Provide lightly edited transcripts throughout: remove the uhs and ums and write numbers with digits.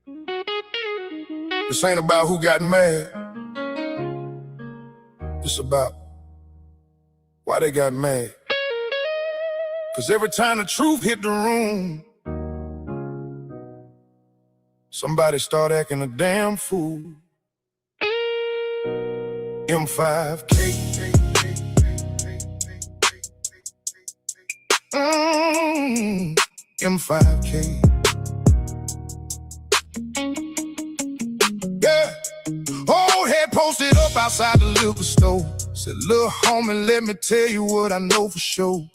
This ain't about who got mad. It's about why they got mad. Cause every time the truth hit the room, somebody start acting a damn fool. M5K. M5K. Yeah. Old head posted up outside the liquor store. Said, little homie, let me tell you what I know for sure.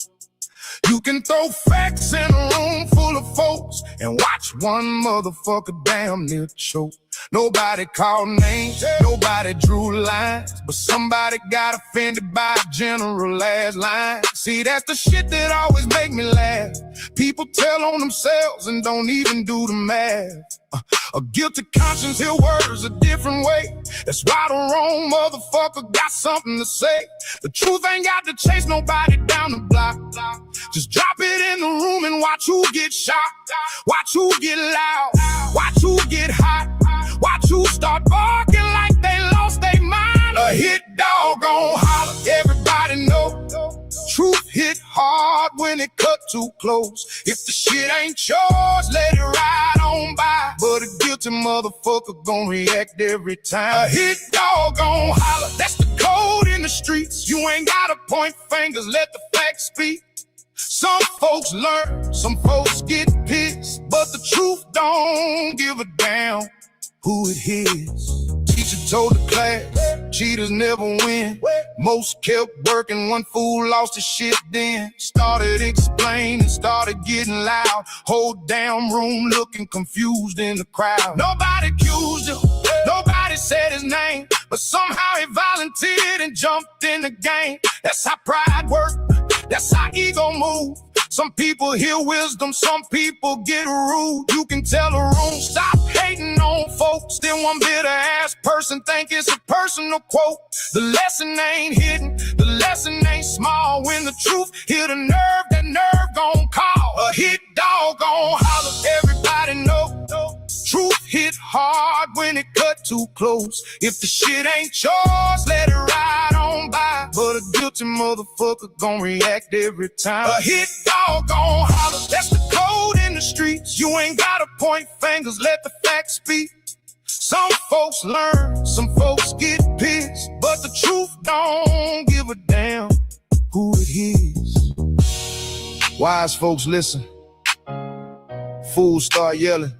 You can throw facts in a room full of folks and watch one motherfucker damn near choke. Nobody called names, nobody drew lines, but somebody got offended by a general last line. See, that's the shit that always make me laugh. People tell on themselves and don't even do the math. A guilty conscience hear words a different way. That's why the wrong motherfucker got something to say. The truth ain't got to chase nobody down the block. Just drop it in the room and watch who get shot. Watch who get loud. Watch who get hot. Watch who start barking like they lost their mind. A hit dog gon' holler, everybody know. Truth hit hard when it cut too close. If the shit ain't yours, let it ride on by. But a guilty motherfucker gon' react every time. A hit dog gon' holler, that's the code in the streets. You ain't gotta point fingers, let the facts speak. Some folks learn, some folks get pissed, but the truth don't give a damn who it is. Teacher told the class, cheaters never win. Most kept working, one fool lost his shit then. Started explaining, started getting loud. Whole damn room looking confused in the crowd. Nobody accused him, nobody said his name, but somehow he volunteered and jumped in the game. That's how pride works, that's how ego move. Some people hear wisdom, some people get rude. You can tell the room, stop hating on folks. Then one bitter ass person think it's a personal quote. The lesson ain't hidden, the lesson ain't small. When the truth hit a nerve, that nerve gon' call. A hit dog gon' holler, everybody know. Truth hit hard when it cut too close. If the shit ain't yours, let it ride on by. But a guilty motherfucker gon' react every time. A hit dog gon' holler, that's the code in the streets. You ain't gotta point fingers, let the facts speak. Some folks learn, some folks get pissed, but the truth don't give a damn who it is. Wise folks listen, fools start yelling.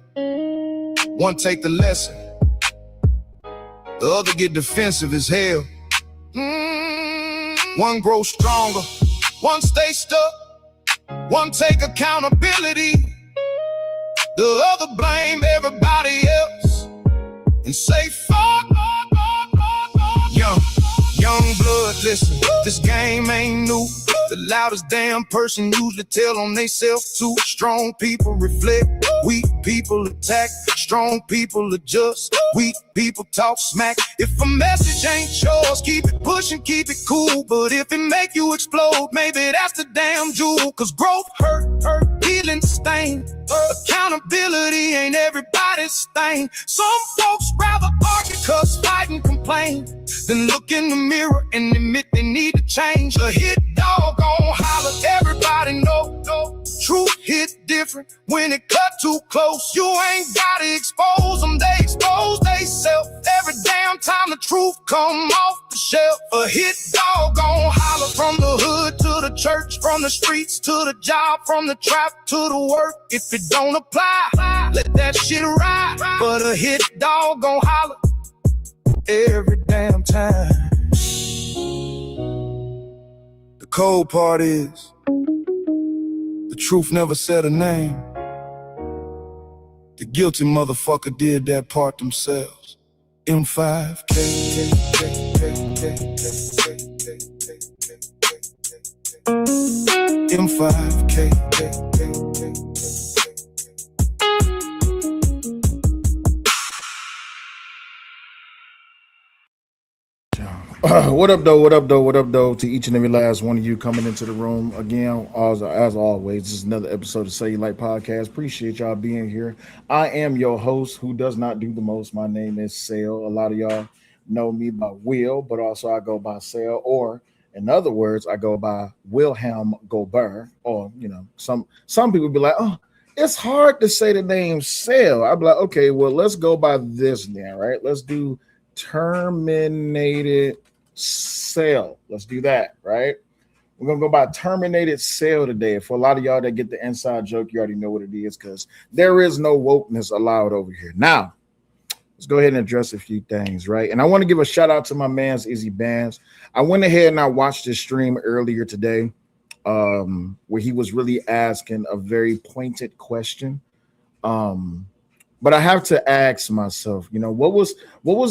One take the lesson, the other get defensive as hell. One grow stronger, one stay stuck, one take accountability, the other blame everybody else and say fuck. Young blood, listen, this game ain't new. The loudest damn person usually tell on theyself too. Strong people reflect, weak people attack. Strong people adjust, weak people talk smack. If a message ain't yours, keep it pushing, keep it cool. But if it make you explode, maybe that's the damn jewel. Cause growth hurt, healing stain. Accountability ain't everybody's thing. Some folks rather argue, cuss, fight, and complain than look in the mirror and admit they need to change. A hit dog gon' holler, everybody know. Truth hit different when it cut too close. You ain't gotta expose them, they expose they self. Every damn time the truth come off the shelf. A hit dog gon' holler, from the hood to the church, from the streets to the job, from the trap to the work. If it don't apply, let that shit ride. But a hit dog gon' holler every damn time. The cold part is, the truth never said a name. The guilty motherfucker did that part themselves. M5K. M5K. John. What up, though? What up, though? What up, though? To each and every last one of you coming into the room again, as always, this is another episode of Say You Like Podcast. Appreciate y'all being here. I am your host, who does not do the most. My name is Sale. A lot of y'all know me by Will, but also I go by Sale, or in other words, I go by Wilhelm Gobert. Or some people be like, oh, it's hard to say the name Sale. I'd be like, okay, well, let's go by this then, right? Let's do terminated sale. Let's do that, right? We're gonna go by terminated sale today. For a lot of y'all that get the inside joke, you already know what it is, because there is no wokeness allowed over here. Now, let's go ahead and address a few things, right? And I want to give a shout out to my man's Izzy Bands. I went ahead and I watched his stream earlier today, where he was really asking a very pointed question. But I have to ask myself, what was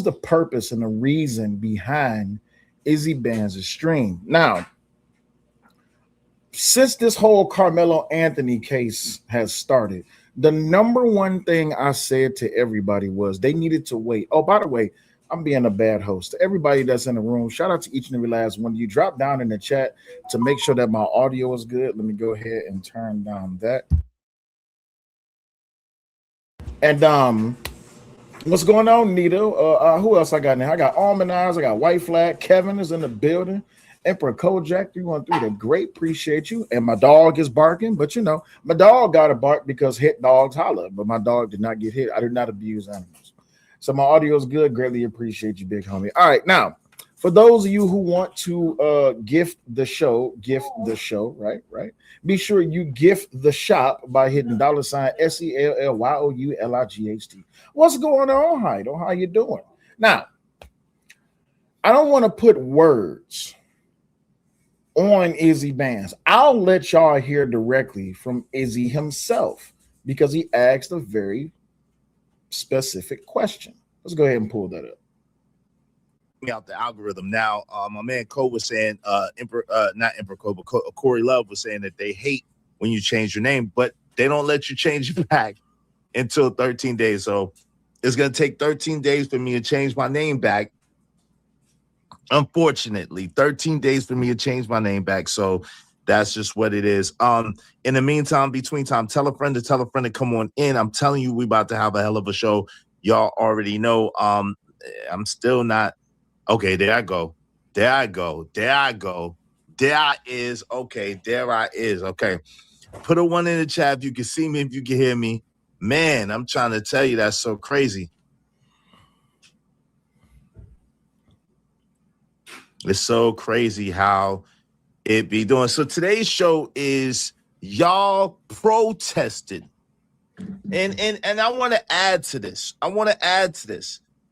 the purpose and the reason behind Izzy Bands' stream? Now, since this whole Karmelo Anthony case has started, the number one thing I said to everybody was they needed to wait. Oh, by the way, I'm being a bad host. To everybody that's in the room, shout out to each and every last one of you. Drop down in the chat to make sure that my audio is good. Let me go ahead and turn down that. And what's going on, Nito? Who else I got in there? I got Almond Eyes. I got White Flag. Kevin is in the building. Emperor Kojak 313, the great. Appreciate you. And my dog is barking, but my dog got a bark because hit dogs holler, but my dog did not get hit. I did not abuse animals. So my audio is good. Greatly appreciate you, big homie. All right, now, for those of you who want to gift the show, right? Be sure you gift the shop by hitting $SELLYOULIGHT. What's going on, Heido? How you doing? Now, I don't want to put words on Izzy Bands. I'll let y'all hear directly from Izzy himself because he asked a very specific question. Let's go ahead and pull that up. Out the algorithm now. My man Cole was saying, not Emperor Cole, but Corey Love was saying that they hate when you change your name, but they don't let you change it back until 13 days. So it's gonna take 13 days for me to change my name back. Unfortunately, 13 days for me to change my name back. So that's just what it is. In the meantime, between time, tell a friend to come on in. I'm telling you, we about to have a hell of a show. Y'all already know. I'm still not. Okay, there I go. There I is. Okay, there I is. Okay. Put a one in the chat if you can see me, if you can hear me. Man, I'm trying to tell you, that's so crazy. It's so crazy how it be doing. So today's show is y'all protested. And I want to add to this.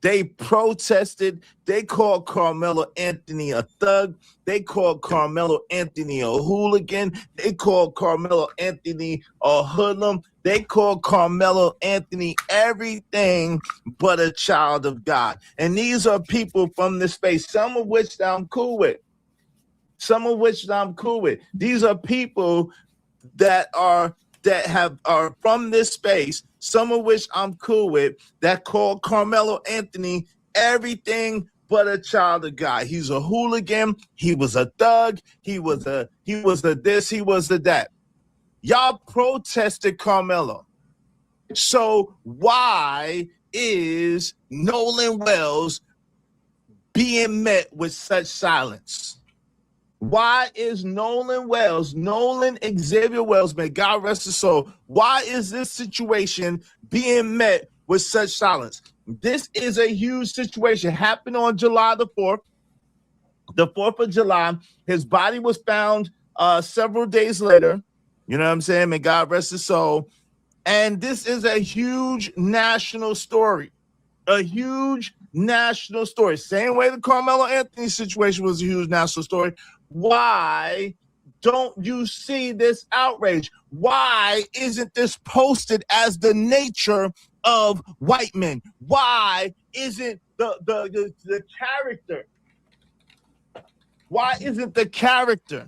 They protested. They called Karmelo Anthony a thug. They called Karmelo Anthony a hooligan. They called Karmelo Anthony a hoodlum. They called Karmelo Anthony everything but a child of God. And these are people from this space, some of which I'm cool with. These are people that are from this space, some of which I'm cool with, that call Karmelo Anthony everything but a child of God. He's a hooligan. He was a thug. He was a this. He was a that. Y'all protested Karmelo. So why is Nolan Wells being met with such silence? Why is Nolan Xavier Wells, may God rest his soul, why is this situation being met with such silence? This is a huge situation. Happened on July the 4th. The 4th of July, his body was found several days later. You know what I'm saying? May God rest his soul. And this is a huge national story. Same way the Karmelo Anthony situation was a huge national story. Why don't you see this outrage? Why isn't this posted as the nature of white men? Why isn't the character? Why isn't the character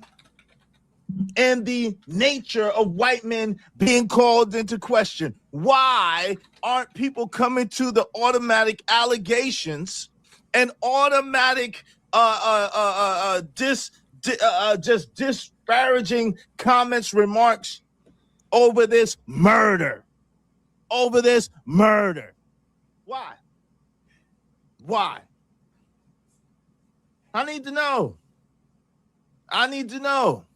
and the nature of white men being called into question? Why aren't people coming to the automatic allegations and automatic just disparaging comments, remarks over this murder. Over this murder. Why? Why? I need to know. I need to know.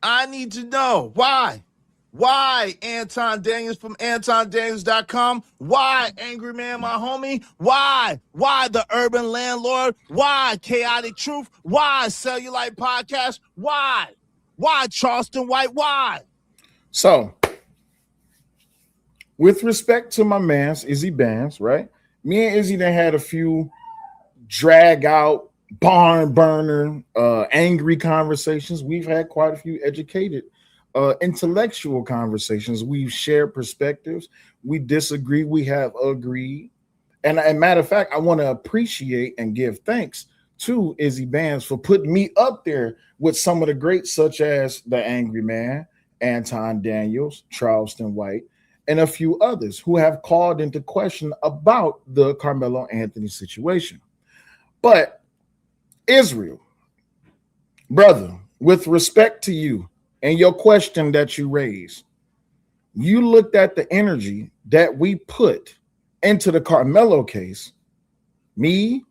I need to know. Why? Why Anton Daniels from AntonDaniels.com? Why Angry Man, my homie? Why? Why the Urban Landlord? Why Chaotic Truth? Why Cellulite Podcast? Why? Why Charleston White? Why? So, with respect to my man's Izzy Bands, right? Me and Izzy done had a few drag out, barn burner, angry conversations. We've had quite a few educated, intellectual conversations. We've shared perspectives. We disagree. We have agreed. And as a matter of fact, I want to appreciate and give thanks to Izzy Bands for putting me up there with some of the greats, such as the Angry Man, Anton Daniels, Charleston White, and a few others who have called into question about the Karmelo Anthony situation. But Israel, brother, with respect to you and your question that you raised, you looked at the energy that we put into the Karmelo case. Me,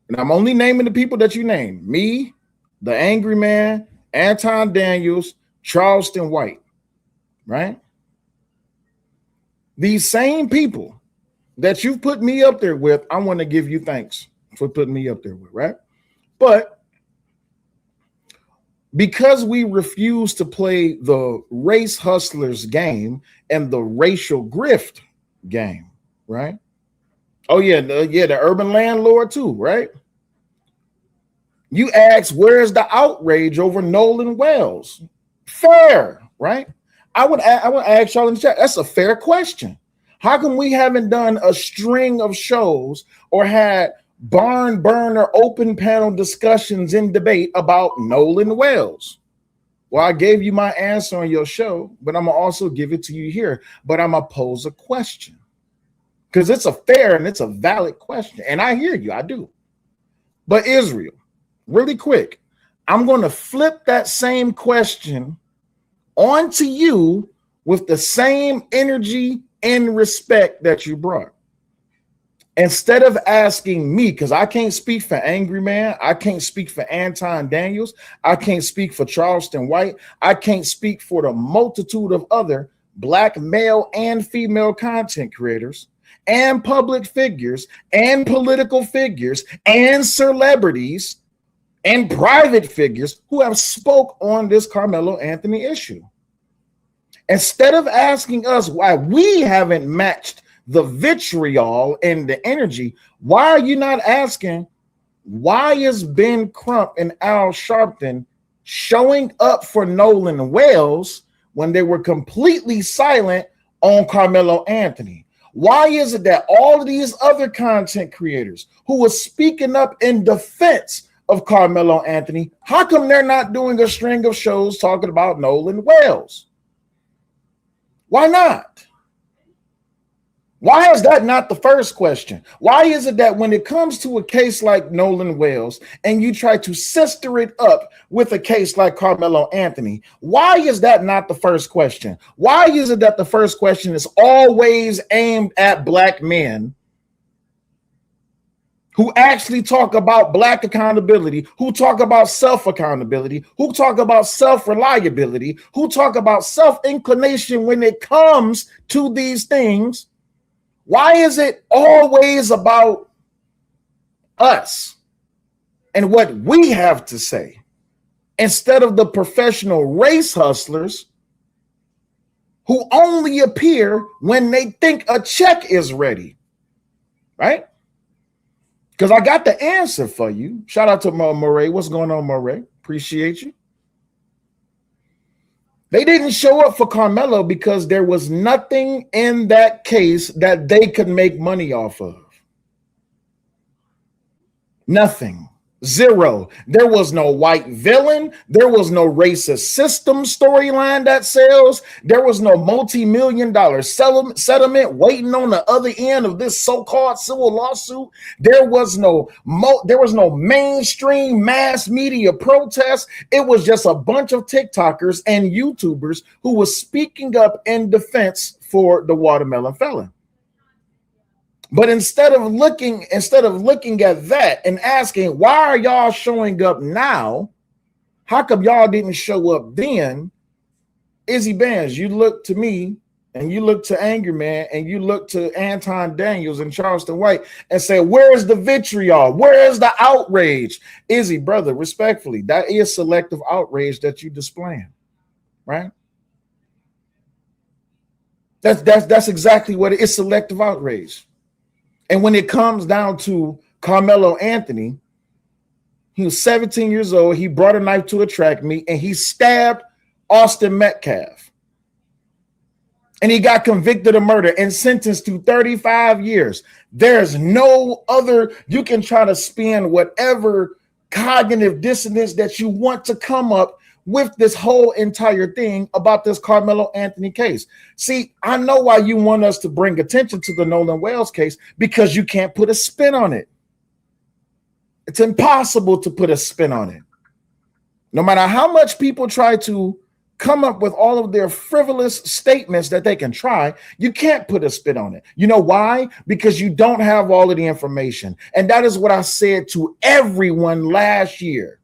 and I'm only naming the people that you named, me, the Angry Man, Anton Daniels, Charleston White, right? These same people that you've put me up there with, I want to give you thanks for putting me up there with, right? But because we refuse to play the race hustlers game and the racial grift game, right? Oh yeah, the urban landlord too, right? You ask, where's the outrage over Nolan Wells? Fair, right? I would ask y'all in the chat. That's a fair question. How come we haven't done a string of shows or had barn burner open panel discussions in debate about Nolan Wells? Well, I gave you my answer on your show, but I'm gonna also give it to you here. But I'm gonna pose a question because it's a fair and it's a valid question, and I hear you, I do. But Israel, really quick, I'm gonna flip that same question onto you with the same energy and respect that you brought. Instead of asking me, because I can't speak for Angry Man, I can't speak for Anton Daniels, I can't speak for Charleston White, I can't speak for the multitude of other Black male and female content creators and public figures and political figures and celebrities and private figures who have spoke on this Karmelo Anthony issue. Instead of asking us why we haven't matched the vitriol and the energy, why are you not asking why is Ben Crump and Al Sharpton showing up for Nolan Wells when they were completely silent on Karmelo Anthony? Why is it that all of these other content creators who were speaking up in defense of Karmelo Anthony, how come they're not doing a string of shows talking about Nolan Wells? Why not? Why is that not the first question? Why is it that when it comes to a case like Nolan Wells and you try to sister it up with a case like Karmelo Anthony, why is that not the first question? Why is it that the first question is always aimed at Black men who actually talk about Black accountability, who talk about self-accountability, who talk about self-reliability, who talk about self-inclination when it comes to these things? Why is it always about us and what we have to say instead of the professional race hustlers who only appear when they think a check is ready, right? Because I got the answer for you. Shout out to Moray. What's going on, Moray? Appreciate you. They didn't show up for Karmelo because there was nothing in that case that they could make money off of. Nothing. Zero. There was no white villain. There was no racist system storyline that sells. There was no multi-million-dollar settlement waiting on the other end of this so-called civil lawsuit. There was no mainstream mass media protest. It was just a bunch of TikTokers and YouTubers who was speaking up in defense for the watermelon felon. But instead of looking at that and asking, why are y'all showing up now? How come y'all didn't show up then? Izzy Bands, you look to me and you look to Angry Man and you look to Anton Daniels and Charleston White and say, where's the vitriol? Where is the outrage? Izzy, brother, respectfully, that is selective outrage that you displaying, right? That's exactly what it is, selective outrage. And when it comes down to Karmelo Anthony, he was 17 years old. He brought a knife to a track meet and he stabbed Austin Metcalf. And he got convicted of murder and sentenced to 35 years. There's no other, you can try to spin whatever cognitive dissonance that you want to come up with this whole entire thing about this Karmelo Anthony case. See, I know why you want us to bring attention to the Nolan Wells case, because you can't put a spin on it. It's impossible to put a spin on it. No matter how much people try to come up with all of their frivolous statements that they can try, you can't put a spin on it. You know why? Because you don't have all of the information. And that is what I said to everyone last year.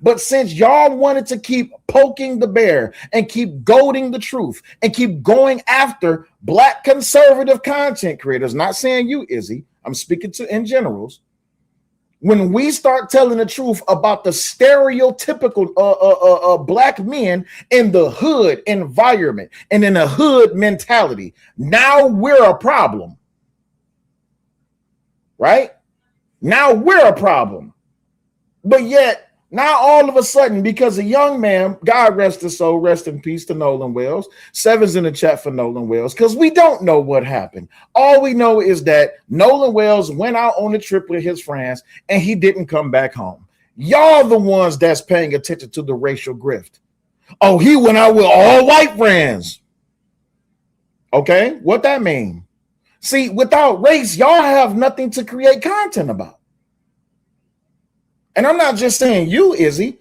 But since y'all wanted to keep poking the bear and keep goading the truth and keep going after black conservative content creators, not saying you, Izzy, I'm speaking to in generals. When we start telling the truth about the stereotypical black men in the hood environment and in a hood mentality, now we're a problem, right? Now we're a problem. But yet, now all of a sudden, because a young man, God rest his soul, rest in peace to Nolan Wells, 7's in the chat for Nolan Wells, because we don't know what happened. All we know is that Nolan Wells went out on a trip with his friends and he didn't come back home. Y'all the ones that's paying attention to the racial grift. Oh, he went out with all white friends. Okay, what that mean? See, without race, y'all have nothing to create content about. And I'm not just saying you, Izzy.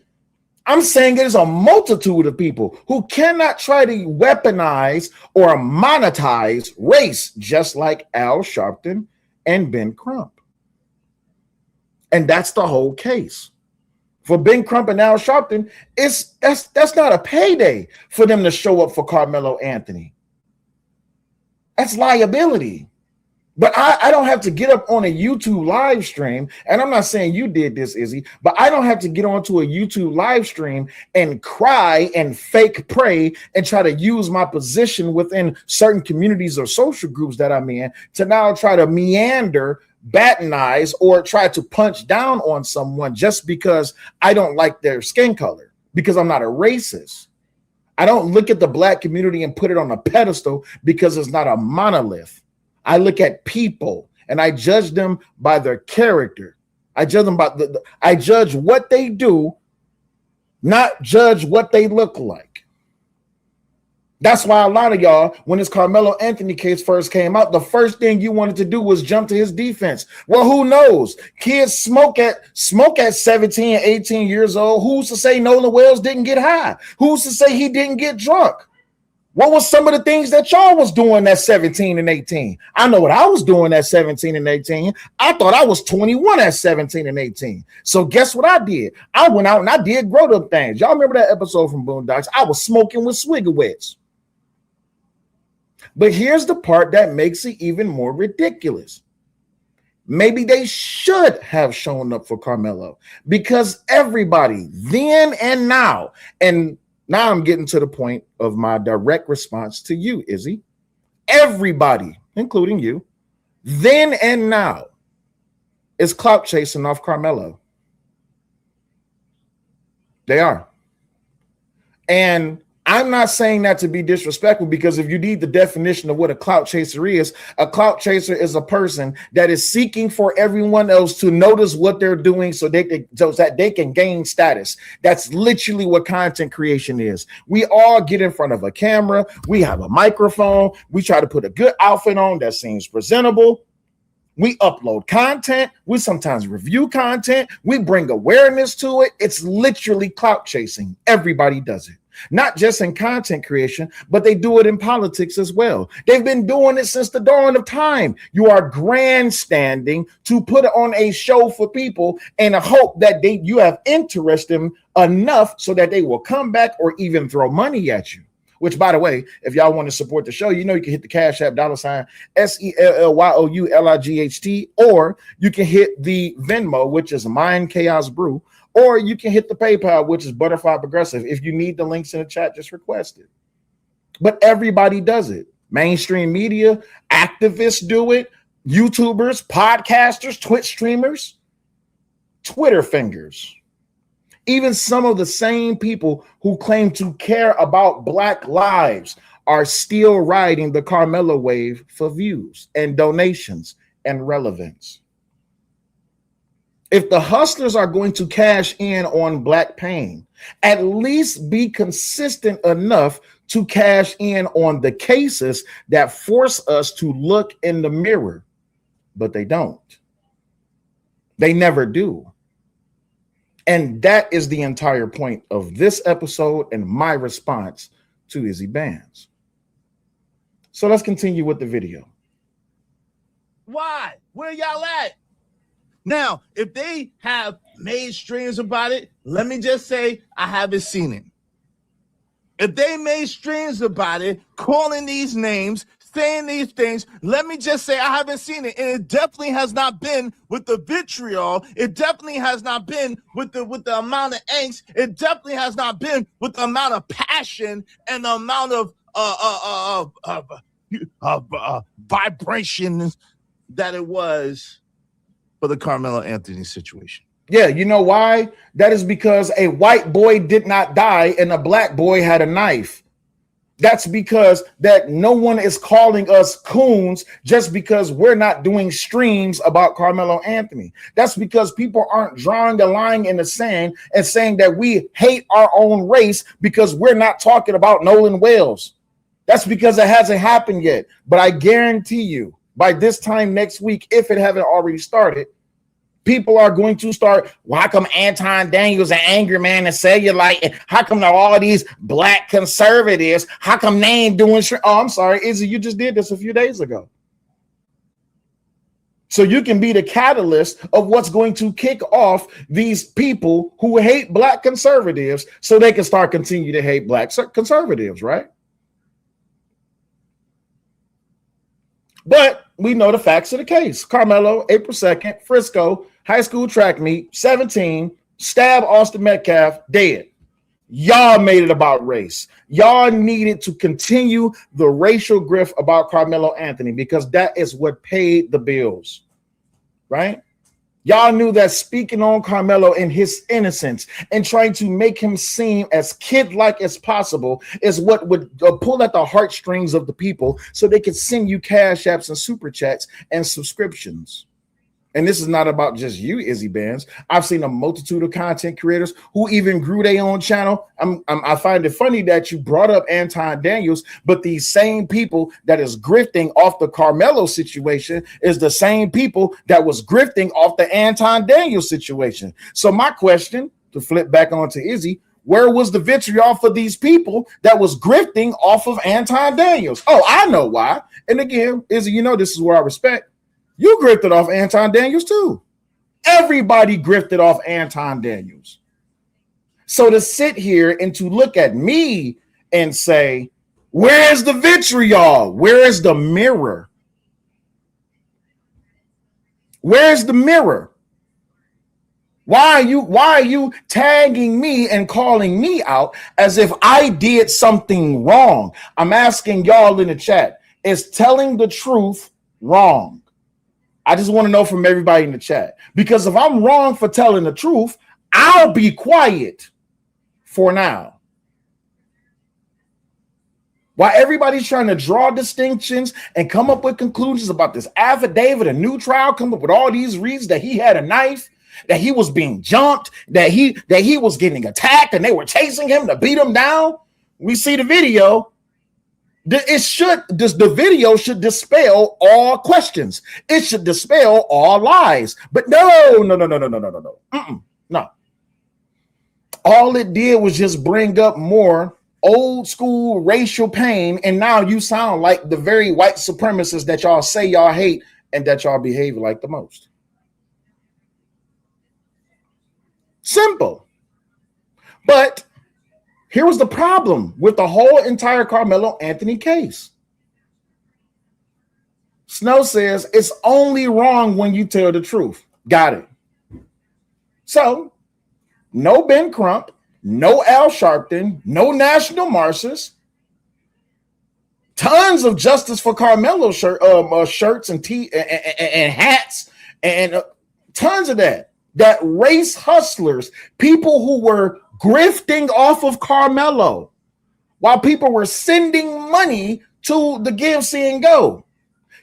I'm saying there's a multitude of people who cannot try to weaponize or monetize race, just like Al Sharpton and Ben Crump. And that's the whole case. For Ben Crump and Al Sharpton, that's not a payday for them to show up for Karmelo Anthony. That's liability. But I don't have to get up on a YouTube live stream, and I'm not saying you did this, Izzy, but I don't have to get onto a YouTube live stream and cry and fake pray and try to use my position within certain communities or social groups that I'm in to now try to meander, battenize, or try to punch down on someone just because I don't like their skin color, because I'm not a racist. I don't look at the black community and put it on a pedestal because it's not a monolith. I look at people and I judge them by their character. I judge them by I judge what they do, not judge what they look like. That's why a lot of y'all, when this Karmelo Anthony case first came out, the first thing you wanted to do was jump to his defense. Well, who knows? Kids smoke at 17, 18 years old. Who's to say Nolan Wells didn't get high? Who's to say he didn't get drunk? What was some of the things that y'all was doing at 17 and 18? I know what I was doing at 17 and 18. I thought I was 21 at 17 and 18. So guess what I did? I went out and I did grown-up things. Y'all remember that episode from Boondocks? I was smoking with Swigawets. But here's the part that makes it even more ridiculous. Maybe they should have shown up for Karmelo, because everybody then and now, and now I'm getting to the point of my direct response to you, Izzy. Everybody, including you, then and now, is clout chasing off Karmelo. They are. And I'm not saying that to be disrespectful, because if you need the definition of what a clout chaser is a person that is seeking for everyone else to notice what they're doing so that they can gain status. That's literally what content creation is. We all get in front of a camera. We have a microphone. We try to put a good outfit on that seems presentable. We upload content. We sometimes review content. We bring awareness to it. It's literally clout chasing. Everybody does it. Not just in content creation, but they do it in politics as well. They've been doing it since the dawn of time. You are grandstanding to put on a show for people in a hope that you have interest them enough so that they will come back or even throw money at you. Which, by the way, if y'all want to support the show, you can hit the Cash App $SELLYOULIGHT, or you can hit the Venmo, which is Mind Chaos Brew, or you can hit the PayPal, which is Butterfly Progressive. If you need the links in the chat, just request it. But everybody does it. Mainstream media, activists do it, YouTubers, podcasters, Twitch streamers, Twitter fingers. Even some of the same people who claim to care about Black lives are still riding the Karmelo wave for views and donations and relevance. If the hustlers are going to cash in on Black pain, at least be consistent enough to cash in on the cases that force us to look in the mirror. But they don't. They never do. And that is the entire point of this episode and my response to Izzy Bands. So let's continue with the video. Why? Where y'all at? Now, if they have made streams about it, let me just say I haven't seen it. If they made streams about it, calling these names, saying these things, let me just say I haven't seen it. And it definitely has not been with the vitriol. It definitely has not been with the amount of angst. It definitely has not been with the amount of passion and the amount of vibrations that it was for the Karmelo Anthony situation. Yeah, you know why? That is because a white boy did not die and a Black boy had a knife. That's because that no one is calling us coons just because we're not doing streams about Karmelo Anthony. That's because people aren't drawing a line in the sand and saying that we hate our own race because we're not talking about Nolan Wells. That's because it hasn't happened yet. But I guarantee you, by this time next week, if it haven't already started, people are going to start, well, how come Anton Daniels an angry man and cellulite? How come all these Black conservatives, how come they ain't doing shit? Oh, I'm sorry, Izzy, you just did this a few days ago. So you can be the catalyst of what's going to kick off these people who hate Black conservatives so they can start continue to hate Black conservatives, right? But we know the facts of the case. Karmelo, April 2nd, Frisco, high school track meet, 17, stab Austin Metcalf, dead. Y'all made it about race. Y'all needed to continue the racial grift about Karmelo Anthony because that is what paid the bills, right? Y'all knew that speaking on Karmelo and his innocence and trying to make him seem as kid-like as possible is what would pull at the heartstrings of the people so they could send you cash apps and super chats and subscriptions. And this is not about just you, Izzy Bands. I've seen a multitude of content creators who even grew their own channel. I find it funny that you brought up Anton Daniels, but these same people that is grifting off the Karmelo situation is the same people that was grifting off the Anton Daniels situation. So my question, to flip back onto Izzy, where was the vitriol for these people that was grifting off of Anton Daniels? Oh, I know why. And again, Izzy, you know this is where I respect. You grifted off Anton Daniels too. Everybody grifted off Anton Daniels. So to sit here and to look at me and say, where's the vitriol? Where is the mirror? Where's the mirror? Why are you tagging me and calling me out as if I did something wrong? I'm asking y'all in the chat, is telling the truth wrong? I just want to know from everybody in the chat, because if I'm wrong for telling the truth, I'll be quiet for now. While everybody's trying to draw distinctions and come up with conclusions about this affidavit, a new trial, come up with all these reasons that he had a knife, that he was being jumped, that he was getting attacked, and they were chasing him to beat him down. We see the video. The video should dispel all questions. It should dispel all lies. But no. No. All it did was just bring up more old school racial pain, and now you sound like the very white supremacists that y'all say y'all hate and that y'all behave like the most. Simple. But here was the problem with the whole entire Karmelo Anthony case. Snow says it's only wrong when you tell the truth. Got it. So, no Ben Crump, no Al Sharpton, no national marches, tons of justice for Karmelo shirts and and hats, and tons of that. That race hustlers, people who were grifting off of Karmelo, while people were sending money to the Give, See, and Go.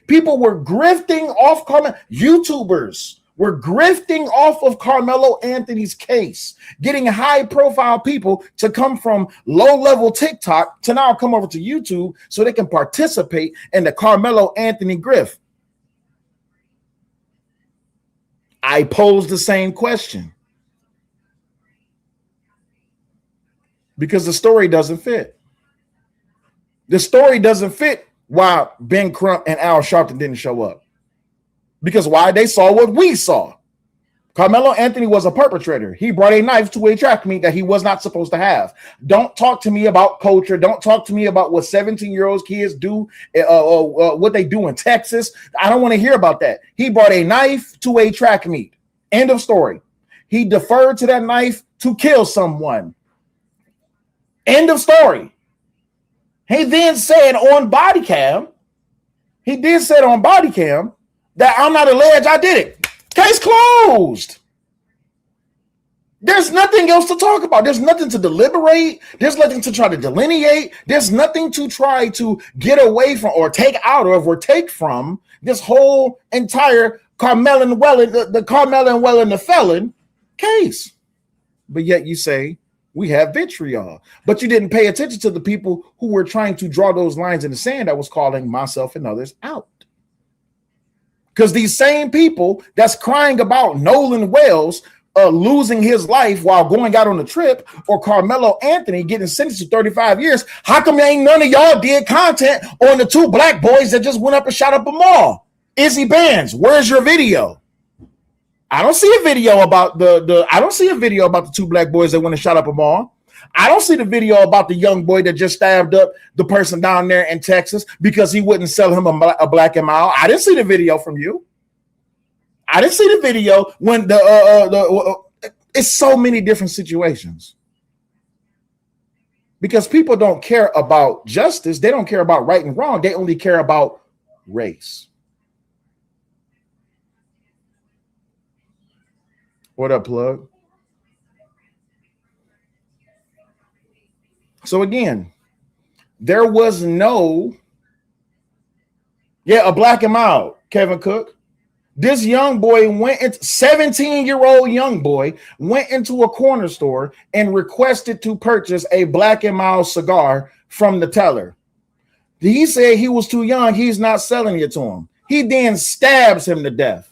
People were grifting off Karmelo. YouTubers were grifting off of Karmelo Anthony's case, getting high-profile people to come from low-level TikTok to now come over to YouTube so they can participate in the Karmelo Anthony grift. I pose the same question because the story doesn't fit. The story doesn't fit why Ben Crump and Al Sharpton didn't show up. Because why? They saw what we saw. Karmelo Anthony was a perpetrator. He brought a knife to a track meet that he was not supposed to have. Don't talk to me about culture. Don't talk to me about what 17-year-old kids do, what they do in Texas. I don't want to hear about that. He brought a knife to a track meet. End of story. He deferred to that knife to kill someone. End of story. He then said on body cam, that I'm not alleged I did it. Case closed. There's nothing else to talk about. There's nothing to deliberate. There's nothing to try to delineate. There's nothing to try to get away from or take out of or take from this whole entire Karmelo Wells, the Karmelo Wells the felon case. But yet you say we have vitriol. But you didn't pay attention to the people who were trying to draw those lines in the sand that was calling myself and others out. Because these same people that's crying about Nolan Wells losing his life while going out on a trip, or Karmelo Anthony getting sentenced to 35 years, how come ain't none of y'all did content on the two black boys that just went up and shot up a mall? Izzy Bands, where's your video? I don't see a video about the two black boys that went and shot up a mall. I don't see the video about the young boy that just stabbed up the person down there in Texas because he wouldn't sell him a black and mild. I didn't see the video from you. I didn't see the video when it's so many different situations. Because people don't care about justice. They don't care about right and wrong. They only care about race. What up, plug? So again, there was no, a black and mild, Kevin Cook. This young boy 17-year-old young boy went into a corner store and requested to purchase a black and mild cigar from the teller. He said he was too young. He's not selling it to him. He then stabs him to death.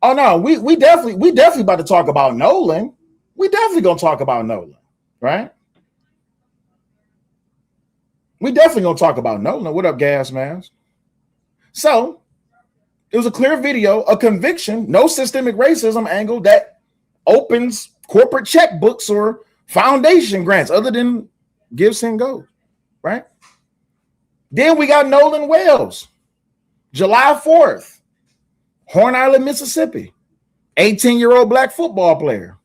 Oh no, we definitely about to talk about Nolan. We definitely gonna talk about Nolan, right? We definitely gonna talk about Nolan. What up, gas mask? So it was a clear video, a conviction, no systemic racism angle that opens corporate checkbooks or foundation grants other than Give, and Go, right? Then we got Nolan Wells, July 4th, Horn Island, Mississippi, 18-year-old black football player,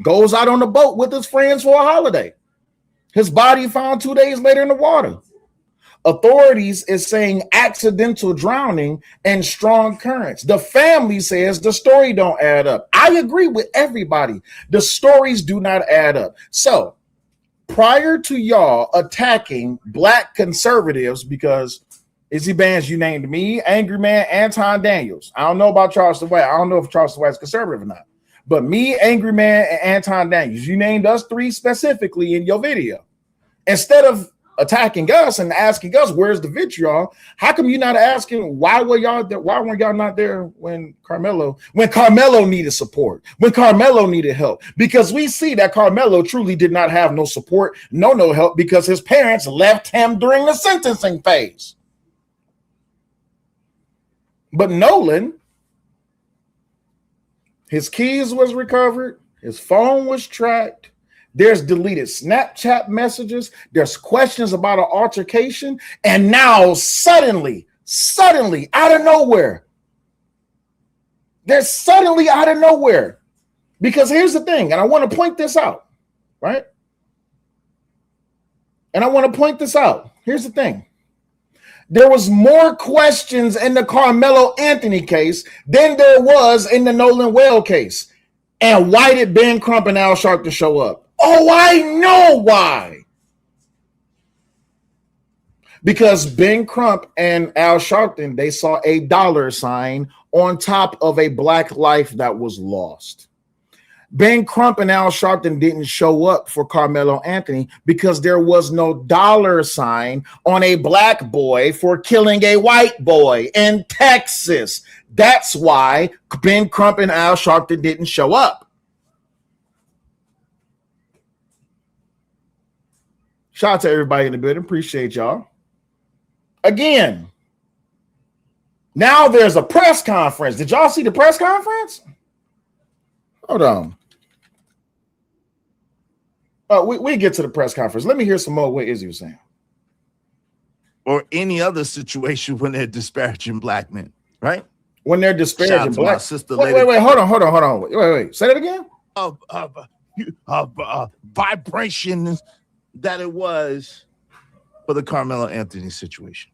goes out on the boat with his friends for a holiday. His body found 2 days later in the water. Authorities is saying accidental drowning and strong currents. The family says the story don't add up. I agree with everybody. The stories do not add up. So prior to y'all attacking black conservatives, because Izzy Bands, you named me, Angry Man, Anton Daniels. I don't know about Charleston White. I don't know if Charleston White is conservative or not. But me, Angry Man, and Anton Daniels, you named us three specifically in your video. Instead of attacking us and asking us where's the vitriol, how come you're not asking why weren't y'all not there when Karmelo needed support, when Karmelo needed help? Because we see that Karmelo truly did not have no support, no help, because his parents left him during the sentencing phase. But Nolan, his keys was recovered, his phone was tracked. There's deleted Snapchat messages. There's questions about an altercation. And now suddenly, out of nowhere, because here's the thing, and I want to point this out, right? Here's the thing. There was more questions in the Karmelo Anthony case than there was in the Nolan Wells case. And why did Ben Crump and Al Sharpton show up? Oh, I know why. Because Ben Crump and Al Sharpton, they saw a dollar sign on top of a black life that was lost. Ben Crump and Al Sharpton didn't show up for Karmelo Anthony because there was no dollar sign on a black boy for killing a white boy in Texas. That's why Ben Crump and Al Sharpton didn't show up. Shout out to everybody in the building. Appreciate y'all. Again, now there's a press conference. Did y'all see the press conference? Hold on. We get to the press conference. Let me hear some more what Izzy was saying. Or any other situation when they're disparaging black men, right? When they're disparaging black sister. Wait, hold on. Wait. Say that again. Vibrations that it was for the Karmelo Anthony situation.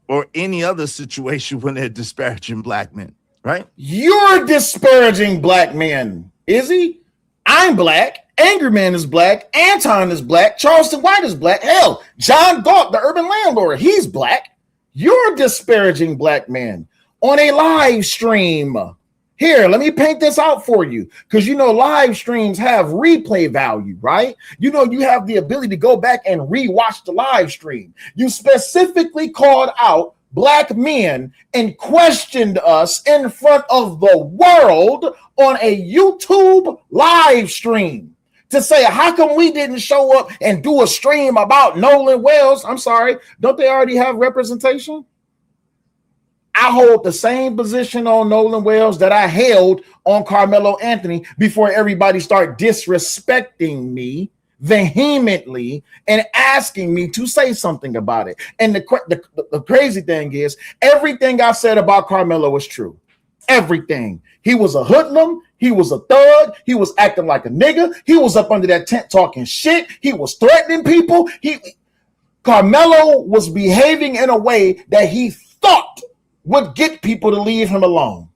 Or any other situation when they're disparaging black men, right? You're disparaging black men, Izzy. I'm black. Angry Man is black. Anton is black. Charleston White is black. Hell, John Galt, the urban landlord, he's black. You're disparaging black men on a live stream. Here, let me paint this out for you, because live streams have replay value, right? You have the ability to go back and rewatch the live stream. You specifically called out black men and questioned us in front of the world on a YouTube live stream to say, how come we didn't show up and do a stream about Nolan Wells? I'm sorry, don't they already have representation? I hold the same position on Nolan Wells that I held on Karmelo Anthony before everybody start disrespecting me vehemently and asking me to say something about it. And the crazy thing is, everything I said about Karmelo was true. Everything. He was a hoodlum. He was a thug. He was acting like a nigga. He was up under that tent talking shit. He was threatening people. Karmelo was behaving in a way that he thought would get people to leave him alone.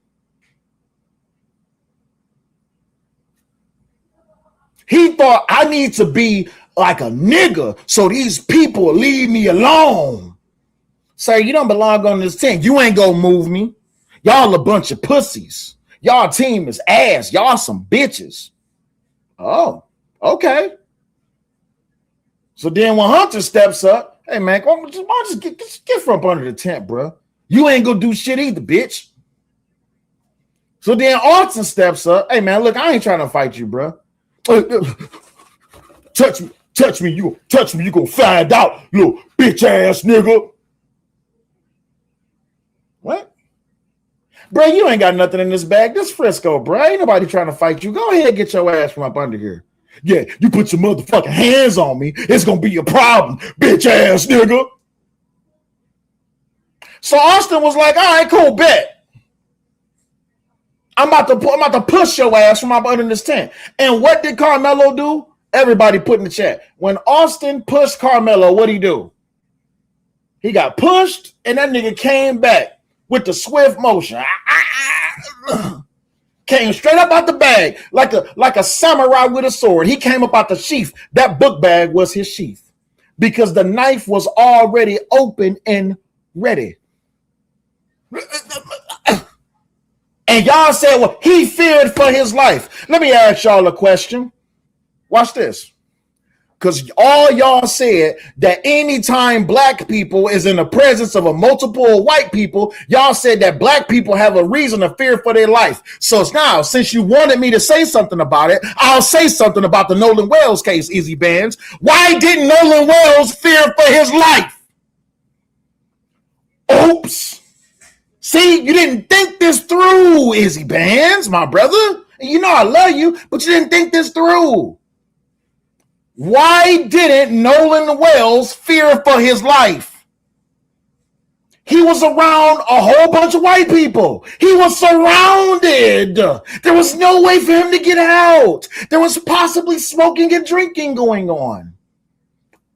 He thought, I need to be like a nigga so these people will leave me alone. Sir, you don't belong on this team. You ain't gonna move me. Y'all a bunch of pussies. Y'all team is ass. Y'all some bitches. Oh, okay. So then when Hunter steps up, hey man, why don't you get from up under the tent, bro? You ain't gonna do shit either, bitch. So then Austin steps up. Hey man, look, I ain't trying to fight you, bro. Touch me, you gonna find out, little bitch ass nigga. What? Bro, you ain't got nothing in this bag. This Frisco, bro. Ain't nobody trying to fight you. Go ahead and get your ass from up under here. Yeah, you put your motherfucking hands on me, it's gonna be a problem, bitch ass nigga. So Austin was like, all right, cool, bet. I'm about to push your ass from up under this tent. And what did Karmelo do? Everybody put in the chat. When Austin pushed Karmelo, what'd he do? He got pushed, and that nigga came back with the swift motion. came straight up out the bag like a samurai with a sword. He came up out the sheath. That book bag was his sheath because the knife was already open and ready. And y'all said, well, he feared for his life. Let me ask y'all a question. Watch this. Because all y'all said that anytime black people is in the presence of a multiple of white people, y'all said that black people have a reason to fear for their life. So now, since you wanted me to say something about it, I'll say something about the Nolan Wells case, Easy Bands. Why didn't Nolan Wells fear for his life? Oops. See, you didn't think this through, Easy Bands, my brother. You know I love you, but you didn't think this through. Why didn't Nolan Wells fear for his life? He was around a whole bunch of white people. He was surrounded. There was no way for him to get out. There was possibly smoking and drinking going on.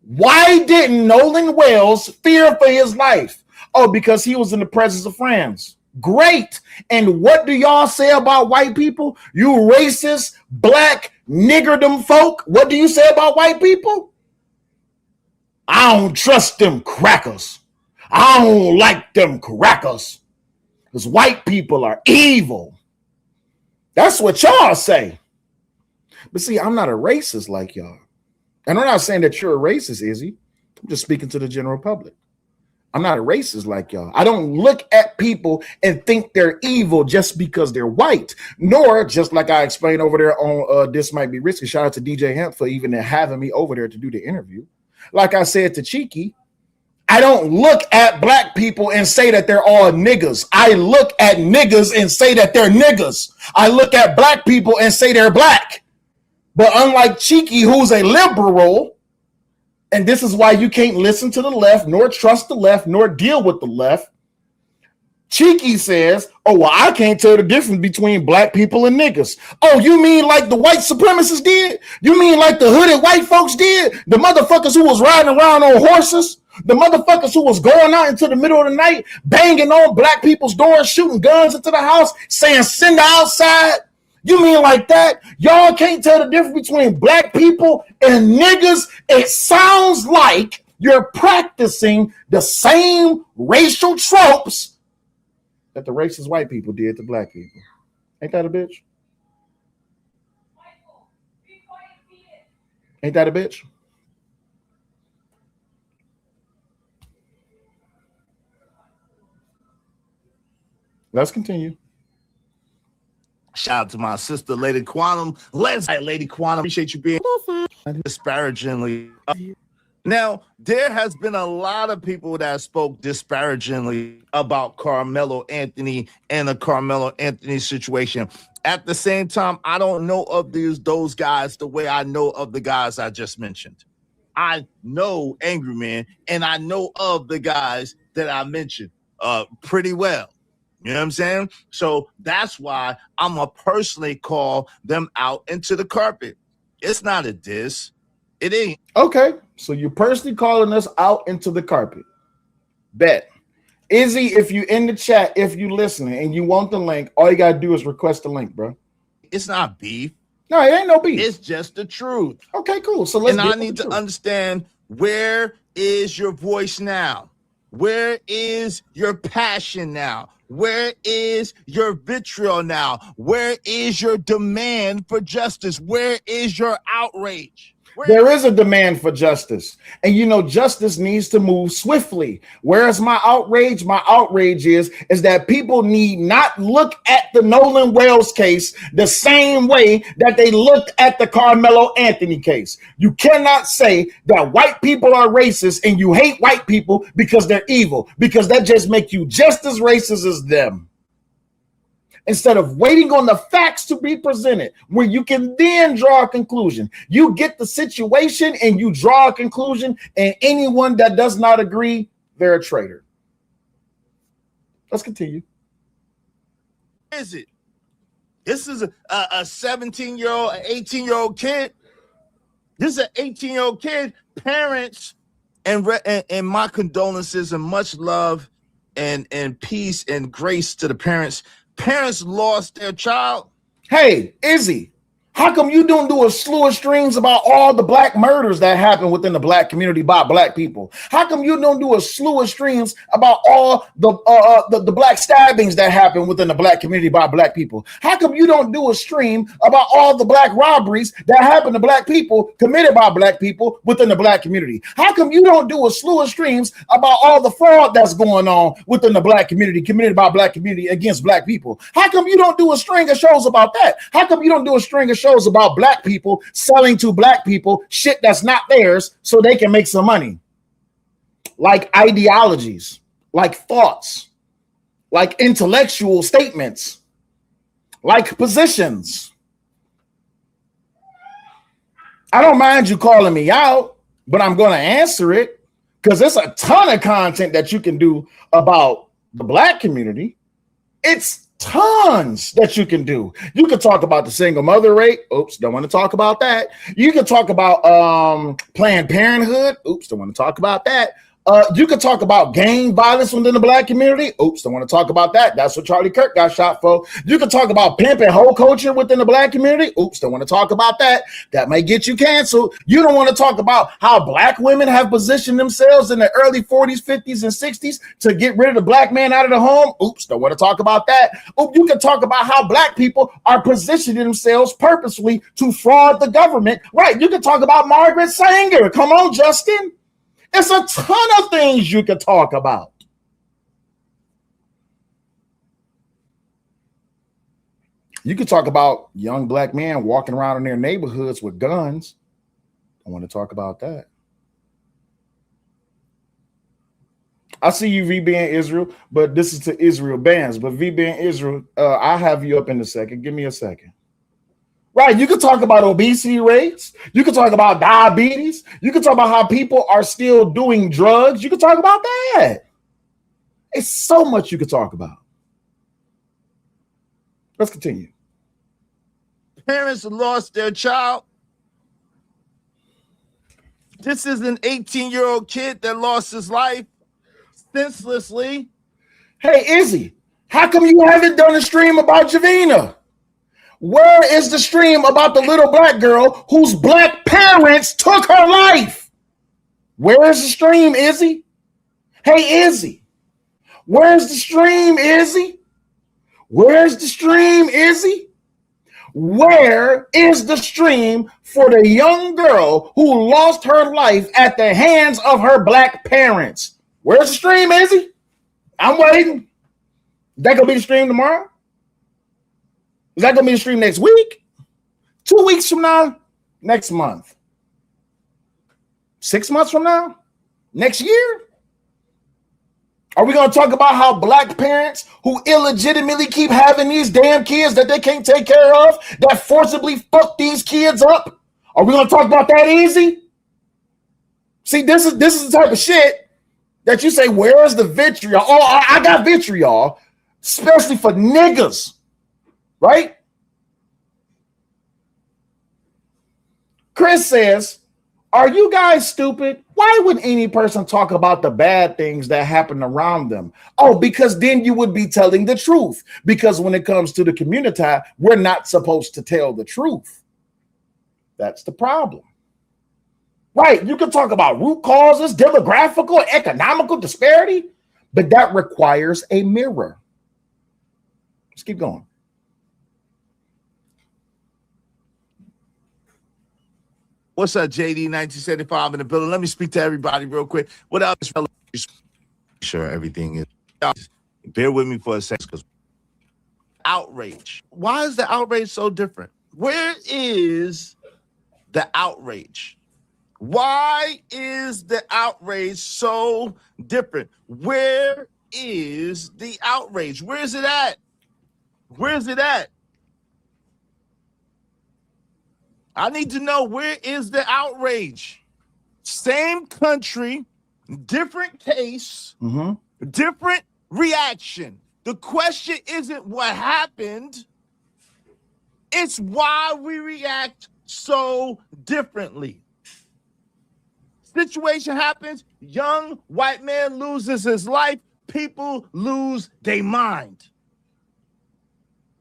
Why didn't Nolan Wells fear for his life? Oh, because he was in the presence of friends. Great. And what do y'all say about white people? You racist, black, niggerdom folk. What do you say about white people? I don't trust them crackers. I don't like them crackers. Because white people are evil. That's what y'all say. But see, I'm not a racist like y'all. And I'm not saying that you're a racist, Izzy. I'm just speaking to the general public. I'm not a racist like y'all. I don't look at people and think they're evil just because they're white. Nor, just like I explained over there on This Might Be Risky, shout out to DJ Hemp for even having me over there to do the interview. Like I said to Cheeky, I don't look at black people and say that they're all niggas. I look at niggas and say that they're niggas. I look at black people and say they're black. But unlike Cheeky, who's a liberal, and this is why you can't listen to the left, nor trust the left, nor deal with the left. Cheeky says, oh, well, I can't tell the difference between black people and niggas. Oh, you mean like the white supremacists did? You mean like the hooded white folks did? The motherfuckers who was riding around on horses? The motherfuckers who was going out into the middle of the night, banging on black people's doors, shooting guns into the house, saying send her outside? You mean like that? Y'all can't tell the difference between black people and niggas? It sounds like you're practicing the same racial tropes that the racist white people did to black people. Ain't that a bitch? Ain't that a bitch? Let's continue. Shout out to my sister, Lady Quantum. Let's Lady Quantum. Appreciate you being disparagingly. Now, there has been a lot of people that spoke disparagingly about Karmelo Anthony and the Karmelo Anthony situation. At the same time, I don't know of those guys the way I know of the guys I just mentioned. I know Angry Man, and I know of the guys that I mentioned pretty well. You know what I'm saying? So that's why I'm going to personally call them out into the carpet. It's not a diss. It ain't. Okay, so you're personally calling us out into the carpet. Bet. Izzy, if you in the chat, if you listening and you want the link, all you got to do is request the link, bro. It's not beef. No, it ain't no beef. It's just the truth. Okay, cool. So let's. And I need to understand, where is your voice now? Where is your passion now? Where is your vitriol now? Where is your demand for justice? Where is your outrage? There is a demand for justice. And you know, justice needs to move swiftly. Whereas my outrage is that people need not look at the Nolan Wells case the same way that they looked at the Karmelo Anthony case. You cannot say that white people are racist and you hate white people because they're evil, because that just makes you just as racist as them. Instead of waiting on the facts to be presented, where you can then draw a conclusion. You get the situation and you draw a conclusion, and anyone that does not agree, they're a traitor. Let's continue. Is it? This is a 17-year-old, an 18-year-old kid. This is an 18-year-old kid. Parents, and my condolences and much love and peace and grace to the parents. Parents lost their child. Hey, Izzy, how come you don't do a slew of streams about all the black murders that happen within the black community by black people? How come you don't do a slew of streams about all the black stabbings that happen within the black community by black people? How come you don't do a stream about all the black robberies that happen to black people committed by black people within the black community? How come you don't do a slew of streams about all the fraud that's going on within the black community committed by black community against black people? How come you don't do a string of shows about that? How come you don't do a string of shows about black people selling to black people shit that's not theirs so they can make some money? Like ideologies, like thoughts, like intellectual statements, like positions. I don't mind you calling me out, but I'm going to answer it because there's a ton of content that you can do about the black community. It's tons that you can do. You can talk about the single mother rate. Oops, don't want to talk about that. You can talk about Planned Parenthood. Oops, don't want to talk about that. You can talk about gang violence within the black community. Oops, don't want to talk about that. That's what Charlie Kirk got shot for. You can talk about pimp and hoe culture within the black community. Oops, don't want to talk about that. That may get you canceled. You don't want to talk about how black women have positioned themselves in the early 40s, 50s, and 60s to get rid of the black man out of the home. Oops, don't want to talk about that. Oops, you can talk about how black people are positioning themselves purposely to fraud the government. Right, you can talk about Margaret Sanger. Come on, Justin. It's a ton of things you could talk about. You could talk about young black men walking around in their neighborhoods with guns. I want to talk about that. I see you VBing Israel, but this is to Israel bans. But VBing Israel, I'll have you up in a second. Give me a second. Right, you can talk about obesity rates. You can talk about diabetes. You can talk about how people are still doing drugs. You can talk about that. It's so much you could talk about. Let's continue. Parents lost their child. This is an 18-year-old kid that lost his life senselessly. Hey, Izzy, how come you haven't done a stream about Javina? Where is the stream about the little black girl whose black parents took her life? Where's the stream, Izzy? Hey, Izzy, where's the stream, Izzy? Where's the stream, Izzy? Where is the stream for the young girl who lost her life at the hands of her black parents? Where's the stream, Izzy? I'm waiting. That gonna be the stream tomorrow? Is that going to be the stream next week? 2 weeks from now? Next month? 6 months from now? Next year? Are we going to talk about how black parents who illegitimately keep having these damn kids that they can't take care of, that forcibly fuck these kids up? Are we going to talk about that easy? See, this is the type of shit that you say, where's the vitriol? Oh, I got vitriol, especially for niggas. Right? Chris says, are you guys stupid? Why would any person talk about the bad things that happen around them? Oh, because then you would be telling the truth. Because when it comes to the community, we're not supposed to tell the truth. That's the problem. Right? You can talk about root causes, demographical, economical disparity, but that requires a mirror. Let's keep going. What's up, JD 1975 in the building? Let me speak to everybody real quick. What else? Sure, everything is. Bear with me for a second, because outrage. Why is the outrage so different? Where is the outrage? Why is the outrage so different? Where is the outrage? Where is it at? Where is it at? I need to know, where is the outrage? Same country, different case, different reaction. The question isn't what happened. It's why we react so differently. Situation happens, young white man loses his life, people lose their mind.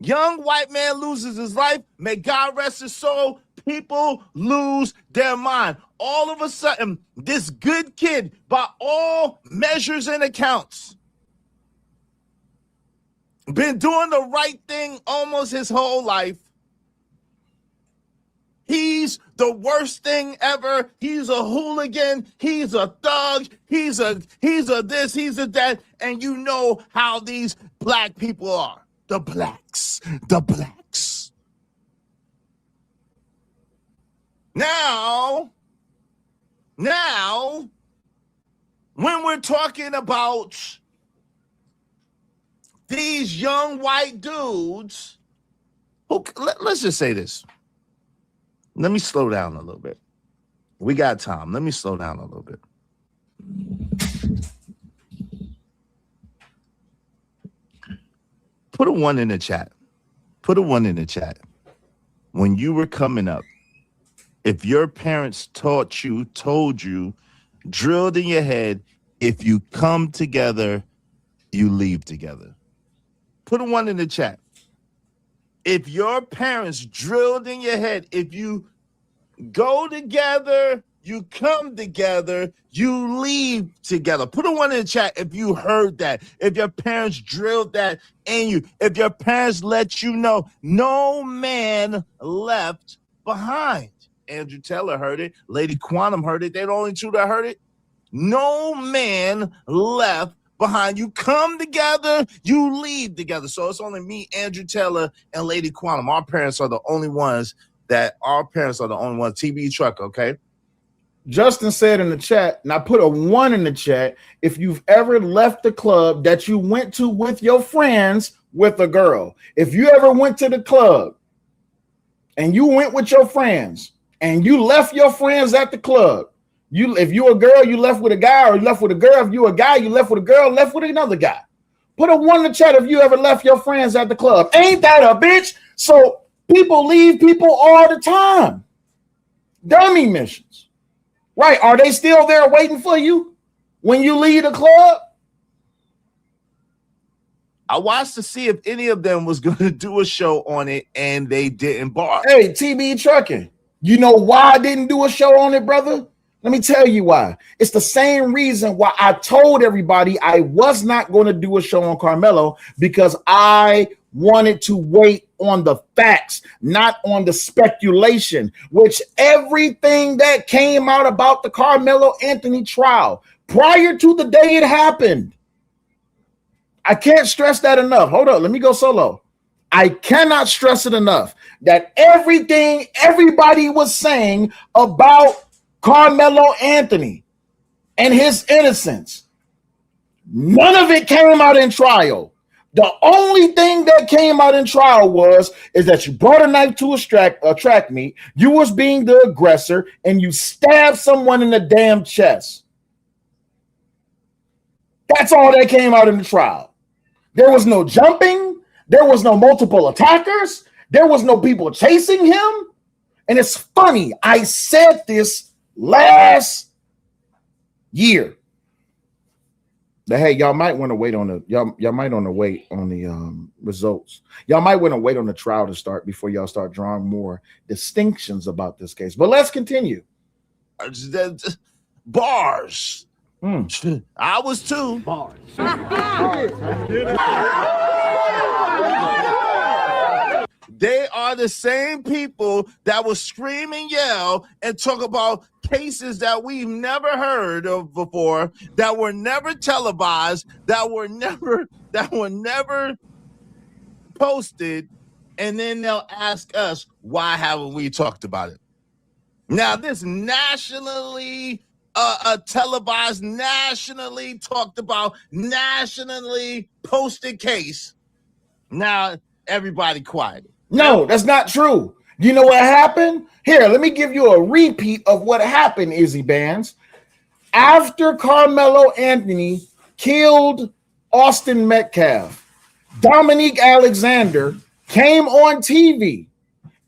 Young white man loses his life. May God rest his soul. People lose their mind. All of a sudden, this good kid, by all measures and accounts, been doing the right thing almost his whole life. He's the worst thing ever. He's a hooligan. He's a thug. He's a this, he's a that. And you know how these black people are. The blacks. Now, when we're talking about these young white dudes, let's just say this. Let me slow down a little bit. We got time. Let me slow down a little bit. Put a 1 in the chat. Put a 1 in the chat. When you were coming up, if your parents told you, drilled in your head, if you come together, you leave together. Put a 1 in the chat. If your parents drilled in your head, if you go together, you come together, you leave together. Put a 1 in the chat if you heard that. If your parents drilled that in you. If your parents let you know, no man left behind. Andrew Taylor heard it. Lady Quantum heard it. They're the only two that heard it. No man left behind. You come together, you leave together. So it's only me, Andrew Taylor, and Lady Quantum. Our parents are the only ones. TB Truck, okay? Justin said in the chat, and I put a 1 in the chat, if you've ever left the club that you went to with your friends with a girl. If you ever went to the club and you went with your friends and you left your friends at the club, if you a girl, you left with a guy, or you left with a girl. If you a guy, you left with a girl, left with another guy. Put a 1 in the chat if you ever left your friends at the club. Ain't that a bitch? So people leave people all the time. Dummy missions. Right. Are they still there waiting for you when you leave the club? I watched to see if any of them was going to do a show on it, and they didn't. Bar. Hey, TB Trucking. You know why I didn't do a show on it, brother? Let me tell you why. It's the same reason why I told everybody I was not going to do a show on Karmelo, because I wanted to wait on the facts, not on the speculation, which everything that came out about the Karmelo Anthony trial prior to the day it happened. I can't stress that enough. Hold up. Let me go solo. I cannot stress it enough that everything everybody was saying about Karmelo Anthony and his innocence, none of it came out in trial. The only thing that came out in trial is that you brought a knife to a track meet, you was being the aggressor, and you stabbed someone in the damn chest. That's all that came out in the trial. There was no jumping. There was no multiple attackers. There was no people chasing him. And it's funny, I said this last year. But hey, y'all might want to wait on the results. Y'all might want to wait on the trial to start before y'all start drawing more distinctions about this case. But let's continue. Bars. I was too. Bars. They are the same people that will scream and yell and talk about cases that we've never heard of before, that were never televised, that were never posted, and then they'll ask us, why haven't we talked about it? Now, this nationally televised, nationally talked about, nationally posted case, now everybody quiet. No, that's not true. You know what happened? Here, let me give you a repeat of what happened, Izzy Bands. After Karmelo Anthony killed Austin Metcalf, Dominique Alexander came on TV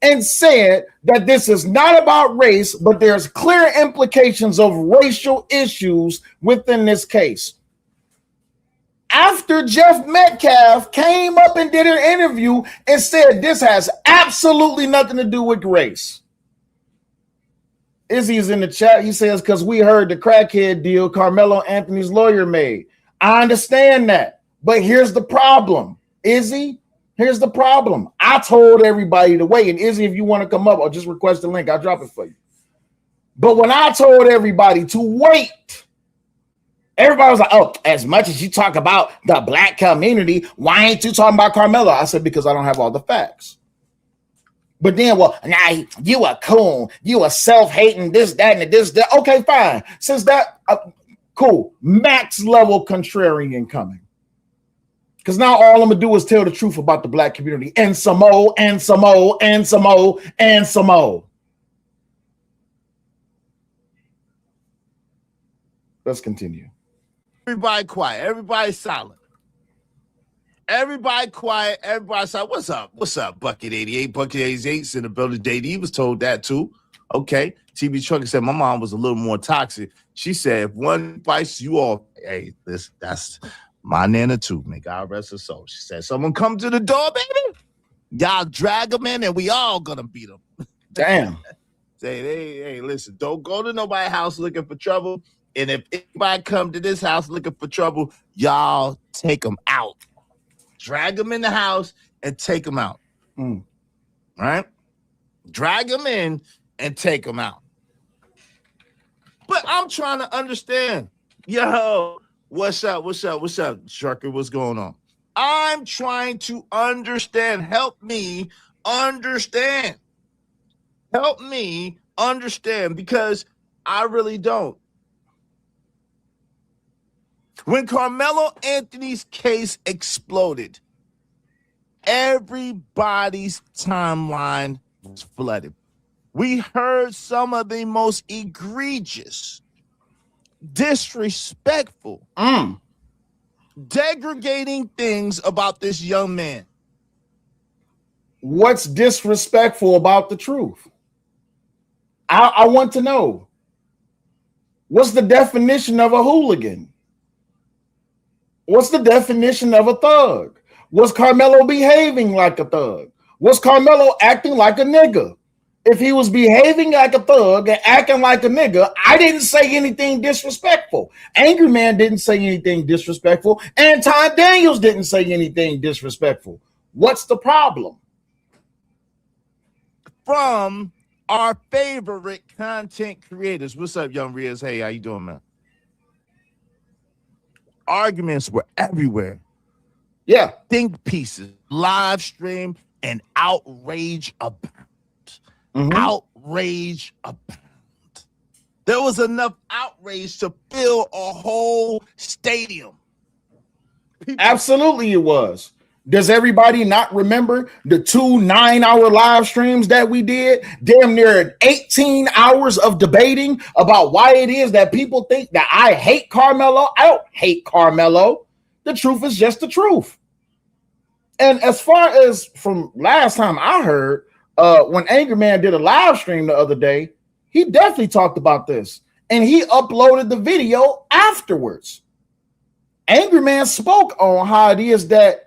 and said that this is not about race, but there's clear implications of racial issues within this case. after Jeff Metcalf came up and did an interview and said this has absolutely nothing to do with race. Izzy's in the chat. He says, because we heard the crackhead deal Karmelo Anthony's lawyer made. I understand that. But here's the problem. Izzy, here's the problem. I told everybody to wait. And Izzy, if you want to come up, I'll just request the link. I'll drop it for you. But when I told everybody to wait, everybody was like, oh, as much as you talk about the black community, why ain't you talking about Karmelo? I said, because I don't have all the facts. But then, well, now you a coon, you a self-hating, this, that, and this, that. Okay, fine. Since that, cool. Max level contrarian coming. Because now all I'm going to do is tell the truth about the black community. And some more, and some more, and some more, and some more. Let's continue. Everybody quiet. Everybody silent. Everybody quiet. Everybody silent. What's up? What's up, Bucket 88? Bucket 88's in the building. JD was told that too. Okay. TB Trucker said my mom was a little more toxic. She said, if one bites you off, hey, that's my Nana too. May God rest her soul. She said, someone come to the door, baby. Y'all drag them in and we all gonna beat them. Damn. Say, hey, listen, don't go to nobody's house looking for trouble. And if anybody come to this house looking for trouble, y'all take them out. Drag them in the house and take them out. Right? Drag them in and take them out. But I'm trying to understand. Yo, what's up? Sharker, what's going on? I'm trying to understand. Help me understand. Help me understand because I really don't. When Karmelo Anthony's case exploded, everybody's timeline was flooded. We heard some of the most egregious, disrespectful, degrading things about this young man. What's disrespectful about the truth? I want to know. What's the definition of a hooligan? What's the definition of a thug? Was Karmelo behaving like a thug? Was Karmelo acting like a nigga? If he was behaving like a thug and acting like a nigga, I didn't say anything disrespectful. Angry Man didn't say anything disrespectful. And Ty Daniels didn't say anything disrespectful. What's the problem? From our favorite content creators. What's up, Young Riaz? Hey, how you doing, man? Arguments were everywhere. Yeah. Think pieces, live stream, and outrage abound. Outrage abound. There was enough outrage to fill a whole stadium. Absolutely it was. Does everybody not remember the 2 9-hour live streams that we did? Damn near 18 hours of debating about why it is that people think that I hate Karmelo. I don't hate Karmelo. The truth is just the truth. And as far as from last time I heard, when Angry Man did a live stream the other day, he definitely talked about this. And he uploaded the video afterwards. Angry Man spoke on how it is that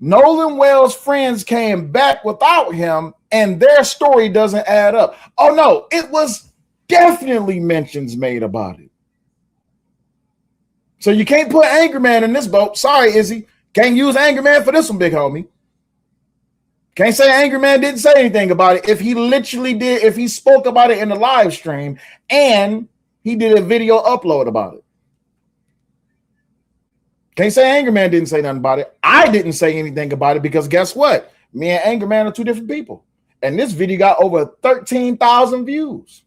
Nolan Wells' friends came back without him and their story doesn't add up. Oh, no, it was definitely mentions made about it. So you can't put Angry Man in this boat. Sorry, Izzy. Can't use Angry Man for this one, big homie. Can't say Angry Man didn't say anything about it. If he literally did, if he spoke about it in the live stream and he did a video upload about it. Can't say Angry Man didn't say nothing about it. I didn't say anything about it because guess what? Me and Angry Man are two different people. And this video got over 13,000 views.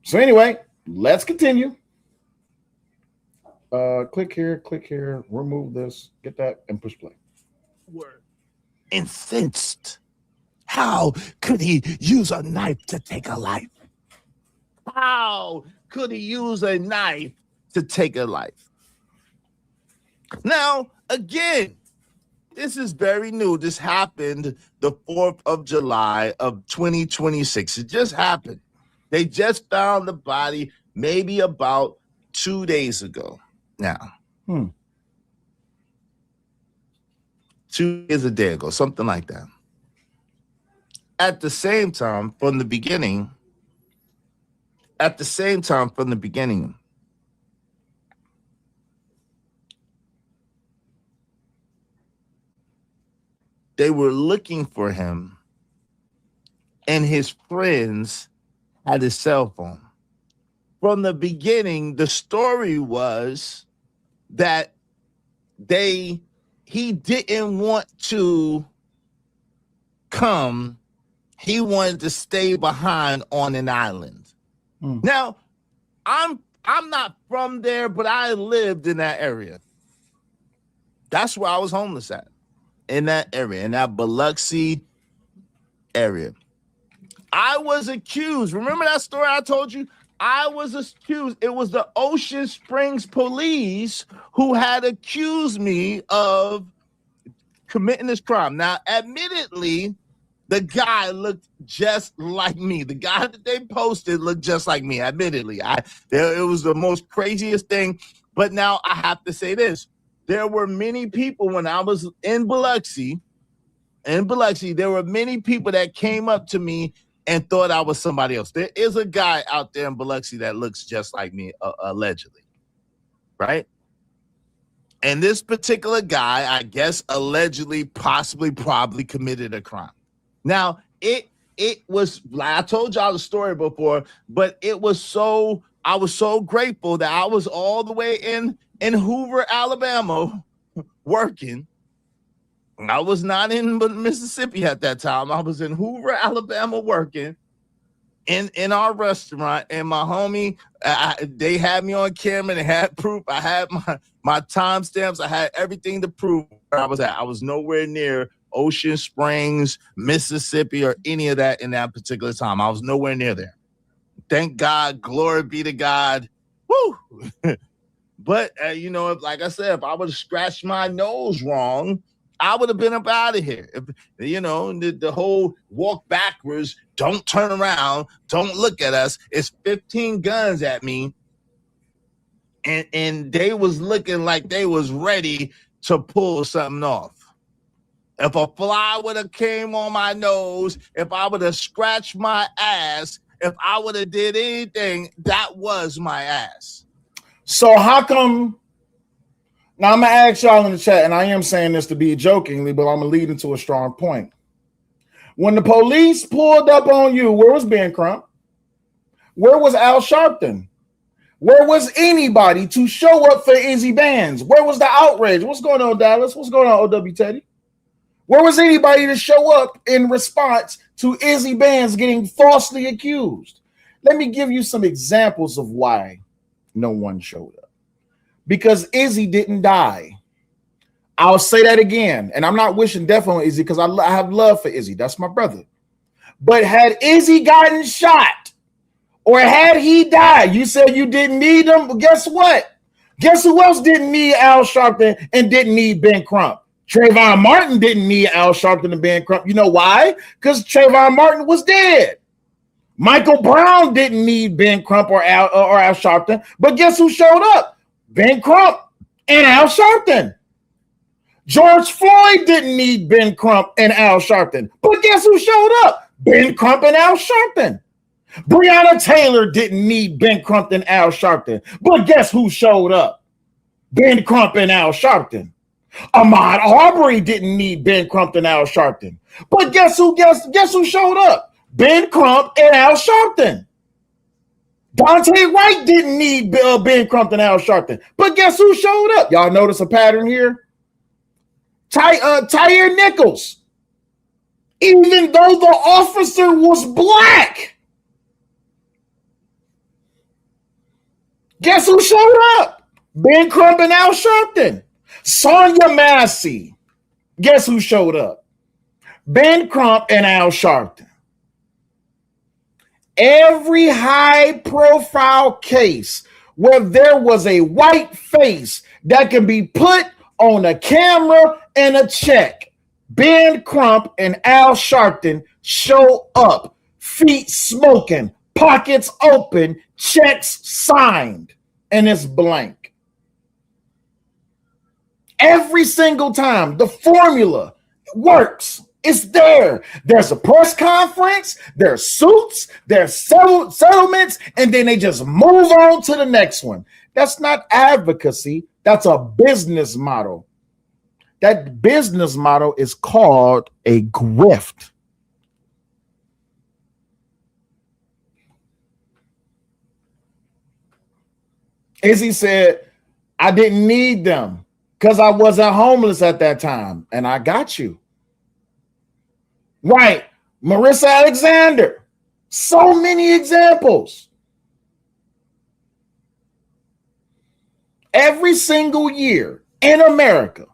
So anyway, let's continue. Click here, remove this, get that, and push play. Were incensed. How could he use a knife to take a life? How could he use a knife to take a life? Now, again, this is very new. This happened the 4th of July of 2026. It just happened. They just found the body maybe about 2 days ago now. 2 days a day ago, something like that. At the same time, from the beginning, they were looking for him, and his friends had his cell phone. From the beginning, the story was that he didn't want to come. He wanted to stay behind on an island. Now, I'm not from there, but I lived in that area. That's where I was homeless at, in that area, in that Biloxi area. I was accused. Remember that story I told you? I was accused. It was the Ocean Springs police who had accused me of committing this crime. Now, admittedly, the guy looked just like me. The guy that they posted looked just like me, admittedly. It was the most craziest thing. But now I have to say this. There were many people when I was in Biloxi, there were many people that came up to me and thought I was somebody else. There is a guy out there in Biloxi that looks just like me, allegedly, right? And this particular guy, I guess, allegedly, possibly, probably committed a crime. Now, it was, like I told y'all the story before, but I was so grateful that I was all the way in Hoover, Alabama, working. I was not in Mississippi at that time. I was in Hoover, Alabama, working in our restaurant. And my homie, they had me on camera. They had proof. I had my timestamps. I had everything to prove where I was at. I was nowhere near Ocean Springs, Mississippi, or any of that in that particular time. I was nowhere near there. Thank God. Glory be to God. Woo! But, like I said, if I would have scratched my nose wrong, I would have been up out of here. The whole walk backwards, don't turn around, don't look at us. It's 15 guns at me. And they was looking like they was ready to pull something off. If a fly would have came on my nose, if I would have scratched my ass, if I would have did anything, that was my ass. So how come? Now, I'm going to ask y'all in the chat, and I am saying this to be jokingly, but I'm going to lead into a strong point. When the police pulled up on you, where was Ben Crump? Where was Al Sharpton? Where was anybody to show up for Izzy Bands? Where was the outrage? What's going on, Dallas? What's going on, OW Teddy? Where was anybody to show up in response to Izzy Bands getting falsely accused? Let me give you some examples of why no one showed up. Because Izzy didn't die. I'll say that again. And I'm not wishing death on Izzy because I have love for Izzy. That's my brother. But had Izzy gotten shot or had he died, you said you didn't need him. But guess what? Guess who else didn't need Al Sharpton and didn't need Ben Crump? Trayvon Martin didn't need Al Sharpton and Ben Crump. You know why? Because Trayvon Martin was dead. Michael Brown didn't need Ben Crump or Al Sharpton. But guess who showed up? Ben Crump and Al Sharpton. George Floyd didn't need Ben Crump and Al Sharpton. But guess who showed up? Ben Crump and Al Sharpton. Breonna Taylor didn't need Ben Crump and Al Sharpton. But guess who showed up? Ben Crump and Al Sharpton. Ahmaud Arbery didn't need Ben Crump and Al Sharpton. But guess who showed up? Ben Crump and Al Sharpton. Dante Wright didn't need Ben Crump and Al Sharpton. But guess who showed up? Y'all notice a pattern here? Tyre Nichols. Even though the officer was black. Guess who showed up? Ben Crump and Al Sharpton. Sonia Massey. Guess who showed up? Ben Crump and Al Sharpton. Every high-profile case where there was a white face that can be put on a camera and a check, Ben Crump and Al Sharpton show up, feet smoking, pockets open, checks signed. and it's blank. Every single time, the formula works. It's there. There's a press conference, there's suits, there's settlements, and then they just move on to the next one. That's not advocacy. That's a business model. That business model is called a grift. Izzy said, I didn't need them because I wasn't homeless at that time, and I got you. Right. Marissa Alexander. So many examples. Every single year in America,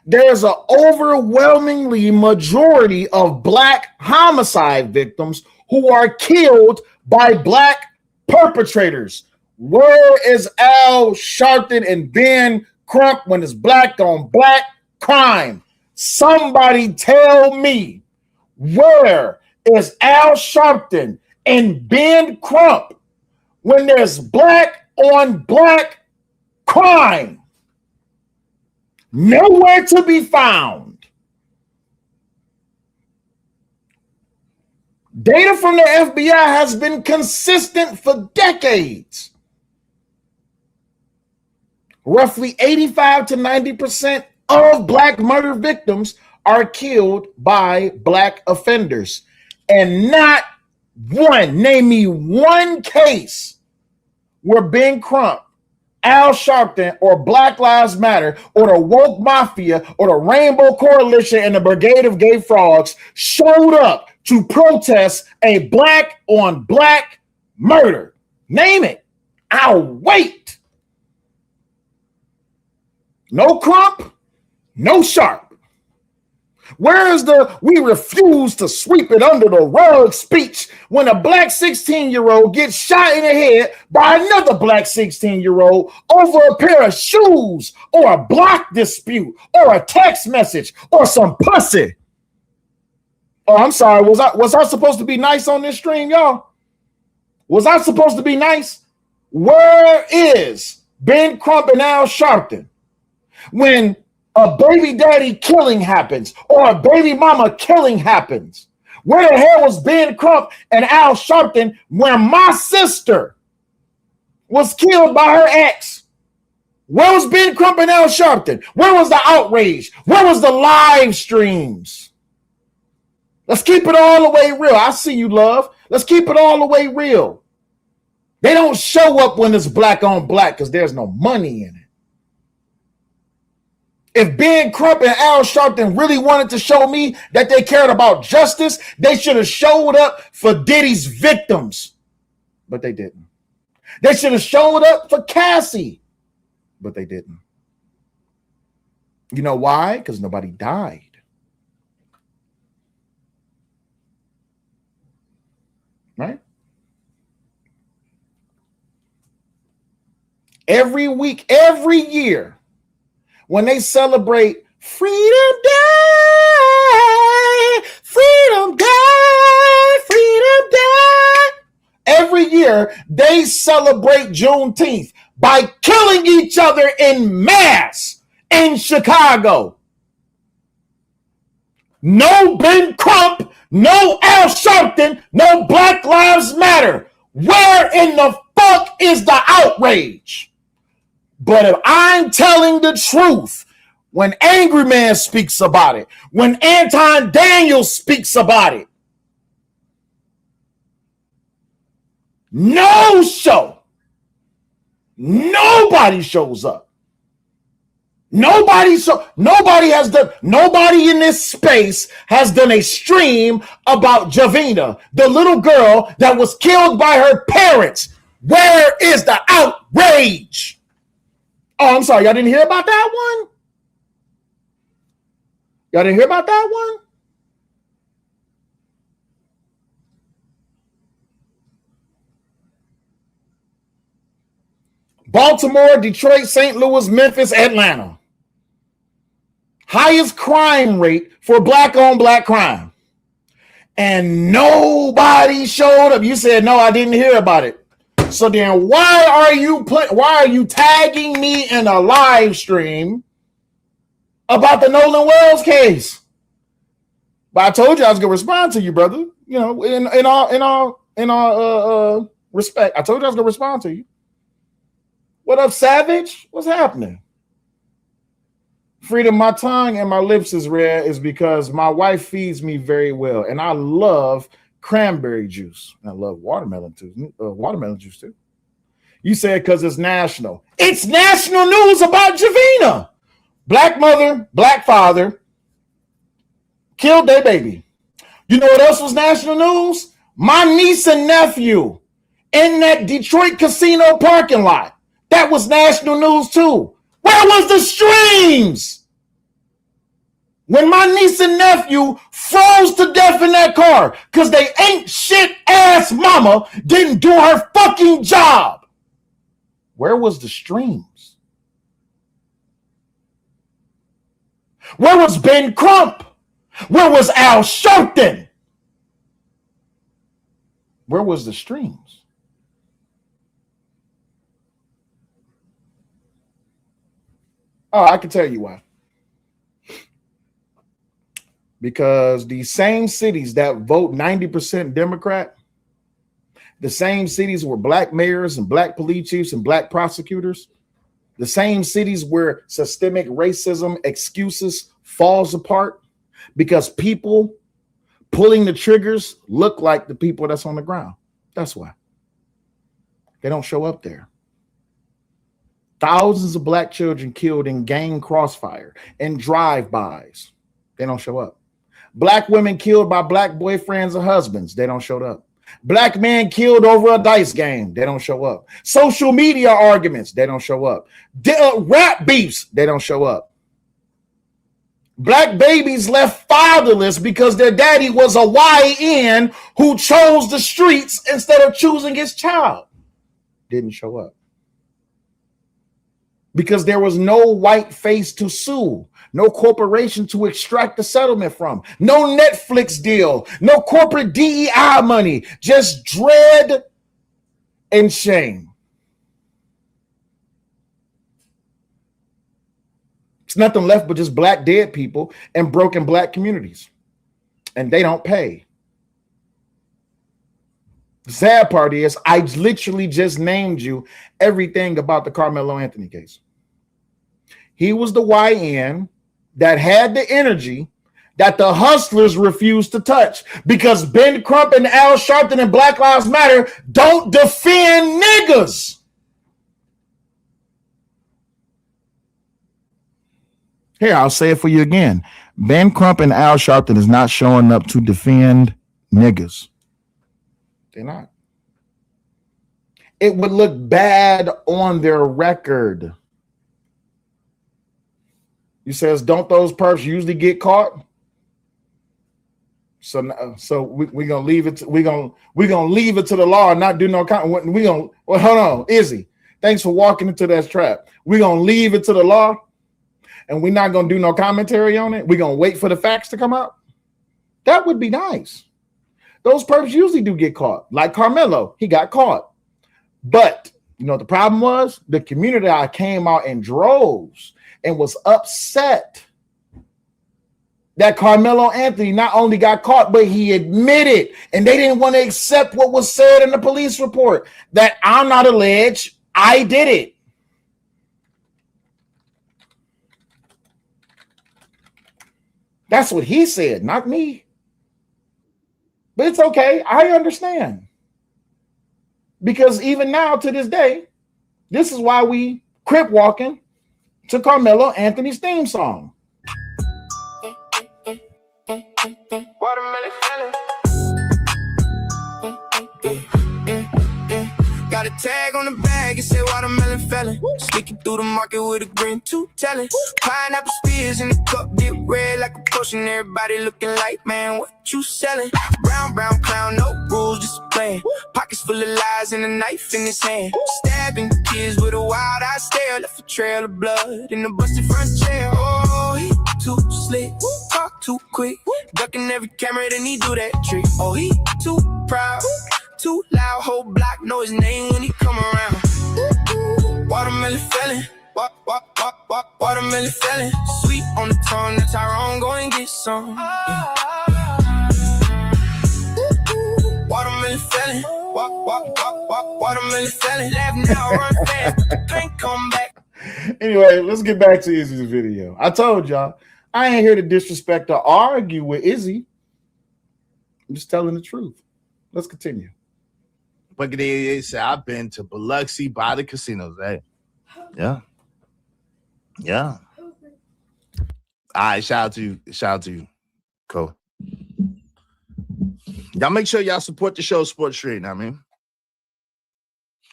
there's an overwhelmingly majority of Black homicide victims who are killed by Black perpetrators. Where is Al Sharpton and Ben Crump when it's Black on Black crime? Somebody tell me, where is Al Sharpton and Ben Crump when there's Black on Black crime? Nowhere to be found. Data from the FBI has been consistent for decades. Roughly 85 to 90% of Black murder victims are killed by Black offenders. And not one, name me one case where Ben Crump, Al Sharpton, or Black Lives Matter, or the Woke Mafia, or the Rainbow Coalition and the Brigade of Gay Frogs showed up to protest a Black on Black murder. Name it. I'll wait. No Crump, no Sharp. Where is the "we refuse to sweep it under the rug" speech when a Black 16-year-old gets shot in the head by another Black 16-year-old over a pair of shoes or a block dispute or a text message or some pussy? Oh, I'm sorry. Was I supposed to be nice on this stream, y'all? Was I supposed to be nice? Where is Ben Crump and Al Sharpton when a baby daddy killing happens or a baby mama killing happens? Where the hell was Ben Crump and Al Sharpton when my sister was killed by her ex? Where was Ben Crump and Al Sharpton? Where was the outrage? Where was the live streams? Let's keep it all the way real. I see you, love. Let's keep it all the way real. They don't show up when it's Black on Black because there's no money in it. If Ben Crump and Al Sharpton really wanted to show me that they cared about justice, they should have showed up for Diddy's victims. But they didn't. They should have showed up for Cassie. But they didn't. You know why? Because nobody died. Right? Every week, every year, when they celebrate Freedom Day, Freedom Day, Freedom Day, every year they celebrate Juneteenth by killing each other in mass in Chicago. No Ben Crump, no Al Sharpton, no Black Lives Matter. Where in the fuck is the outrage? But if I'm telling the truth, when Angry Man speaks about it, when Anton Daniels speaks about it, no show, nobody shows up. Nobody in this space has done a stream about Javina, the little girl that was killed by her parents. Where is the outrage? Oh, I'm sorry. Y'all didn't hear about that one? Y'all didn't hear about that one? Baltimore, Detroit, St. Louis, Memphis, Atlanta. Highest crime rate for Black on Black crime. And nobody showed up. You said, no, I didn't hear about it. So then why are you tagging me in a live stream about the Nolan Wells case? But I told you I was gonna respond to you, brother. You know, in all respect, I told you I was gonna respond to you. What up, Savage? What's happening? Freedom, my tongue and my lips is red is because my wife feeds me very well, and I love cranberry juice. I love watermelon juice too. You said because it's national. It's national news about Javina. Black mother, black father killed their baby. You know what else was national news? My niece and nephew in that Detroit casino parking lot. That was national news too. Where was the streams? When my niece and nephew froze to death in that car because they ain't shit ass mama didn't do her fucking job. Where was the streams? Where was Ben Crump? Where was Al Sharpton? Where was the streams? Oh, I can tell you why. Because the same cities that vote 90% Democrat, the same cities where black mayors and black police chiefs and black prosecutors, the same cities where systemic racism excuses falls apart because people pulling the triggers look like the people that's on the ground. That's why. They don't show up there. Thousands of black children killed in gang crossfire and drive-bys. They don't show up. Black women killed by black boyfriends or husbands. They don't show up. Black men killed over a dice game. They don't show up. Social media arguments. They don't show up. Rap beefs. They don't show up. Black babies left fatherless because their daddy was a YN who chose the streets instead of choosing his child. Didn't show up. Because there was no white face to sue, no corporation to extract the settlement from, no Netflix deal, no corporate DEI money, just dread and shame. It's nothing left but just black dead people and broken black communities. And they don't pay. The sad part is I literally just named you everything about the Karmelo Anthony case. He was the YN that had the energy that the hustlers refused to touch because Ben Crump and Al Sharpton and Black Lives Matter don't defend niggas. Here, I'll say it for you again. Ben Crump and Al Sharpton is not showing up to defend niggas. They're not. It would look bad on their record. You says, don't those perps usually get caught? So we're gonna leave it. We're gonna leave it to the law and not do no comment. Well, hold on, Izzy. Thanks for walking into that trap. We're gonna leave it to the law, and we're not gonna do no commentary on it. We're gonna wait for the facts to come out. That would be nice. Those perps usually do get caught. Like Karmelo, he got caught. But you know what the problem was? The community came out in droves and was upset that Karmelo Anthony not only got caught, but he admitted, and they didn't want to accept what was said in the police report, that I'm not alleged, I did it. That's what he said, not me. But it's okay, I understand. Because even now, to this day, this is why we crip walking to Karmelo Anthony's theme song. Watermelon felon. Got a tag on the bag, it said watermelon felon. Sneaking through the market with a grin too telling. Pineapple spears in the cup, dip red like a potion. Everybody looking like, man, what you selling? Brown clown, no rules, just playing. Pockets full of lies and a knife in his hand. Stabbing kids with a wild eye stare. Left a trail of blood in the busted front chair. Oh, he too slick, talk too quick. Ducking every camera, then he do that trick. Oh, he too proud. too loud, whole block know his name when he come around. Watermelon felon, watermelon felon. Sweet on the tongue, that's Tyrone, go and get some. Watermelon felon, watermelon felon. Laugh now, run fast, can't come back. Anyway, let's get back to Izzy's video. I told y'all, I ain't here to disrespect or argue with Izzy. I'm just telling the truth. Let's continue. But they say I've been to Biloxi by the casinos. Hey, yeah. All right, shout out to you, Cole. Y'all make sure y'all support the show, Sports Street. I mean,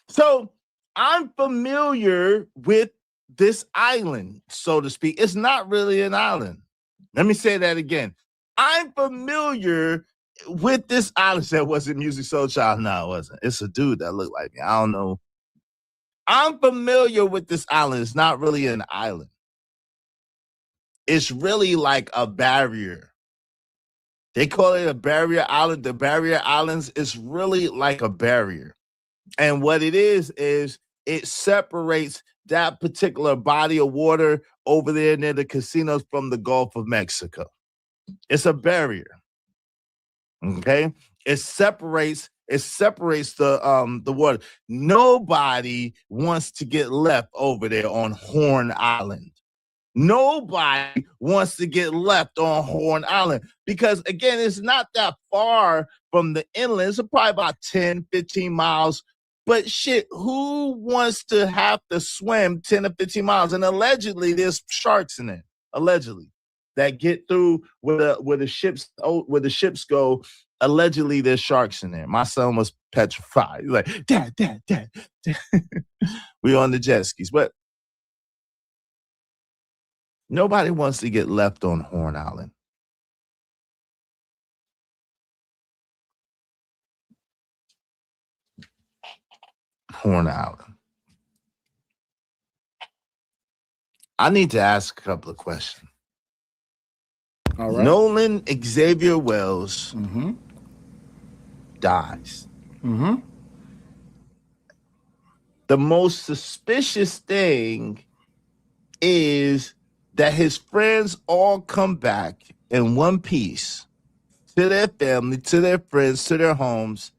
so I'm familiar with this island, so to speak. It's not really an island. Let me say that again. I'm familiar with this island. That wasn't Music Soul Child. No, it wasn't. It's a dude that looked like me. I don't know. I'm familiar with this island. It's not really an island. It's really like a barrier. They call it a barrier island. The barrier islands is really like a barrier. And what it is it separates that particular body of water over there near the casinos from the Gulf of Mexico. It's a barrier. Okay? It separates the water. Nobody wants to get left over there on Horn Island. Nobody wants to get left on Horn Island because, again, it's not that far from the inland. It's probably about 10, 15 miles. But shit, who wants to have to swim 10 or 15 miles? And allegedly, there's sharks in there. Allegedly, that get through where the ships go. Allegedly, there's sharks in there. My son was petrified. He's like, Dad. We on the jet skis, but nobody wants to get left on Horn Island. Horn Island. I need to ask a couple of questions. All right. Nolan Xavier Wells dies. The most suspicious thing is that his friends all come back in one piece to their family, to their friends, to their homes,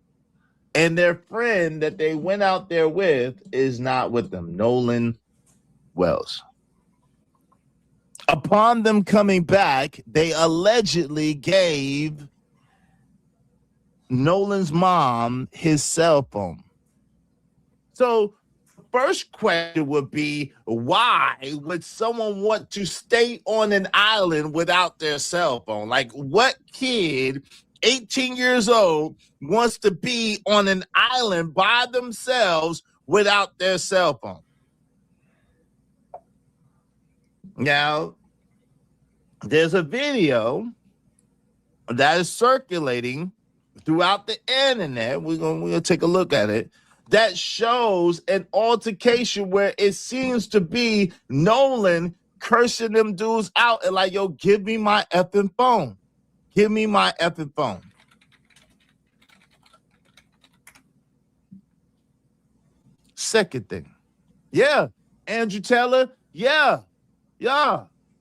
and their friend that they went out there with is not with them, Nolan Wells. Upon them coming back, they allegedly gave Nolan's mom his cell phone. So first question would be, why would someone want to stay on an island without their cell phone? Like, what kid, 18 years old, wants to be on an island by themselves without their cell phone? Now, there's a video that is circulating throughout the internet. We're gonna take a look at it. That shows an altercation where it seems to be Nolan cursing them dudes out and like, yo, give me my effing phone. Give me my effing phone. Second thing. Yeah. Andrew Taylor. Yeah.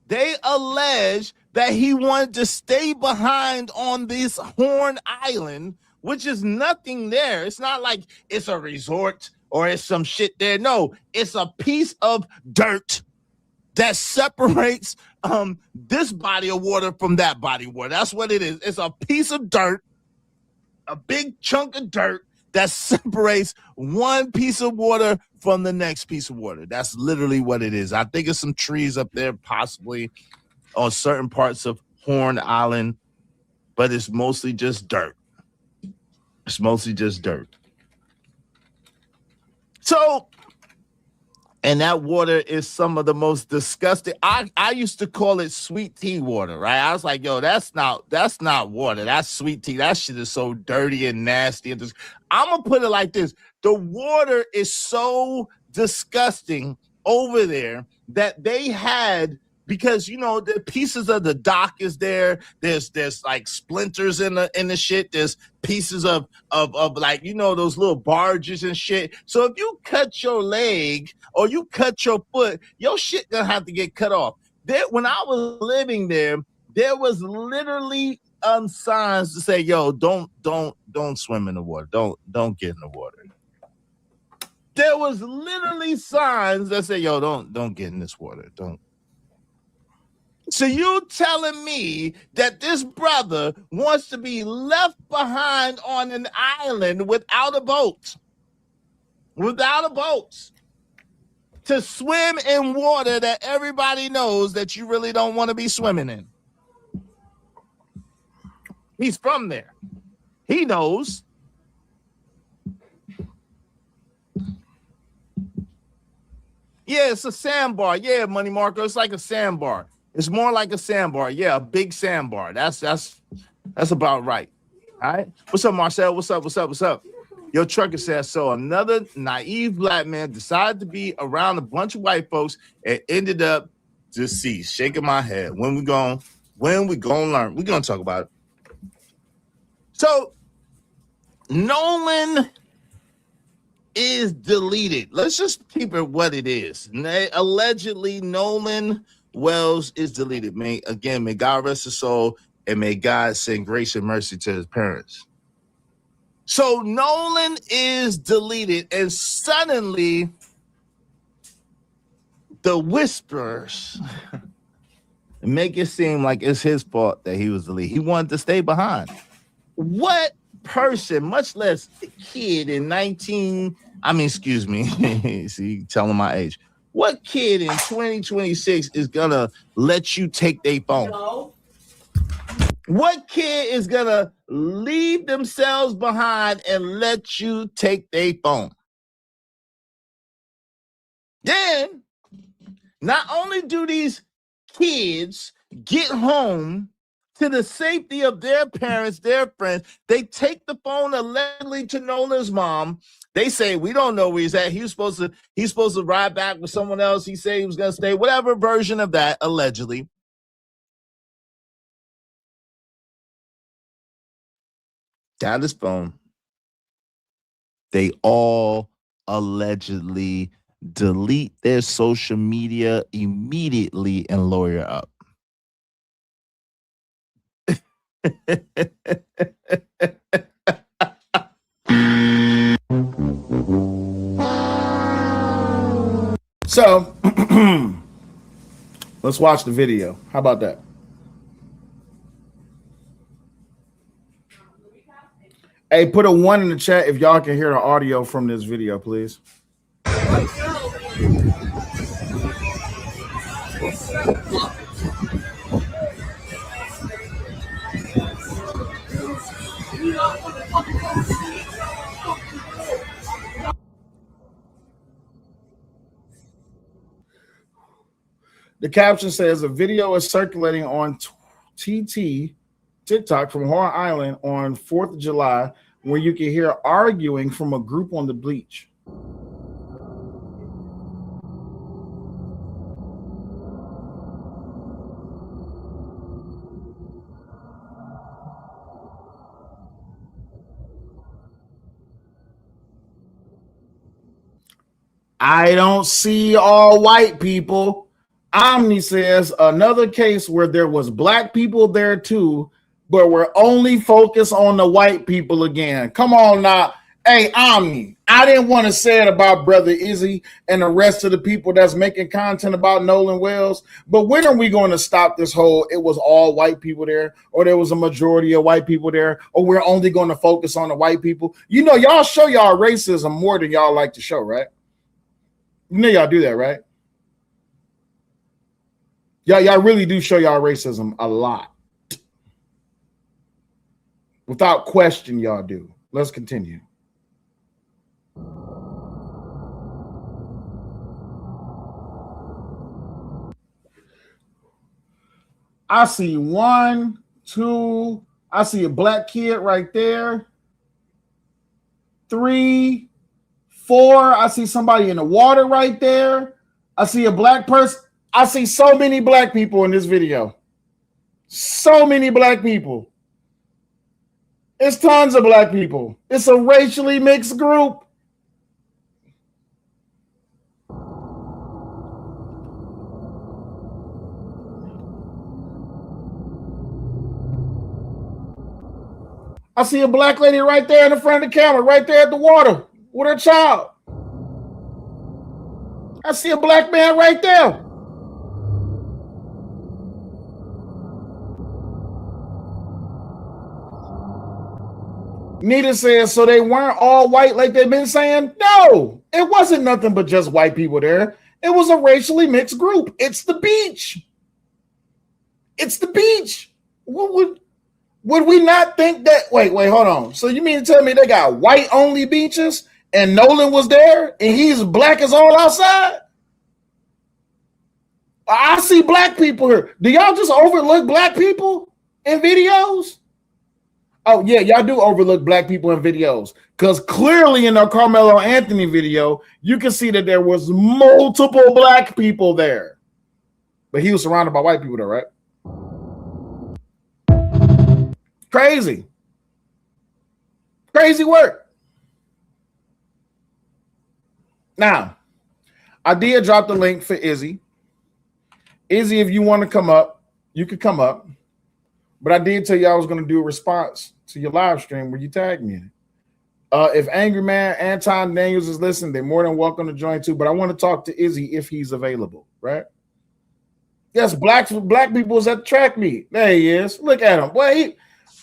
They allege that he wanted to stay behind on this Horn Island, which is nothing there. It's not like it's a resort or it's some shit there. No, it's a piece of dirt that separates this body of water from that body of water. That's what it is. It's a piece of dirt, a big chunk of dirt that separates one piece of water from the next piece of water. That's literally what it is. I think it's some trees up there, possibly on certain parts of Horn Island, but it's mostly just dirt. It's mostly just dirt. So, and that water is some of the most disgusting. I used to call it sweet tea water, right? I was like, yo, that's not water. That's sweet tea. That shit is so dirty and nasty. And I'm going to put it like this. The water is so disgusting over there that they had because you know the pieces of the dock is there. There's like splinters in the shit. There's pieces of like, you know, those little barges and shit. So if you cut your leg or you cut your foot, your shit gonna have to get cut off. There, when I was living there was literally signs to say, yo, don't swim in the water. Don't get in the water. There was literally signs that say, yo, don't get in this water. Don't. So you telling me that this brother wants to be left behind on an island without a boat? Without a boat. To swim in water that everybody knows that you really don't want to be swimming in. He's from there. He knows. Yeah, it's a sandbar. Yeah, Money Marco, it's like a sandbar. It's more like a sandbar. Yeah, a big sandbar. That's about right. All right. What's up, Marcel? What's up? Your trucker says, so another naive black man decided to be around a bunch of white folks and ended up deceased. Shaking my head. When we gonna learn? We're gonna talk about it. So Nolan is deleted. Let's just keep it what it is. Allegedly, Nolan Wells is deleted. May God rest his soul, and may God send grace and mercy to his parents. So Nolan is deleted, and suddenly the whispers make it seem like it's his fault that he was deleted. He wanted to stay behind. What person, much less a kid in see, telling my age. What kid in 2026 is gonna let you take their phone? No. What kid is gonna leave themselves behind and let you take their phone? Then, not only do these kids get home to the safety of their parents, their friends, they take the phone allegedly to Nolan's mom. They say, we don't know where he's at. He's supposed to ride back with someone else. He said he was going to stay, whatever version of that, allegedly. Got his phone. They all allegedly delete their social media immediately and lawyer up. So let's watch the video. How about that? Hey, put a 1 in the chat if y'all can hear the audio from this video, please. The caption says a video is circulating on TikTok from Horror Island on 4th of July where you can hear arguing from a group on the beach. I don't see all white people. Omni says another case where there was black people there too, but we're only focused on the white people again. Come on now. Hey, Omni, I didn't want to say it about Brother Izzy and the rest of the people that's making content about Nolan Wells, but when are we going to stop this whole it was all white people there, or there was a majority of white people there, or we're only going to focus on the white people? You know, y'all show y'all racism more than y'all like to show, right? You know y'all do that, right? Y'all really do show y'all racism a lot. Without question, y'all do. Let's continue. I see 1, 2. I see a black kid right there. 3, 4. I see somebody in the water right there. I see a black person. I see so many black people in this video. So many black people. It's tons of black people. It's a racially mixed group. I see a black lady right there in the front of the camera, right there at the water with her child. I see a black man right there. Nita says, so they weren't all white like they've been saying? No, it wasn't nothing but just white people there. It was a racially mixed group. It's the beach. It's the beach. Would we not think that? Wait, hold on. So you mean to tell me they got white-only beaches and Nolan was there and he's black as all outside? I see black people here. Do y'all just overlook black people in videos? Oh, yeah, y'all do overlook black people in videos because clearly in the Karmelo Anthony video, you can see that there was multiple black people there. But he was surrounded by white people though, right? Crazy. Crazy work. Now, I did drop the link for Izzy. Izzy, if you want to come up, you could come up. But I did tell you I was going to do a response to your live stream where you tagged me in it. If Angry Man Anton Daniels is listening, they're more than welcome to join too. But I want to talk to Izzy if he's available, right? Yes, black people was at the track meet. There he is. Look at him. Boy,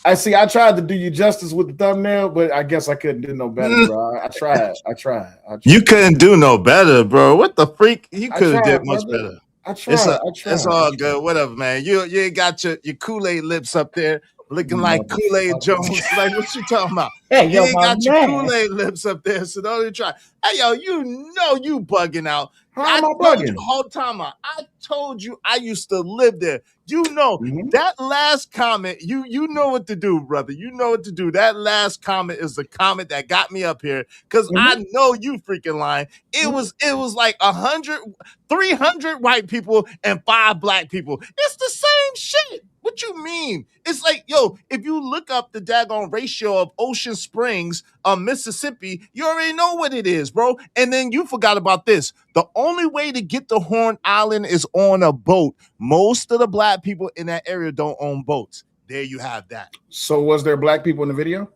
I see. I tried to do you justice with the thumbnail, but I guess I couldn't do no better, bro. I tried. You couldn't do no better, bro. What the freak? You could have did much better. I tried. It's all good. Whatever, man. You ain't got your Kool-Aid lips up there looking like Kool-Aid Jones. Like, what you talking about? Hey, you ain't got your Kool-Aid lips up there, so don't even try. Hey, yo, you know you bugging out. How am I bugging? Whole time I told you I used to live there. You know that last comment. You know what to do, brother. You know what to do. That last comment is the comment that got me up here because I know you freaking lying. It was like 300 white people and 5 black people. It's the same shit. What you mean? It's like, yo, if you look up the daggone ratio of Ocean Springs, Mississippi, you already know what it is, bro. And then you forgot about this. The only way to get to Horn Island is on a boat. Most of the black people in that area don't own boats. There you have that. So was there black people in the video?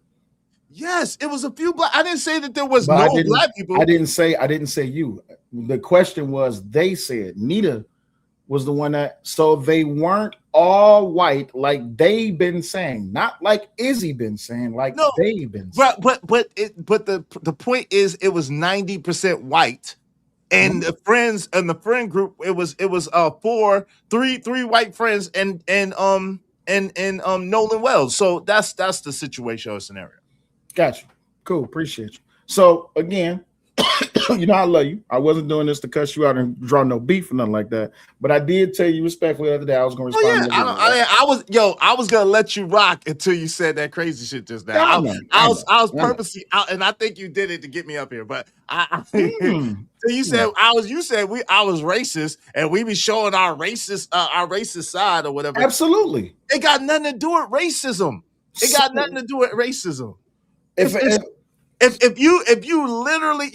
Yes, it was a few black. I didn't say that there was no black people. I didn't say you. The question was, they said Nita was the one that, so they weren't all white like they've been saying, not like Izzy been saying, like they've been saying. But the point is it was 90% white. And the friends and the friend group, it was three white friends and Nolan Wells. So that's the situation or scenario. Gotcha. Cool. Appreciate you. So again, you know I love you. I wasn't doing this to cuss you out and draw no beef or nothing like that. But I did tell you respectfully the other day I was going to respond. I was gonna let you rock until you said that crazy shit just now. I was purposely out, and I think you did it to get me up here. But so you said I was racist, and we be showing our racist side or whatever. Absolutely, it got nothing to do with racism. It got nothing to do with racism. If you literally,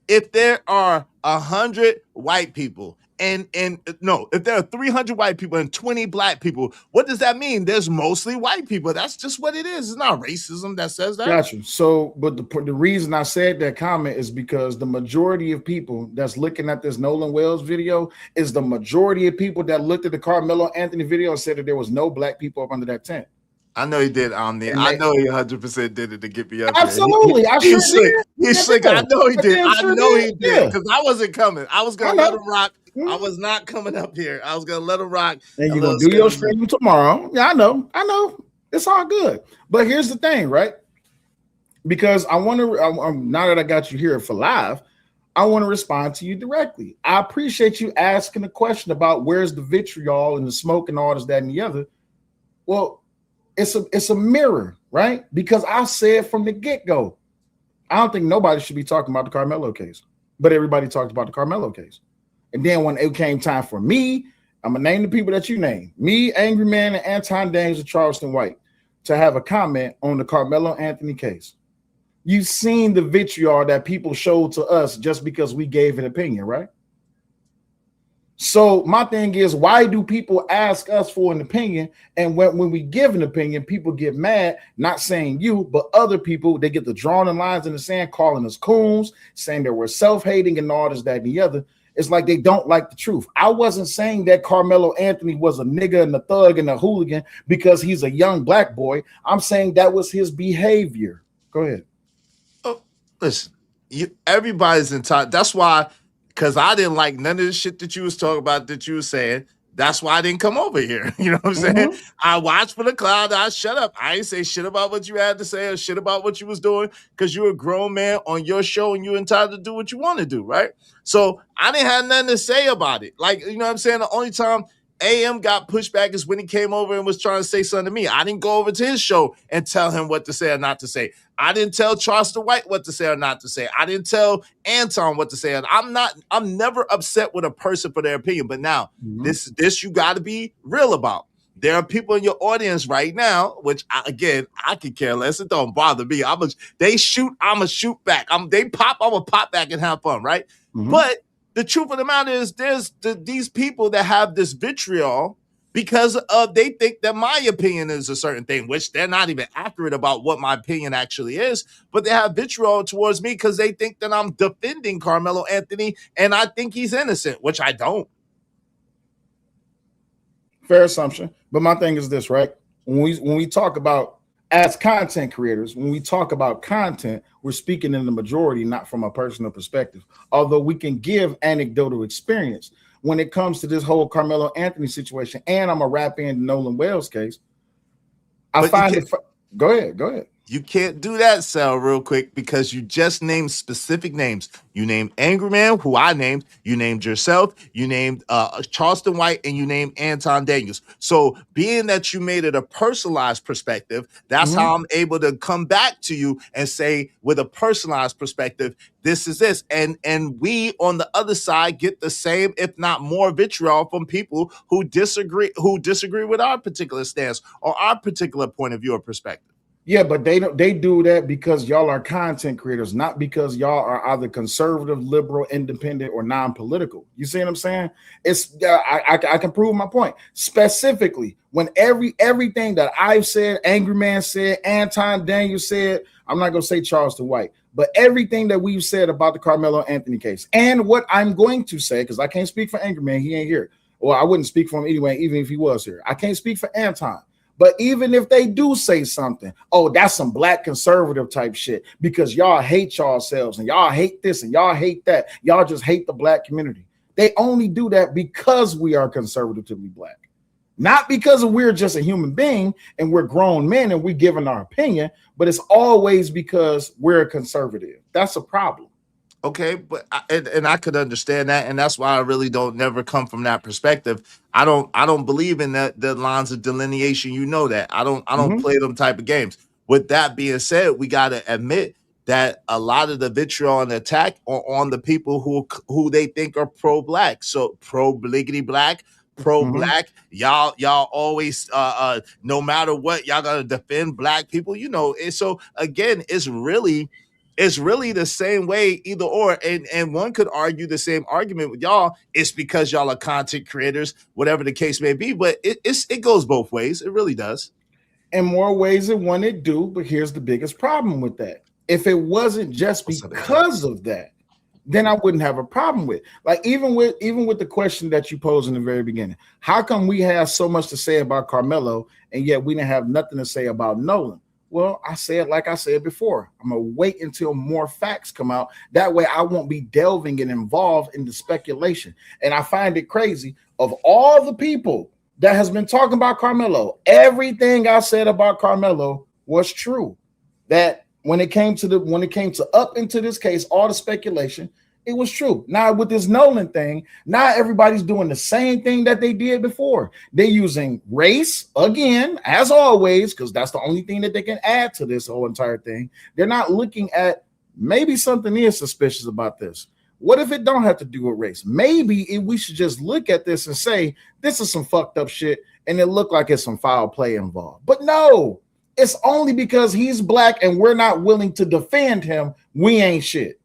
if there are 100 white people if there are 300 white people and 20 black people, what does that mean? There's mostly white people. That's just what it is. It's not racism that says that. Gotcha. So, but the reason I said that comment is because the majority of people that's looking at this Nolan Wells video is the majority of people that looked at the Karmelo Anthony video and said that there was no black people up under that tent. I know he did, Omni. I know he 100% did it to get me up. Absolutely. He's slick. I know he did. I know he did because I wasn't coming. I was going to let him rock. I was not coming up here. I was going to let him rock. And you're going to do your stream tomorrow. Yeah, I know. It's all good. But here's the thing, right? Because I want to, now that I got you here for live, I want to respond to you directly. I appreciate you asking a question about where's the vitriol and the smoke and all this, that, and the other. Well, it's a mirror, right? Because I said from the get-go, I don't think nobody should be talking about the Karmelo case, but everybody talked about the Karmelo case. And then when it came time for me, I'm gonna name the people that you named. Me, Angry Man, and Anton Daniels and Charleston White to have a comment on the Karmelo Anthony case. You've seen the vitriol that people showed to us just because we gave an opinion, right? So my thing is, why do people ask us for an opinion? And when we give an opinion, people get mad, not saying you, but other people, they get the drawing the lines in the sand, calling us coons, saying that we're self-hating and all this, that, and the other. It's like they don't like the truth. I wasn't saying that Karmelo Anthony was a nigga and a thug and a hooligan because he's a young black boy. I'm saying that was his behavior. Go ahead. Oh, listen, everybody's entitled. That's why, because I didn't like none of the shit that you was talking about, that you were saying. That's why I didn't come over here. You know what I'm saying? I watched for the cloud. I shut up. I ain't say shit about what you had to say or shit about what you was doing because you're a grown man on your show and you're entitled to do what you want to do, right? So I didn't have nothing to say about it. Like, you know what I'm saying? The only time AM got pushback is when he came over and was trying to say something to me. I didn't go over to his show and tell him what to say or not to say. I didn't tell Charleston White what to say or not to say. I didn't tell Anton what to say. I'm never upset with a person for their opinion. But now, this you got to be real about. There are people in your audience right now, which I could care less. It don't bother me. They shoot, I'ma shoot back. They pop, I'ma pop back and have fun, right? But the truth of the matter is, there's these people that have this vitriol because they think that my opinion is a certain thing, which they're not even accurate about what my opinion actually is. But they have vitriol towards me because they think that I'm defending Karmelo Anthony and I think he's innocent, which I don't. Fair assumption. But my thing is this, right? When we talk about, as content creators, when we talk about content, we're speaking in the majority, not from a personal perspective. Although we can give anecdotal experience when it comes to this whole Karmelo Anthony situation, and I'm a wrap in the Nolan Wells case. Go ahead. You can't do that, Sal, real quick, because you just named specific names. You named Angry Man, who I named. You named yourself. You named Charleston White, and you named Anton Daniels. So being that you made it a personalized perspective, that's how I'm able to come back to you and say, with a personalized perspective, this is this. And we on the other side get the same, if not more, vitriol from people who disagree with our particular stance or our particular point of view or perspective. Yeah, but they do that because y'all are content creators, not because y'all are either conservative, liberal, independent, or non-political. You see what I'm saying? It's I can prove my point. Specifically, when everything that I've said, Angry Man said, Anton Daniels said, I'm not gonna say Charleston White, but everything that we've said about the Karmelo Anthony case, and what I'm going to say, because I can't speak for Angry Man, he ain't here. Well, I wouldn't speak for him anyway, even if he was here. I can't speak for Anton. But even if they do say something, oh, that's some black conservative type shit because y'all hate yourselves and y'all hate this and y'all hate that. Y'all just hate the black community. They only do that because we are conservatively black, not because we're just a human being and we're grown men and we're giving our opinion, but it's always because we're a conservative. That's a problem. Okay, but I could understand that, and that's why I really don't never come from that perspective. I don't believe in the lines of delineation. You know that I don't play them type of games. With that being said, we got to admit that a lot of the vitriol and attack are on the people who they think are pro-black, so pro-bliggity black, pro-black. Y'all always no matter what, y'all gotta defend black people. You know, and so again, it's really the same way, either or. And one could argue the same argument with y'all. It's because y'all are content creators, whatever the case may be. But it goes both ways. It really does. In more ways than one it do. But here's the biggest problem with that. If it wasn't just because of that, then I wouldn't have a problem with. Like even with the question that you posed in the very beginning. How come we have so much to say about Karmelo and yet we didn't have nothing to say about Nolan? Well, I said, like I said before, I'm going to wait until more facts come out. That way I won't be delving and involved in the speculation. And I find it crazy, of all the people that has been talking about Karmelo, everything I said about Karmelo was true. That when it came to up into this case, all the speculation, it was true. Now with this Nolan thing, now everybody's doing the same thing that they did before. They're using race again, as always, because that's the only thing that they can add to this whole entire thing. They're not looking at maybe something is suspicious about this. What if it don't have to do with race? Maybe we should just look at this and say, this is some fucked up shit, and it looked like it's some foul play involved. But no, it's only because he's black and we're not willing to defend him. We ain't shit.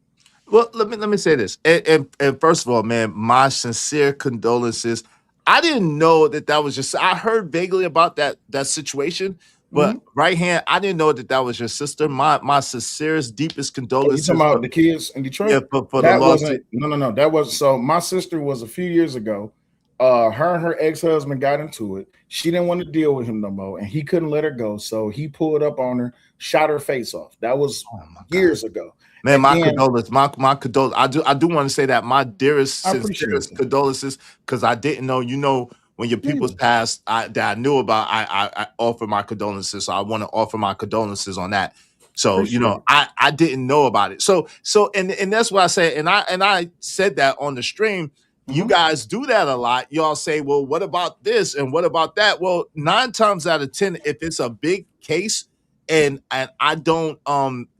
Well, let me say this. And first of all, man, my sincere condolences. I didn't know that was just. I heard vaguely about that situation, but right hand, I didn't know that was your sister. My sincerest, deepest You condolences. talking about the kids in Detroit? Yeah, for that the loss. wasn't. No. That was so. My sister was a few years ago. Her and her ex-husband got into it. She didn't want to deal with him no more, and he couldn't let her go. So he pulled up on her, shot her face off. That was years ago. Man, and my condolences. My condolences. I do want to say that my dearest, sincerest it. condolences, because I didn't know. You know, when your people's passed, that I knew about, I offer my condolences. So I want to offer my condolences on that. So I didn't know about it. So and that's what I said. And I said that on the stream. You guys do that a lot. Y'all say, well, what about this and what about that? Well, 9 times out of 10, if it's a big case and I don't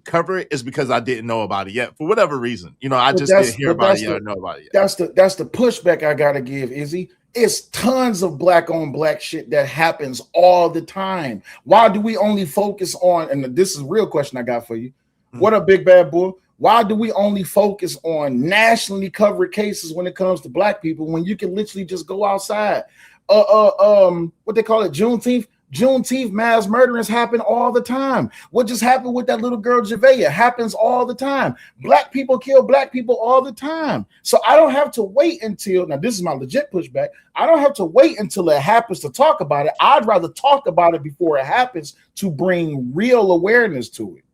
cover it, is because I didn't know about it yet for whatever reason. I just didn't hear about it yet or know about it yet. That's the pushback I gotta give, Izzy. It's tons of black on black shit that happens all the time. Why do we only focus on, and this is a real question I got for you. What up, big bad boy? Why do we only focus on nationally covered cases when it comes to black people when you can literally just go outside? What they call it, Juneteenth mass murderings happen all the time. What just happened with that little girl Javea happens all the time. Black people kill black people all the time. So I don't have to wait until, now this is my legit pushback, I don't have to wait until it happens to talk about it. I'd rather talk about it before it happens to bring real awareness to it.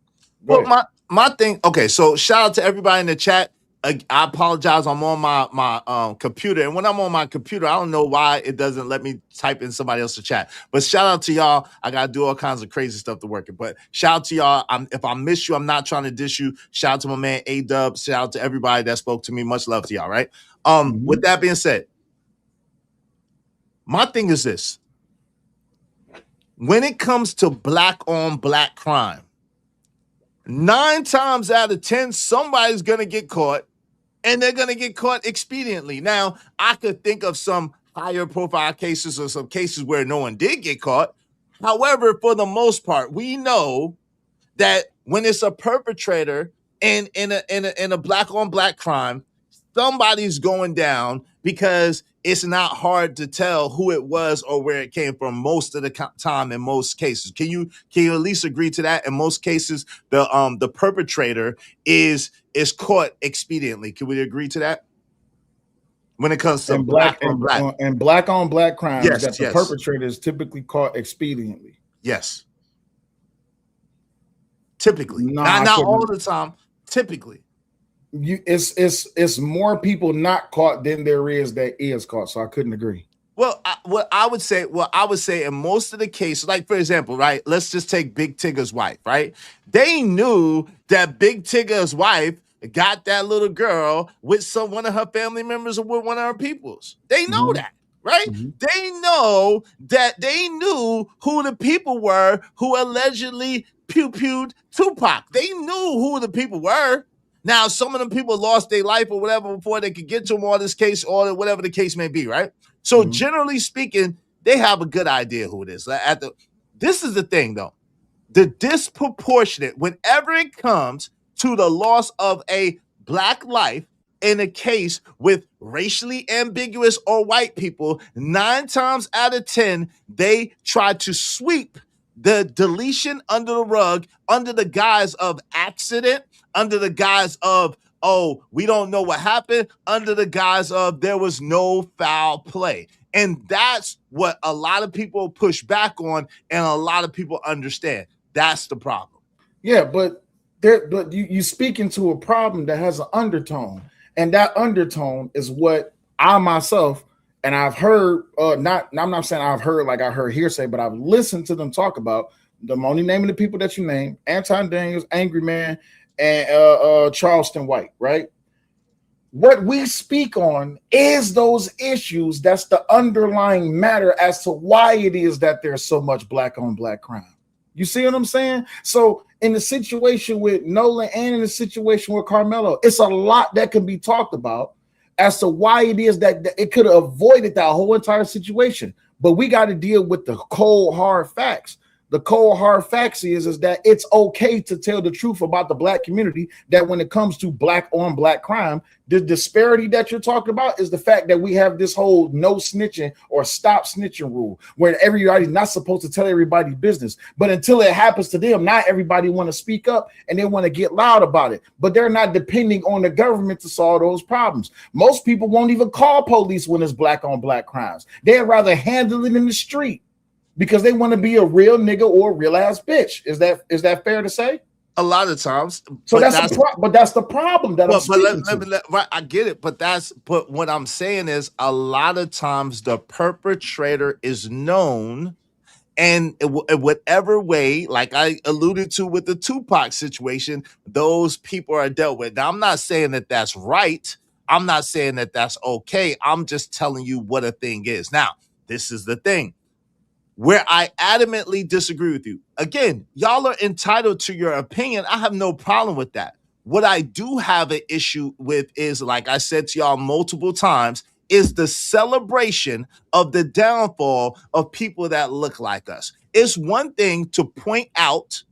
Well, my thing, okay, so shout out to everybody in the chat. I apologize. I'm on my computer, and when I'm on my computer, I don't know why it doesn't let me type in somebody else's chat. But shout out to y'all. I gotta do all kinds of crazy stuff to work it. But shout out to y'all. If I miss you, I'm not trying to diss you. Shout out to my man A-Dub. Shout out to everybody that spoke to me. Much love to y'all. Right. With that being said, my thing is this: when it comes to black on black crime, 9 times out of 10, somebody's gonna get caught. And they're going to get caught expediently. Now, I could think of some higher profile cases or some cases where no one did get caught. However, for the most part, we know that when it's a perpetrator in a black on black crime, somebody's going down because it's not hard to tell who it was or where it came from most of the time in most cases. Can you at least agree to that? In most cases, the perpetrator is caught expediently. Can we agree to that? When it comes to black on black crimes, yes, that the perpetrator is typically caught expediently. Yes. Typically. Not all the time. Typically. It's more people not caught than there is that is caught. So I couldn't agree. Well, I would say in most of the cases, like for example, right? Let's just take Big Tigger's wife, right? They knew that Big Tigger's wife got that little girl with one of her family members or with one of her peoples. They know that, right? They know that they knew who the people were who allegedly pew-pewed Tupac. They knew who the people were. Now, some of them people lost their life or whatever before they could get to them on this case or whatever the case may be, right? So generally speaking, they have a good idea who it is. This is the thing, though. The disproportionate, whenever it comes to the loss of a black life in a case with racially ambiguous or white people, 9 times out of 10, they try to sweep the deletion under the rug under the guise of accident, under the guise of, oh, we don't know what happened, under the guise of there was no foul play. And that's what a lot of people push back on and a lot of people understand. That's the problem. Yeah, but you speak into a problem that has an undertone. And that undertone is what I myself, and I've heard, I'm not saying I've heard like I heard hearsay, but I've listened to them talk about the only naming the people that you name, Anton Daniels, Angry Man, and Charleston White, right? What we speak on is those issues. That's the underlying matter as to why it is that there's so much black on black crime. You see what I'm saying? So in the situation with Nolan and in the situation with Karmelo, it's a lot that can be talked about as to why it is that it could have avoided that whole entire situation. But we got to deal with the cold, hard facts. The cold, hard facts is that it's okay to tell the truth about the black community, that when it comes to black on black crime, the disparity that you're talking about is the fact that we have this whole no snitching or stop snitching rule where everybody's not supposed to tell everybody business. But until it happens to them, not everybody want to speak up and they want to get loud about it. But they're not depending on the government to solve those problems. Most people won't even call police when it's black on black crimes. They'd rather handle it in the street, because they want to be a real nigga or a real ass bitch. Is that fair to say? A lot of times. So that's the problem that I'm speaking to. Right, I get it, but what I'm saying is a lot of times the perpetrator is known, and in whatever way, like I alluded to with the Tupac situation, those people are dealt with. Now, I'm not saying that that's right. I'm not saying that that's okay. I'm just telling you what a thing is. Now, this is the thing where I adamantly disagree with you. Again, y'all are entitled to your opinion. I have no problem with that. What I do have an issue with is, like I said to y'all multiple times, is the celebration of the downfall of people that look like us. It's one thing to point out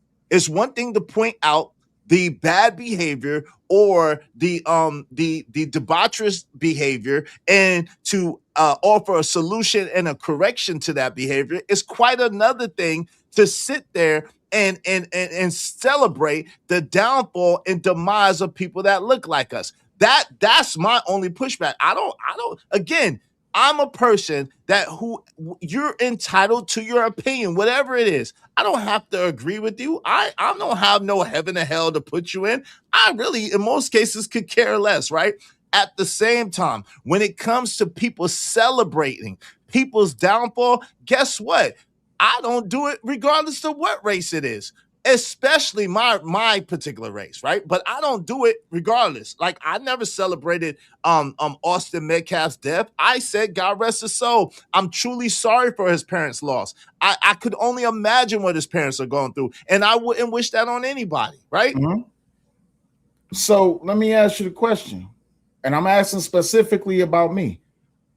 the bad behavior or the debaucherous behavior, and to offer a solution and a correction to that behavior. It's quite another thing to sit there and celebrate the downfall and demise of people that look like us. That's my only pushback. I don't again, I'm a person that you're entitled to your opinion, whatever it is. I don't have to agree with you. I don't have no heaven or hell to put you in. I really, in most cases, could care less, right? At the same time, when it comes to people celebrating people's downfall, guess what? I don't do it regardless of what race it is, especially my particular race, right? But I don't do it regardless. Like, I never celebrated Austin Metcalf's death. I said, God rest his soul. I'm truly sorry for his parents' loss. I could only imagine what his parents are going through, and I wouldn't wish that on anybody, right? Mm-hmm. So let me ask you the question, and I'm asking specifically about me.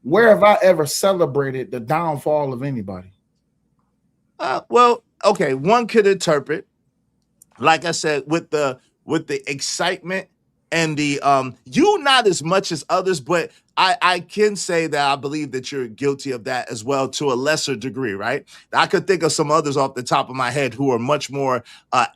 Where have I ever celebrated the downfall of anybody? Well, okay, one could interpret, like I said, with the excitement and the you not as much as others, but I can say that I believe that you're guilty of that as well to a lesser degree, right? I could think of some others off the top of my head who are much more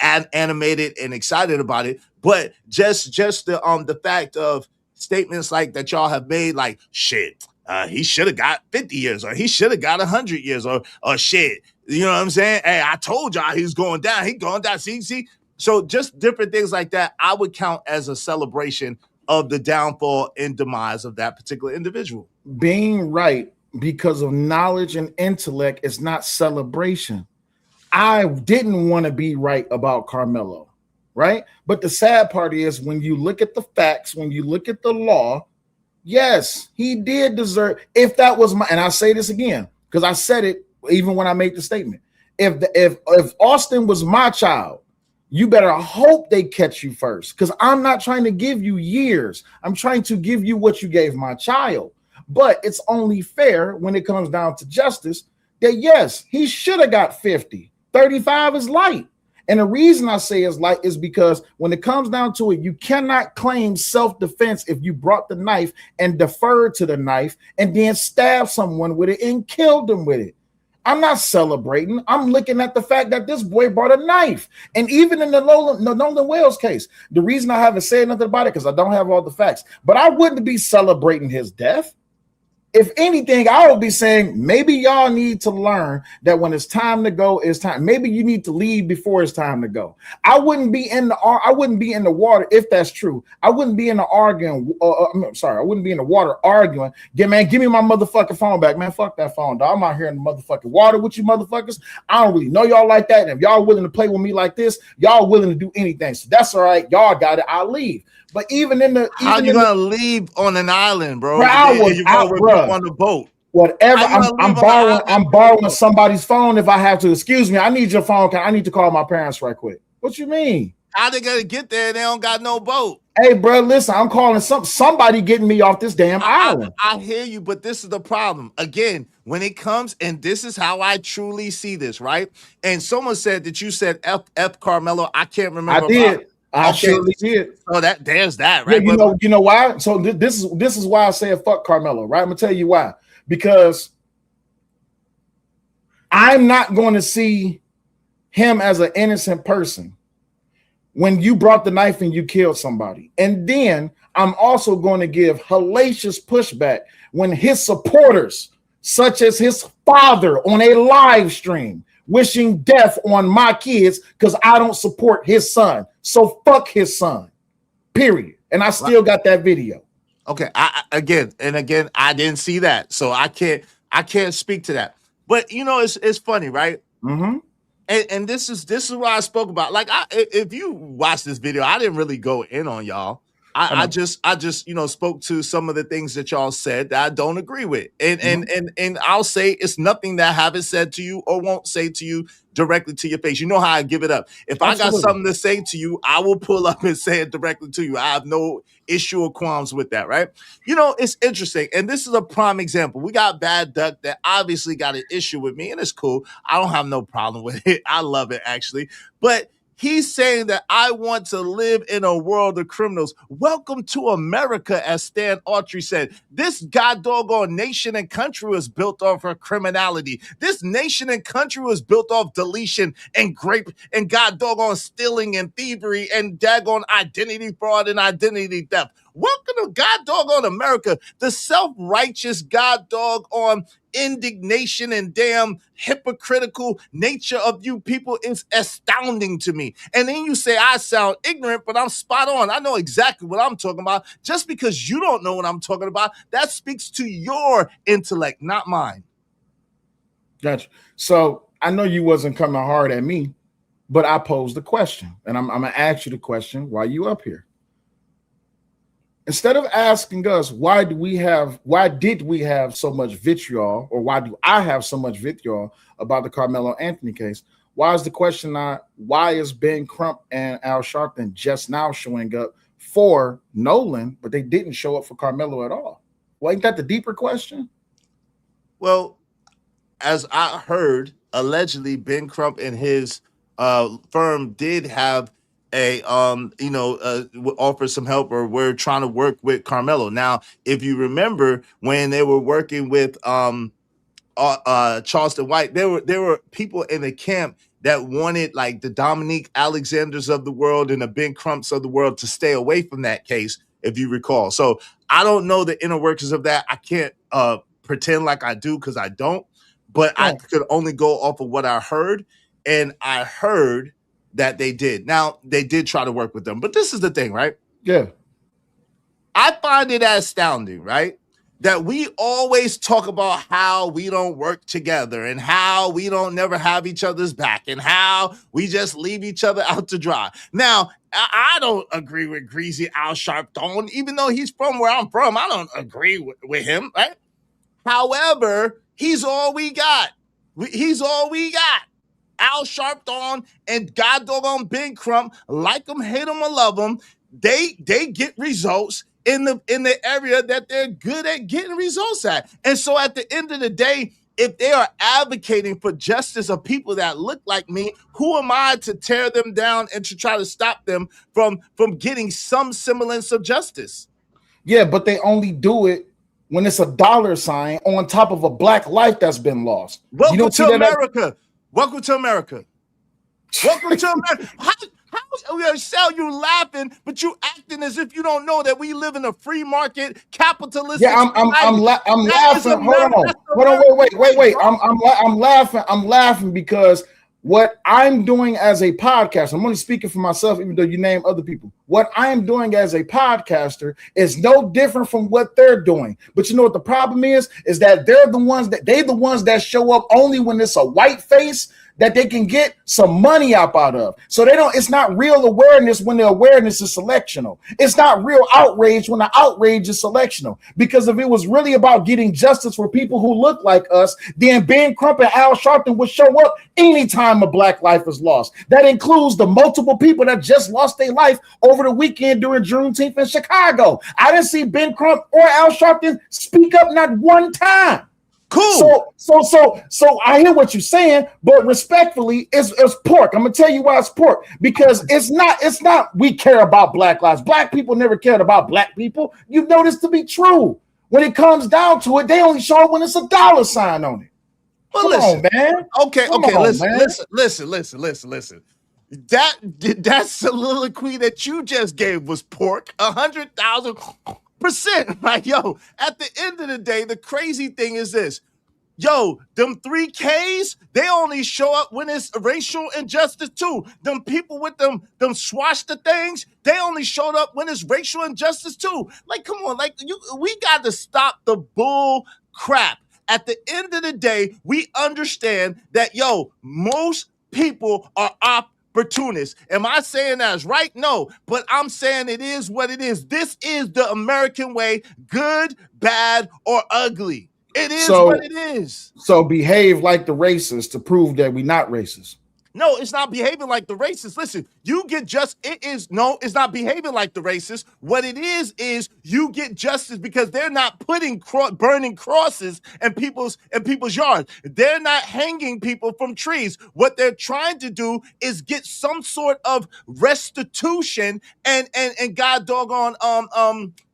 animated and excited about it, but just the fact of statements like that y'all have made, like shit, he should have got 50 years, or he should have got 100 years, or shit. You know what I'm saying? Hey, I told y'all he's going down. He going down. See? So just different things like that, I would count as a celebration of the downfall and demise of that particular individual. Being right because of knowledge and intellect is not celebration. I didn't want to be right about Karmelo, right? But the sad part is, when you look at the facts, when you look at the law, yes, he did deserve. If that was my, and I say this again because I said it even when I made the statement. If Austin was my child, you better hope they catch you first, because I'm not trying to give you years. I'm trying to give you what you gave my child. But it's only fair when it comes down to justice that, yes, he should have got 50. 35 is light. And the reason I say it's light is because when it comes down to it, you cannot claim self-defense if you brought the knife and deferred to the knife and then stabbed someone with it and killed them with it. I'm not celebrating. I'm looking at the fact that this boy brought a knife. And even in the Nolan Wells case, the reason I haven't said nothing about it because I don't have all the facts, but I wouldn't be celebrating his death. If anything, I would be saying maybe y'all need to learn that when it's time to go, it's time. Maybe you need to leave before it's time to go. I wouldn't be in the water if that's true. I wouldn't be in the arguing. I wouldn't be in the water arguing. Give me my motherfucking phone back, man. Fuck that phone, dog. I'm out here in the motherfucking water with you motherfuckers. I don't really know y'all like that. And if y'all willing to play with me like this, y'all willing to do anything. So that's all right. Y'all got it. I'll leave. But even in the how you gonna leave on an island, bro? I was out, bro. On the boat. Whatever. I'm borrowing somebody's phone if I have to. Excuse me, I need your phone. I need to call my parents right quick. What you mean? How they gonna get there? They don't got no boat. Hey, bro, listen, I'm calling somebody getting me off this damn island. I hear you, but this is the problem. Again, when it comes, and this is how I truly see this, right? And someone said that you said F Carmelo. I can't remember. I did. I surely did. So there's that, right? Yeah, you know why? So this is why I say fuck Carmelo, right? I'm gonna tell you why. Because I'm not going to see him as an innocent person when you brought the knife and you killed somebody. And then I'm also going to give hellacious pushback when his supporters, such as his father on a live stream, wishing death on my kids because I don't support his son. So fuck his son, period. And I still got that video. Okay, I again, I didn't see that. So I can't speak to that. But you know, it's funny, right? Mm-hmm. And this is what I spoke about. Like, if you watch this video, I didn't really go in on y'all. I just spoke to some of the things that y'all said that I don't agree with, and I'll say it's nothing that I haven't said to you or won't say to you directly to your face. You know how I give it up. If I got something to say to you, I will pull up and say it directly to you. I have no issue or qualms with that, right? You know, it's interesting, and this is a prime example. We got Bad Duck that obviously got an issue with me, and it's cool. I don't have no problem with it. I love it, actually, but he's saying that I want to live in a world of criminals. Welcome to America, as Stan Autry said. This god doggone nation and country was built off of criminality. This nation and country was built off deletion and grape and god doggone stealing and thievery and daggone identity fraud and identity theft. Welcome to god doggone America. The self-righteous god doggone indignation and damn hypocritical nature of you people is astounding to me. And then you say I sound ignorant, but I'm spot on. I know exactly what I'm talking about. Just because you don't know what I'm talking about, that speaks to your intellect, not mine. Gotcha. So I know you wasn't coming hard at me, but I posed the question, and I'm gonna ask you the question while you up here. Instead of asking us why did we have so much vitriol, or why do I have so much vitriol about the Karmelo Anthony case, why is the question not why is Ben Crump and Al Sharpton just now showing up for Nolan, but they didn't show up for Karmelo at all? Well, ain't that the deeper question? Well, as I heard, allegedly Ben Crump and his firm did have offer some help, or we're trying to work with Karmelo. Now, if you remember when they were working with Charleston White, there were people in the camp that wanted like the Dominique Alexanders of the world and the Ben Crumps of the world to stay away from that case, if you recall. So I don't know the inner workings of that. I can't pretend like I do, because I don't, but I could only go off of what I heard, and I heard that they did. Now, they did try to work with them, but this is the thing, right? Yeah. I find it astounding, right, that we always talk about how we don't work together and how we don't never have each other's back and how we just leave each other out to dry. Now, I don't agree with Greasy Al Sharpton, even though he's from where I'm from. I don't agree with him, right? However, he's all we got. He's all we got. Al Sharpton and god doggone Ben Crump, like them, hate them, or love them, they get results in the area that they're good at getting results at. And so at the end of the day, if they are advocating for justice of people that look like me, who am I to tear them down and to try to stop them from getting some semblance of justice? Yeah, but they only do it when it's a dollar sign on top of a black life that's been lost. Welcome to America. Welcome to America. Welcome to America. How Sal, you laughing, but you acting as if you don't know that we live in a free market capitalistic. Yeah, I'm laughing. Hold on, wait. I'm laughing because what I'm doing as a podcaster, I'm only speaking for myself, even though you name other people. What I am doing as a podcaster is no different from what they're doing. But you know what the problem is that they're the ones that show up only when it's a white face that they can get some money out of. So it's not real awareness when the awareness is selectional. It's not real outrage when the outrage is selectional. Because if it was really about getting justice for people who look like us, then Ben Crump and Al Sharpton would show up anytime a black life is lost. That includes the multiple people that just lost their life over the weekend during Juneteenth in Chicago. I didn't see Ben Crump or Al Sharpton speak up not one time. Cool. So I hear what you're saying, but respectfully, it's pork. I'm gonna tell you why it's pork, because it's not we care about black lives. Black people never cared about black people. You know this to be true. When it comes down to it, they only show it when it's a dollar sign on it. Well, Come listen, on, man. Okay, Come on, listen. That soliloquy that you just gave was pork, 100,000%. Like, yo, at the end of the day, the crazy thing is this. Yo, them 3Ks, they only show up when it's racial injustice too. Them people with them swastika things, they only showed up when it's racial injustice too. Like, come on, we got to stop the bull crap. At the end of the day, we understand that, yo, most people are opportunists. Am I saying that's right? No, but I'm saying it is what it is. This is the American way, good, bad, or ugly. It is what it is. So behave like the racist to prove that we're not racist. No, it's not behaving like the racist. Listen, it's not behaving like the racist. What it is you get justice because they're not putting burning crosses in people's yards. They're not hanging people from trees. What they're trying to do is get some sort of restitution and God doggone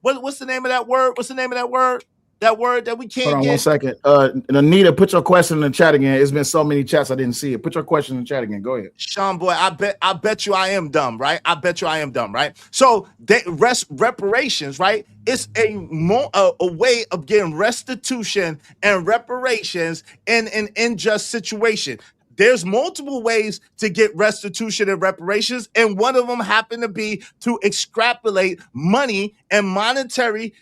what's the name of that word? What's the name of that word? That word that we can't get. 1 second. Anita, put your question in the chat again. It's been so many chats I didn't see it. Put your question in the chat again. Go ahead. Sean boy, I bet you I am dumb, right? I bet you I am dumb, right? So reparations, right? It's a way of getting restitution and reparations in an unjust situation. There's multiple ways to get restitution and reparations, and one of them happened to be to extrapolate money and monetary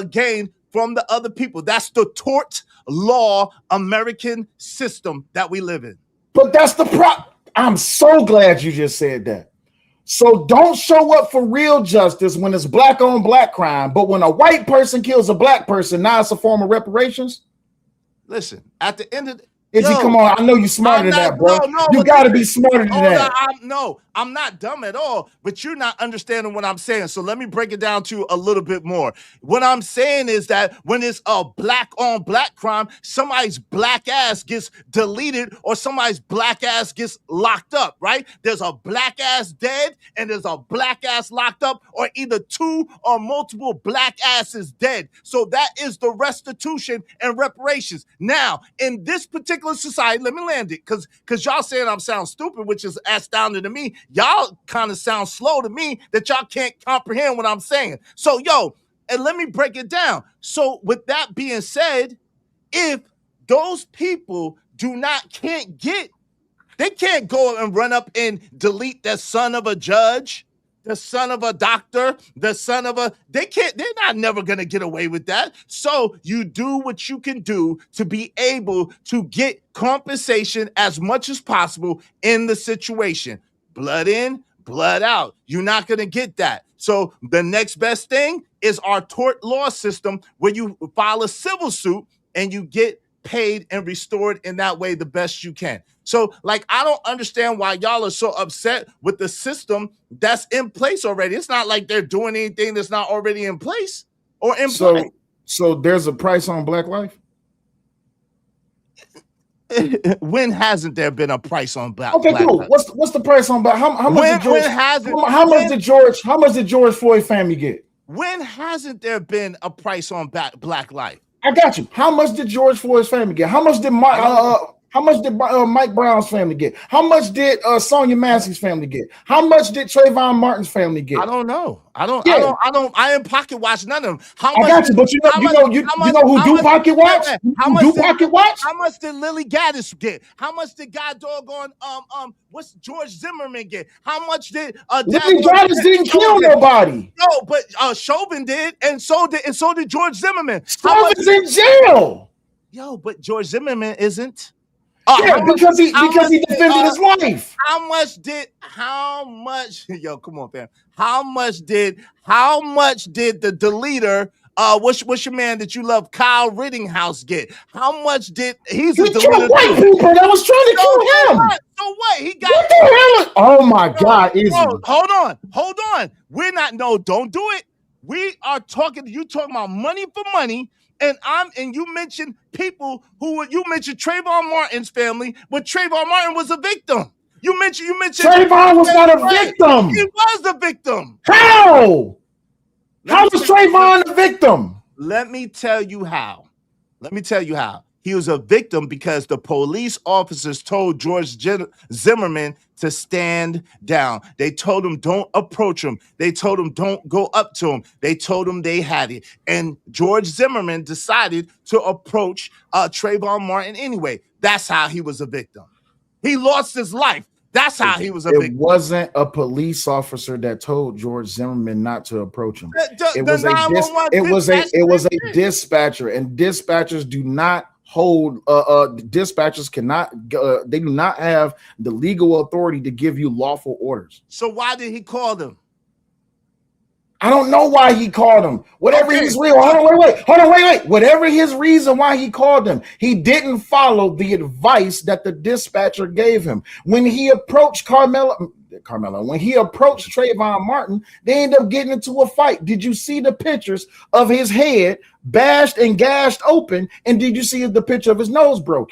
gain from the other people. That's the tort law American system that we live in. But that's the problem. I'm so glad you just said that. So don't show up for real justice when it's black on black crime, but when a white person kills a black person, now it's a form of reparations? Listen, at the end of the come on. I know you're smarter than that, bro. You got to be smarter than that. I'm not dumb at all, but you're not understanding what I'm saying. So let me break it down to you a little bit more. What I'm saying is that when it's a black on black crime, somebody's black ass gets deleted or somebody's black ass gets locked up, right? There's a black ass dead and there's a black ass locked up, or either two or multiple black asses dead. So that is the restitution and reparations. Now, in this particular society, let me land it, because y'all saying I'm sound stupid, which is astounding to me. Y'all kind of sound slow to me that y'all can't comprehend what I'm saying. So, yo, and let me break it down. So with that being said, if those people they can't go and run up and delete the son of a judge, the son of a doctor, they're not never going to get away with that. So you do what you can do to be able to get compensation as much as possible in the situation. Blood in, blood out. You're not going to get that. So the next best thing is our tort law system, where you file a civil suit and you get paid and restored in that way the best you can. So, I don't understand why y'all are so upset with the system that's in place already. It's not like they're doing anything that's not already in place or in play. So there's a price on black life? When hasn't there been a price on black? Okay, cool. Life? What's the price on black? How much did George Floyd family get? When hasn't there been a price on black life? I got you. How much did George Floyd's family get? How much did Mike Brown's family get? How much did Sonia Massey's family get? How much did Trayvon Martin's family get? I don't know. I ain't pocket watch none of them. I got you, but you know who do pocket watch? How much did Lily Gaddis get? How much did God doggone what's George Zimmerman get? How much did Lily Gaddis didn't kill nobody? No, but Chauvin did, and so did George Zimmerman. Chauvin's in jail. Yo, but George Zimmerman isn't. Yeah, because he defended his life. How much yo, come on, fam. How much did the deleter what's your man that you love, Kyle Rittinghouse, get? How much did he's a deleter white too? people that was trying to kill him. So what? He got what the hell? Oh my God, Izzy. Hold on. We're not don't do it. We are talking, you talking about money for money. And you mentioned people you mentioned Trayvon Martin's family, but Trayvon Martin was a victim. You mentioned Trayvon was not a victim. He was a victim. How? How was Trayvon a victim? Let me tell you how. He was a victim because the police officers told George Zimmerman to stand down. They told him don't approach him. They told him don't go up to him. They told him they had it. And George Zimmerman decided to approach Trayvon Martin anyway. That's how he was a victim. He lost his life. That's how he was a victim. It wasn't a police officer that told George Zimmerman not to apprach him. It was a dispatcher, and dispatchers do not hold dispatchers cannot they do not have the legal authority to give you lawful orders. So why did he call them? I don't know why he called him. Whatever his reason. Hold on, wait. Whatever his reason why he called him, he didn't follow the advice that the dispatcher gave him. When he approached Karmelo, when he approached Trayvon Martin, they ended up getting into a fight. Did you see the pictures of his head bashed and gashed open? And did you see the picture of his nose broken?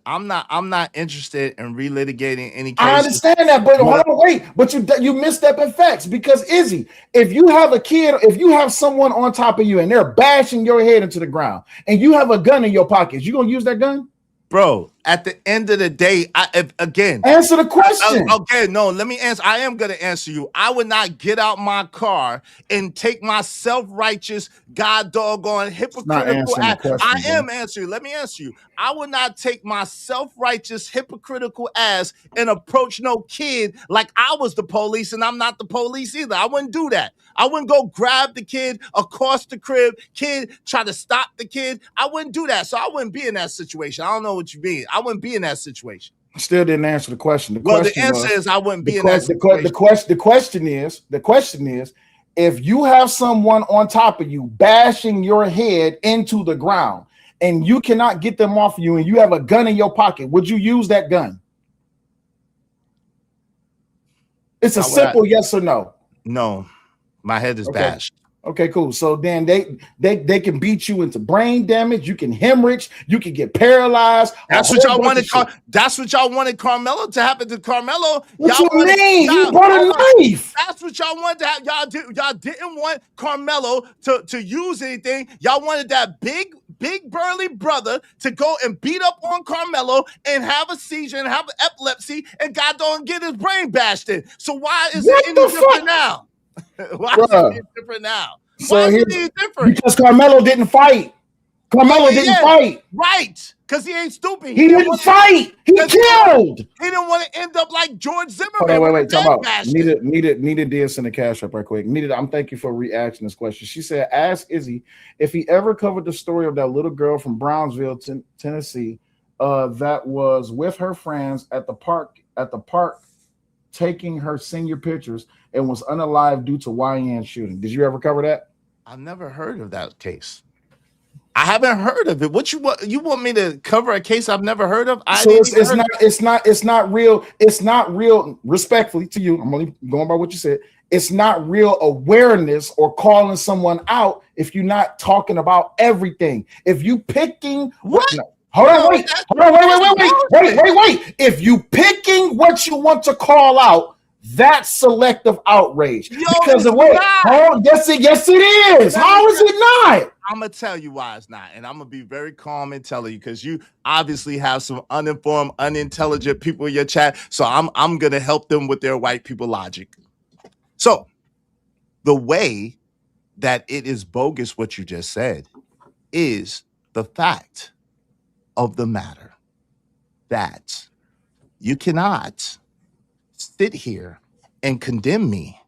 I'm not interested in relitigating any cases. I understand that, but hold on, wait. But you misstepping facts, because Izzy, if you have a kid, if you have someone on top of you and they're bashing your head into the ground and you have a gun in your pocket, you gonna use that gun? Bro, at the end of the day, answer the question. Okay, no, let me answer. I am going to answer you. I would not get out my car and take my self-righteous, God doggone hypocritical ass. I am answering you. Let me answer you. I would not take my self-righteous, hypocritical ass and approach no kid like I was the police, and I'm not the police either. I wouldn't do that. I wouldn't go grab the kid across the crib, try to stop the kid. I wouldn't do that. So I wouldn't be in that situation. I don't know what you mean. I wouldn't be in that situation. Still didn't answer the question. The answer is I wouldn't be in that situation. The question is, if you have someone on top of you bashing your head into the ground and you cannot get them off of you and you have a gun in your pocket, would you use that gun? It's a simple yes or no. No. My head is bashed. Okay, cool. So then they can beat you into brain damage. You can hemorrhage. You can get paralyzed. That's what y'all wanted. That's what y'all wanted Karmelo to happen to Karmelo. What you mean? He brought a knife. That's what y'all wanted to have. Y'all didn't want Karmelo to use anything. Y'all wanted that big burly brother to go and beat up on Karmelo and have a seizure and have epilepsy and God don't get his brain bashed in. So why is it any different now? Why is it different now? So different? Because Karmelo didn't fight. Didn't fight. Right. Because he ain't stupid. He didn't fight. He killed. He didn't want to end up like George Zimmerman. Wait. Talk about Nita Diaz in the cash up right quick. Nita, I'm thank you for reacting this question. She said, ask Izzy if he ever covered the story of that little girl from Brownsville, Tennessee, that was with her friends at the park taking her senior pictures and was unalive due to YN shooting. Did you ever cover that? I've never heard of that case. I haven't heard of it. What you want? You want me to cover a case I've never heard of? It's not real. It's not real. Respectfully to you, I'm only going by what you said. It's not real awareness or calling someone out if you're not talking about everything. If you picking what? No. Hold on, wait. If you picking what you want to call out, that's selective outrage. Because of what? Oh, yes, it is. How is it not? I'm gonna tell you why it's not, and I'm gonna be very calm and tell you because you obviously have some uninformed, unintelligent people in your chat. So I'm gonna help them with their white people logic. So the way that it is bogus what you just said is the fact of the matter that you cannot sit here and condemn me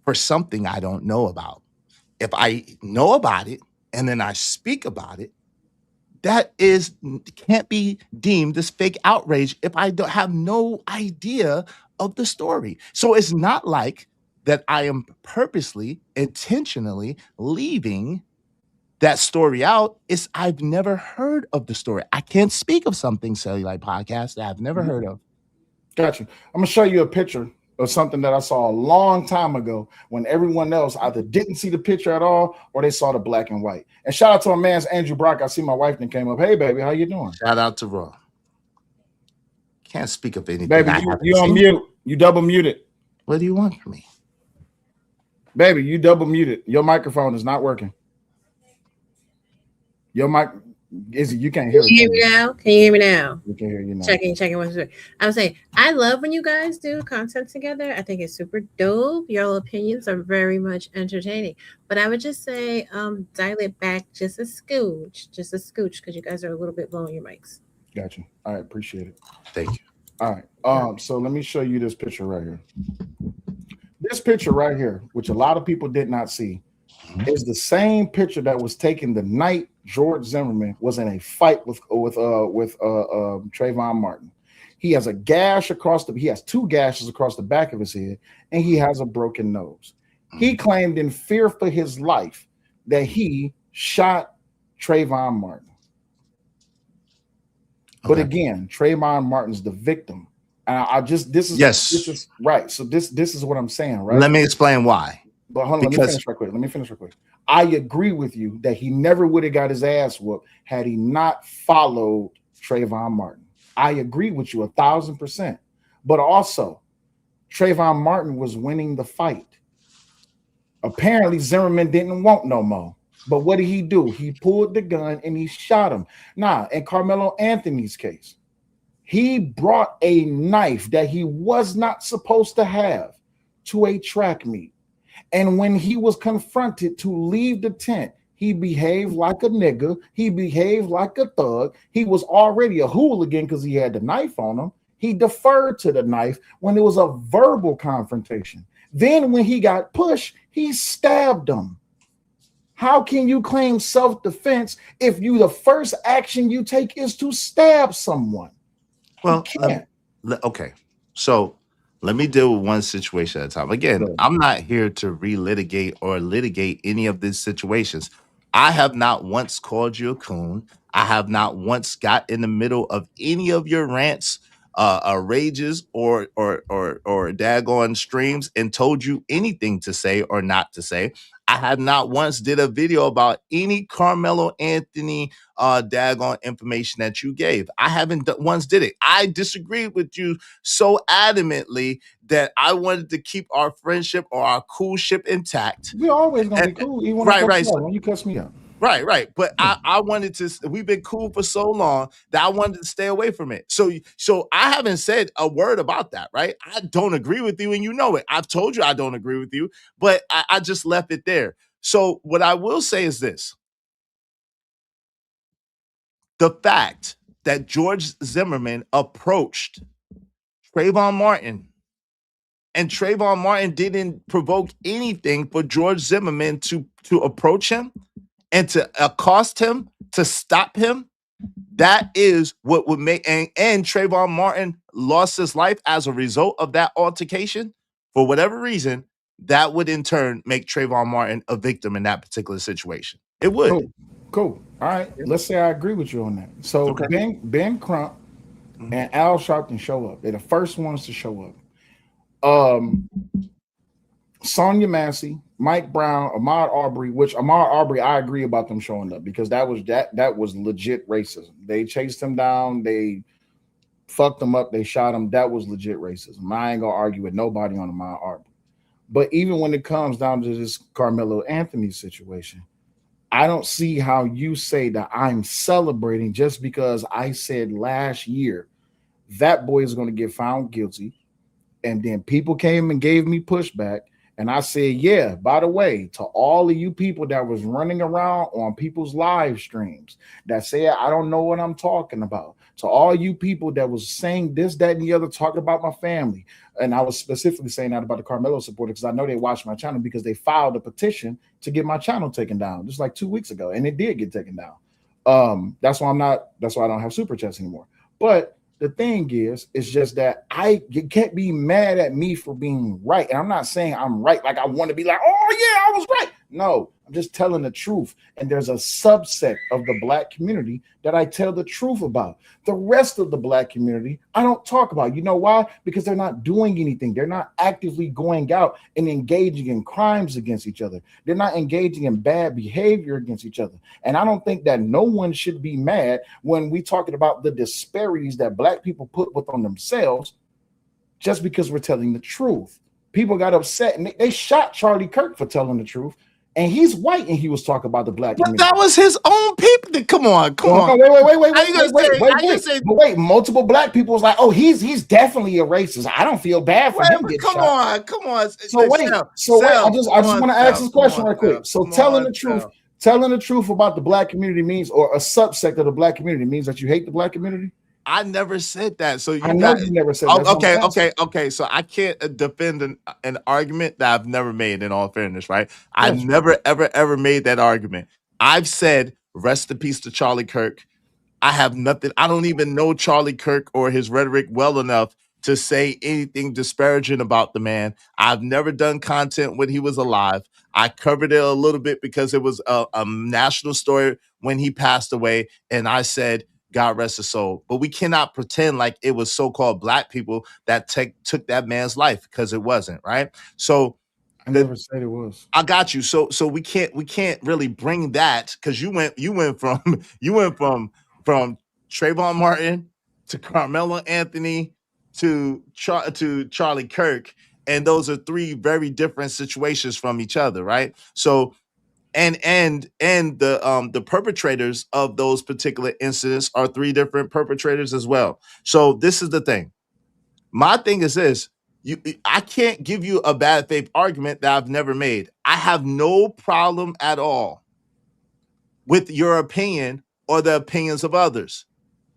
for something I don't know about. If I know about it and then I speak about it, that can't be deemed as fake outrage if I don't have no idea of the story. So it's not like that I am purposely, intentionally leaving that story out. It's I've never heard of the story. I can't speak of something Cellulite podcast that I've never heard of. Got you. I'm gonna show you a picture of something that I saw a long time ago when everyone else either didn't see the picture at all or they saw the black and white. And shout out to my man's Andrew Brock. I see my wife then came up. Hey baby, how you doing? Shout out to Raw. Can't speak of anything. Baby, you on mute. You double muted. What do you want from me? Baby, you double muted. Your microphone is not working. Your mic, Izzy, you can't hear me. Can you hear me now? Can you hear me now? We can hear you now. Checking. I was saying, I love when you guys do content together. I think it's super dope. Your opinions are very much entertaining. But I would just say, dial it back just a scooch, because you guys are a little bit blowing your mics. Got you. All right, appreciate it. Thank you. All right. So let me show you this picture right here. This picture right here, which a lot of people did not see, is the same picture that was taken the night George Zimmerman was in a fight with Trayvon Martin. He has a gash he has 2 gashes across the back of his head, and he has a broken nose. He claimed in fear for his life that he shot Trayvon Martin. Okay. But again, Trayvon Martin's the victim. And this is right. So this is what I'm saying, right? Let me explain why. But hold on, let me finish real quick. I agree with you that he never would have got his ass whooped had he not followed Trayvon Martin. I agree with you 1,000%. But also, Trayvon Martin was winning the fight. Apparently, Zimmerman didn't want no more. But what did he do? He pulled the gun and he shot him. Now, in Karmelo Anthony's case, he brought a knife that he was not supposed to have to a track meet. And when he was confronted to leave the tent, he behaved like a nigga. He behaved like a thug. He was already a hooligan because he had the knife on him. He deferred to the knife when it was a verbal confrontation. Then when he got pushed, he stabbed him. How can you claim self-defense if the first action you take is to stab someone? Well, okay. So let me deal with one situation at a time. Again, I'm not here to relitigate or litigate any of these situations. I have not once called you a coon. I have not once got in the middle of any of your rants, rages, or daggone streams and told you anything to say or not to say. I have not once did a video about any Karmelo Anthony daggone information that you gave. I haven't once did it. I disagreed with you so adamantly that I wanted to keep our friendship or our coolship intact. We're always gonna be cool, even when you cuss me out. Right. But I wanted to, we've been cool for so long that I wanted to stay away from it. So I haven't said a word about that, right? I don't agree with you and you know it. I've told you I don't agree with you, but I just left it there. So what I will say is this. The fact that George Zimmerman approached Trayvon Martin and Trayvon Martin didn't provoke anything for George Zimmerman to approach him and to accost him, to stop him, that is what would make, and Trayvon Martin lost his life as a result of that altercation, for whatever reason, that would in turn make Trayvon Martin a victim in that particular situation. It would. Cool. All right. Let's say I agree with you on that. So Ben Crump and Al Sharpton show up. They're the first ones to show up. Sonia Massey, Mike Brown, Ahmaud Arbery, I agree about them showing up because that was legit racism. They chased him down, they fucked him up, they shot him. That was legit racism. I ain't gonna argue with nobody on Ahmaud Arbery. But even when it comes down to this Karmelo Anthony situation, I don't see how you say that I'm celebrating just because I said last year that boy is going to get found guilty. And then people came and gave me pushback. And I said, yeah, by the way, to all of you people that was running around on people's live streams that said, I don't know what I'm talking about. To all you people that was saying this, that, and the other, talking about my family. And I was specifically saying that about the Karmelo supporters because I know they watched my channel because they filed a petition to get my channel taken down just like 2 weeks ago. And it did get taken down. That's why I don't have super chats anymore. But the thing is, it's just that you can't be mad at me for being right. And I'm not saying I'm right, like I want to be like, oh yeah, I was right. No, I'm just telling the truth. And there's a subset of the black community that I tell the truth about. The rest of the black community, I don't talk about. You know why? Because they're not doing anything. They're not actively going out and engaging in crimes against each other. They're not engaging in bad behavior against each other. And I don't think that no one should be mad when we talking about the disparities that black people put within themselves just because we're telling the truth. People got upset and they shot Charlie Kirk for telling the truth. And he's white, and he was talking about the black But community. that was his own people. Come on. Wait. Multiple black people was like, oh, he's definitely a racist. I don't feel bad for him getting shot. Come on. So wait. I just want to ask this question right quick. So telling the truth about the black community means, or a subsect of the black community means that you hate the black community? I never said that. So I know you never said that. Okay. So I can't defend an argument that I've never made. In all fairness, right? I've never ever made that argument. I've said rest in peace to Charlie Kirk. I have nothing. I don't even know Charlie Kirk or his rhetoric well enough to say anything disparaging about the man. I've never done content when he was alive. I covered it a little bit because it was a national story when he passed away, and I said, God rest his soul. But we cannot pretend like it was so-called black people that took that man's life, because it wasn't, right? So I never said it was. I got you. So we can't really bring that, because you went from Trayvon Martin to Karmelo Anthony to Charlie Kirk, and those are three very different situations from each other, right? So and the perpetrators of those particular incidents are three different perpetrators as well. So this is the thing. My thing is this. I can't give you a bad faith argument that I've never made. I have no problem at all with your opinion or the opinions of others.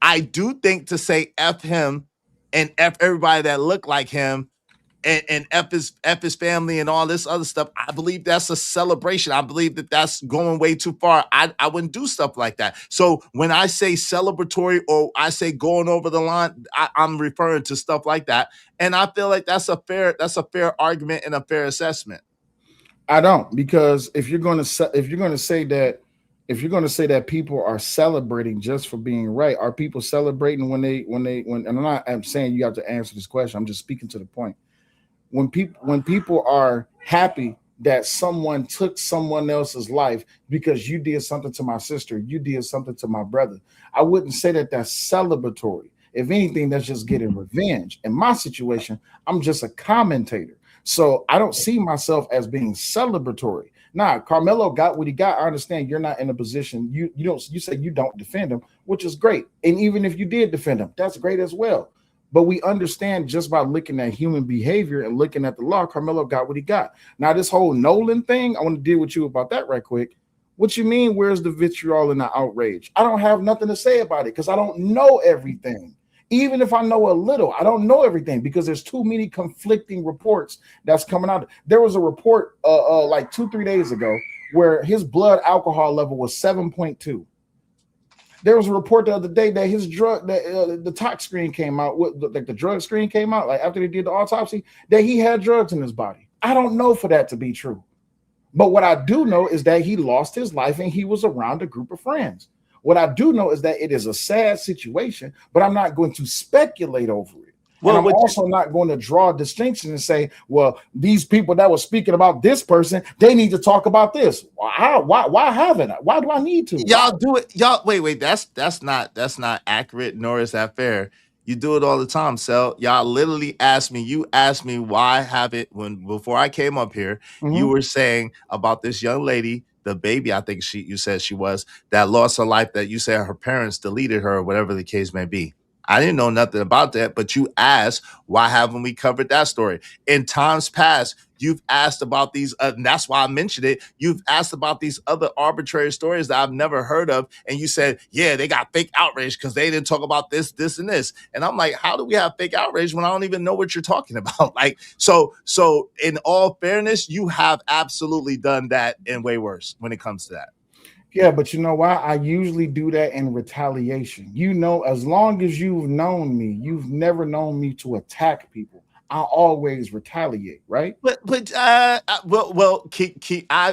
I do think to say F him and F everybody that look like him and F his family and all this other stuff, I believe that's a celebration. I believe that that's going way too far. I wouldn't do stuff like that. So when I say celebratory or I say going over the line, I'm referring to stuff like that. And I feel like that's a fair argument and a fair assessment. I don't, because if you're going to say that people are celebrating just for being right, are people celebrating when I'm saying you have to answer this question. I'm just speaking to the point. When people are happy that someone took someone else's life because you did something to my sister, you did something to my brother, I wouldn't say that that's celebratory. If anything, that's just getting revenge. In my situation, I'm just a commentator. So I don't see myself as being celebratory. Nah, Karmelo got what he got. I understand you're not in a position. You say you don't defend him, which is great. And even if you did defend him, that's great as well. But we understand just by looking at human behavior and looking at the law, Karmelo got what he got. Now, this whole Nolan thing, I want to deal with you about that right quick. What you mean, where's the vitriol and the outrage? I don't have nothing to say about it because I don't know everything. Even if I know a little, I don't know everything because there's too many conflicting reports that's coming out. There was a report like 2-3 days ago where his blood alcohol level was 7.2. There was a report the other day that his the tox screen came out, like the drug screen came out, like after they did the autopsy, that he had drugs in his body. I don't know for that to be true. But what I do know is that he lost his life and he was around a group of friends. What I do know is that it is a sad situation, but I'm not going to speculate over it. Well, and I'm also not going to draw a distinction and say, well, these people that were speaking about this person, they need to talk about this. Why haven't I? Why do I need to? Y'all do it. Y'all wait. That's not accurate, nor is that fair. You do it all the time, Sel. Y'all literally asked me. You asked me why haven't before I came up here. Mm-hmm. You were saying about this young lady, the baby. I think you said she was that lost her life. That you said her parents deleted her, or whatever the case may be. I didn't know nothing about that, but you asked, why haven't we covered that story? In times past, you've asked about these, and that's why I mentioned it. You've asked about these other arbitrary stories that I've never heard of. And you said, yeah, they got fake outrage because they didn't talk about this, this, and this. And I'm like, how do we have fake outrage when I don't even know what you're talking about? Like, so in all fairness, you have absolutely done that and way worse when it comes to that. Yeah, but you know why? I usually do that in retaliation. You know, as long as you've known me, you've never known me to attack people. I always retaliate, right? I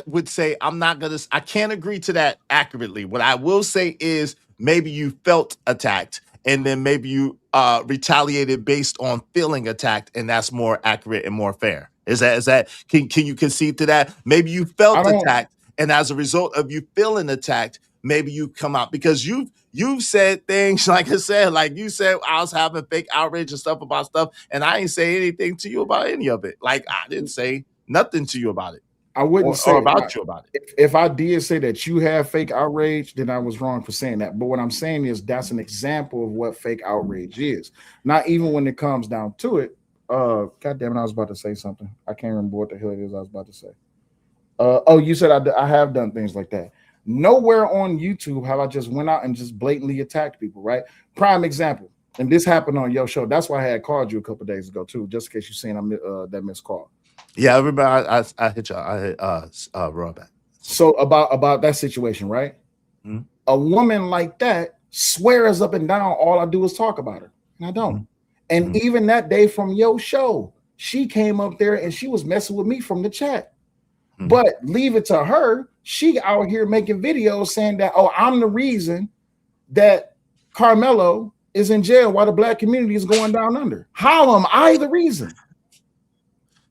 would say I'm not gonna. I can't agree to that accurately. What I will say is maybe you felt attacked, and then maybe you retaliated based on feeling attacked, and that's more accurate and more fair. Is that can you concede to that? Maybe you I felt don't. attacked, and as a result of you feeling attacked, maybe you come out because you've said things like I said, like you said, I was having fake outrage and stuff about stuff, and I ain't say anything to you about any of it. Like I didn't say nothing to you about it I wouldn't or say about you about it. if I did say that you have fake outrage, then I was wrong for saying that. But what I'm saying is that's an example of what fake outrage is. Not even when it comes down to it. God damn it, I was about to say something. I can't remember what the hell it is I was about to say. Oh, you said I have done things like that. Nowhere on YouTube have I just went out and just blatantly attacked people, right? Prime example, and this happened on your show. That's why I had called you a couple days ago too, just in case you seen that missed call. Yeah, I remember I hit y'all. I hit Raw back. So about that situation, right? Mm-hmm. A woman like that swears up and down all I do is talk about her, and I don't. Mm-hmm. And even that day from your show, she came up there and she was messing with me from the chat. Mm-hmm. But leave it to her. She out here making videos saying that, oh, I'm the reason that Karmelo is in jail while the black community is going down under. How am I the reason?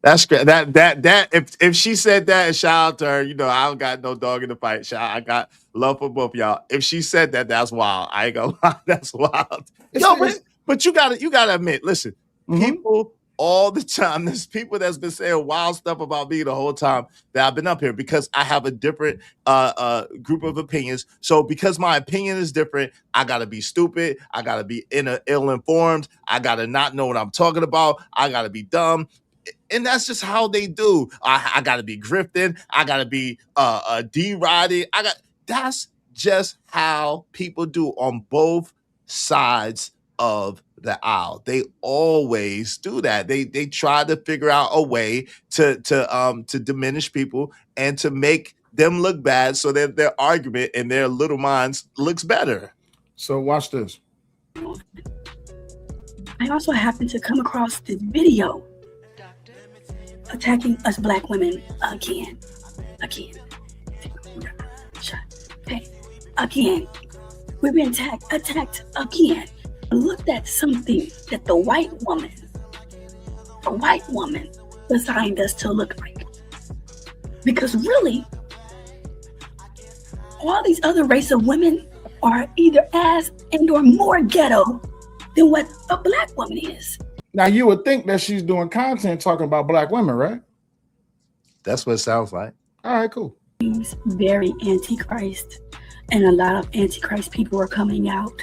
That's great. That if she said that, and shout out to her, you know, I don't got no dog in the fight. I got love for both y'all. If she said that, that's wild. I ain't gonna lie, that's wild. But you gotta admit, listen, people all the time, there's people that's been saying wild stuff about me the whole time that I've been up here because I have a different group of opinions. So because my opinion is different, I gotta be stupid, I gotta be ill-informed, I gotta not know what I'm talking about, I gotta be dumb. And that's just how they do. I gotta be grifting. I gotta be deriding. That's just how people do on both sides of the aisle. They always do that. They try to figure out a way to diminish people and to make them look bad so that their argument in their little minds looks better. So watch this. I also happened to come across this video attacking us black women again. Okay. Again. We've been attacked again. Looked at something that the white woman designed us to look like. Because really, all these other race of women are either as and or more ghetto than what a black woman is. Now you would think that she's doing content talking about black women, right? That's what it sounds like. All right, cool. He's very antichrist, and a lot of antichrist people are coming out,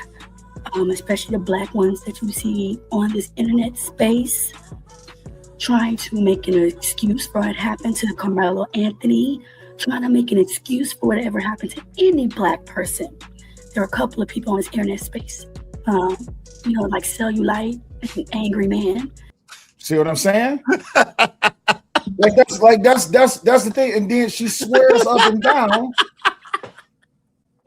especially the black ones that you see on this internet space, trying to make an excuse for what happened to Karmelo Anthony, trying to make an excuse for whatever happened to any black person. There are a couple of people on this internet space, like Cellulite, an angry man. See what I'm saying? that's the thing. And then she swears up and down.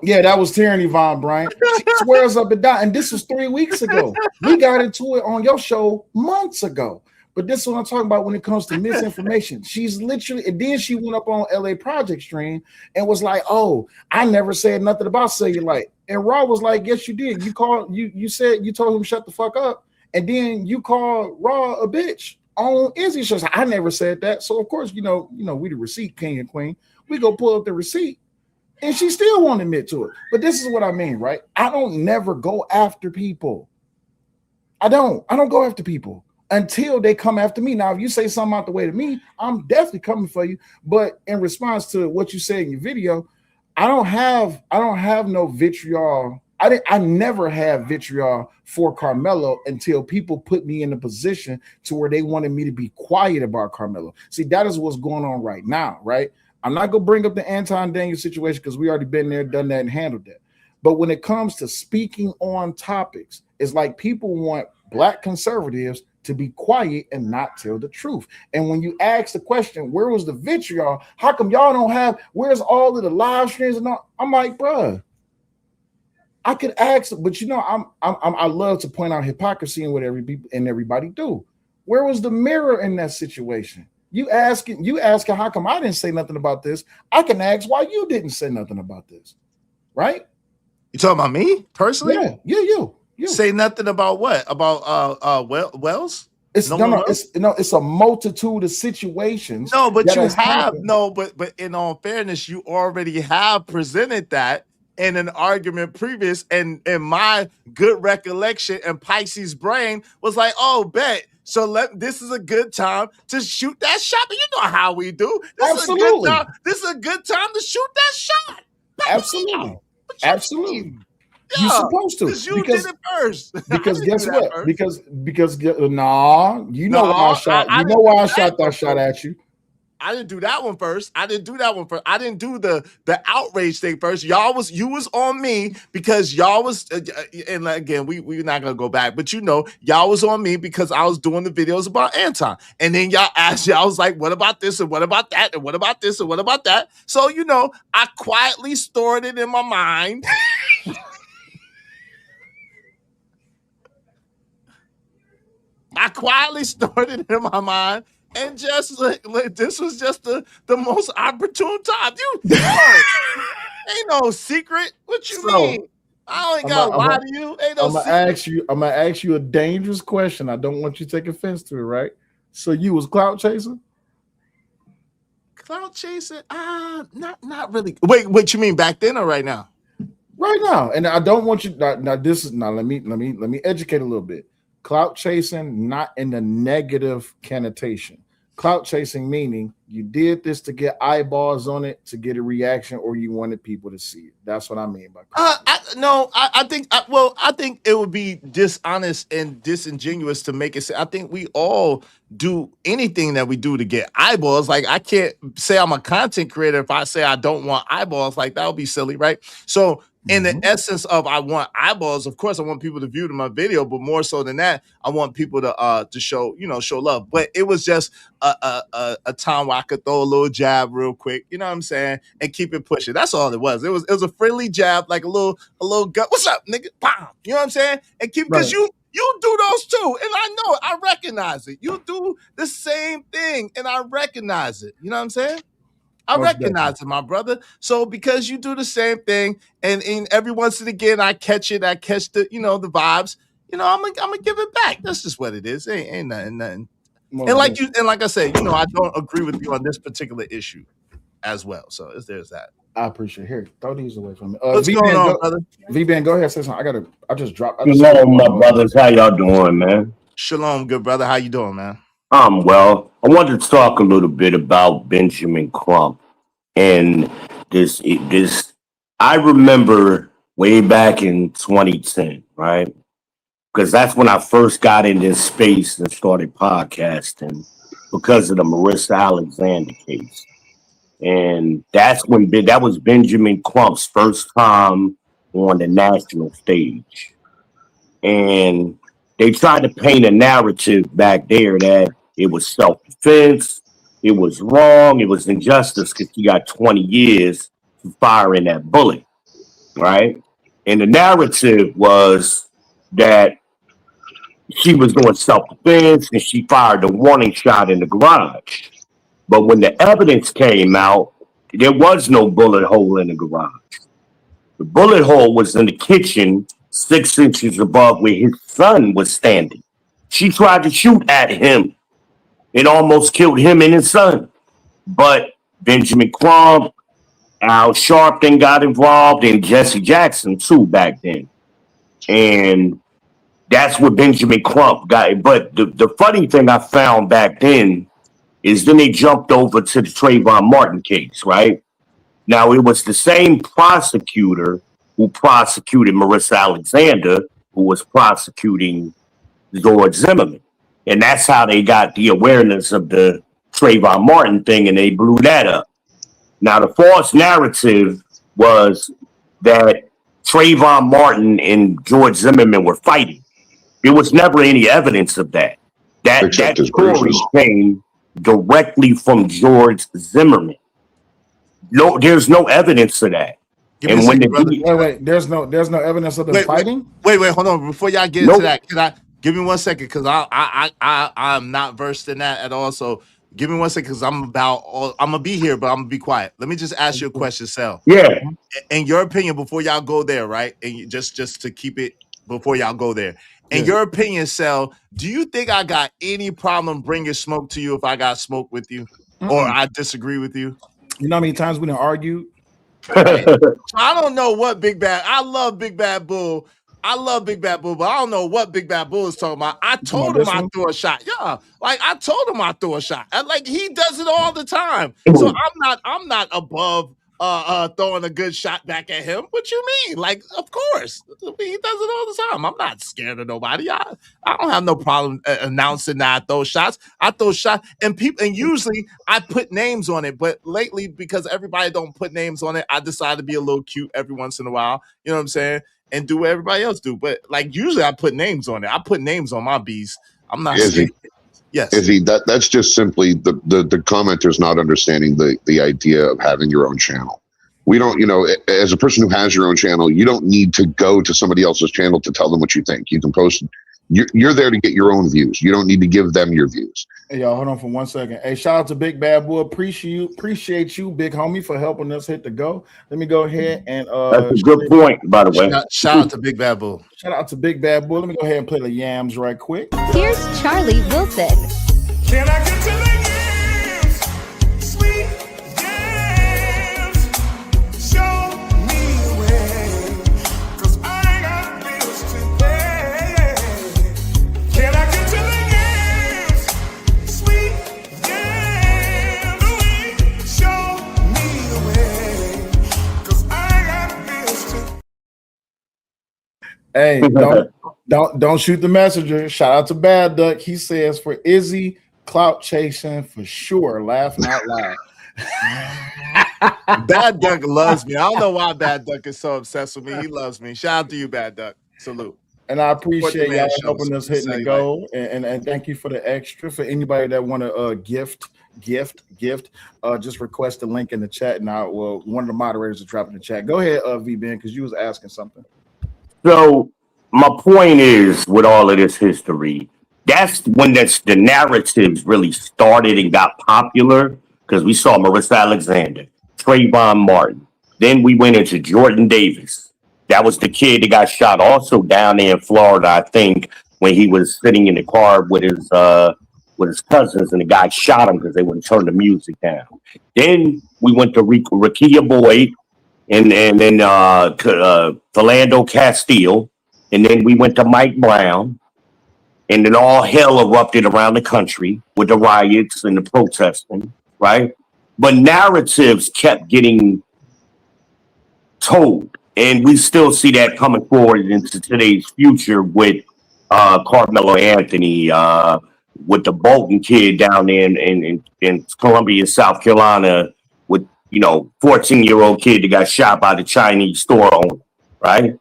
Yeah, that was Tyranny Von Bryant. She swears up and down. And this was 3 weeks ago. We got into it on your show months ago. But this is what I'm talking about when it comes to misinformation. She's literally, and then she went up on LA Project stream and was like, oh, I never said nothing about Cellulite. And Raw was like, yes, you did. You said you told him shut the fuck up. And then you called Raw a bitch on Izzy's show. I never said that. So of course, we the receipt king and queen. We go pull up the receipt, and she still won't admit to it. But this is what I mean, right? I don't never go after people. I don't go after people until they come after me. Now, if you say something out the way to me, I'm definitely coming for you. But in response to what you said in your video, I don't have no vitriol. I never had vitriol for Karmelo until people put me in a position to where they wanted me to be quiet about Karmelo. See, that is what's going on right now, right? I'm not going to bring up the Anton Daniels situation because we already been there, done that, and handled that. But when it comes to speaking on topics, it's like people want black conservatives to be quiet and not tell the truth. And when you ask the question, where was the vitriol? How come y'all don't have, where's all of the live streams and all? I'm like, bruh, I could ask, but I love to point out hypocrisy in what everybody do. Where was the mirror in that situation? You asking how come I didn't say nothing about this? I can ask why you didn't say nothing about this, right? You talking about me personally? Yeah, you. Say nothing about what? About Wells? It's a multitude of situations. No, but you have but in all fairness, you already have presented that in an argument previous, and in my good recollection and Pisces brain was like, oh, bet. So this is a good time to shoot that shot. But you know how we do. Absolutely. This is a good time to shoot that shot. Absolutely. Absolutely. Yeah, you're supposed to. Because you did it first. Because guess what? Because why I shot. You know why I shot that shot at you. I didn't do that one first. I didn't do the outrage thing first. You was on me because y'all was, and again, we're not gonna go back, but y'all was on me because I was doing the videos about Anton, and then y'all asked, y'all was like, what about this and what about that and what about this and what about that? So I quietly stored it in my mind. I quietly stored it in my mind. And just like this was just the most opportune time. Ain't no secret. What you mean? I ain't gotta lie to you. Ain't no secret. I'm gonna ask you a dangerous question. I don't want you to take offense to it, right? So you was clout chasing? Clout chasing? Not really. Wait, what you mean back then or right now? Right now. And I don't want you let me educate a little bit. Clout chasing, not in the negative connotation. Clout chasing meaning you did this to get eyeballs on it, to get a reaction, or you wanted people to see it. That's what I mean by clout. I think it would be dishonest and disingenuous to make it. I think we all do anything that we do to get eyeballs. Like, I can't say I'm a content creator if I say I don't want eyeballs. Like, that would be silly, right? So in the essence of I want eyeballs, of course I want people to view my video, but more so than that, I want people to show love. But it was just a time where I could throw a little jab real quick, you know what I'm saying, and keep it pushing. That's all it was. It was a friendly jab, like a little gut. What's up, nigga? Bam. You know what I'm saying? And keep, because you do those too, and I know it. I recognize it. You do the same thing, and I recognize it. You know what I'm saying? I recognize it, my brother. So because you do the same thing, and every once and again I catch it, I catch the the vibes. I'm gonna give it back. That's just what it is. Ain't nothing. And like I said, I don't agree with you on this particular issue as well. So there's that. I appreciate it. Here, throw these away from me. What's going on, brother? V-Ben, go ahead. Say something. I just dropped. Shalom, my brothers. How y'all doing, man? Shalom, good brother. How you doing, man? Well. I wanted to talk a little bit about Benjamin Crump and this. I remember way back in 2010, right? Because that's when I first got in this space and started podcasting because of the Marissa Alexander case. And that was Benjamin Crump's first time on the national stage. And they tried to paint a narrative back there that it was self-defense, it was wrong, it was injustice because he got 20 years for firing that bullet, right? And the narrative was that she was doing self-defense and she fired a warning shot in the garage. But when the evidence came out, there was no bullet hole in the garage. The bullet hole was in the kitchen, 6 inches above where his son was standing. She tried to shoot at him. It almost killed him and his son. But Benjamin Crump, Al Sharpton got involved, and Jesse Jackson too back then. And that's what Benjamin Crump got. But the funny thing I found back then is then they jumped over to the Trayvon Martin case, right? Now, it was the same prosecutor who prosecuted Marissa Alexander who was prosecuting George Zimmerman. And that's how they got the awareness of the Trayvon Martin thing, and they blew that up. Now, the false narrative was that Trayvon Martin and George Zimmerman were fighting. There was never any evidence of that. That Except his story bruises. came directly from George Zimmerman. No, there's no evidence of that. Give me a And when second, brother. Wait. There's no evidence of them fighting. Wait, hold on. Before y'all get Nope. into that, can I give me 1 second? Because I'm not versed in that at all. So give me 1 second, because I'm gonna be here, but I'm gonna be quiet. Let me just ask you a question, Sel. Yeah. In your opinion, before y'all go there, right? And just to keep it before y'all go there. In Yeah. your opinion, Sel, do you think I got any problem bringing smoke to you if I got smoke with you, or I disagree with you? You know how many times we done argued? Right. So I don't know what Big Bad. I love Big Bad Bull. But I don't know what Big Bad Bull is talking about. I told him I threw a shot. Yeah, like I told him I threw a shot. And like he does it all the time. So I'm not above throwing a good shot back at him. What you mean? Like, of course. He does it all the time. I'm not scared of nobody. I don't have no problem announcing that I throw shots. I throw shots, and usually I put names on it. But lately, because everybody don't put names on it, I decide to be a little cute every once in a while. You know what I'm saying? And do what everybody else do. But like usually I put names on it. I put names on my bees. I'm not scared. Yes. Izzy, that's just simply the commenters not understanding the idea of having your own channel. We don't, as a person who has your own channel, you don't need to go to somebody else's channel to tell them what you think. You can post. You're there to get your own views. You don't need to give them your views. Hey, y'all, hold on for 1 second. Hey, shout out to Big Bad Boy. Appreciate you, big homie, for helping us hit the go. Let me go ahead and that's a good point, by the way. Shout out to Big Bad Bull. Shout out to Big Bad Boy. Let me go ahead and play the yams right quick. Here's Charlie Wilson. Can I get to the yams? Sweet yams. Show me the way, 'cause I got bills to pay. Can I get to the yams? Sweet yams. Show me the way, 'cause I got bills to Hey, don't shoot the messenger. Shout out to Bad Duck. He says for Izzy, clout chasing for sure. Laughing out loud. Bad Duck loves me. I don't know why Bad Duck is so obsessed with me. He loves me. Shout out to you, Bad Duck. Salute. And I appreciate y'all shows. helping us hitting the go. And thank you for the extra. For anybody that want to gift, just request the link in the chat. And one of the moderators will drop in the chat. Go ahead, V-Ben, because you was asking something. So my point is, with all of this history, that's when the narratives really started and got popular, because we saw Marissa Alexander, Trayvon Martin. Then we went into Jordan Davis. That was the kid that got shot also down there in Florida, I think, when he was sitting in the car with his cousins, and the guy shot him because they wouldn't turn the music down. Then we went to Rakia Boyd, and then Philando Castile, and then we went to Mike Brown, and then all hell erupted around the country with the riots and the protesting, right? But narratives kept getting told, and we still see that coming forward into today's future with Karmelo Anthony, with the Bolton kid down there in Columbia, South Carolina, with 14-year-old kid that got shot by the Chinese store owner, right?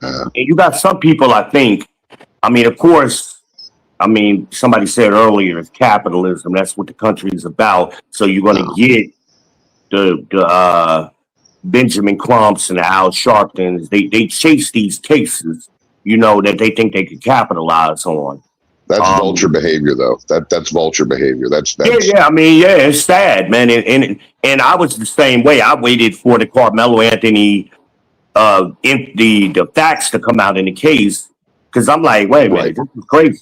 And you got some people, I think, of course, somebody said earlier, it's capitalism. That's what the country is about. So you're going to get the Benjamin Crumps and the Al Sharptons. They chase these cases, that they think they could capitalize on. That's vulture behavior, though. That's vulture behavior. That's yeah. It's sad, man. And I was the same way. I waited for the Karmelo Anthony the facts to come out in the case, because I'm like, wait a minute, this is crazy.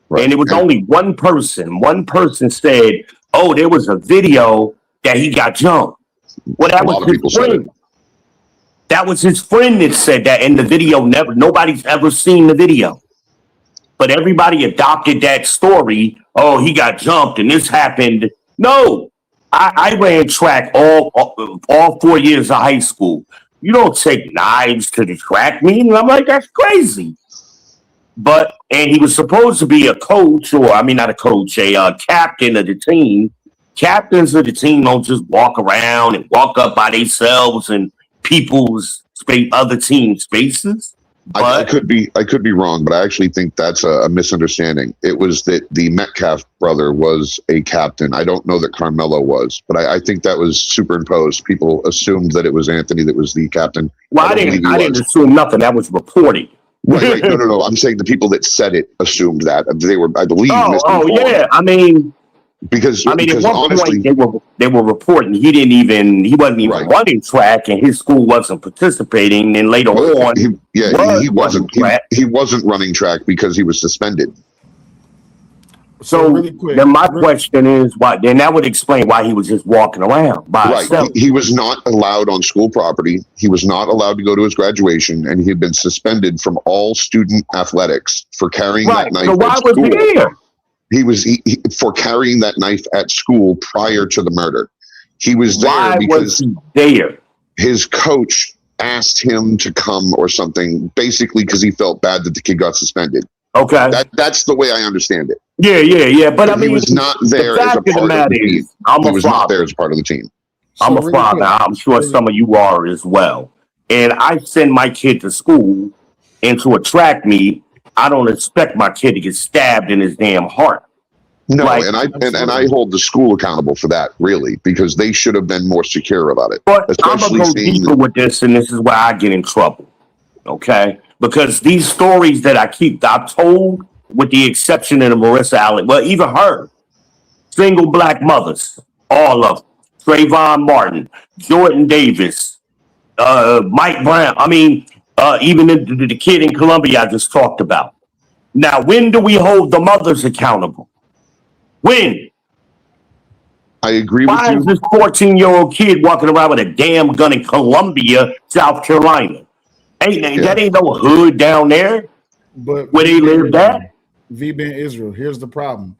Right. And it was only one person. One person said, "Oh, there was a video that he got jumped." Well, that was his friend. That was his friend that said that, and the video nobody's ever seen the video. But everybody adopted that story. Oh, he got jumped and this happened. No, I ran track all 4 years of high school. You don't take knives to the track meet. And I'm like, that's crazy. And he was supposed to be a coach, not a coach, a captain of the team. Captains of the team don't just walk around and walk up by themselves in people's other team spaces. I could be wrong, but I actually think that's a misunderstanding. It was that the Metcalf brother was a captain. I don't know that Karmelo was, but I think that was superimposed. People assumed that it was Anthony that was the captain. Well, I didn't assume nothing. That was reported. Right. No. I'm saying the people that said it assumed that they were, I believe. Oh yeah. I mean, because at one honestly, point they were reporting he wasn't even running track, and his school wasn't participating. And later on, he wasn't running track because he was suspended. So really quick, then my question is why? Then that would explain why he was just walking around by himself. He was not allowed on school property. He was not allowed to go to his graduation, and he had been suspended from all student athletics for carrying that knife. So why was he there? He was for carrying that knife at school prior to the murder. He was there his coach asked him to come or something, basically because he felt bad that the kid got suspended. Okay, that's the way I understand it. Yeah. But I mean, he was not there as a part of the team. He was not there as part of the team. I'm a father. I'm sure some of you are as well. And I send my kid to school and to a track meet. I don't expect my kid to get stabbed in his damn heart. No, and I hold the school accountable for that, really, because they should have been more secure about it. But I'm gonna go deeper with this, and this is where I get in trouble. Okay, because these stories that I've told, with the exception of the Marissa Allen, well, even her, single black mothers, all of them, Trayvon Martin, Jordan Davis, Mike Brown. I mean, even the kid in Columbia I just talked about. Now, when do we hold the mothers accountable? When? I agree with you. Why is this 14-year-old kid walking around with a damn gun in Columbia, South Carolina? That ain't no hood down there. But where they lived at? V-Ben Israel. Here's the problem.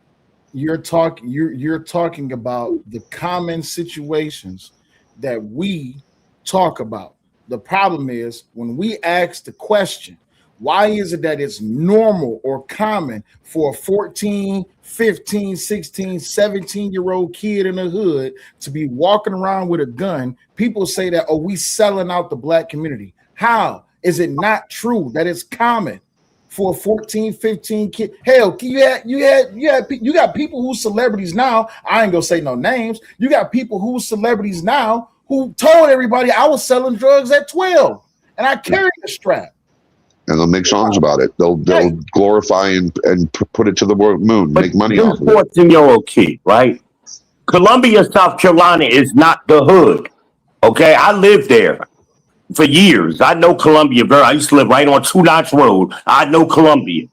You're talking about the common situations that we talk about. The problem is when we ask the question, why is it that it's normal or common for a 14, 15, 16, 17-year-old kid in the hood to be walking around with a gun? People say that, we selling out the black community. How is it not true that it's common for a 14, 15 kid? Hell, you got people who's celebrities now. I ain't gonna say no names. You got people who's celebrities now who told everybody I was selling drugs at 12 and I carried a strap. And they'll make songs about it. They'll glorify and put it to the moon, make money off of it. 14-year-old kid, right? Columbia, South Carolina is not the hood. Okay, I lived there for years. I know Columbia, girl. I used to live right on Two Notch Road. I know Columbia.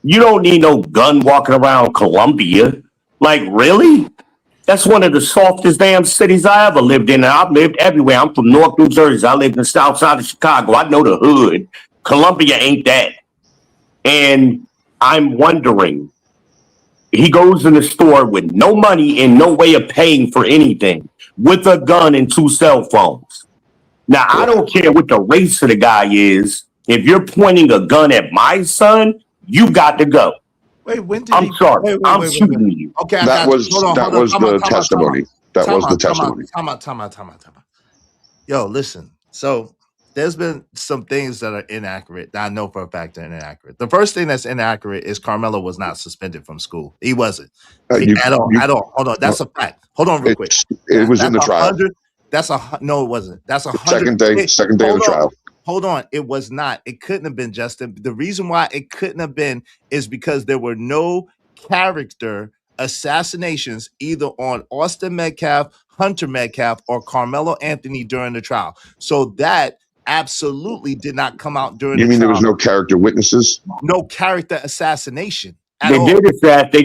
You don't need no gun walking around Columbia. Like, really? That's one of the softest damn cities I ever lived in. And I've lived everywhere. I'm from North New Jersey. I lived in the south side of Chicago. I know the hood. Columbia ain't that. And I'm wondering, he goes in the store with no money and no way of paying for anything, with a gun and 2 cell phones. Now, I don't care what the race of the guy is. If you're pointing a gun at my son, you got to go. Wait, when did I'm sorry. I'm shooting you. Okay, that was the testimony. That was the testimony. Time out. Yo, listen. So there's been some things that are inaccurate that I know for a fact they're inaccurate. The first thing that's inaccurate is Karmelo was not suspended from school. He wasn't at all. Hold on, that's a fact. Hold on, real quick. It was in the trial. No, it wasn't. That's a second day of the trial. Hold on, it was not. It couldn't have been, Justin. The reason why it couldn't have been is because there were no character assassinations either on Austin Metcalf, Hunter Metcalf, or Karmelo Anthony during the trial. So that absolutely did not come out during the trial. You mean there was no character witnesses? No character assassination. They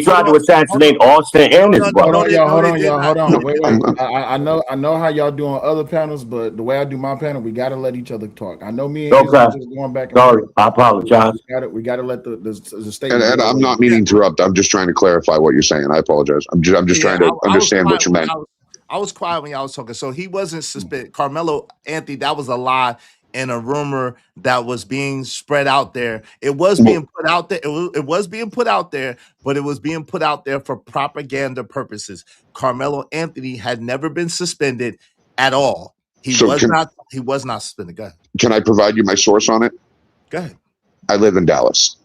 tried to assassinate Austin and his brother. Hold on, y'all. Wait. I know how y'all do on other panels, but the way I do my panel, we got to let each other talk. I know me and you just going back. Sorry, I apologize. We got to let the statement. And I'm not meaning to interrupt. I'm just trying to clarify what you're saying. I apologize. I'm just trying to understand what you meant. I was quiet when y'all was talking. So he wasn't suspended. Karmelo Anthony, that was a lie and a rumor that was being spread out there. It was being put out there. It was being put out there, but it was being put out there for propaganda purposes. Karmelo Anthony had never been suspended at all. He was not suspended. Go ahead. Can I provide you my source on it? Go ahead. I live in Dallas.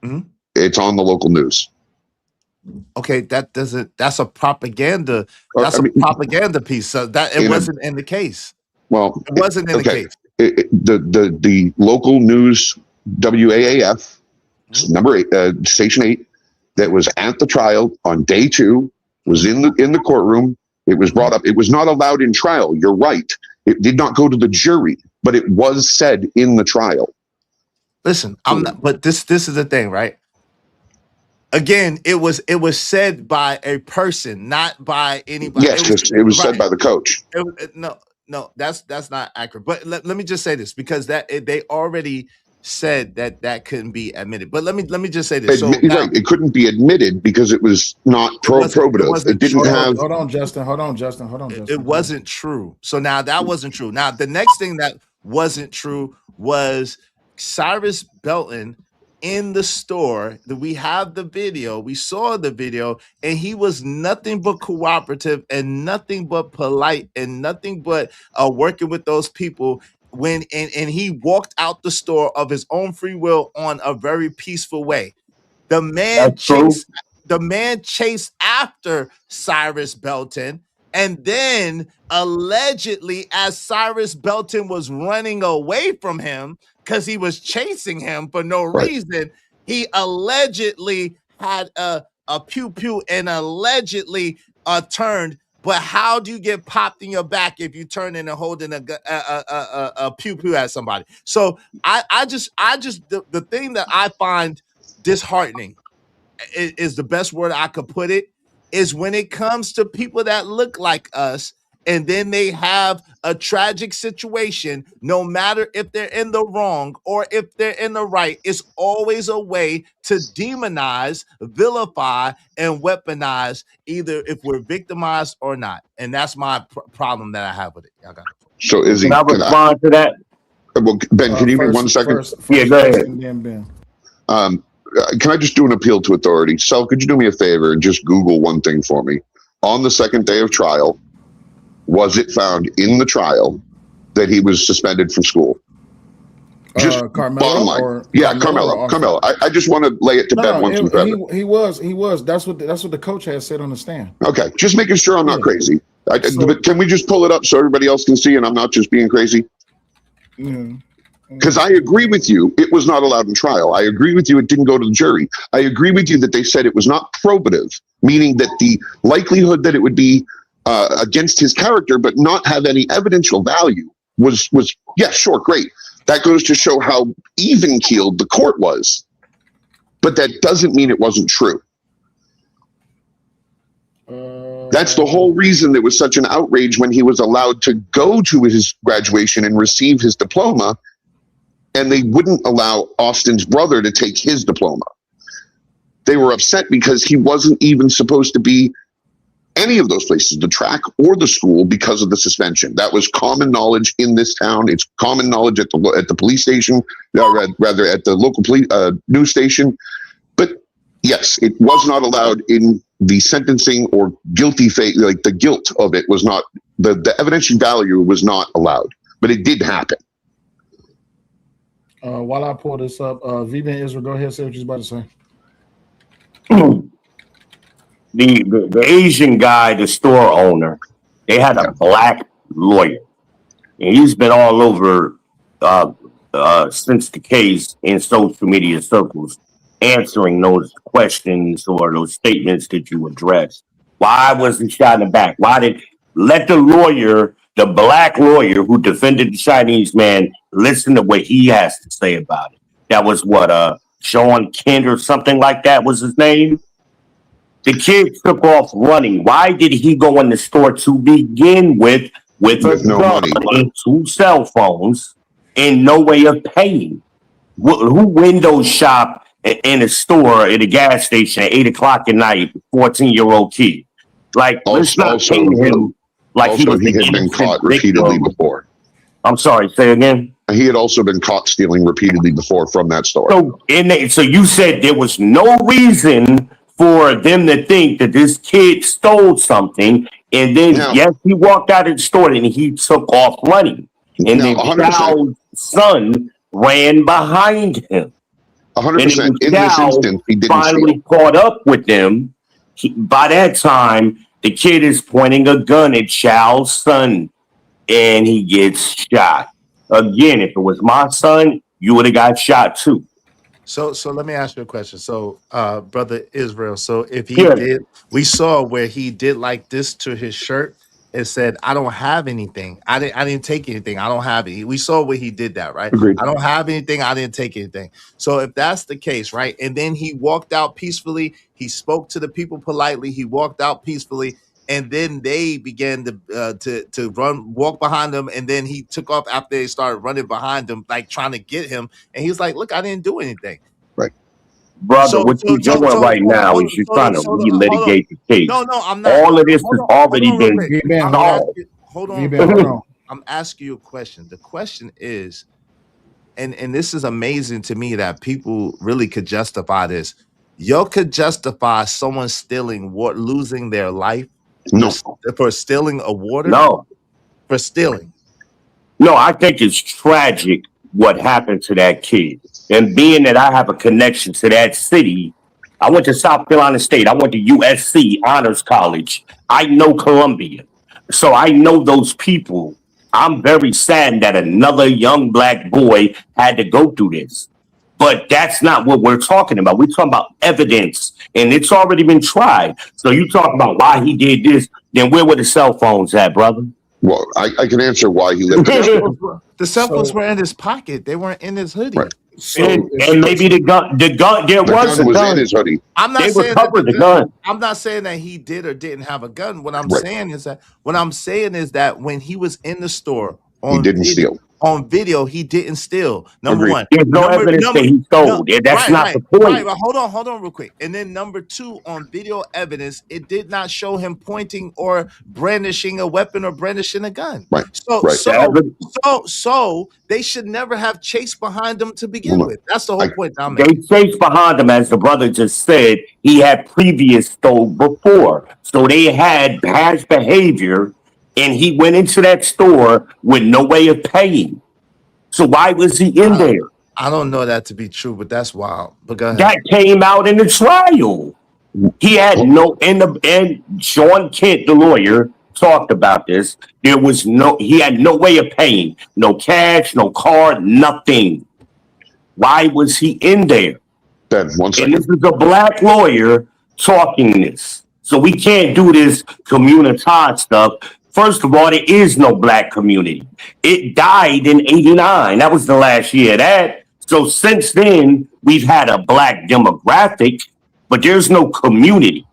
Mhm. It's on the local news. Okay, that's a propaganda. Well, That's I a mean, propaganda piece. So that it in a- wasn't in the case. Well, It wasn't in the okay. case. The local news WAAF Mhm. number 8, station 8, that was at the trial on day 2, was in the courtroom. It was brought up. It was not allowed in trial. You're right. It did not go to the jury, but it was said in the trial. Listen, I'm not. But this is the thing, right? Again, it was said by a person, not by anybody. Yes, it was said by the coach. No, that's not accurate. But let me just say this, because they already said that couldn't be admitted. But let me just say this. So now, Right, it couldn't be admitted because it was not probative. It didn't have. Hold on, Justin. It wasn't true. So now that wasn't true. Now the next thing that wasn't true was Cyrus Belton in the store. That we have the video, we saw the video, and he was nothing but cooperative and nothing but polite and nothing but working with those people when and he walked out the store of his own free will on a very peaceful way. The man chased after Cyrus Belton, and then allegedly, as Cyrus Belton was running away from him because he was chasing him for no reason, he allegedly had a pew pew and allegedly turned. But how do you get popped in your back if you turn in and holding a pew pew at somebody? So I just the thing that I find disheartening is the best word I could put it, is when it comes to people that look like us and then they have a tragic situation, no matter if they're in the wrong or if they're in the right, it's always a way to demonize, vilify, and weaponize, either if we're victimized or not. And that's my problem that I have with it. Y'all got it. So is he? Can I respond to that? Well, Ben, can you give me 1 second? First, Yeah, go ahead. and then Ben. Can I just do an appeal to authority? Sel, could you do me a favor and just Google one thing for me? On the second day of trial, was it found in the trial that he was suspended from school? Just Carmelo, bottom line. Carmelo. I just want to lay it to Ben once and forever. He was. That's what the coach has said on the stand. Okay, just making sure I'm not crazy. But can we just pull it up so everybody else can see and I'm not just being crazy? Because I agree with you, it was not allowed in trial. I agree with you, it didn't go to the jury. I agree with you that they said it was not probative, meaning that the likelihood that it would be against his character but not have any evidential value was yeah, sure, great. That goes to show how even-keeled the court was. But that doesn't mean it wasn't true. That's the whole reason there was such an outrage when he was allowed to go to his graduation and receive his diploma, and they wouldn't allow Austin's brother to take his diploma. They were upset because he wasn't even supposed to be any of those places, the track or the school, because of the suspension. That was common knowledge in this town. It's common knowledge at the police station, rather at the local police news station. But yes, it was not allowed in the sentencing or guilty phase. Like the guilt of it was not, the evidentiary value was not allowed, but it did happen. While I pull this up, Vivian Israel, go ahead, say what you're about to say. The Asian guy, the store owner, they had a black lawyer, and he's been all over since the case in social media circles, answering those questions or those statements that you addressed. Why was he shot in the back? Why did let the lawyer, the black lawyer who defended the Chinese man, listen to what he has to say about it? That was what Sean Kent or something like that was his name. The kid took off running. Why did he go in the store to begin with no money, 2 cell phones, and no way of paying? Who window shop in a store at a gas station at 8 o'clock at night, 14-year-old kid? Like, let's not paint him like he had been caught repeatedly before. I'm sorry, say again? He had also been caught stealing repeatedly before from that store. So you said there was no reason for them to think that this kid stole something, and then yes, he walked out of the store and he took off running. And then Child's son ran behind him. 100%. In this instance, he didn't finally steal. caught up with them. By that time, the kid is pointing a gun at Chow's son, and he gets shot. Again, if it was my son, you would have got shot too. So let me ask you a question. So brother Israel, so if he Yeah, did, we saw where he did like this to his shirt and said, I don't have anything. I didn't take anything. I don't have it. We saw where he did that, right? Agreed. I don't have anything. I didn't take anything. So if that's the case, right? And then he walked out peacefully, he spoke to the people politely, he walked out peacefully, and then they began to walk behind him, and then he took off after they started running behind him, like trying to get him. And he was like, "Look, I didn't do anything." Right. brother, what you're doing right now is you're trying to Hold on. relitigate the case. No, I'm not. All of this Hold has on, already hold on real been quick. V-Ben, I'm hold on. asking, hold on, V-Ben, hold on. I'm asking you a question. The question is, and this is amazing to me that people really could justify this. You could justify someone stealing losing their life No. for stealing a water No, for stealing. no, I think it's tragic what happened to that kid. And being that I have a connection to that city, I went to South Carolina State. I went to USC Honors College. I know Columbia. So I know those people. I'm very saddened that another young black boy had to go through this. But that's not what we're talking about. We're talking about evidence, and it's already been tried. So you talk about why he did this, then where were the cell phones at, brother? Well, I can answer why he lived in this. The cell phones were in his pocket. They weren't in his hoodie. Right. So And maybe the gun, there The was gun a was in gun. his hoodie. I'm not They saying recovered the that gun. I'm not saying that he did or didn't have a gun. What I'm Right. saying is that when he was in the store He didn't steal. on video, he didn't steal. Number Agreed. one. There's no evidence that he stole. That's not the point. Right. But hold on real quick. And then number two, on video evidence, it did not show him pointing or brandishing a weapon or brandishing a gun. Right. So Right. so they should never have chased behind him to begin with. That's the whole point I'm They making. chased behind him, as the brother just said. He had previous stole before. So they had past behavior, and he went into that store with no way of paying. So why was he in there? I don't know that to be true, but that's wild. But go ahead. That came out in the trial. He had and Sean Kent, the lawyer, talked about this. He had no way of paying. No cash, no card, nothing. Why was he in there? Then one And second. this is a black lawyer talking this. So we can't do this community stuff. First of all, there is no black community. It died in 89. That was the last year of that. So since then, we've had a black demographic, but there's no community.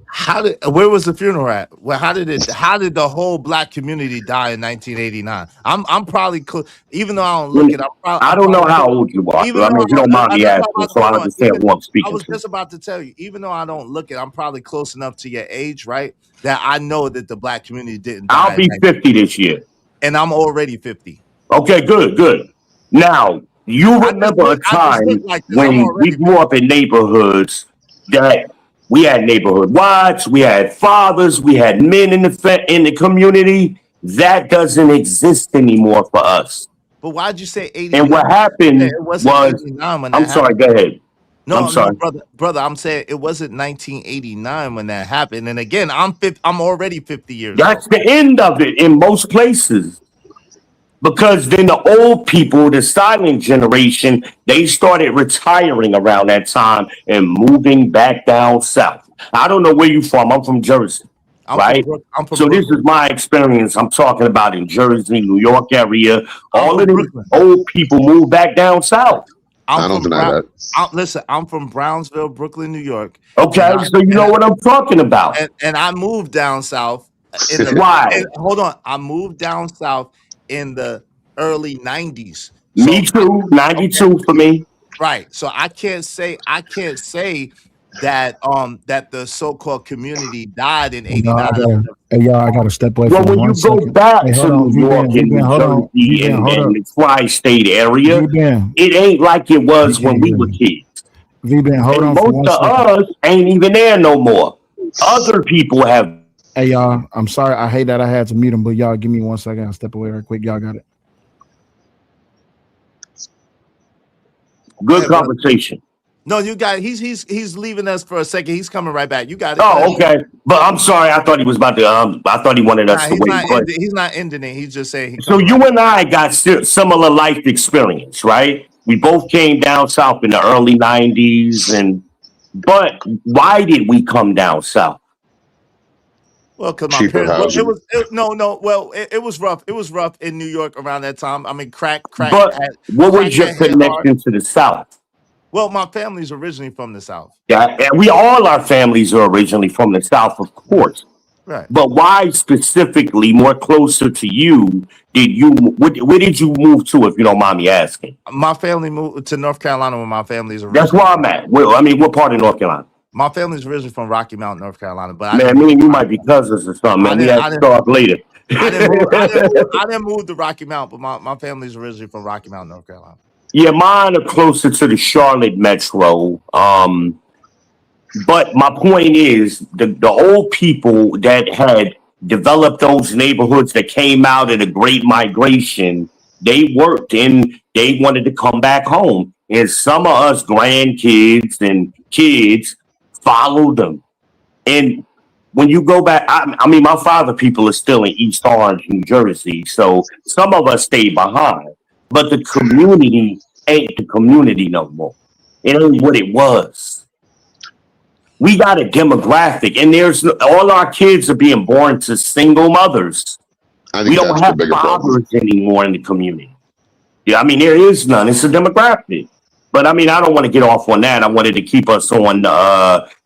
Where was the funeral at? Well, how did the whole black community die in 1989? I'm probably even though I don't look it. I don't know how old you are. I mean, if you don't mind me asking, so I understand who I'm I speaking was to. just about to tell you, even though I don't look it, I'm probably close enough to your age, right? That I know that the black community didn't die. I'll be 50 this year. And I'm already 50. Okay, good. Now, you remember a time when we grew up in neighborhoods that we had neighborhood watch, we had fathers, we had men in the community. That doesn't exist anymore for us. But why'd you say 89? And what happened It wasn't 89 when that I'm sorry, happened. go ahead. No, I'm sorry. brother. I'm saying it wasn't 1989 when that happened. And again, I'm already 50 years That's old. the end of it in most places. Because then the old people, the silent generation, they started retiring around that time and moving back down south. I don't know where you're from. I'm from Jersey, right? I'm from So Brooklyn. this is my experience. I'm talking about in Jersey, New York area. All of from these Brooklyn. old people moved back down south. I don't deny that. Listen, I'm from Brownsville, Brooklyn, New York. Okay, so you know what I'm talking about. And I moved down south. Why? Hold on. I moved down south in the early 90s. Me too. 92 for me. Right. So I can't say that that the so-called community died in 89. Hey, y'all, I gotta step away Well, from when one you go second. back Hey, to hold on, New York V-Ben, and New hold on, Jersey V-Ben, and hold the tri-state area, V-Ben, it ain't like it was when we V-Ben, were kids. V-Ben, hold And on for 1 most of second. us ain't even there no more. Other people have. Hey, y'all, I'm sorry. I hate that I had to mute him, but y'all give me 1 second. I'll step away real quick. Y'all got it. Good conversation. No, you got. He's leaving us for a second. He's coming right back. You got it. Oh, okay. But I'm sorry. I thought he was about to. I thought he wanted us to wait. He's not ending it. He's just saying. So you and I got similar life experience, right? We both came down south in the early '90s, but why did we come down south? Well, because my parents. It was rough. It was rough in New York around that time. I mean, crack. But what was your connection to the south? Well, my family's originally from the south. Yeah, and our families are originally from the south, of course. Right. But why specifically, more closer to you, where did you move to, if you don't mind me asking? My family moved to North Carolina when my family's originally. That's where I'm at. What part of North Carolina? My family's originally from Rocky Mount, North Carolina. But me and you might be cousins or something, man. We have to talk later. I didn't move to Rocky Mount, but my family's originally from Rocky Mount, North Carolina. Yeah, mine are closer to the Charlotte metro. But my point is, the old people that had developed those neighborhoods that came out of the Great Migration, they worked and they wanted to come back home. And some of us grandkids and kids followed them. And when you go back, I mean, my father people are still in East Orange, New Jersey. So some of us stayed behind. But the community ain't the community no more. It ain't what it was. We got a demographic, and all our kids are being born to single mothers. We don't have fathers anymore in the community. Yeah, I mean, there is none. It's a demographic. But I mean, I don't want to get off on that. I wanted to keep us on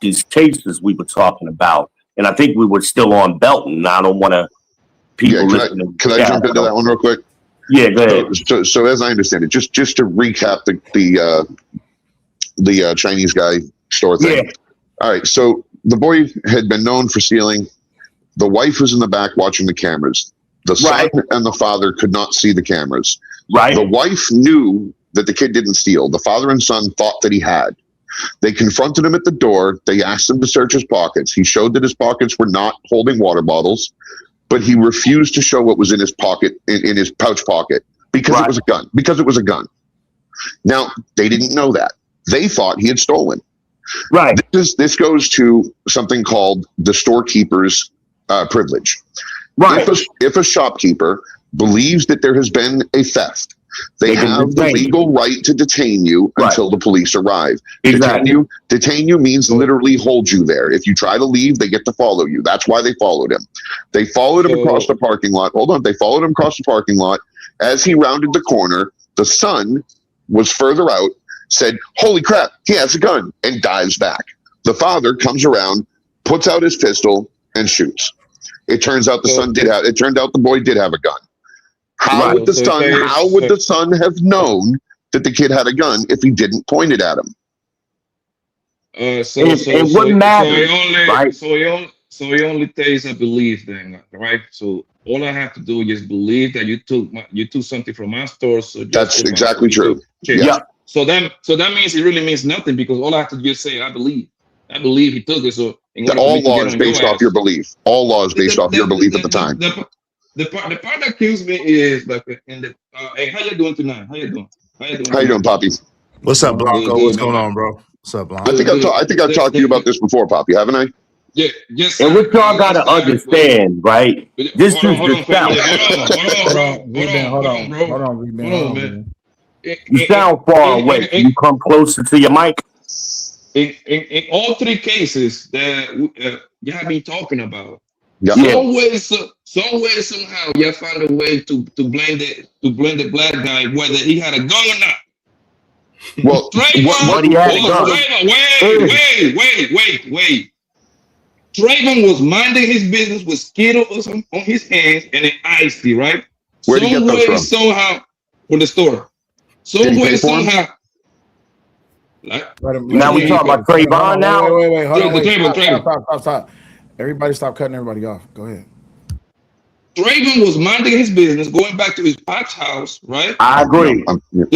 these cases we were talking about. And I think we were still on Belton. I don't want to people listening. Can I jump into that one real quick? Yeah, go ahead. So as I understand it, just to recap the Chinese guy store thing. Yeah. All right. So the boy had been known for stealing. The wife was in the back watching the cameras. The son and the father could not see the cameras. Right. The wife knew that the kid didn't steal. The father and son thought that he had. They confronted him at the door. They asked him to search his pockets. He showed that his pockets were not holding water bottles, but he refused to show what was in his pocket, in his pouch pocket, because it was a gun. Because it was a gun. Now, they didn't know that. They thought he had stolen. Right. This goes to something called the storekeeper's privilege. Right. If a shopkeeper believes that there has been a theft, they have the legal right to detain you until the police arrive. Exactly. Detain you means literally hold you there. If you try to leave, they get to follow you. That's why they followed him. They followed him across the parking lot. Hold on. They followed him across the parking lot. As he rounded the corner, the son was further out, said, "Holy crap, he has a gun," and dives back. The father comes around, puts out his pistol, and shoots. It turns out the boy did have a gun. How would the son have known that the kid had a gun if he didn't point it at him? So he only takes a belief then, right? So all I have to do is believe that you took something from my store. So that's exactly true. Yeah. So that means it really means nothing, because all I have to just say, I believe he took it. So all law is based off your belief. All law is based off your belief at the time. The part that kills me is like hey, how you doing tonight? How you doing, Poppy? What's up, Blanco? What's going on, bro? What's up, Blanco? I think I've talked to you about this before, Poppy, haven't I? Yeah, yes. And what y'all gotta understand, right? This is the South. Hold on, man. You sound far away. Can you come closer to your mic? In all three cases that you have been talking about, some way, somehow, you found a way to blame the black guy, whether he had a gun or not. Well, what he had a gun. Wait. Trayvon was minding his business with Skittles on his hands and an icy, right? Where did he get those from? Somehow, from the store. Some way, somehow. Now we talking about Trayvon now? Wait. Hold on. Stop. Everybody stop cutting everybody off. Go ahead. Trayvon was minding his business, going back to his pop's house, right? I agree. Then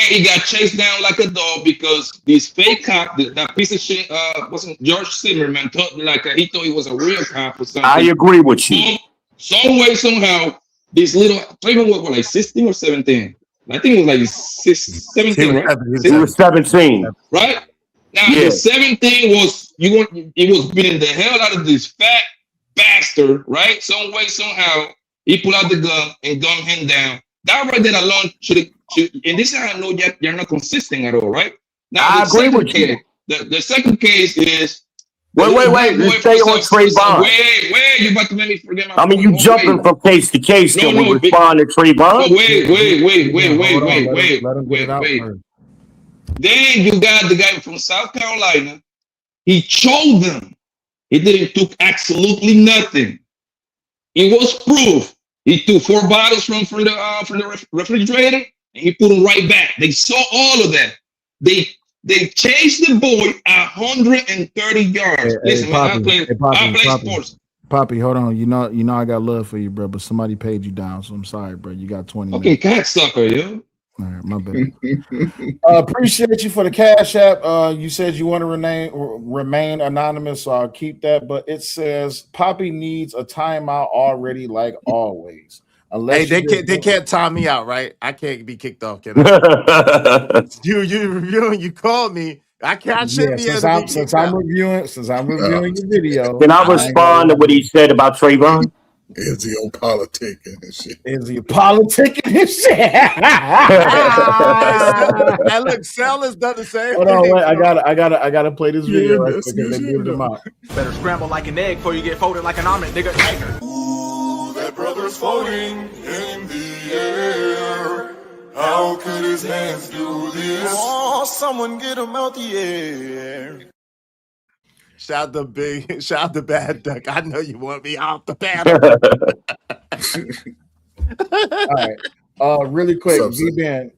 he got chased down like a dog because this fake cop, that piece of shit, wasn't George Zimmerman, he thought he was a real cop or something. I agree with you. Some way, somehow, this little Trayvon was like 16 or 17. I think it was like 17, right? He was 17. Right? Now Yeah. the 17 was it was beating the hell out of this fat bastard, right? Some way, somehow, he pulled out the gun and gunned him down. That right there alone should, and this is how I know you're not consistent at all, right? Now I agree with you. The second case is Wait. You stay on Trayvon. Wait, you about to make me forget my I mean, you jumping from case to case. Can we respond to Trayvon? Wait. Then you got the guy from South Carolina. He chose them. He didn't took absolutely nothing. It was proof. He took 4 bottles from the refrigerator and he put them right back. They saw all of that. They chased the boy 130 yards. Listen, man, I play sports. Poppy, hold on. You know I got love for you, bro, but somebody paid you down, so I'm sorry, bro. You got 20 minutes. Okay, cocksucker, yo. All right, my bad. Appreciate you for the Cash App. You said you want to remain anonymous, so I'll keep that. But it says Poppy needs a timeout already, like always. Unless they can't time me out, right? I can't be kicked off. Can I? you called me. I shouldn't be since I'm reviewing your video. Can I respond to what he said about Trayvon? Is he on politicking and shit? Is he politicking and shit? And look, Sal has done the same. Hold on, wait. I gotta play this video right quick and then give them out. Better scramble like an egg before you get folded like an omelet, nigga. Ooh, that brother's floating in the air. How could his hands do this? Oh, someone get him out the air. Shout out to Bad Duck. I know you want me off the panel. All right. Really quick, V-Ben,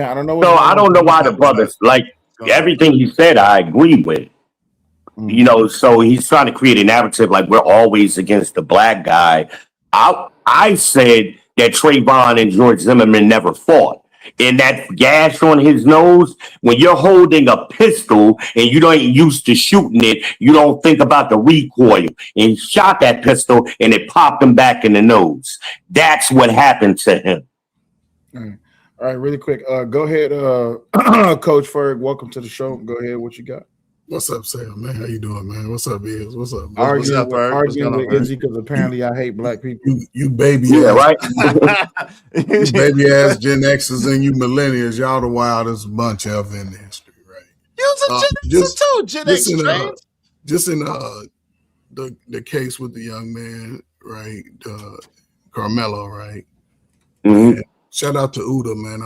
I don't know. No, I don't know why the brothers, like, everything he said, I agree with. Mm-hmm. You know, so he's trying to create a narrative like we're always against the black guy. I said that Trayvon and George Zimmerman never fought. And that gash on his nose, when you're holding a pistol and you don't used to shooting it, you don't think about the recoil. And he shot that pistol and it popped him back in the nose. That's what happened to him. All right, really quick. Go ahead, Coach Ferg. Welcome to the show. Go ahead. What you got? What's up, Sam, man? How you doing, man? What's up, Iz? What's up? Arguing with Izzy because apparently I hate black people. You baby right? You baby ass Gen Xers and you millennials, y'all the wildest bunch ever in the history, right? You was a Gen X, just in the case with the young man, right? Karmelo, right? Mm-hmm. Shout out to Uda, man.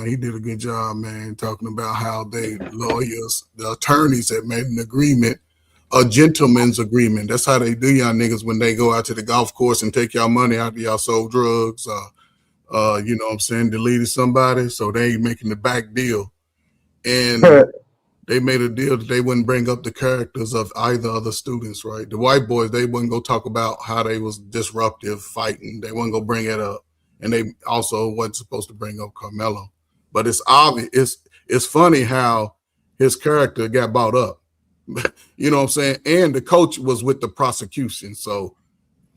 He did a good job, man, talking about how they lawyers, the attorneys had made an agreement, a gentleman's agreement. That's how they do y'all niggas when they go out to the golf course and take y'all money after y'all sold drugs, you know what I'm saying, deleted somebody. So they ain't making the back deal. And they made a deal that they wouldn't bring up the characters of either of the students, right? The white boys, they wouldn't go talk about how they was disruptive fighting. They wouldn't go bring it up. And they also wasn't supposed to bring up Karmelo. But it's obvious. It's funny how his character got brought up. You know what I'm saying? And the coach was with the prosecution. So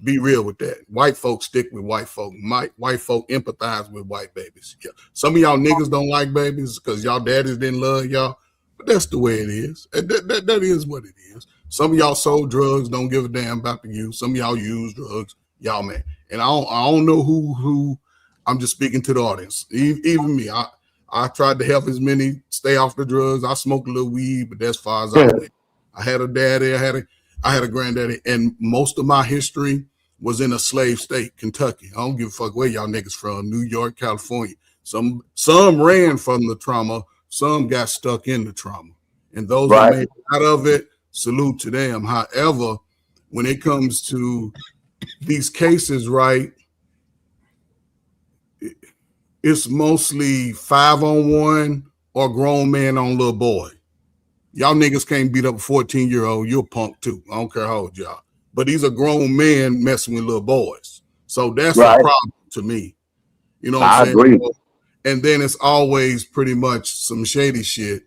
be real with that. White folks stick with white folk. White folk empathize with white babies. Yeah. Some of y'all niggas don't like babies because y'all daddies didn't love y'all. But that's the way it is. That is what it is. Some of y'all sold drugs, don't give a damn about the use. Some of y'all use drugs. Y'all, man. And I don't know who. I'm just speaking to the audience. Even me, I tried to help as many stay off the drugs. I smoked a little weed, but that's as far as I went. I had a daddy, I had a granddaddy, and most of my history was in a slave state, Kentucky. I don't give a fuck where y'all niggas from, New York, California. Some ran from the trauma, some got stuck in the trauma. And those that made out of it, salute to them. However, when it comes to these cases, right, it's mostly 5-on-1 or grown man on little boy. Y'all niggas can't beat up a 14-year-old. You're a punk too. I don't care how old y'all. But these are grown men messing with little boys. So that's a problem to me. You know what I'm saying? Agree. And then it's always pretty much some shady shit.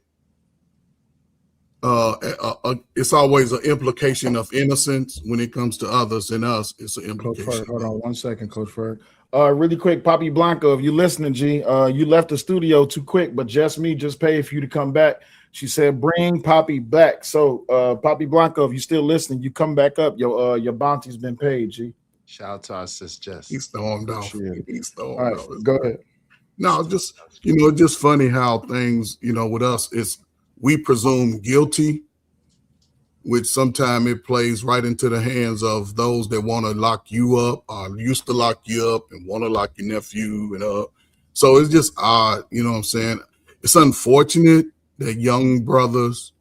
It's always an implication of innocence when it comes to others and us. It's an implication. Coach Ferg, hold on 1 second, Coach Ferg. Really quick, Poppy Blanco, if you're listening, G, you left the studio too quick, but just pay for you to come back. She said, bring Poppy back. So, Poppy Blanco, if you're still listening, you come back up. Your bounty's been paid, G. Shout out to our sis Jess. He's stormed off. He's stormed off. Go ahead. No, just funny how things, with us is we presume guilty, which sometimes it plays right into the hands of those that want to lock you up or used to lock you up and want to lock your nephew and up. So it's just odd, you know what I'm saying? It's unfortunate that young brothers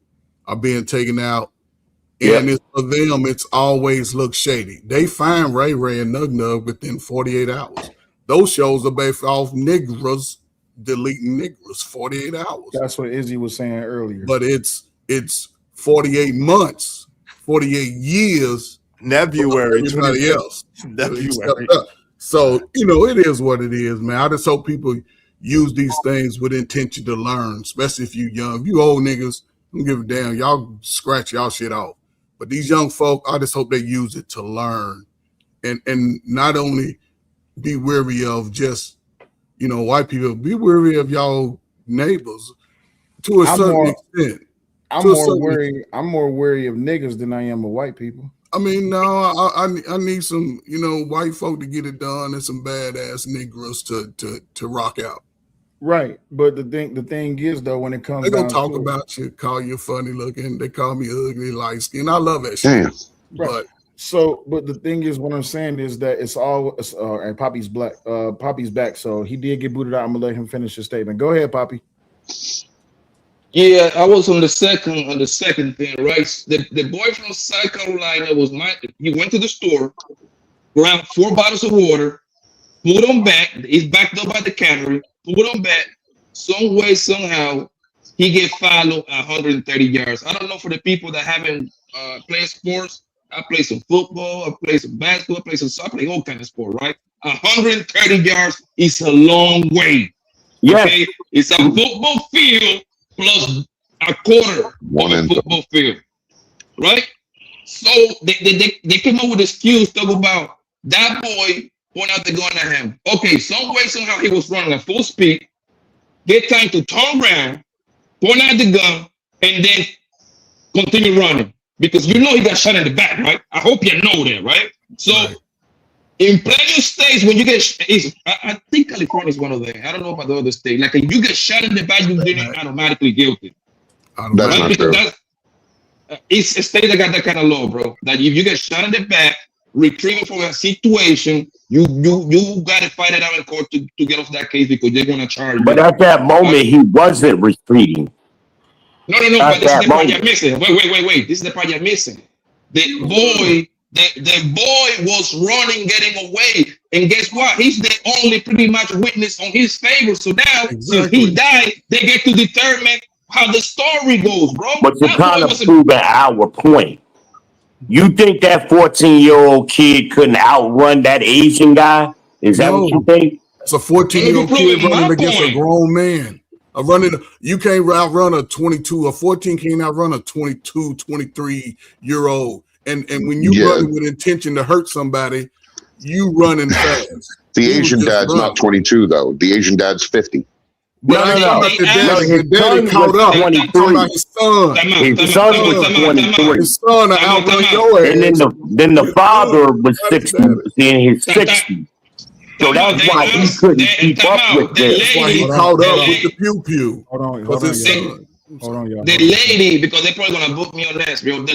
are being taken out. And it's for them, it's always looks shady. They find Ray Ray and Nug Nug within 48 hours. Those shows are based off niggas deleting niggas 48 hours. That's what Izzy was saying earlier. But it's 48 months, 48 years. February. Everybody else. So, it is what it is, man. I just hope people use these things with intention to learn, especially if you young. If you old niggas, don't give a damn. Y'all scratch y'all shit off. But these young folk, I just hope they use it to learn and not only be weary of just, white people, be weary of y'all neighbors to a certain extent. I'm more worried of niggas than I am of white people. I mean, no, I need some, white folk to get it done and some badass Negroes to rock out. Right, but the thing is though, when it comes, they gonna talk about you, call you funny looking. They call me ugly, light skin. I love that shit. Right. But the thing is, what I'm saying is that and Poppy's back, so he did get booted out. I'm gonna let him finish his statement. Go ahead, Poppy. Yeah, I was on the second thing, right? The boy from South Carolina he went to the store, grabbed 4 bottles of water, put them back. He's backed up by the cannery. Put them back. Some way, somehow, he get followed 130 yards. I don't know for the people that haven't played sports. I play some football. I play some basketball. I play all kind of sport, right? 130 yards is a long way. Yeah. Okay? It's a football field plus a quarter of a football field, right? So they came up with an excuse talk about that boy point out the gun at him. Okay, some way, somehow he was running at full speed, get time to turn around, point out the gun, and then continue running. Because he got shot in the back, right? I hope you know that, right? So in plenty of states, when you get, I think California is one of them. I don't know about the other state. Like if you get shot in the back, you didn't automatically guilty. That's not true. It's a state that got that kind of law, bro. That if you get shot in the back, retrieving from a situation, you got to fight it out in court to get off that case because they're going to charge you. But at that moment, he wasn't retreating. No, but this is the part you're missing. Wait. This is the part you're missing. The boy was running, getting away. And guess what? He's the only pretty much witness on his favor. So now, since he died, they get to determine how the story goes, bro. But you're kind of proving our point. You think that 14-year-old kid couldn't outrun that Asian guy? Is that what you think? It's a 14-year-old kid running against a grown man. You can't outrun a 22, a 14 can't outrun a 22, 23-year-old. And when you running with intention to hurt somebody, you running fast. The Asian dad's not 22 though. The Asian dad's 50. No. His daddy caught up. 23. His son. His son was 23. His son outrun your ass. And then the father was 60 in his 60s. So that's why he couldn't keep up with this. That's why he caught up with the pew-pew. Hold on, y'all. The lady, because they're probably gonna book me on that, bro. The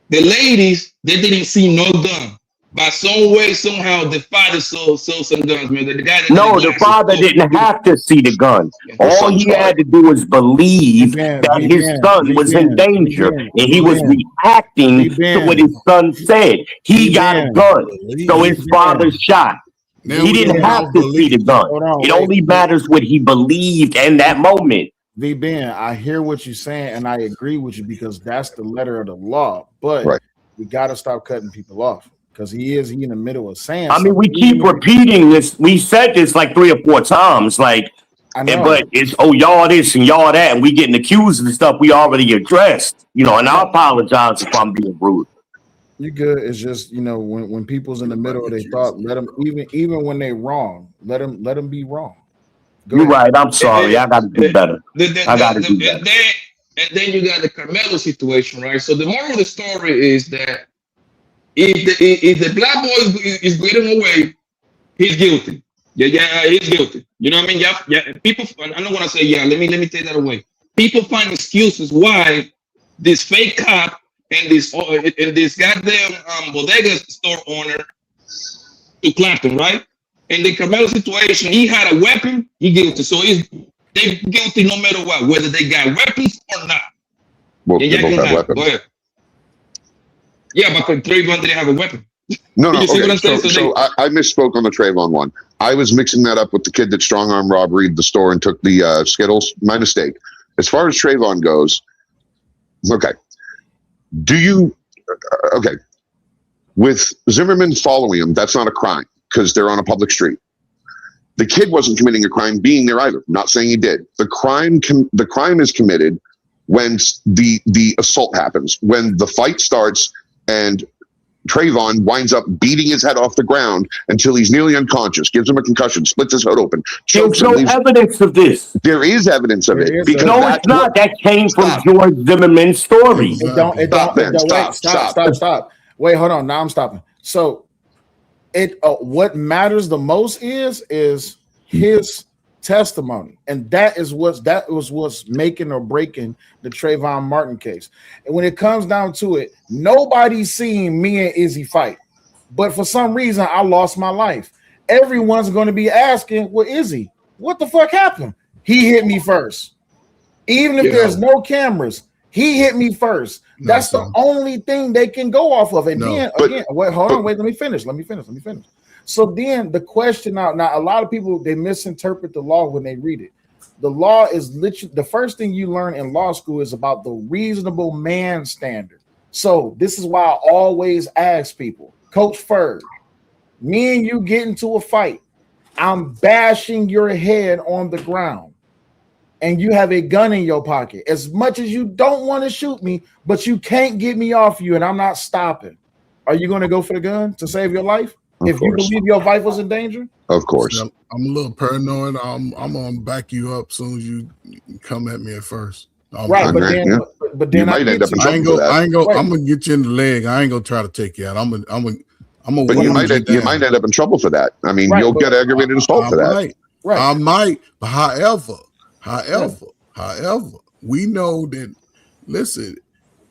ladies, they didn't see no gun. By some way, somehow, the father saw some guns, man. The father didn't have to see the gun. All he had to do was believe that his son was in danger, and he was reacting to what his son said. He got a gun, so his father shot. He didn't have to see the gun. It only matters what he believed in that moment. V-Ben, I hear what you're saying, and I agree with you because that's the letter of the law. But we got to stop cutting people off because he in the middle of saying something. We keep repeating this. We said this like 3 or 4 times. But it's, y'all this and y'all that, and we getting accused of the stuff we already addressed. And I apologize if I'm being rude. You good. It's just, when people's in the middle of their thought, let them, even when they wrong, let them be wrong. Go You're ahead. right. I'm sorry. I got to do better. I got to do better. And then you got the Carmelo situation, right? So the moral of the story is that if the black boy is getting away, he's guilty. Yeah, he's guilty. You know what I mean? Yeah. People, I don't want to say yeah. Let me take that away. People find excuses why this fake cop and this goddamn bodega store owner to Clapton, right? In the Carmelo situation, he had a weapon. He guilty, so they guilty no matter what, whether they got weapons or not. Well, they both have weapons. Go ahead. Yeah, but Trayvon didn't have a weapon. No. Okay. So I misspoke on the Trayvon one. I was mixing that up with the kid that strong arm robbed the store and took the Skittles. My mistake. As far as Trayvon goes, okay. Okay. With Zimmerman following him, that's not a crime because they're on a public street. The kid wasn't committing a crime being there either. I'm not saying he did. The crime is committed when the assault happens, when the fight starts and Trayvon winds up beating his head off the ground until he's nearly unconscious, gives him a concussion, splits his head open. There's no evidence of this. There is evidence of it. Because no, it's not. That came from George Zimmerman's story. Stop. Wait, hold on. Now I'm stopping. So what matters the most is his testimony, and that was what's making or breaking the Trayvon Martin case. And when it comes down to it, nobody's seen me and Izzy fight, but for some reason I lost my life. Everyone's going to be asking, well, Izzy, what the fuck happened? He hit me first. Even if there's no cameras, he hit me first. That's the only thing they can go off of. And then again, let me finish. So then the question now a lot of people, they misinterpret the law when they read it. The law is literally the first thing you learn in law school is about the reasonable man standard. So this is why I always ask people, Coach Ferg, me and you get into a fight, I'm bashing your head on the ground and you have a gun in your pocket. As much as you don't want to shoot me, but you can't get me off you and I'm not stopping. Are you going to go for the gun to save your life? If you believe your life was in danger? Of course. I'm a little paranoid. I'm gonna back you up as soon as you come at me at first. Right, but then I end up in trouble for that. I'm gonna get you in the leg. I ain't gonna try to take you out. But you might end up in trouble for that. I mean, you'll get aggravated assault for that. I might, but however, we know that. Listen,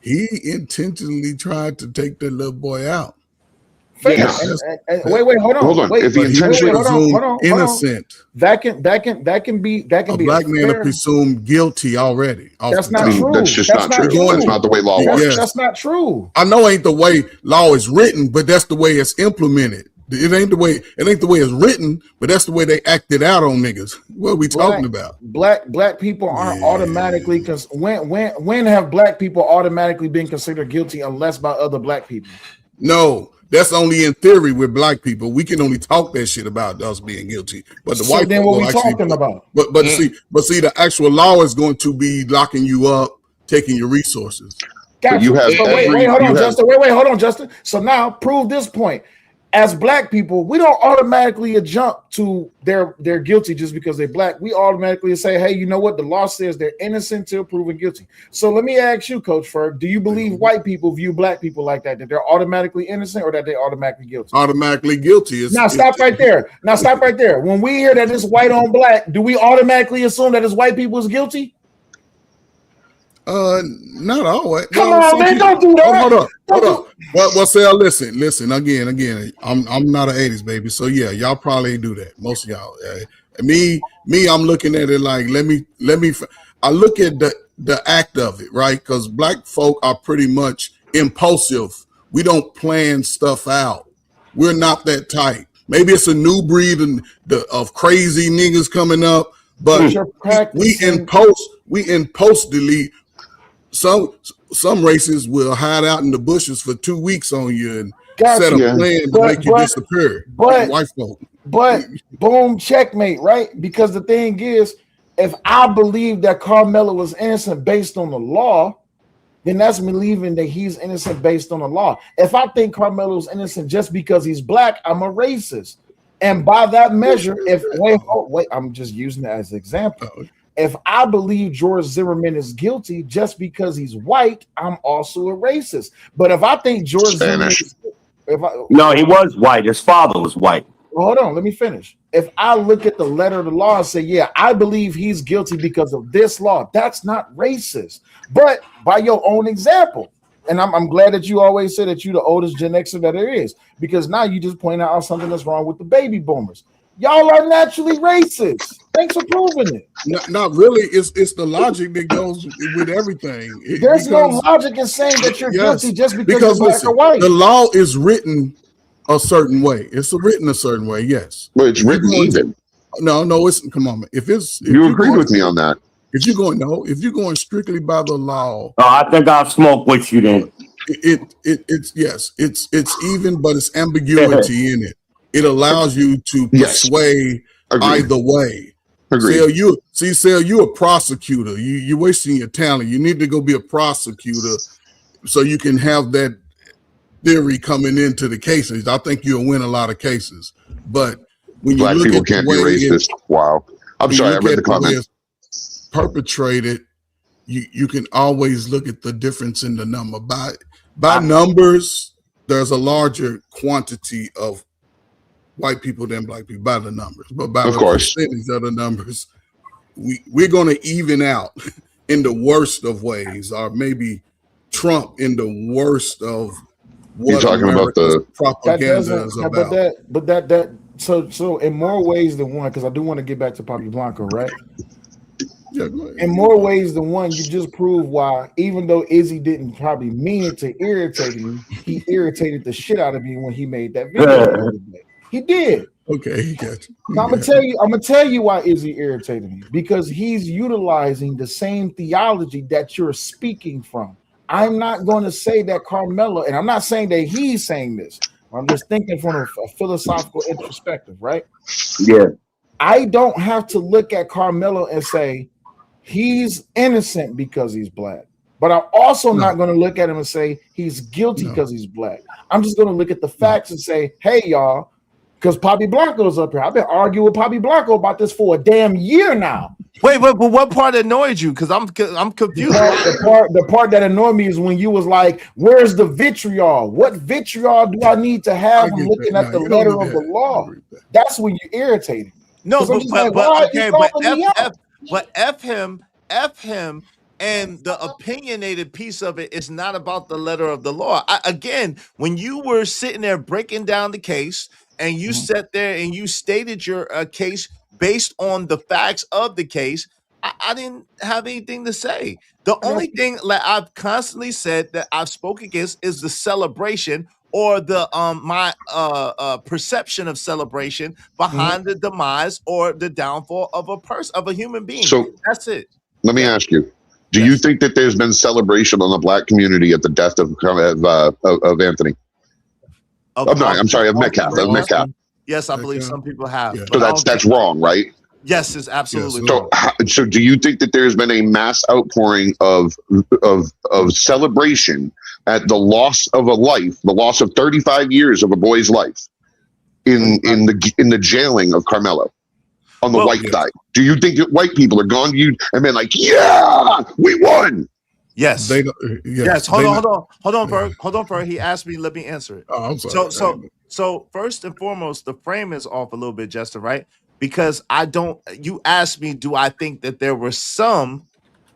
he intentionally tried to take that little boy out. Wait, hold on. If he intentionally innocent, that can be a black man is presumed guilty already. That's not true. That's just not true. That's not the way law works. That's not true. I know ain't the way law is written, but that's the way it's implemented. It ain't the way it's written, but that's the way they acted out on niggas. What are we talking about? Black people aren't automatically, because when have black people automatically been considered guilty unless by other black people? No. That's only in theory with black people. We can only talk that shit about us being guilty. But the white then what we talking about? But see, the actual law is going to be locking you up, taking your resources. Gotcha. Hold on, Justin. So now prove this point. As black people, we don't automatically jump to they're guilty just because they're black. We automatically say, hey, you know what? The law says they're innocent till proven guilty. So let me ask you, Coach Ferg, do you believe white people view black people like that they're automatically innocent or that they're automatically guilty? Automatically guilty. Stop right there. When we hear that it's white on black, do we automatically assume that it's white people is guilty? Not always. Come on, man, don't do that. Hold up. Well, Sal, listen. Again. I'm not an '80s baby, so yeah, y'all probably do that. Most of y'all. Me, I'm looking at it like let me. I look at the act of it, right? Because black folk are pretty much impulsive. We don't plan stuff out. We're not that tight. Maybe it's a new breed of crazy niggas coming up, but we in post delete. Some races will hide out in the bushes for 2 weeks on you and set a plan to make you disappear. White folk. But boom, checkmate, right? Because the thing is, if I believe that Karmelo was innocent based on the law, then that's me believing that he's innocent based on the law. If I think Karmelo's innocent just because he's black, I'm a racist. And by that measure, wait, I'm just using it as an example. If I believe George Zimmerman is guilty just because he's white, I'm also a racist. But if I think George Zimmerman no, he was white. His father was white. Hold on, let me finish. If I look at the letter of the law and say, yeah, I believe he's guilty because of this law, that's not racist. But by your own example, and I'm glad that you always say that you're the oldest Gen Xer that there is, because now you just point out something that's wrong with the baby boomers. Y'all are naturally racist. Thanks for proving it. Not really. It's the logic that goes with everything. There's no logic in saying that you're guilty just because you're black or white. The law is written a certain way. It's written a certain way. Yes, but it's written even. No, it's come on. If you agree with me on that. If you're going strictly by the law, I think I'll smoke with you then. It's even, but it's ambiguity in it. It allows you to persuade either way. Sale, you're a prosecutor. You're wasting your talent. You need to go be a prosecutor so you can have that theory coming into the cases. I think you'll win a lot of cases. But when you black look people at can't be racist. Wow. I'm sorry, I read the comment. Perpetrated, you can always look at the difference in the number. By numbers, there's a larger quantity of white people than black people by the numbers. But by the percentage of the numbers, we're going to even out in the worst of ways, or maybe Trump in the worst of what you're talking about the propaganda is about. So in more ways than one, because I do want to get back to Papi Blanco, right? Yeah, go ahead. In more ways than one, you just prove why, even though Izzy didn't probably mean it to irritate me, he irritated the shit out of me when he made that video. He did. Okay, he got you. I'm gonna tell you why Izzy irritated me, because he's utilizing the same theology that you're speaking from. I'm not going to say that Karmelo, and I'm not saying that he's saying this. I'm just thinking from a philosophical introspective, right? Yeah. I don't have to look at Karmelo and say he's innocent because he's black. But I'm also not going to look at him and say he's guilty because he's black. I'm just going to look at the facts and say, hey, y'all, because Papi Blanco's up here. I've been arguing with Papi Blanco about this for a damn year now. Wait, but what part annoyed you? Because I'm confused. The part that annoyed me is when you was like, "Where's the vitriol? What vitriol do I need to have?" I'm looking at the letter of the law. That's when you irritated. No, but F him, and the opinionated piece of it is not about the letter of the law. Again, when you were sitting there breaking down the case, and you sat there and you stated your case based on the facts of the case, I didn't have anything to say. The only thing like I've constantly said that I've spoken against is the celebration or the my perception of celebration behind the demise or the downfall of a person, of a human being. So that's it. Let me ask you: do you think that there's been celebration on the black community at the death of Anthony? Of Metcalf. Yes, I believe some people have. So that's wrong, right? Yes, it's absolutely wrong. So do you think that there's been a mass outpouring of celebration at the loss of a life, the loss of 35 years of a boy's life in the jailing of Karmelo on the white side? Do you think that white people are gone to you and been like, yeah, we won? Yes. Yes. Hold on, Ferg. He asked me. Let me answer it. Oh, I'm sorry. So first and foremost, the frame is off a little bit, Justin, right? Because you asked me, do I think that there were some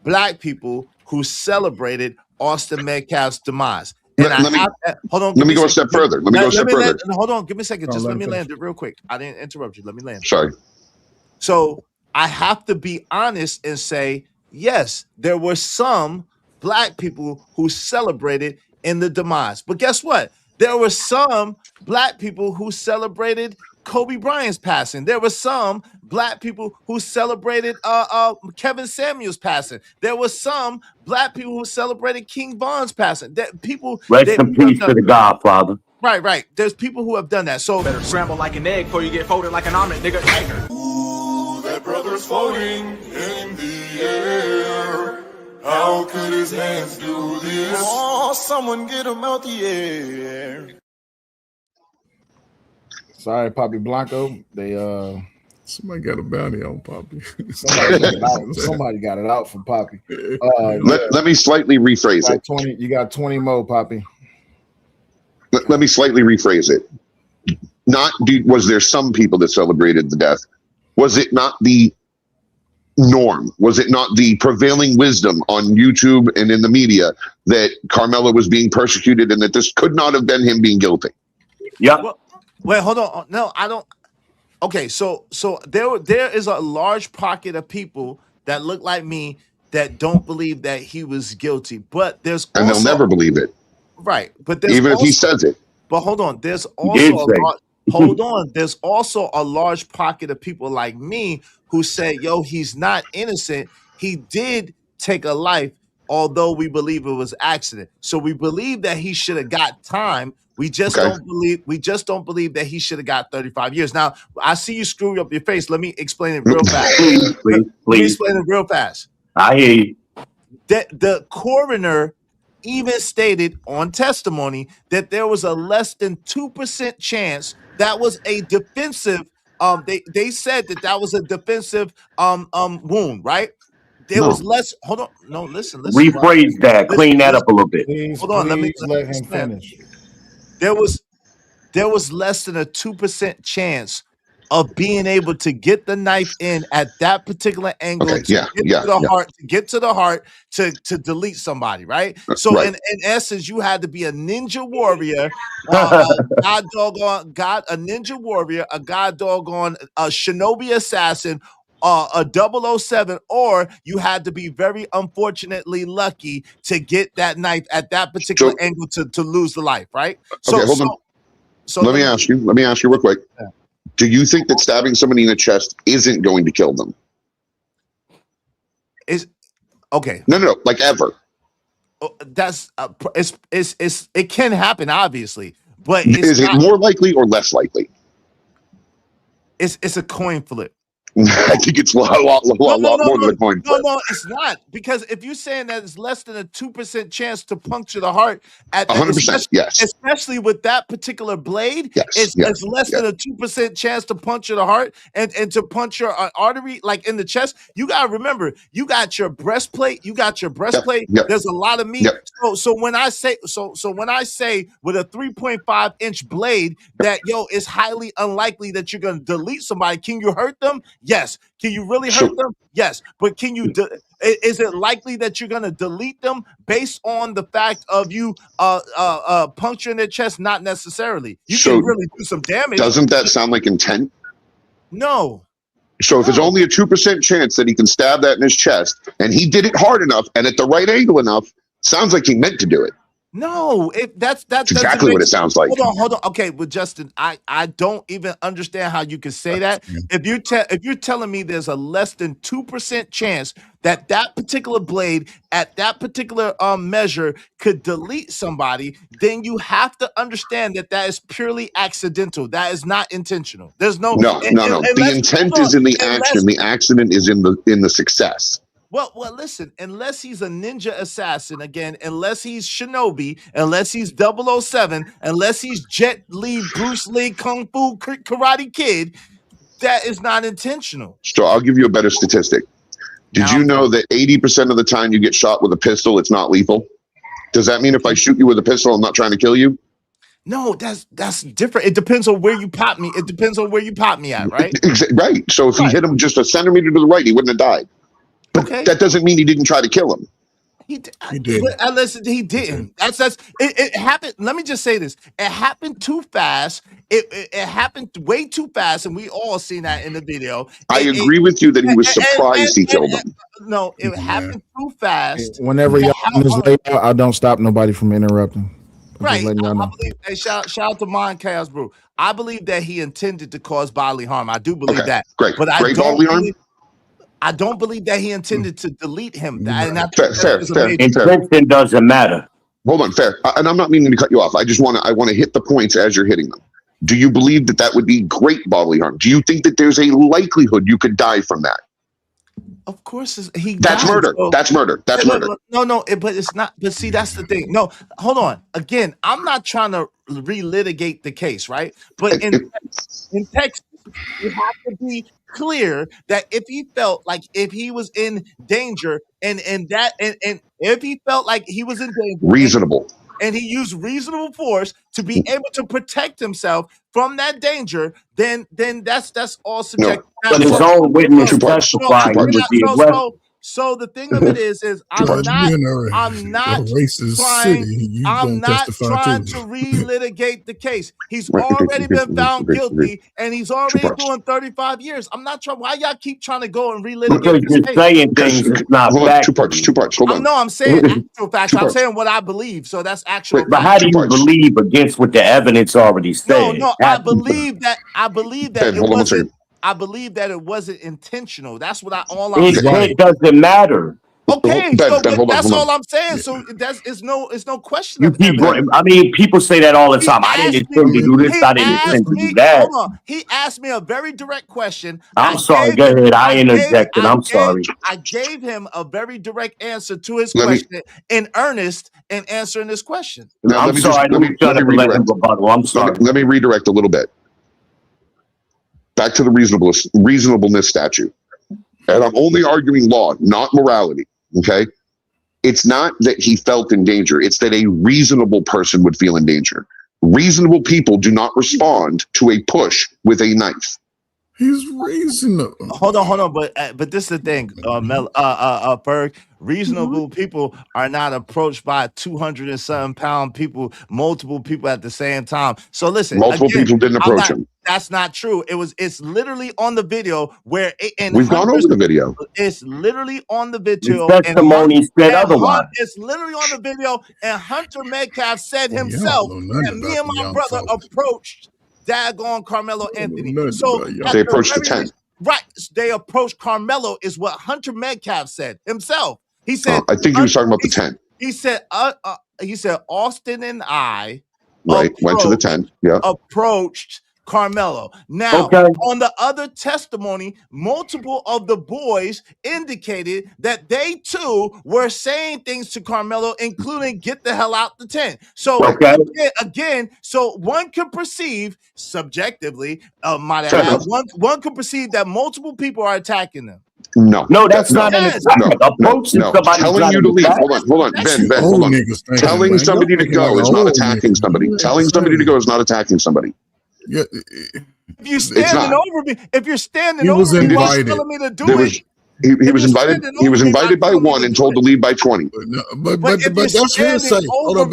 black people who celebrated Austin Metcalf's demise? And hold on. Let me go a step further. Hold on. Give me a second. Just let me land it real quick. I didn't interrupt you. Let me land it. Sorry. So I have to be honest and say, yes, there were some black people who celebrated in the demise. But guess what? There were some black people who celebrated Kobe Bryant's passing. There were some black people who celebrated Kevin Samuel's passing. There were some black people who celebrated King Von's passing. Rest in peace to the Godfather. Right. There's people who have done that. So better scramble like an egg before you get folded like an omelet, nigga. Ooh, that brother's floating in the air. How could his hands do this? Oh, someone get him out the air. Sorry, Poppy Blanco. They Somebody got a bounty on Poppy. somebody got it out for Poppy. Let me slightly rephrase it. You got 20 more, Poppy. Let me slightly rephrase it. Was there some people that celebrated the death? Was it not the norm? Was it not the prevailing wisdom on YouTube and in the media that Karmelo was being persecuted and that this could not have been him being guilty? Yeah. Well, wait, hold on. No, I don't. Okay, so there is a large pocket of people that look like me that don't believe that he was guilty, but there's and they'll never believe it, right? But there's even also, if he says it. But hold on, there's also there's also a large pocket of people like me who say, "Yo, he's not innocent. He did take a life, although we believe it was accident. So we believe that he should have got time." We just don't believe that he should have got 35 years. Now, I see you screwing up your face. Let me explain it real fast. Please. Let me explain it real fast. I hear you. The coroner even stated on testimony that there was a less than 2% chance that was a defensive. They said that was a defensive wound, right? There was less. Hold on. No, listen. Rephrase that. Clean that up a little bit. Hold on. Let me let him finish. There was less than a 2% chance of being able to get the knife in at that particular angle get to the heart to delete somebody, right? So right. In essence, you had to be a ninja warrior, a ninja warrior, a shinobi assassin, a 007, or you had to be very unfortunately lucky to get that knife at that particular angle to lose the life, right? Okay, hold on. So let me ask you real quick. Yeah. Do you think that stabbing somebody in the chest isn't going to kill them? Okay. No, like ever. That's it can happen, obviously, but is it more likely or less likely? It's a coin flip. I think it's a lot more than a coin flip. No, it's not. Because if you're saying that it's less than a 2% chance to puncture the heart, at 100%, yes. Especially with that particular blade, it's less than a 2% chance to puncture the heart and to puncture an artery like in the chest. You gotta remember, you got your breastplate. There's a lot of meat. So when I say with a 3.5-inch blade that it's highly unlikely that you're gonna delete somebody. Can you hurt them? Yes. Can you really hurt them? Yes. But can you? Is it likely that you're going to delete them based on the fact of you puncturing their chest? Not necessarily. You can really do some damage. Doesn't that sound like intent? No. So if there's only a 2% chance that he can stab that in his chest, and he did it hard enough and at the right angle enough, sounds like he meant to do it. No, that's exactly what it sounds like. Hold on. Okay, but Justin, I don't even understand how you can say that. If you're telling me there's a less than 2% chance that particular blade at that particular measure could delete somebody, then you have to understand that is purely accidental. That is not intentional. There's no. The intent is in the action. The accident is in the success. Well, listen, unless he's a ninja assassin, again, unless he's shinobi, unless he's 007, unless he's Jet Li, Bruce Lee, Kung Fu, Karate Kid, that is not intentional. So I'll give you a better statistic. Did you know that 80% of the time you get shot with a pistol, it's not lethal? Does that mean if I shoot you with a pistol, I'm not trying to kill you? No, that's different. It depends on where you pop me. It depends on where you pop me at, right? Right. So if he hit him just a centimeter to the right, he wouldn't have died. But that doesn't mean he didn't try to kill him. He did. Unless he didn't. It happened. Let me just say this. It happened too fast. It happened way too fast, and we all seen that in the video. I agree with you that he was surprised he killed him. No, it happened too fast. Whenever y'all on this layout, I don't stop nobody from interrupting. Right. I believe, shout out to Mind Chaos Brew. I believe that he intended to cause bodily harm. I do believe that. Great. But I don't believe that he intended to delete him. Fair. Intention doesn't matter. Hold on, fair. And I'm not meaning to cut you off. I want to hit the points as you're hitting them. Do you believe that would be great bodily harm? Do you think that there's a likelihood you could die from that? Of course, he That's died. murder. So, That's murder. That's murder. no, but it's not. But see, that's the thing. No, hold on. Again, I'm not trying to relitigate the case, right? But in Texas, you have to be clear that if he felt like if he was in danger and if he felt like he was in danger, reasonable. And he used reasonable force to be able to protect himself from that danger, then that's all subjective. No, but his own witness testified he was the aggressor. So the thing of it is I'm not trying to relitigate the case. He's already been found guilty, and he's already doing 35 years. I'm not trying. Why y'all keep trying to go and relitigate this case? Saying things it's not fact. Two parts. Hold on. No, I'm saying actual facts. I'm saying what I believe. So that's actual. But how do you believe against what the evidence already said? No, I believe that it wasn't. I believe that it wasn't intentional. That's what I'm saying. It doesn't matter. Okay, that's all I'm saying. So it's no question. I mean, people say that all the time. I didn't intend to do this. I didn't intend to do that. Hold on. He asked me a very direct question. I'm sorry. Go ahead. I interjected. I'm sorry. I gave him a very direct answer to his question in earnest in answering this question. I'm sorry. Let me redirect a little bit. Back to the reasonableness statute. And I'm only arguing law, not morality. Okay. It's not that he felt in danger. It's that a reasonable person would feel in danger. Reasonable people do not respond to a push with a knife. He's reasonable. Hold on. But this is the thing, Berg. Reasonable people are not approached by 200 and something pound people, multiple people at the same time. So listen, multiple people didn't approach him. That's not true. It's literally on the video where we've gone over the video. It's literally on the video. His testimony said otherwise. It's literally on the video, and Hunter Metcalf said himself that me and my brother approached daggone Karmelo Anthony. So they approached the tent. Right. They approached Karmelo is what Hunter Metcalf said himself. He said, I think he was talking about the tent. He said, Austin and I went to the tent. Yeah. Approached Karmelo. Now, on the other testimony, multiple of the boys indicated that they too were saying things to Karmelo, including "get the hell out the tent." So again, so one could perceive subjectively, one could perceive that multiple people are attacking them. No, that's not an attack. Approaching somebody, telling you to leave. Hold on, Ben. Hold on. Telling somebody to go is not attacking somebody. Telling somebody to go is not attacking somebody. Yeah. If you're standing over me, telling me to do it. He was invited. He was invited by one and told to leave by 20. But that's hearsay. Hold on,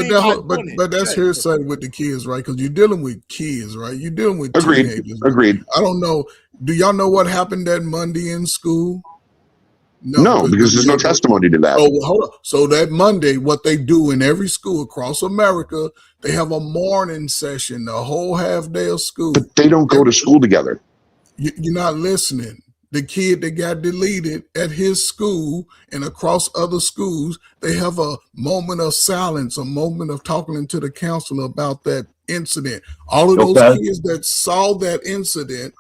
but that's hearsay with the kids, right? Because you're dealing with kids, right? You're dealing with teenagers. Agreed. I don't know. Do y'all know what happened that Monday in school? No, because there's no testimony to that. Oh, hold on. So that Monday, what they do in every school across America, they have a morning session, a whole half day of school. But they don't go to school together. You're not listening. The kid that got deleted at his school and across other schools, they have a moment of silence, a moment of talking to the counselor about that incident. All of those kids that saw that incident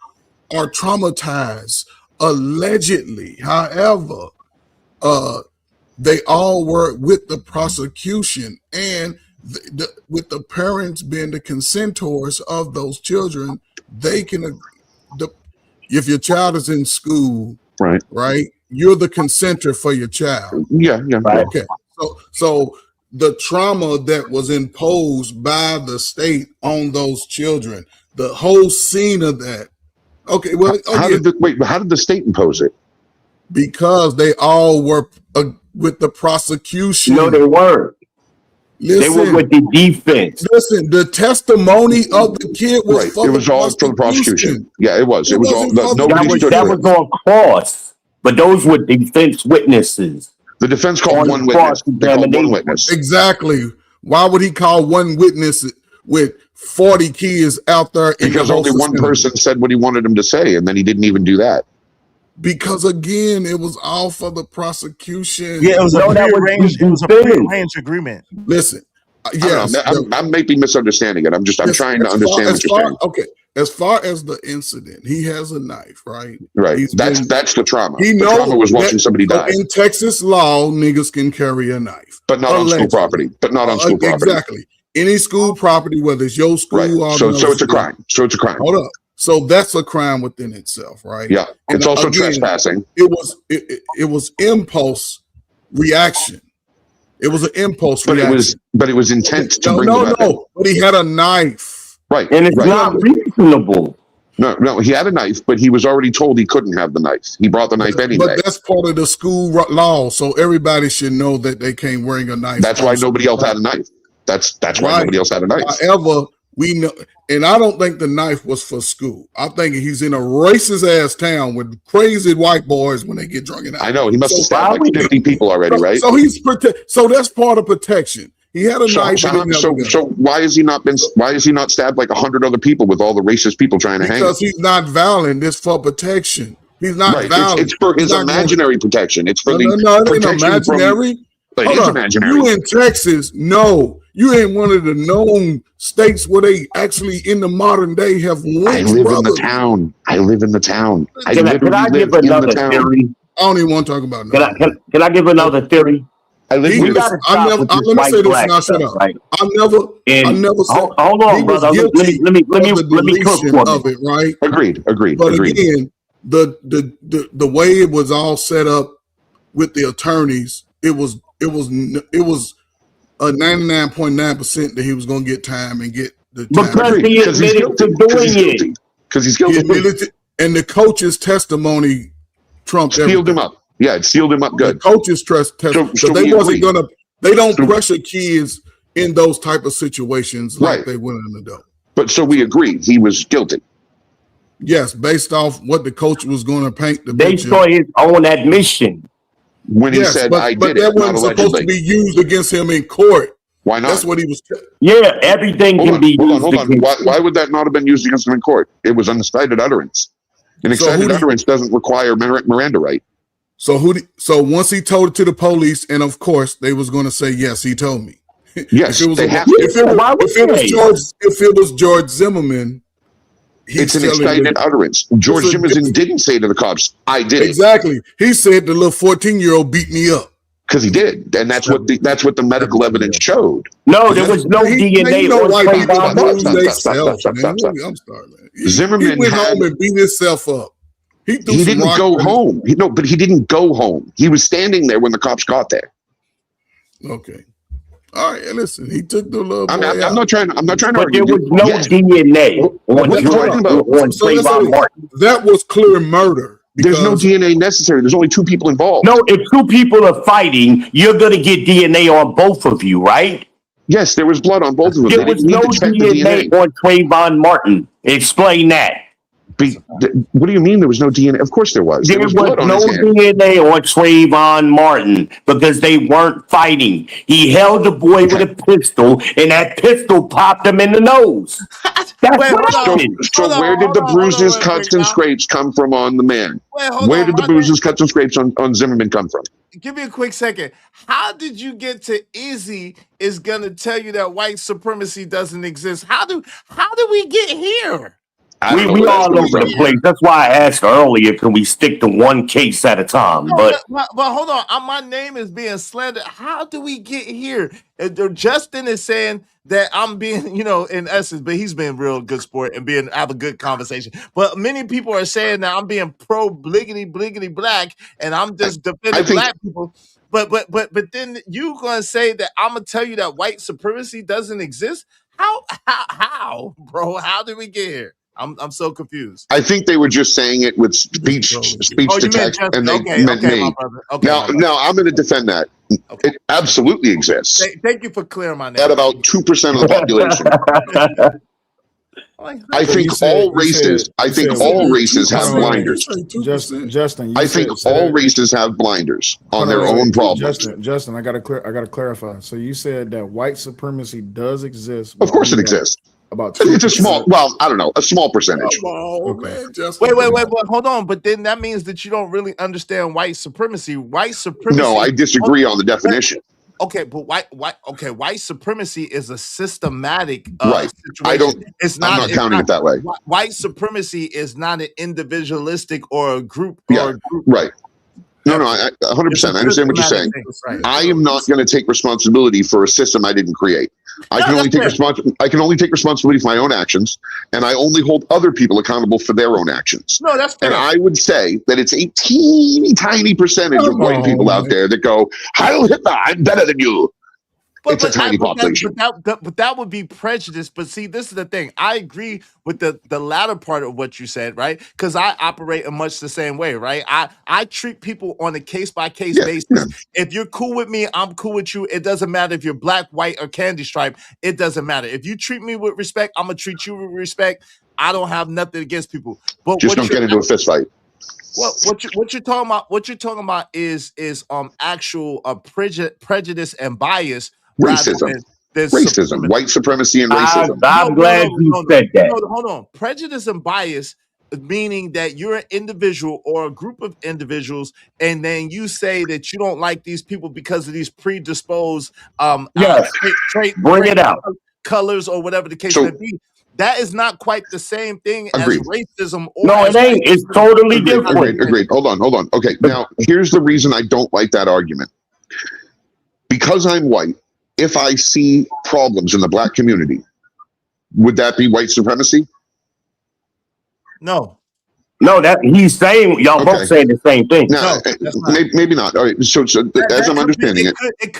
are traumatized. Allegedly, however, they all were with the prosecution and with the parents being the consentors of those children. They can, if your child is in school, right, you're the consenter for your child. Yeah. Right. Okay. So the trauma that was imposed by the state on those children, the whole scene of that. Okay, well, how did the state impose it? Because they all were with the prosecution. No, they weren't. Listen, they were with the defense. Listen, the testimony of the kid was it was all for the prosecution. Yeah, it was. It was all. That was on cross, but those were defense witnesses. The defense called one witness. They called one witness. Exactly. Why would he call one witness with 40 kids out there? Because only one person said what he wanted him to say, and then he didn't even do that. Because again, it was all for the prosecution. Yeah, it was a prearranged agreement. Listen, yes, I may be misunderstanding it. I'm trying to understand what you're saying. Okay, as far as the incident, he has a knife, right? Right. That's the trauma. He the knows trauma was watching somebody die. In Texas law, niggas can carry a knife, but not on school property. But not on school property. Exactly. Any school property, whether it's your school right. or so it's a crime. So it's a crime. Hold up. So that's a crime within itself, right? Yeah. And it's also trespassing. It was impulse reaction. It was an impulse reaction. But it was intent to bring the weapon. No. But he had a knife. Right. And it's not reasonable. No, he had a knife, but he was already told he couldn't have the knife. He brought the knife anyway. But that's part of the school law, so everybody should know that they can't wearing a knife. That's why nobody else had a knife. That's why nobody else had a knife. However, we know, and I don't think the knife was for school. I think he's in a racist ass town with crazy white boys when they get drunk. I know he must have stabbed like 50 people already, right? So he's so that's part of protection. He had a knife. So why has he not stabbed like 100 other people with all the racist people trying to hang him? Because he's not violent. It's for protection. He's not violent. It's for his imaginary protection. It's for no, it ain't imaginary. It is imaginary. You in Texas? No, you ain't one of the known states where they actually in the modern day have lynch I live in the town. I live in the town. Can I give another theory? I don't even want to talk about that. Can I give another theory? Let me say this and I'll shut up. Right? I never said. Hold on, brother. Let me cook for of it, right? Agreed. But again, the way it was all set up with the attorneys, it was a 99.9% that he was going to get time and get the time. Because he admitted to doing it. Because he's guilty. And the coach's testimony trumped sealed him up. Yeah, it sealed him up good. The coaches testimony. So they wasn't going to. They don't pressure kids in those type of situations like they went in the dough. But so we agree he was guilty. Yes, based off what the coach was going to paint the picture. Based on his own admission. When he said, I did it, that wasn't supposed to be used against him in court. Why not? That's what he was. Yeah, everything can be used. Hold on. Why would that not have been used against him in court? It was an excited utterance. An excited utterance doesn't require Miranda right. So once he told it to the police, and of course they was going to say, yes, he told me. Yes, if it was George Zimmerman, it's an excited utterance. George Zimmerman didn't say to the cops, I did it. Exactly. He said the little 14-year-old beat me up. Because he did. And that's what the medical evidence showed. No, there was no DNA on Stop. I'm sorry, man. Zimmerman went home and beat himself up. He didn't go home. But he didn't go home. He was standing there when the cops got there. Okay. All right, listen. He took the little. I'm not trying to argue. There was no DNA on Trayvon Martin. That was clear murder. There's no DNA necessary. There's only two people involved. No, if two people are fighting, you're going to get DNA on both of you, right? Yes, there was blood on both of them. There was no DNA on Trayvon Martin. Explain that. What do you mean there was no DNA? Of course there was. There was no DNA on Trayvon Martin because they weren't fighting. He held the boy with a pistol, and that pistol popped him in the nose. That's what happened. So where did the bruises, cuts, and scrapes come from on the man? Where did the bruises, cuts, and scrapes on Zimmerman come from? Give me a quick second. How did you get to Izzy is gonna tell you that white supremacy doesn't exist? How do we get here? We all over the place. That's why I asked earlier, can we stick to one case at a time? But hold on. My name is being slandered. How do we get here? Justin is saying that I'm being, in essence, but he's been real good sport and have a good conversation. But many people are saying that I'm being pro bliggity black and I'm just defending black people. But then you gonna say that I'm gonna tell you that white supremacy doesn't exist? How, bro? How did we get here? I'm so confused. I think they were just saying it with speech to text, and they meant me. Now I'm going to defend that. Okay. It absolutely exists. Thank you for clearing my name. At about 2% of the population. I think all races have blinders. Justin, I think all races have blinders on their own problems. Justin, I gotta clarify. So you said that white supremacy does exist. Of course, it exists. It's a small, I don't know, a small percentage. Man, wait, hold on. But then that means that you don't really understand white supremacy. White supremacy. No, I disagree on the definition. white supremacy is a systematic right. situation. I'm not counting it that way. White supremacy is not an individualistic or a group. Right. No, I 100%. I understand what you're saying. Right. I am not going to take responsibility for a system I didn't create. I can only take responsibility for my own actions, and I only hold other people accountable for their own actions. No, that's fair. And I would say that it's a teeny tiny percentage of white people out there that go, "Heil Hitler, I'm better than you." It's a tiny population. But that would be prejudice. But see, this is the thing. I agree with the latter part of what you said, right? Because I operate in much the same way, right? I treat people on a case-by-case basis. Yeah. If you're cool with me, I'm cool with you. It doesn't matter if you're black, white, or candy stripe. It doesn't matter. If you treat me with respect, I'm going to treat you with respect. I don't have nothing against people. But just don't get into a fist fight. Well, what you're talking about? What you're talking about is actual prejudice and bias. Racism, white supremacy, and racism. I'm glad you said that. Hold on. Prejudice and bias, meaning that you're an individual or a group of individuals, and then you say that you don't like these people because of these predisposed trait, bring it out, colors, or whatever the case may be. That is not quite the same thing as racism. No, it ain't. It's totally different. Agreed. Hold on. Okay, now here's the reason I don't like that argument. Because I'm white. If I see problems in the black community, would that be white supremacy? No, that he's saying y'all both saying the same thing. No, maybe not. All right. So as I'm understanding it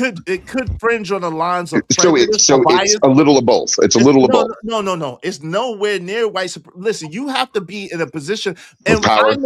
could fringe on the lines of it's a little of both. It's a little of both. No. It's nowhere near white supremacy. Listen, you have to be in a position and power.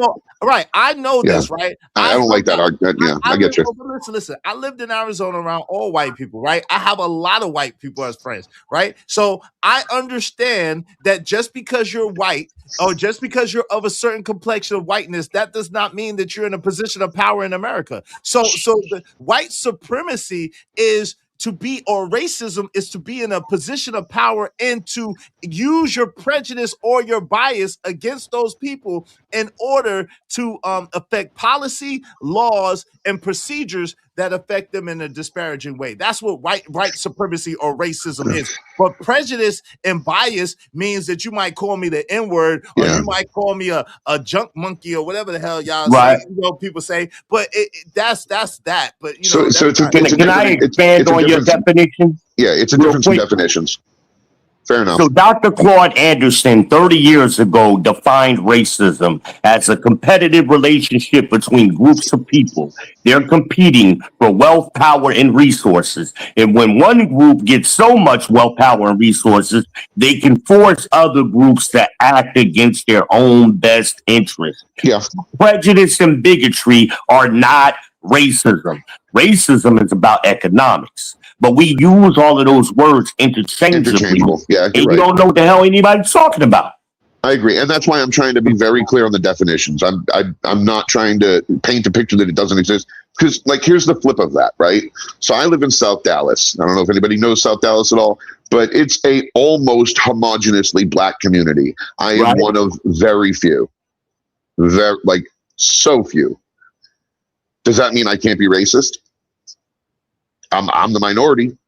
I know this, right? I don't like that argument. Yeah, I get you. Listen. I lived in Arizona around all white people, right? I have a lot of white people as friends, right? So I understand that just because you're white or just because you're of a certain complexion of whiteness, that does not mean that you're in a position of power in America. So the white supremacy is to be, or racism is to be in a position of power and to use your prejudice or your bias against those people in order to affect policy, laws, and procedures that affect them in a disparaging way. That's what white supremacy or racism is. But prejudice and bias means that you might call me the N-word, or you might call me a junk monkey, or whatever the hell y'all say, people say. But that's that. But can I expand on your definition? Yeah, it's a difference in definitions. Fair enough. So Dr. Claude Anderson, 30 years ago, defined racism as a competitive relationship between groups of people. They're competing for wealth, power, and resources. And when one group gets so much wealth, power, and resources, they can force other groups to act against their own best interests. Yeah. Prejudice and bigotry are not racism. Racism is about economics. But we use all of those words interchangeably. Yeah, and you don't know what the hell anybody's talking about. I agree. And that's why I'm trying to be very clear on the definitions. I'm not trying to paint a picture that it doesn't exist. Because, here's the flip of that, right? So I live in South Dallas. I don't know if anybody knows South Dallas at all, but it's a almost homogeneously black community. I am one of very few. So few. Does that mean I can't be racist? I'm the minority.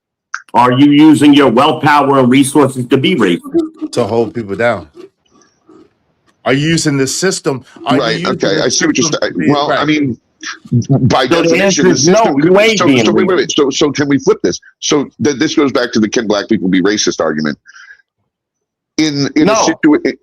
Are you using your wealth, power, and resources to be racist? To hold people down. Are you using the system? Right. Okay. I see what you're saying. Well, right. I mean, by definition, the system wait. So can we flip this? So this goes back to the "can black people be racist" argument. In a situation.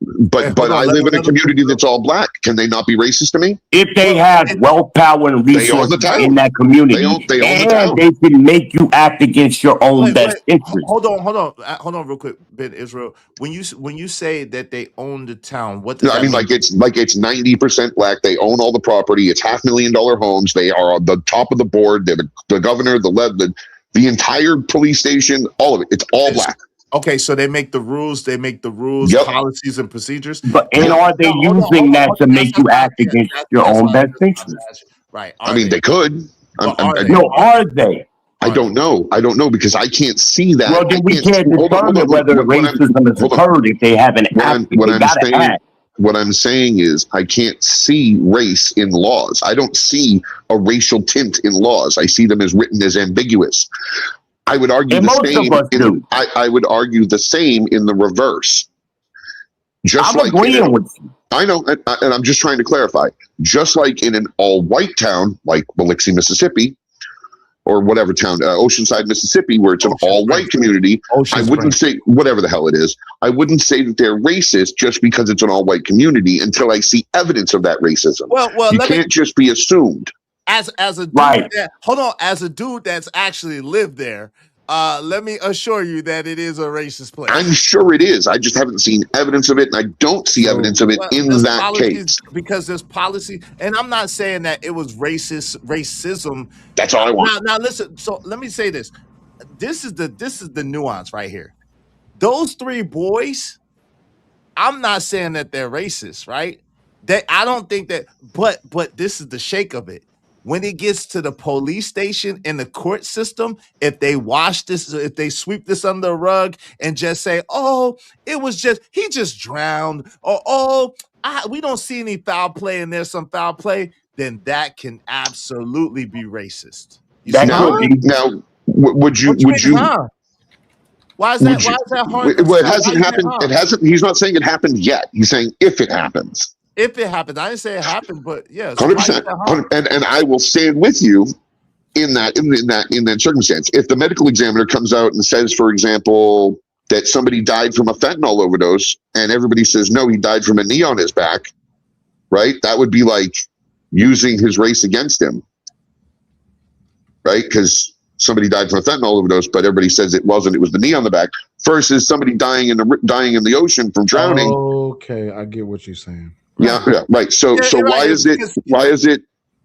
But I live in a community that's all black. Can they not be racist to me? If they have wealth, power, and resources in that community, they own the town. They can make you act against your own best interest. Hold on, real quick, Ben Israel. When you say that they own the town, what does that mean? It's 90% black. They own all the property. It's $500,000 homes. They are on the top of the board. They're the governor, the entire police station, all of it. It's all black. Okay, so they make the rules, policies, and procedures. But are they using that to make you act against your own best interest? Right. They could. Are they? I don't know because I can't see that. Well, then we can't determine whether racism has occurred if they haven't acted. What I'm saying is I can't see race in laws. I don't see a racial tint in laws. I see them as written as ambiguous. I would argue And the most same. of us do. I would argue the same in the reverse. Just I'm like agreeing with you. I know, and I'm just trying to clarify. Just like in an all-white town like Biloxi, Mississippi, or whatever town, Oceanside, Mississippi, where it's an all-white community, I wouldn't say, whatever the hell it is, I wouldn't say that they're racist just because it's an all-white community until I see evidence of that racism. Well, you can't just be assumed. As a dude, Right. as a dude that's actually lived there, let me assure you that it is a racist place. I'm sure it is. I just haven't seen evidence of it, and I don't see evidence of it in that case. Because there's policy, and I'm not saying that it was racism. That's all I want. Now listen. So let me say this. This is the nuance right here. Those three boys, I'm not saying that they're racist, right? I don't think that, but this is the shake of it. When it gets to the police station and the court system, if they wash this, if they sweep this under the rug and just say, "Oh, he just drowned," or we don't see any foul play and there's some foul play, then that can absolutely be racist. Now, would you? Huh? Why is that hard? Well, it hasn't happened. It hasn't. He's not saying it happened yet. He's saying if it happens. If it happens, I didn't say it happened, but yeah, 100%. And I will stand with you in that circumstance. If the medical examiner comes out and says, for example, that somebody died from a fentanyl overdose, and everybody says no, he died from a knee on his back, right? That would be like using his race against him, right? Because somebody died from a fentanyl overdose, but everybody says it wasn't. It was the knee on the back. Versus somebody dying in the ocean from drowning. Okay, I get what you're saying. Yeah, right. So why is it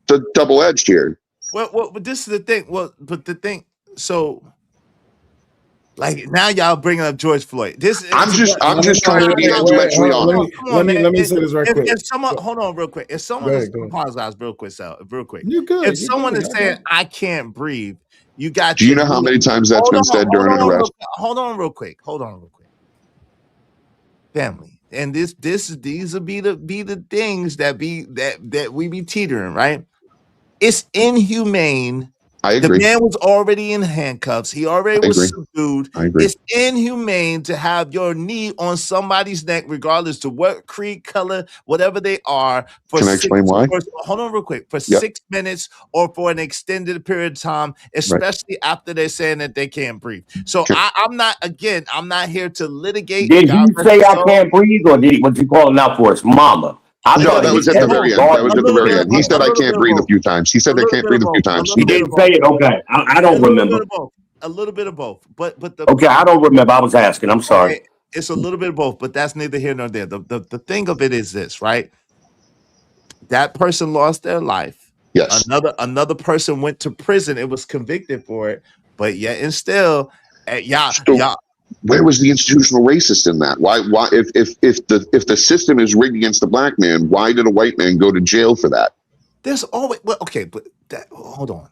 the double edged here? Well, but this is the thing. Well, but the thing. So, like now, y'all bringing up George Floyd. I'm just trying to be intellectually honest. Let me say this right quick. If someone, hold on, real quick. If someone apologize, real quick, Sal, real quick. You good? If someone is saying I can't breathe, you got. Do you know how many times that's been said during an arrest? Hold on, real quick. Family. And these will be the things that we be teetering, right? It's inhumane. I agree. The man was already in handcuffs. He already was subdued. I agree. It's inhumane to have your knee on somebody's neck, regardless to what creed, color, whatever they are. Can I explain why? Hold on real quick. For 6 minutes or for an extended period of time, especially after they're saying that they can't breathe. So I'm not here to litigate. Did he say I can't breathe, or was you calling out for us, mama? No, that was at the very end. That was at the very end. He said I can't breathe a few times. He said I can't breathe a few times. He didn't say it. Okay, I don't remember. A little bit of both, but okay, I don't remember. I was asking. I'm sorry. It's a little bit of both, but that's neither here nor there. The thing of it is this, right? That person lost their life. Yes. Another person went to prison. It was convicted for it, but yet and still, y'all. Where was the institutional racist in that? Why if the system is rigged against the black man, why did a white man go to jail for that? There's always hold on.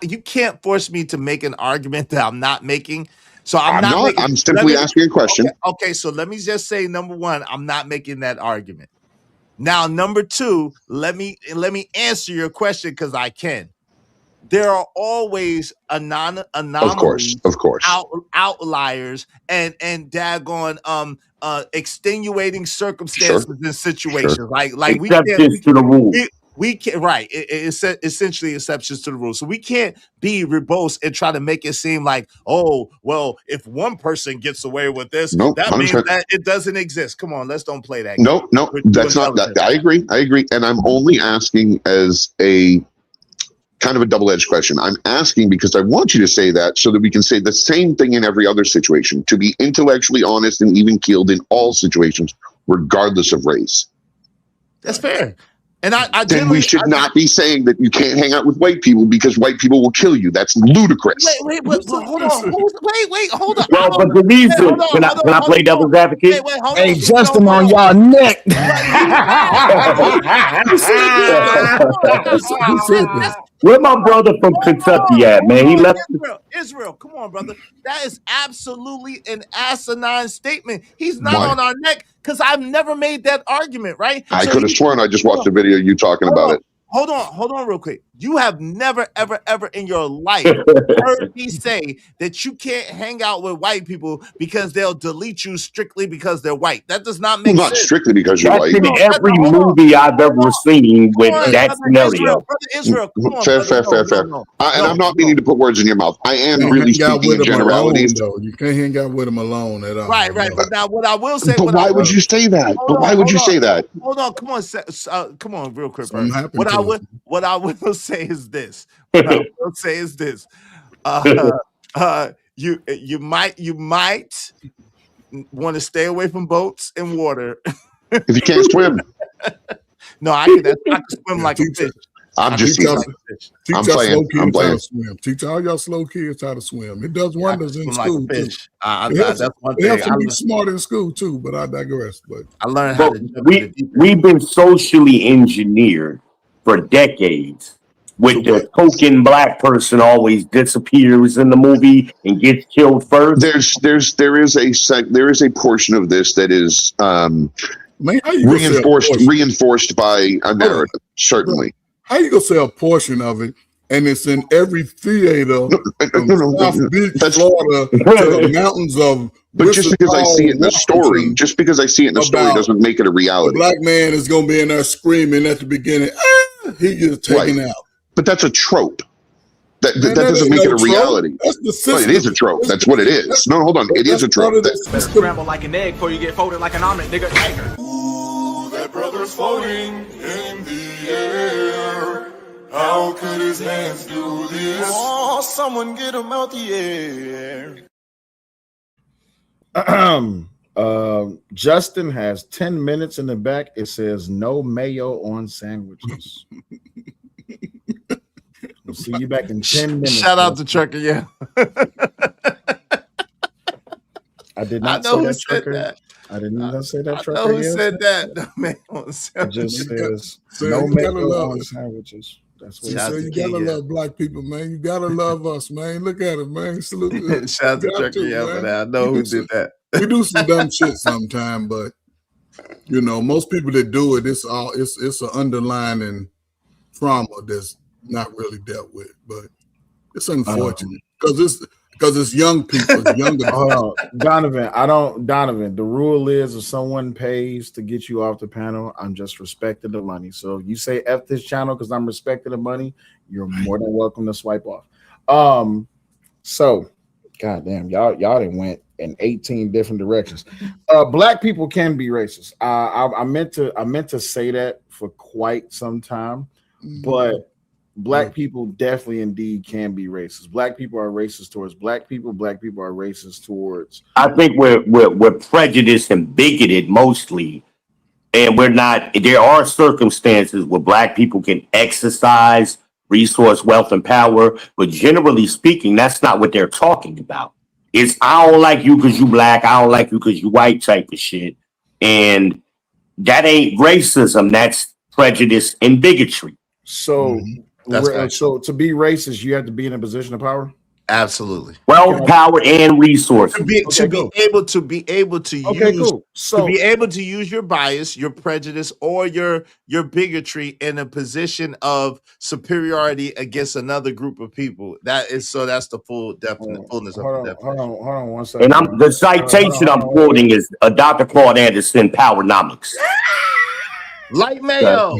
You can't force me to make an argument that I'm not making. So I'm simply asking a question. Okay, so let me just say, number one, I'm not making that argument. Now, number two, let me answer your question because I can. There are always anomalies, of course, outliers, and daggone extenuating circumstances in situations. Sure. Like exceptions to the rule. We can't, right? It's essentially exceptions to the rule. So we can't be verbose and try to make it seem like, oh, well, if one person gets away with this, that means that it doesn't exist. Come on, let's don't play that. No, that's not that. I agree, and I'm only asking as a kind of a double-edged question. I'm asking because I want you to say that so that we can say the same thing in every other situation, to be intellectually honest and even-keeled in all situations, regardless of race. That's fair. And then we should not be saying that you can't hang out with white people because white people will kill you. That's ludicrous. Wait, hold on. Hold on. Well, but the reason, can I play devil's advocate? Hey, Justin on y'all neck. Where my brother from Kentucky at, man? He left. Israel, come on, brother. That is absolutely an asinine statement. He's not on our neck because I've never made that argument, right? I could have sworn I just watched a video of you talking about it. Hold on real quick. You have never, ever in your life heard me say that you can't hang out with white people because they'll delete you strictly because they're white. That does not make sense. Not strictly because you're white. In every movie I've ever seen with that scenario. Israel, come on, fair. And I'm not meaning to put words in your mouth. I am really speaking in generalities. You can't hang out with him alone at all. Right. But now what I will say. But why would you say that? But why would you say that? Hold on, come on, real quick. What I will say is this. You might want to stay away from boats and water if you can't swim. No, I can swim like a fish. I'm just teach I'm playing. How to swim. Teach all y'all slow kids how to swim. It does wonders in school. Like that's one thing. They have to be smart in school too, but I digress. But I learned how to. We've been socially engineered for decades. With the token black person always disappears in the movie and gets killed first. There is a portion of this that is reinforced by a narrative. Certainly. How you gonna say a portion of it, and it's in every theater from South Beach, Florida, to the mountains of? But just because I see it in the story, doesn't make it a reality. The black man is gonna be in there screaming at the beginning. He gets taken out. But that's a trope. That doesn't make it a reality. That's the system. But it is a trope. That's what it is. No, hold on. It is a trope. Better scramble like an egg before you get folded like an omelet, nigga. Ooh, that brother's floating in the air. How could his hands do this? Oh, someone get him out the air. Justin has 10 minutes in the back. It says no mayo on sandwiches. We'll see you back in 10 minutes. Shout out to Trucker, yeah. I did not say that, Trucker. I did not say that, Trucker. I know who said that. No mayo on sandwiches. It just says no mayo on sandwiches. That's what you gotta love black people, man. You gotta love us, man. Look at it, man. Salute. Shout out to Trucker, yeah, but I know who did that. We do some dumb shit sometimes, but most people that do it, it's an underlying trauma that's not really dealt with, but it's unfortunate because it's young people, younger. Donovan. The rule is if someone pays to get you off the panel, I'm just respecting the money. So if you say F this channel because I'm respecting the money, you're more than welcome to swipe off. So, goddamn, y'all done went in 18 different directions. Black people can be racist. I meant to say that for quite some time, but black people definitely indeed can be racist. Black people are racist towards black people. Black people are racist towards. I think we're prejudiced and bigoted mostly, and we're not. There are circumstances where black people can exercise resource, wealth, and power, but generally speaking, that's not what they're talking about. It's I don't like you because you black. I don't like you because you white type of shit, and that ain't racism. That's prejudice and bigotry. So. So to be racist, you have to be in a position of power. Absolutely, wealth, power, and resources. To be able to use your bias, your prejudice, or your bigotry in a position of superiority against another group of people. That's the fullness of the definition. Hold on 1 second. And the citation I'm quoting is Dr. Claude Anderson, Powernomics. Light mayo.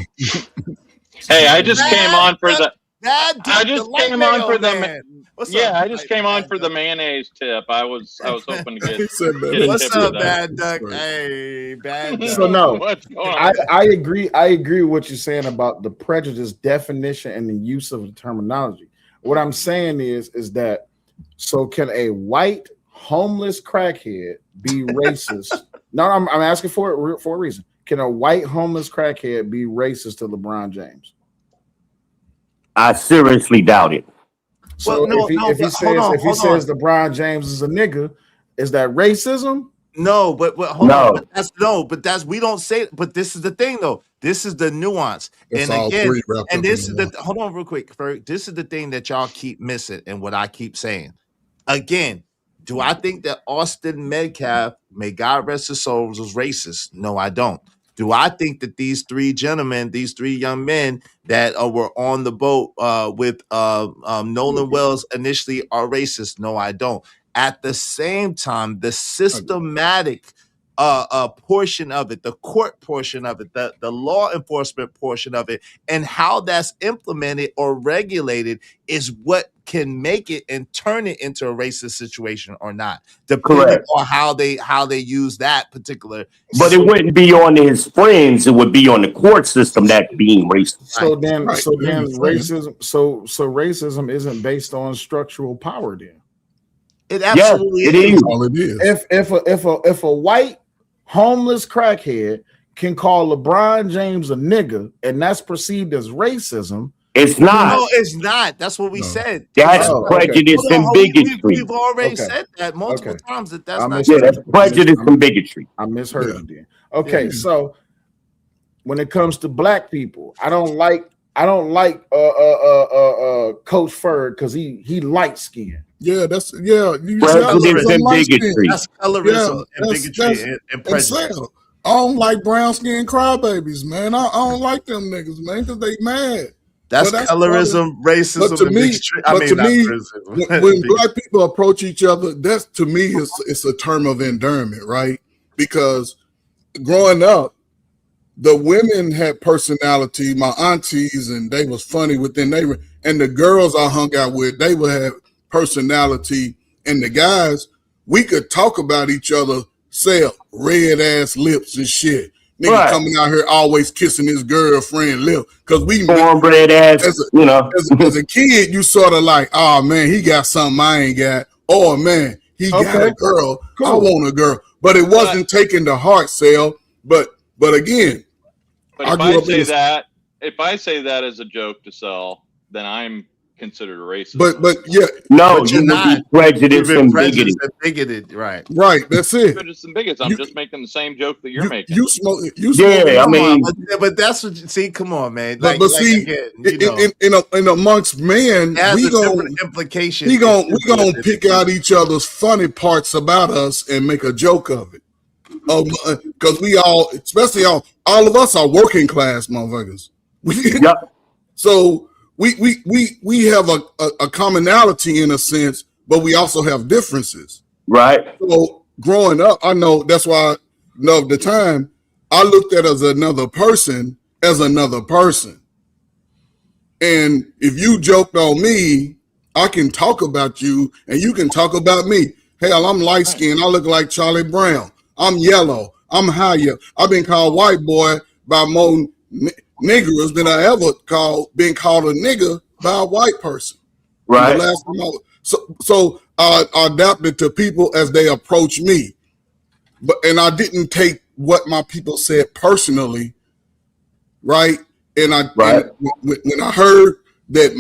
Hey, I just came on for the. I just came on for the. I just came on for the mayonnaise tip. I was hoping to get. What's up, Bad Duck? Hey, Bad Duck. So no, I agree. I agree with what you're saying about the prejudice definition and the use of the terminology. What I'm saying is that so can a white homeless crackhead be racist? No, I'm asking for a reason. Can a white homeless crackhead be racist to LeBron James? I seriously doubt it. So if he says LeBron James is a nigga, is that racism? No, but hold on. But we don't say. But this is the thing, though. This is the nuance. That's and all again, three wrapped and up this in is one. the hold on real quick, Ferg. This is the thing that y'all keep missing, and what I keep saying. Again, do I think that Austin Metcalf, may God rest his soul, was racist? No, I don't. Do I think that these three gentlemen, these three young men that were on the boat with Nolan Wells initially are racist? No, I don't. At the same time, the systematic portion of it, the court portion of it, the law enforcement portion of it, and how that's implemented or regulated is what can make it and turn it into a racist situation or not, depending Correct. on how they use that particular. But it wouldn't be on his friends; it would be on the court system that's being racist. So then racism. So racism isn't based on structural power. Then it absolutely is. All it is. If a white homeless crackhead can call LeBron James a nigga, and that's perceived as racism. It's not. No, it's not. That's what we said. That's prejudice and bigotry. We've already said that multiple times. That's not. Yeah, that's prejudice and bigotry. I misheard you then. Okay, so when it comes to black people, I don't like Coach Ferg because he light skinned. Yeah, that's prejudice and bigotry. That's colorism and bigotry and prejudice. I don't like brown skinned crybabies, man. I don't like them niggas, man, because they mad. That's colorism, racism, but to and me, bigotry. when black people approach each other, that's to me it's a term of endearment, right? Because growing up, the women had personality, my aunties, and they was funny within and the girls I hung out with, they would have personality, and the guys, we could talk about each other, say red ass lips and shit. Nigga coming out here always kissing his girlfriend lip because we cornbread ass. As a kid, you sort of like, oh man, he got something I ain't got. Oh man, he got a girl. Cool. I want a girl, but it wasn't taking the heart sale. But again, if I say that as a joke to sell, then I'm considered racist. But yeah, no, you're not prejudiced and bigoted, right? That's it. Prejudice and bigots. I'm just making the same joke that you're making. You smoke. I mean, but that's what. See, come on, man. But see, again, in amongst men, we gonna implication. We gonna pick out each other's funny parts about us and make a joke of it. Because we all, especially all of us, are working class motherfuckers. So we have a commonality in a sense, but we also have differences. Right. So growing up, I know that's why I know the time I looked at as another person. And if you joked on me, I can talk about you and you can talk about me. Hell, I'm light skinned. I look like Charlie Brown. I'm yellow. I'm higher. I've been called white boy by more niggers than I ever been called a nigger by a white person. Right. So I adapted to people as they approach me, and I didn't take what my people said personally, right? And when I heard that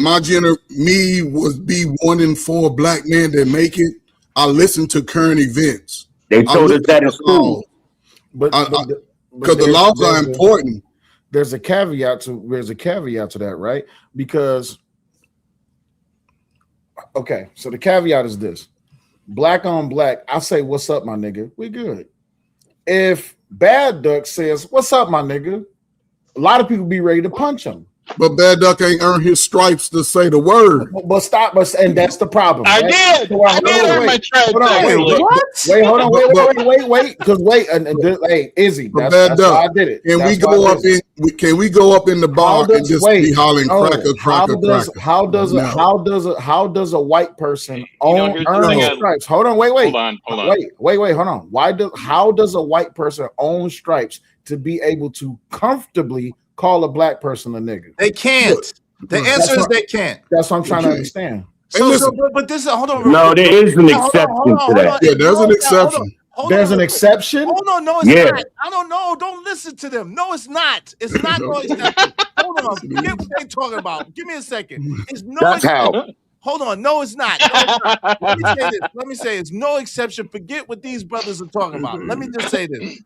me was be 1 in 4 black men that make it, I listened to current events. They told us that is cool, but because the laws are important. There's a caveat to that, right? Because so the caveat is this: black on black, I say, "What's up, my nigga?" We good. If Bad Duck says, "What's up, my nigga?" a lot of people be ready to punch him. But Bad Duck ain't earned his stripes to say the word. And that's the problem. I did. I did earn my stripes. Wait. Because hey, Izzy, that's why I did it. Can we go up in the bar and just be hollering cracker? How does a white person earn stripes? Hold on. Hold on. How does a white person own stripes to be able to comfortably call a black person a nigga? They can't. The answer is they can't. That's what I'm trying to understand. But this is hold on. No, there is an exception to that. Yeah, there's an exception. There's an exception. Hold on, no, it's not. I don't know. Don't listen to them. No, it's not. It's not no exception. Hold on. Forget what they talking about. Give me a second. It's no. That's how. Hold on. No, it's not. No, it's not. Let me say it's no exception. Forget what these brothers are talking about. Let me just say this.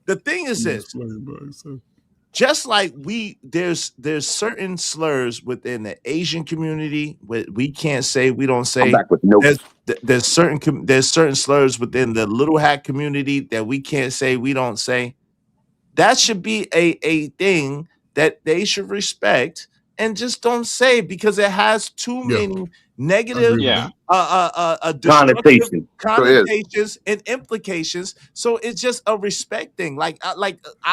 The thing is this. just like there's certain slurs within the Asian community we can't say, we don't say. I'm back with notes. There's certain slurs within the little hat community that we can't say, we don't say. That should be a thing that they should respect and just don't say, because it has too many negative destructive connotations and implications. So it's just a respect thing. Like I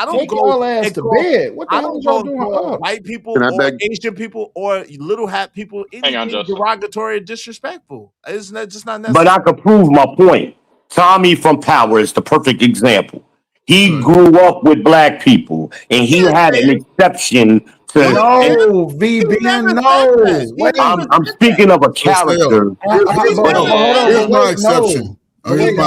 don't Take go y'all ass to bed. What the I hell don't is y'all go doing call up? white people or Asian people or little hat people anything derogatory or disrespectful. It's not just not necessary. But I could prove my point. Tommy from Power is the perfect example. He grew up with black people, and he had an exception to. No, VBN, no. Wait, I'm speaking of a character. Here's my exception. Wait,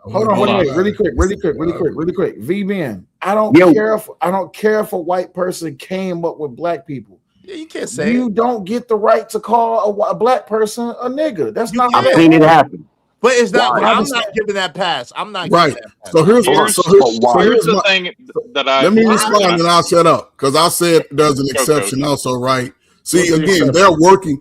hold on, really quick. VBN, I don't care if a white person came up with black people. Yeah, you can't say you don't get the right to call a black person a nigga. That's not. I've seen it happen. But it's not. I'm not giving that pass. I'm not right. Giving that pass. So here's the thing that I let me respond and I'll shut up because I said there's an exception also, right? See, again, they're working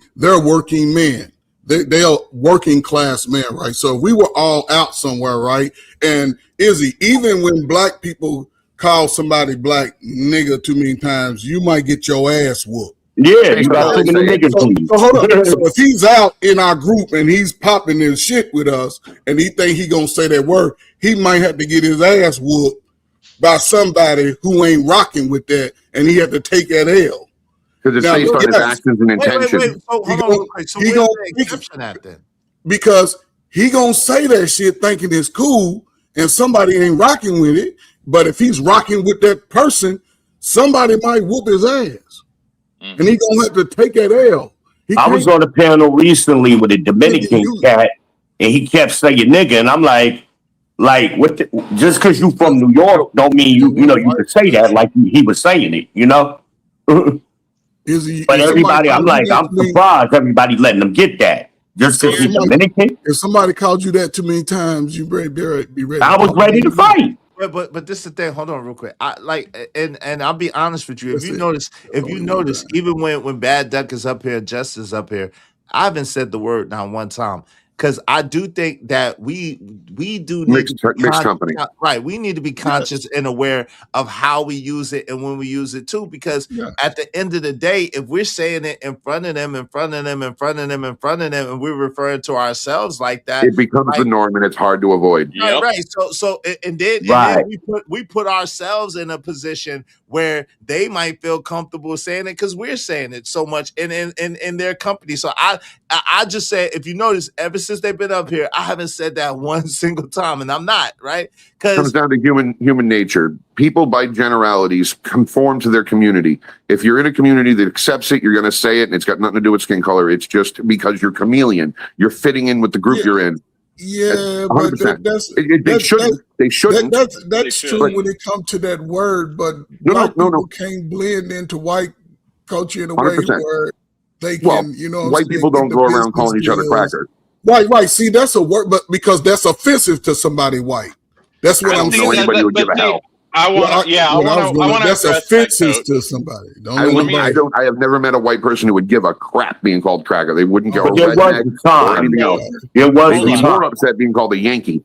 men. They are working class men, right? So if we were all out somewhere, right? And Izzy, even when black people call somebody black nigga too many times, you might get your ass whooped. Yeah, you got to take the nigga, please. So hold on. So if he's out in our group and he's popping his shit with us and he think he gonna say that word, he might have to get his ass whooped by somebody who ain't rocking with that, and he had to take that L. Because it's based on his actions and intention. Wait. So hold on real quick. So where's the exception at then? Because he gonna say that shit thinking it's cool, and somebody ain't rocking with it. But if he's rocking with that person, somebody might whoop his ass, and he gonna have to take that L. I was on a panel recently with a Dominican cat, and he kept saying nigga, and I'm like what? Just because you from New York don't mean you could say that like he was saying it, you know. But everybody, I'm surprised everybody letting them get that. Just because he's Dominican. If somebody called you that too many times, you better be ready. I was ready to fight. But this is the thing. Hold on, real quick. And I'll be honest with you. If you notice, even when Bad Duck is up here, Just is up here, I haven't said the word not one time. Because I do think that we do need mixed company, right? We need to be conscious and aware of how we use it and when we use it too. Because at the end of the day, if we're saying it in front of them, and we're referring to ourselves like that, it becomes the norm and it's hard to avoid. Right. So then we put ourselves in a position where they might feel comfortable saying it because we're saying it so much in their company. So I just say, if you notice, ever since they've been up here, I haven't said that one single time, and I'm not, right? Because it comes down to human nature. People, by generalities, conform to their community. If you're in a community that accepts it, you're going to say it, and it's got nothing to do with skin color. It's just because you're chameleon. You're fitting in with the group you're in. Yeah, but they shouldn't. That's true when it comes to that word, but black people can't blend into white culture in a way where they can, white people don't go around calling each other crackers. Right. See, that's a word, but because that's offensive to somebody white. That's what I'm saying. Anybody would give a hell. That's offensive to somebody. I have never met a white person who would give a crap being called cracker. They wouldn't go redneck or anything else. They'd be more upset being called a Yankee.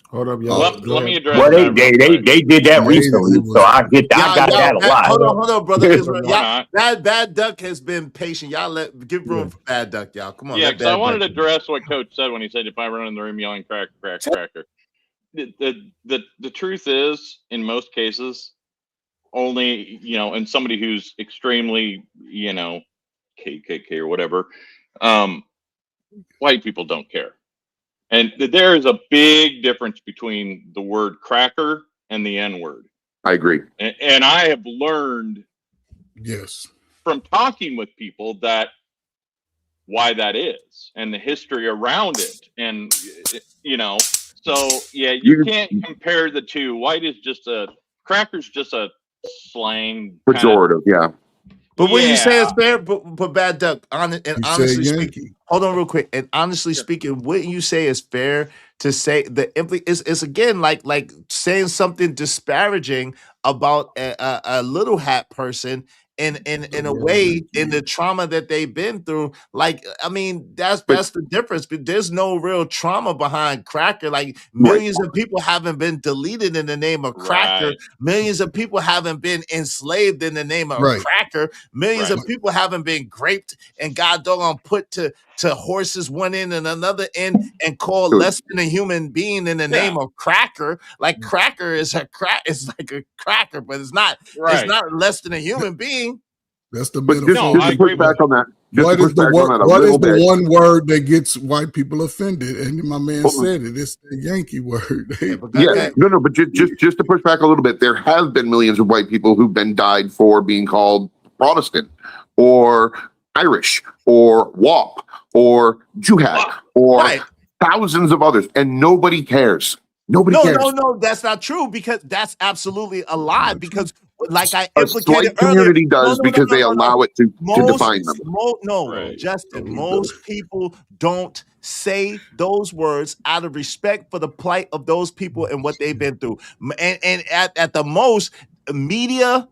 Hold up, y'all. Let me address. Well, they did that recently, so I got that a lot. Hold on, brother. Bad Duck has been patient. Y'all give room for Bad Duck, y'all. Come on. Yeah, because I wanted to address what Coach said when he said, "If I run in the room yelling cracker." The truth is, in most cases, only and somebody who's extremely KKK or whatever, white people don't care. And there is a big difference between the word cracker and the N-word. I agree. And I have learned from talking with people that why that is and the history around it. And, so, you can't compare the two. Cracker's just a slang. Pejorative, But when you say it's fair, but Bad Duck, honestly speaking, hold on real quick. And honestly speaking, wouldn't you say it's fair to say it's again like saying something disparaging about a little hat person in a way in the trauma that they've been through. Like, I mean, that's the difference. But there's no real trauma behind cracker. Like, millions of people haven't been deleted in the name of cracker. Millions of people haven't been enslaved in the name of cracker. Millions of people haven't been raped and god doggone put to horses one end and another end and called less than a human being in the name of cracker. Like, cracker is it's like a cracker, but it's not less than a human being. That's the metaphor. No, I agree with on that. What is the one word that gets white people offended? And my man said it. It's the Yankee word. But just to push back a little bit, there have been millions of white people who've been died for being called Protestant or Irish or WAP or Jihad or thousands of others, and nobody cares. Nobody cares. No, that's not true, because that's absolutely a lie. Because, like I implicated slight community does because they allow it to define them. Justin, most people don't say those words out of respect for the plight of those people and what they've been through. And at the most, media,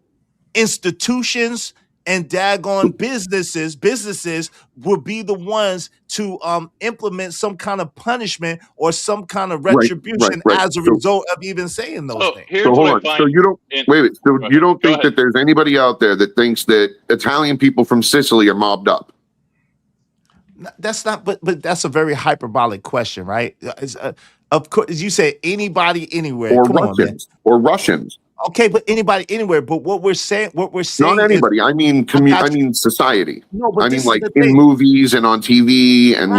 institutions, and daggone businesses will be the ones to implement some kind of punishment or some kind of retribution as a result of even saying those things. So hold on. So you don't So you don't think that there's anybody out there that thinks that Italian people from Sicily are mobbed up? That's not. But that's a very hyperbolic question, right? Of course, you say anybody anywhere, or Russians. Okay, but anybody anywhere. But what we're saying not anybody. I mean, I mean society. No, but I mean, like in movies and on TV and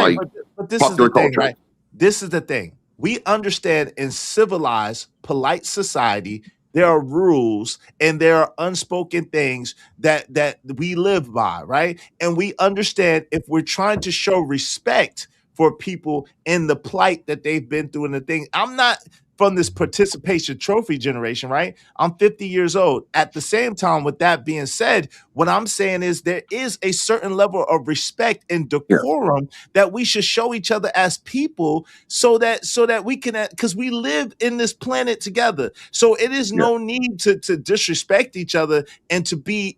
but this is the thing, right? This is the thing. We understand in civilized, polite society, there are rules and there are unspoken things that we live by, right? And we understand if we're trying to show respect for people in the plight that they've been through and the thing. I'm not from this participation trophy generation, right? I'm 50 years old. At the same time, with that being said, what I'm saying is there is a certain level of respect and decorum that we should show each other as people so that we can, because we live in this planet together. So it is no need to disrespect each other and to be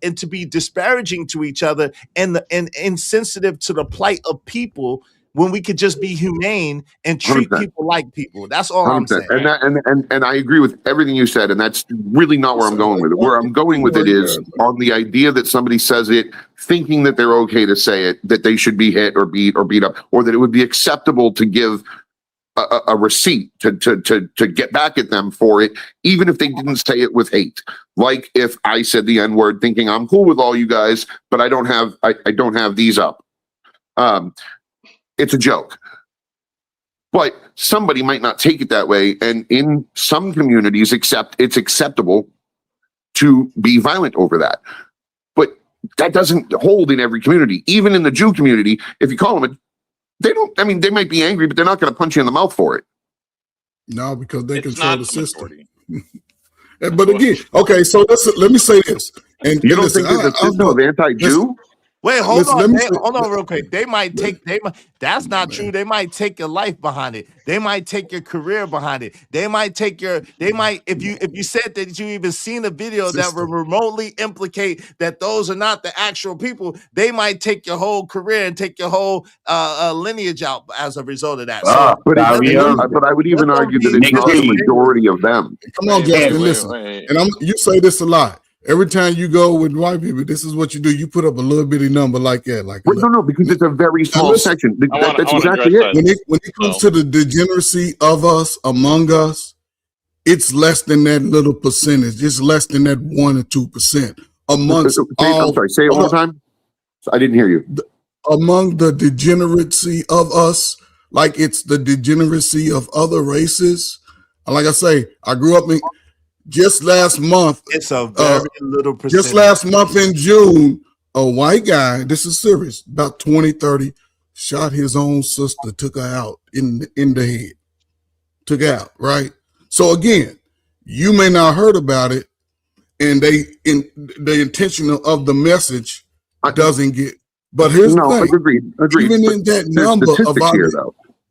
disparaging to each other and insensitive to the plight of people, when we could just be humane and treat 100%. People like people. That's all 100%. I'm saying. And I agree with everything you said, and that's really not where I'm going with it. Where I'm going with it is on the idea that somebody says it thinking that they're okay to say it, that they should be hit or beat up, or that it would be acceptable to give a receipt to get back at them for it, even if they didn't say it with hate. Like if I said the N-word thinking I'm cool with all you guys, but I don't have these up. It's a joke, but somebody might not take it that way. And in some communities, it's acceptable to be violent over that. But that doesn't hold in every community. Even in the Jew community, if you call them they might be angry, but they're not going to punch you in the mouth for it. No, because they control the system. But again, okay, so let me say this. And you don't think there's a system of anti-Jew? Wait, hold on real quick. That's not true. They might take your life behind it. They might take your career behind it. If you said that you even seen a video that would remotely implicate that those are not the actual people, they might take your whole career and take your whole lineage out as a result of that. But I would even argue that it's not the majority of them. Come on, Justin, listen. And you say this a lot. Every time you go with white people, this is what you do. You put up a little bitty number like that. No, because it's a very small section. That's exactly it. When it comes to the degeneracy of us, among us, it's less than that little percentage. It's less than that 1 or 2% amongst all. I'm sorry, say it one more time. I didn't hear you. Among the degeneracy of us, like it's the degeneracy of other races. Like I say, I grew up in. Just last month, it's a very little percentage. Just last month in June, a white guy, this is serious, about 20, 30, shot his own sister, took her out in the head. Took out, right? So again, you may not heard about it, and the intention of the message doesn't get. But here's the thing. Agreed. Even in that number,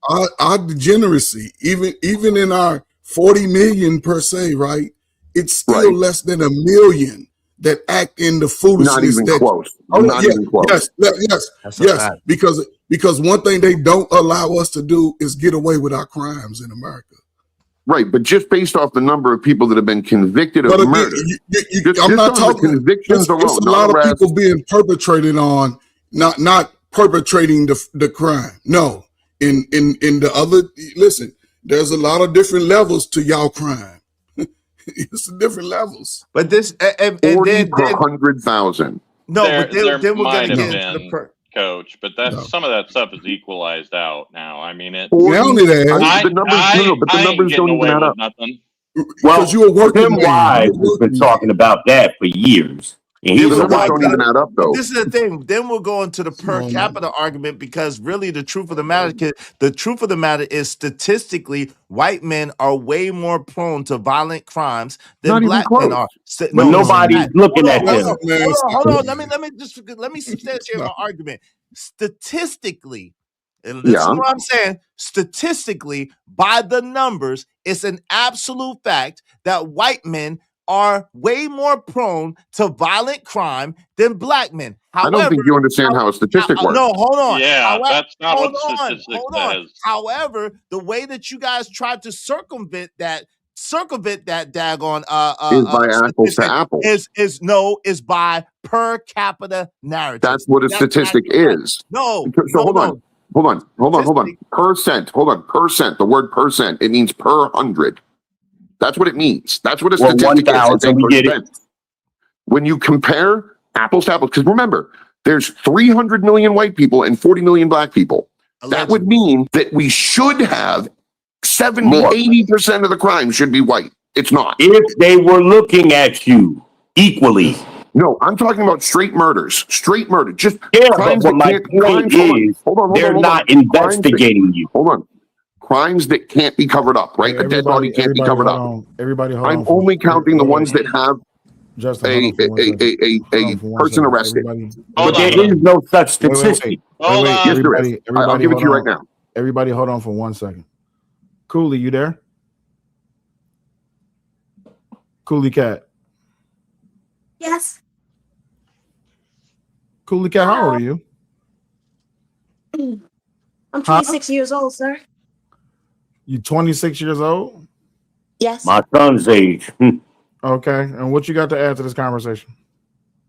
our degeneracy, even in our 40 million per se, right? It's still less than 1 million that act in the foolishness. Not even close. Not even close. Yes. Because one thing they don't allow us to do is get away with our crimes in America. Right, but just based off the number of people that have been convicted of murder, I'm not talking convictions alone. It's a lot of people being perpetrated on, not perpetrating the crime. No, in the other, listen, there's a lot of different levels to y'all crime. It's different levels. But this and 40 then per 100,000. No, there, but then we're might gonna have get into been, the Coach, but that's some of that stuff is equalized out now. I mean, it. The numbers don't even add up. Nothing. Well, you were working Tim Wise has been talking about that for years. And The numbers don't even add up, though. This is the thing. Then we'll go into the per capita argument, because really the truth of the matter is statistically, white men are way more prone to violent crimes than black men are. But nobody's looking at them. Hold on. Let me substantiate my argument. Statistically, and listen to what I'm saying. Statistically, by the numbers, it's an absolute fact that white men are way more prone to violent crime than black men. However, I don't think you understand how a statistic works. No, hold on. Yeah, that's not what statistics says. However, the way that you guys tried to circumvent that daggone is by apples to apples. Is by per capita narrative. That's what a statistic is. No. So hold on. Percent. Hold on. Percent. The word percent. It means per 100. That's what it means. That's what a statistic is. When you compare apples to apples, because remember, there's 300 million white people and 40 million black people. That would mean that we should have 80% of the crime should be white. It's not. If they were looking at you equally. No, I'm talking about straight murders. Straight murder. Just crimes but my point is, they're not investigating you. Hold on. Crimes that can't be covered up, right? A dead body can't be covered up. Everybody hold I'm on. only counting the ones that have a person arrested. But there is no such statistic. Yes, there is. I'll give it to you right now. Everybody hold on for 1 second. Cooley, you there? Cooley Cat. Yes. Cooley Cat, how old are you? I'm 26 years old, sir. You 26 years old? Yes. My son's age. Okay. And what you got to add to this conversation?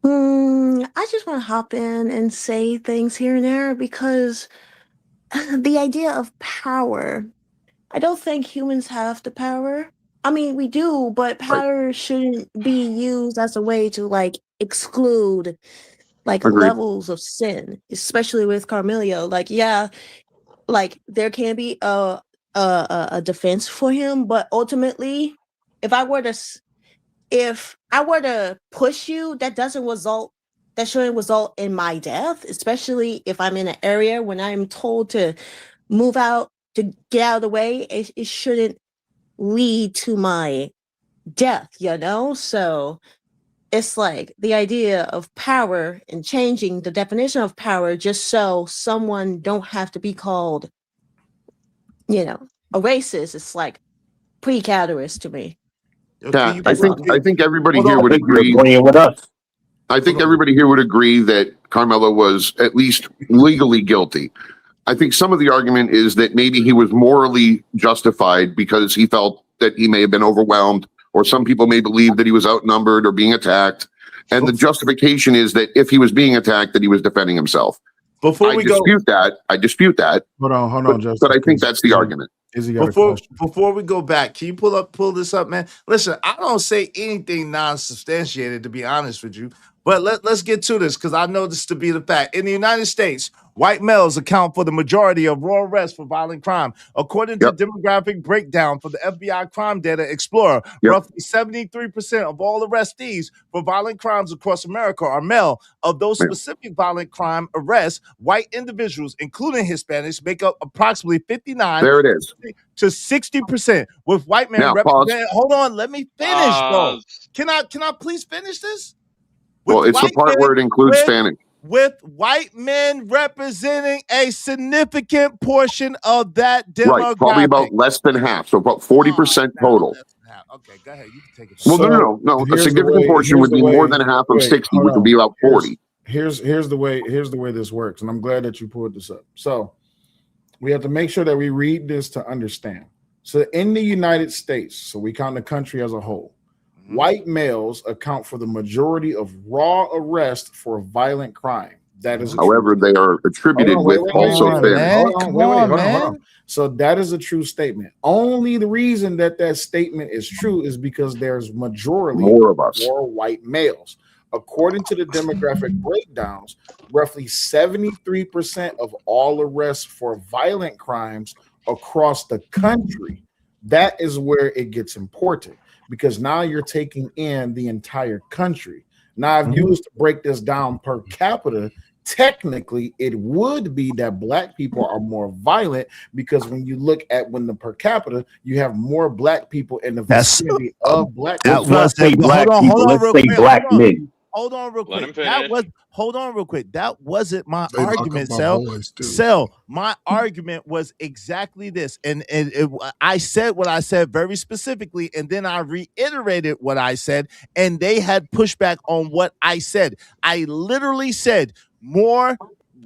I just want to hop in and say things here and there, because the idea of power, I don't think humans have the power. I mean, we do, but power shouldn't be used as a way to exclude levels of sin, especially with Karmelo. There can be a defense for him, but ultimately, if I were to push you, that shouldn't result in my death, especially if I'm in an area when I'm told to move out, to get out of the way. It shouldn't lead to my death, So it's like the idea of power and changing the definition of power just so someone don't have to be called, a racist. It's pretty cadaverous to me. Yeah, I think everybody here would agree. With us. I think everybody here would agree that Karmelo was at least legally guilty. I think some of the argument is that maybe he was morally justified because he felt that he may have been overwhelmed, or some people may believe that he was outnumbered or being attacked. And the justification is that if he was being attacked, that he was defending himself. I dispute that. Hold on, Justin. But I think that's the argument. Before we go back, can you pull this up, man? Listen, I don't say anything non-substantiated, to be honest with you. But let's get to this, because I know this to be the fact. In the United States, white males account for the majority of raw arrests for violent crime. According to demographic breakdown for the FBI Crime Data Explorer, roughly 73% of all arrestees for violent crimes across America are male. Of those specific violent crime arrests, white individuals, including Hispanics, make up approximately 59 to 60%, with white men representing. Hold on, let me finish, though. Can I please finish this? Well, it's the part where it includes Spanish. with white men representing a significant portion of that demographic. Right, probably about less than half. So about 40% total. Okay, go ahead. You can take it. Well, no. A significant portion would be more than half of 60, which would be about 40. Here's the way this works, and I'm glad that you pulled this up. So we have to make sure that we read this to understand. So in the United States, so we count the country as a whole, white males account for the majority of raw arrests for violent crime. That is, however, they are attributed with also fair. Hold on. So that is a true statement. Only the reason that statement is true is because there's majority more white males. According to the demographic breakdowns, roughly 73% of all arrests for violent crimes across the country. That is where it gets important, because now you're taking in the entire country. Now, if you was to break this down per capita, technically it would be that black people are more violent, because when you look at the per capita, you have more black people in the vicinity of black people. Let's say black people. Let's say black men. Hold on real quick. Hold on real quick. That wasn't my argument, Sel. My argument was exactly this. And I said what I said very specifically, and then I reiterated what I said, and they had pushback on what I said. I literally said more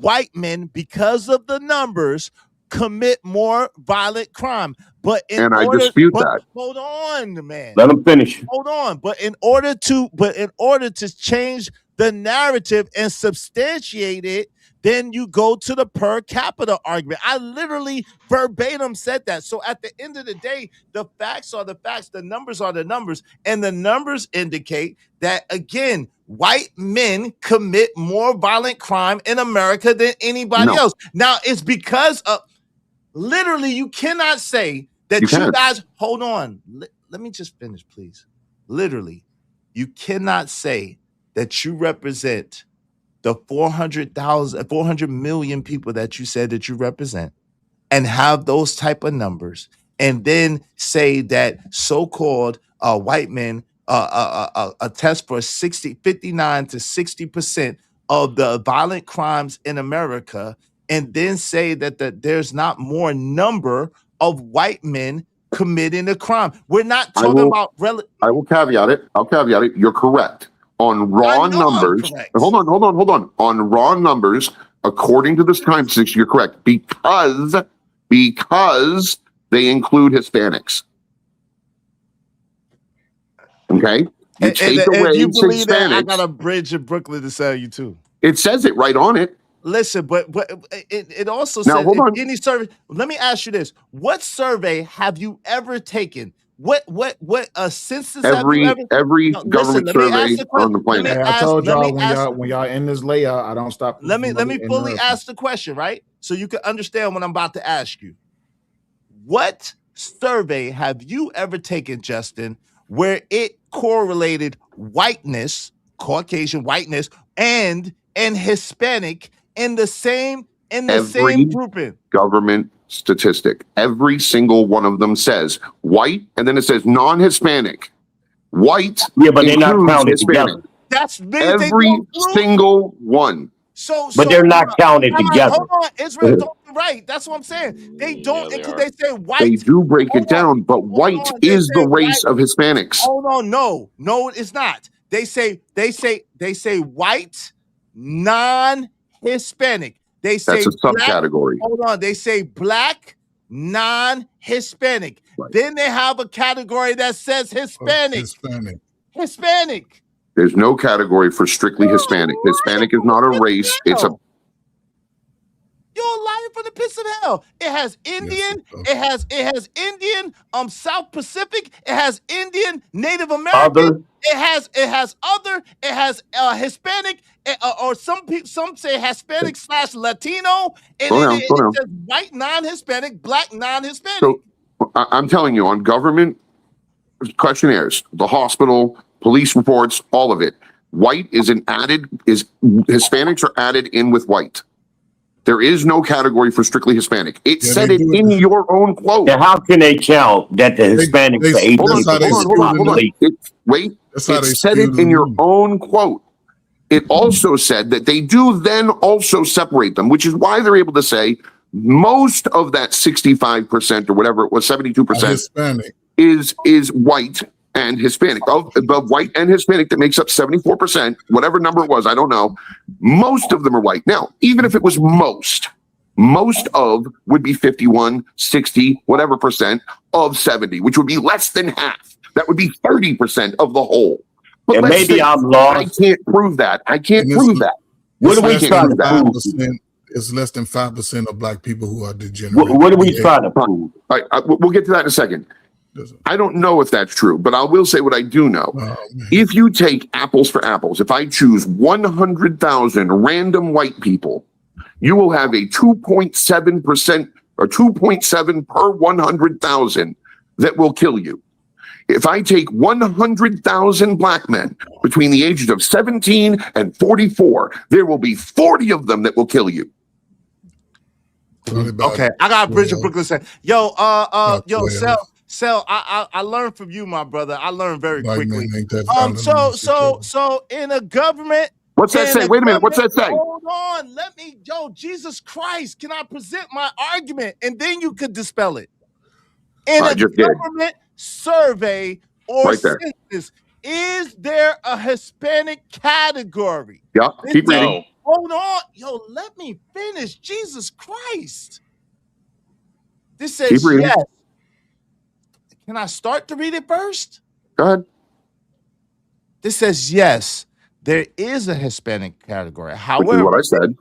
white men, because of the numbers, commit more violent crime. But I dispute that. Hold on, man. Let him finish. Hold on. But in order to change the narrative and substantiate it, then you go to the per capita argument. I literally verbatim said that. So at the end of the day, the facts are the facts, the numbers are the numbers, and the numbers indicate that, again, white men commit more violent crime in America than anybody else. Now, it's because of literally, you cannot say that you guys, hold on. Let me just finish, please. Literally, you cannot say that you represent the 400 million people that you said that you represent and have those type of numbers, and then say that so-called white men attest for 59 to 60% of the violent crimes in America, and then say that there's not more number of white men committing a crime. We're not talking about I will caveat it. I'll caveat it. You're correct. On raw numbers, hold on. On raw numbers, according to this time six, you're correct, because they include Hispanics. Okay? If you believe that, I got a bridge in Brooklyn to sell you too. It says it right on it. Listen, but it also says any survey. Let me ask you this: what survey have you ever taken? What census every have you ever? Every government survey on the planet. I told y'all when y'all in this layout, I don't stop. Let me fully ask the question, right? So you can understand what I'm about to ask you. What survey have you ever taken, Justin, where it correlated whiteness, Caucasian whiteness, and Hispanic in the same grouping? Government statistic. Every single one of them says white, and then it says non-Hispanic. White, but they're not counted together. That's every single one. But they're not counted together. Hold on, Israel, right? That's what I'm saying. They don't. They say white. They do break it down, but white is the race of Hispanics. Hold on, no, it's not. They say white, non-Hispanic. They say that's a subcategory. Hold on, they say black, non-Hispanic. Right. Then they have a category that says Hispanic. Hispanic. There's no category for strictly Hispanic. Hispanic is not a race. It's a. You're lying for the pits of hell. It has Indian. Yes, it has Indian. South Pacific. It has Indian, Native American. Other. It has other. It has Hispanic, or some say Hispanic / Latino. And it says white non-Hispanic, black non-Hispanic. So I'm telling you, on government questionnaires, the hospital, police reports, all of it, white is Hispanics are added in with white. There is no category for strictly Hispanic. It said it in your own quote. Now, how can they count that the Hispanics are 80%? Wait, it said it in your own quote. it also said that they do then also separate them, which is why they're able to say most of that 65% or whatever it was, 72% Hispanic is white and Hispanic. Of the white and Hispanic that makes up 74%, whatever number it was, I don't know. Most of them are white. Now, even if it was most of would be 51, 60, whatever percent of 70, which would be less than half. That would be 30% of the whole. But and maybe I'm lost. I can't prove that. I can't prove that. What are we trying to prove? It's less than 5% of black people who are degenerate. What are we trying to prove? All right, we'll get to that in a second. I don't know if that's true, but I will say what I do know. If you take apples for apples, if I choose 100,000 random white people, you will have a 2.7% or 2.7 per 100,000 that will kill you. If I take 100,000 black men between the ages of 17 and 44, there will be 40 of them that will kill you. Okay, I got Bridget Brooklyn saying, yo, Sel, I learned from you, my brother. I learned very quickly. So in a government. What's that say? Wait a minute. What's that say? Hold on. Jesus Christ. Can I present my argument? And then you could dispel it. In a government survey or census, is there a Hispanic category? Yeah, keep reading. Hold on. Yo, let me finish. Jesus Christ. This says yes. Can I start to read it first? Go ahead. This says yes. There is a Hispanic category. However, which is what I said.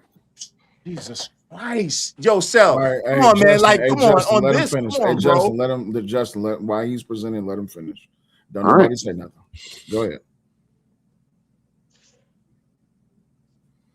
Jesus Christ. Yo, Sel. Right, come on, man. Like, come Justin, on let this. him finish. Come on, Justin, while he's presenting, let him finish. Don't All nobody say nothing. Go ahead.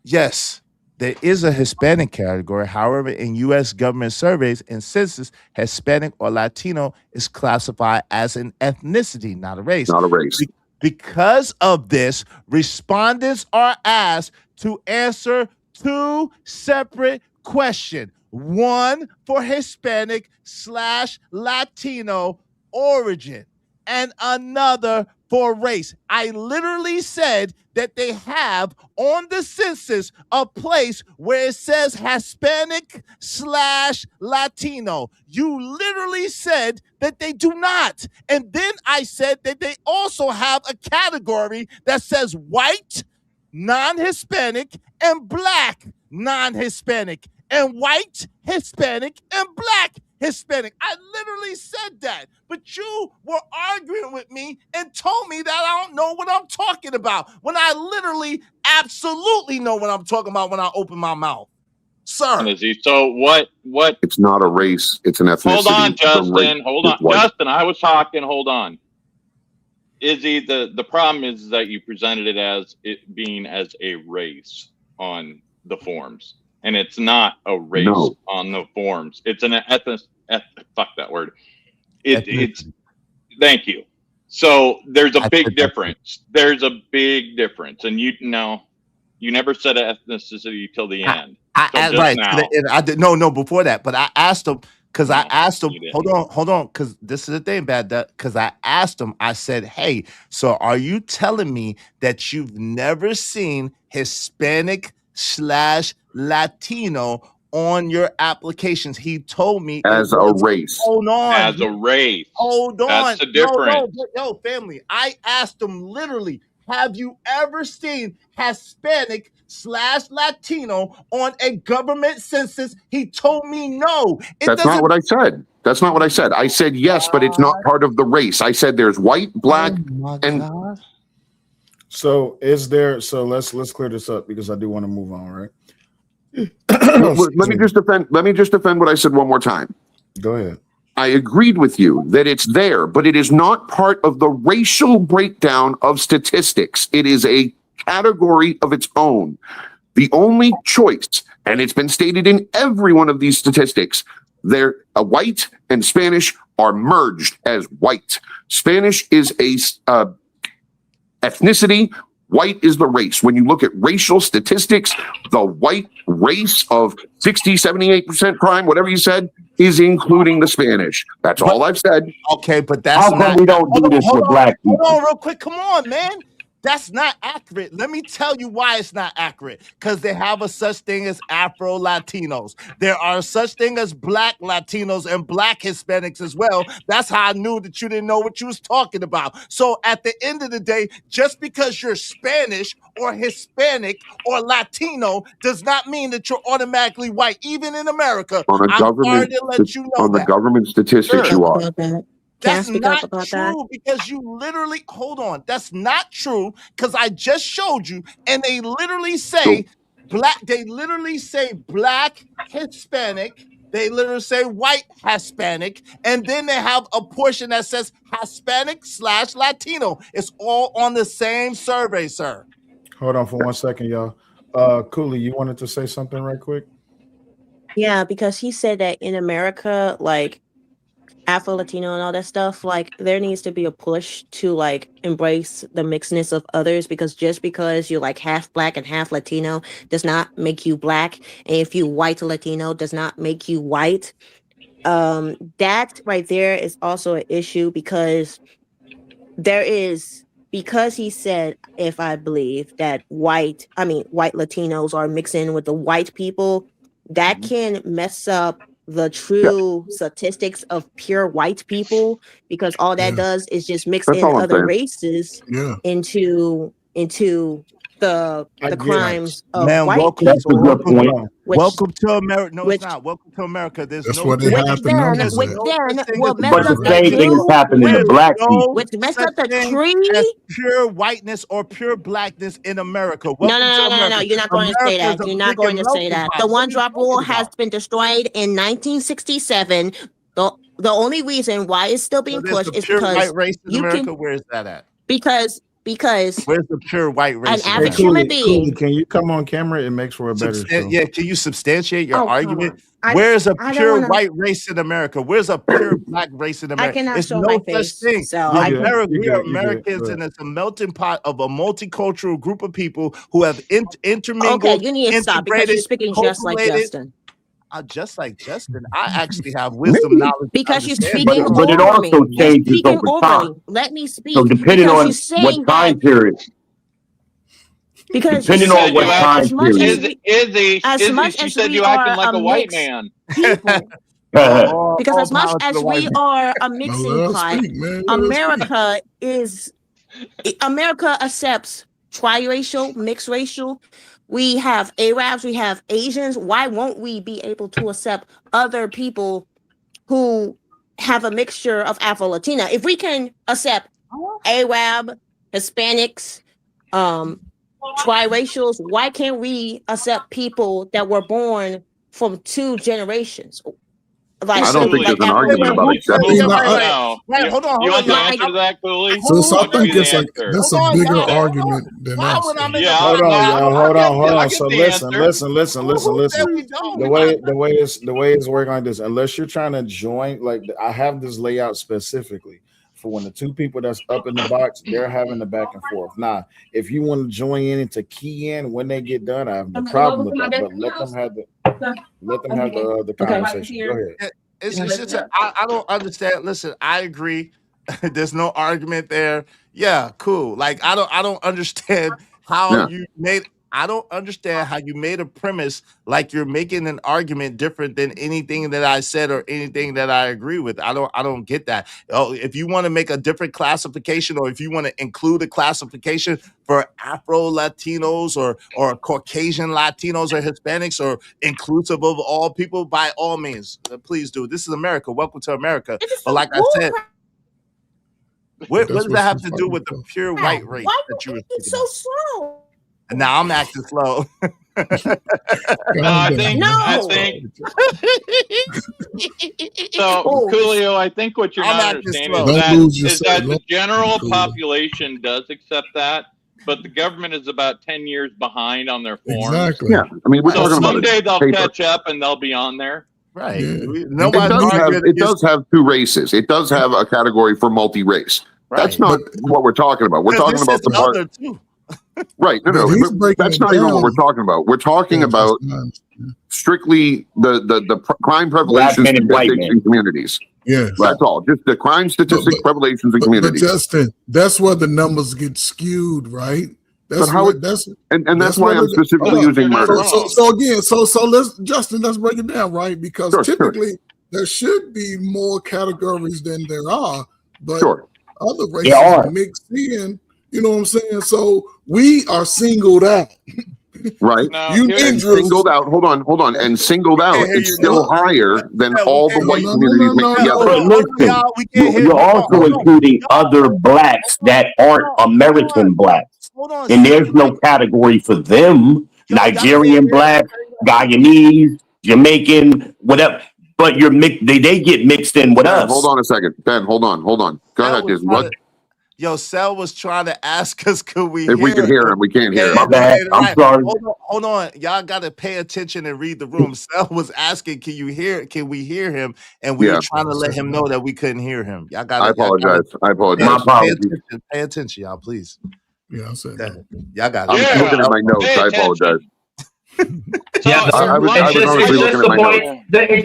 Yes, there is a Hispanic category. However, in U.S. government surveys and census, Hispanic or Latino is classified as an ethnicity, not a race. Not a race. Because of this, respondents are asked to answer two separate questions. One for Hispanic/Latino origin and another for race. I literally said that they have on the census a place where it says Hispanic/Latino. You literally said that they do not. And then I said that they also have a category that says white, non-Hispanic, and black, non-Hispanic, and white, Hispanic, and black, Hispanic. I literally said that, but you were arguing with me and told me that I don't know what I'm talking about when I literally absolutely know what I'm talking about when I open my mouth. Sir. So what? It's not a race. It's an ethnicity. Hold on, Justin. Hold on. Justin, I was talking. Hold on. Izzy, the problem is that you presented it as it being as a race on the forms. And it's not a race on the forms. It's an fuck that word. It's thank you. So there's a big difference. There's a big difference. And you never said ethnicity till the end. I did no before that, but I asked him because hold on, because this is the thing about that. Because I asked him, I said, hey, so are you telling me that you've never seen Hispanic/Latino on your applications? He told me as a race. Hold on. As a race. Hold on. That's the difference. Yo, family. I asked him literally, have you ever seen Hispanic/Latino on a government census? He told me no. That's not what I said. That's not what I said. I said yes, but it's not part of the race. I said there's white, black, and God. So is there? So let's clear this up because I do want to move on, right? Let me just defend what I said one more time. Go ahead. I agreed with you that it's there, but it is not part of the racial breakdown of statistics. It is a category of its own. The only choice, and it's been stated in every one of these statistics, white and Spanish are merged as white. Spanish is a ethnicity. White is the race. When you look at racial statistics, the white race of 60, 78% crime, whatever you said, is including the Spanish. That's all I've said. Okay, but that's how come we don't do this with black people? Hold on real quick. Come on, man. That's not accurate. Let me tell you why it's not accurate. Because they have a such thing as Afro Latinos. There are such thing as Black Latinos and Black Hispanics as well. That's how I knew that you didn't know what you was talking about. So at the end of the day, just because you're Spanish or Hispanic or Latino does not mean that you're automatically white, even in America. I'm sorry to let you know the government statistics, you are. That's not true because you literally hold on. That's not true because I just showed you, and they literally say black. They literally say Black Hispanic. They literally say white Hispanic, and then they have a portion that says Hispanic/Latino. It's all on the same survey, sir. Hold on for 1 second, y'all. Cooley, you wanted to say something right quick? Yeah, because he said that in America, like Afro Latino and all that stuff, like there needs to be a push to like embrace the mixedness of others, because just because you're like half Black and half Latino does not make you Black, and if you white Latino does not make you white. That right there is also an issue because he said, if I believe that white Latinos are mixing with the white people, that can mess up the true statistics of pure white people, because all that does is just mix in other races into the crimes of white people. Welcome to America. No, it's not. Welcome to America. There's that's no. what they have to know. But the same thing is happening to Black people. Which messed up the tree. Pure whiteness or pure Blackness in America. No. You're not going to say that. You're not going to say that. The one drop rule has been destroyed in 1967. The only reason why it's still being pushed is pure because white race in America. Where's that at? Because where's the pure white race? An average human being. Can you come on camera? It makes for a better show. Yeah, can you substantiate your argument? Where's a pure white race in America? Where's a pure Black race in America? I cannot There's show no my such face, thing. so We are Americans, and it's a melting pot of a multicultural group of people who have intermingled. Okay, you need to stop because you're speaking just like Justin. Just like Justin, I actually have wisdom, knowledge. Because you're speaking over but it also changes over time. Let me speak. So depending on what time period. Because depending on what time period. She said you acting like a white man. Because as much as we are a mixing pot, America accepts triracial, mixed racial. We have Arabs, we have Asians. Why won't we be able to accept other people who have a mixture of Afro-Latina? If we can accept Arab, Hispanics, triracials, why can't we accept people that were born from two generations? Like, I don't think there's an argument about accepting. Hold on. You want the answer to that, Cooley? So I think it's like that's a bigger argument than that. Hold on. So listen. The way it's working like this. Unless you're trying to join, like I have this layout specifically for when the two people that's up in the box, they're having the back and forth. Now, if you want to join in and to key in when they get done, I have no problem with that. But let them have the conversation. Go ahead. It's just I don't understand. Listen, I agree. There's no argument there. Yeah, cool. Like I don't understand how you made. I don't understand how you made a premise like you're making an argument different than anything that I said or anything that I agree with. I don't get that. Oh, if you want to make a different classification, or if you want to include a classification for Afro Latinos or Caucasian Latinos or Hispanics or inclusive of all people, by all means, please do. This is America. Welcome to America. But like I said, what does that have to do with the pure white race that you were speaking so slow? And now I'm acting slow. I think so. Coolio, I think what you're not understanding is that the general population does accept that, but the government is about 10 years behind on their forms. Exactly. Yeah, I mean, we're talking about someday they'll catch up and they'll be on there. Right. Yeah. It does have two races. It does have a category for multi-race. Right. That's not what we're talking about. We're talking about the part. Right. No. That's not even what we're talking about. We're talking about strictly the crime prevalence statistics in communities. Yes. That's all. Just the crime statistics revelations in communities. But Justin, that's where the numbers get skewed, right? That's why I'm specifically using murder. So let's break it down, right? Because typically there should be more categories than there are, but other races mix in. You know what I'm saying? So we are singled out. Right. Singled out. Hold on. And singled out, it's still higher than all the white communities mixed together. But listen, you're also including other blacks that aren't American blacks. And there's no category for them. Nigerian black, Guyanese, Jamaican, whatever. But they get mixed in with us. Hold on a second. Ben, hold on. Go ahead. What? Yo, Sel was trying to ask us, could we if we can hear him? We can't hear him. My bad. I'm sorry. Hold on. Y'all got to pay attention and read the room. Sel was asking, can we hear him? And we were trying to let him know that we couldn't hear him. Y'all got. I apologize. My apologies. Pay attention, y'all, please. Yeah, I'll say that. Y'all got. I'm looking at my notes. I apologize. It's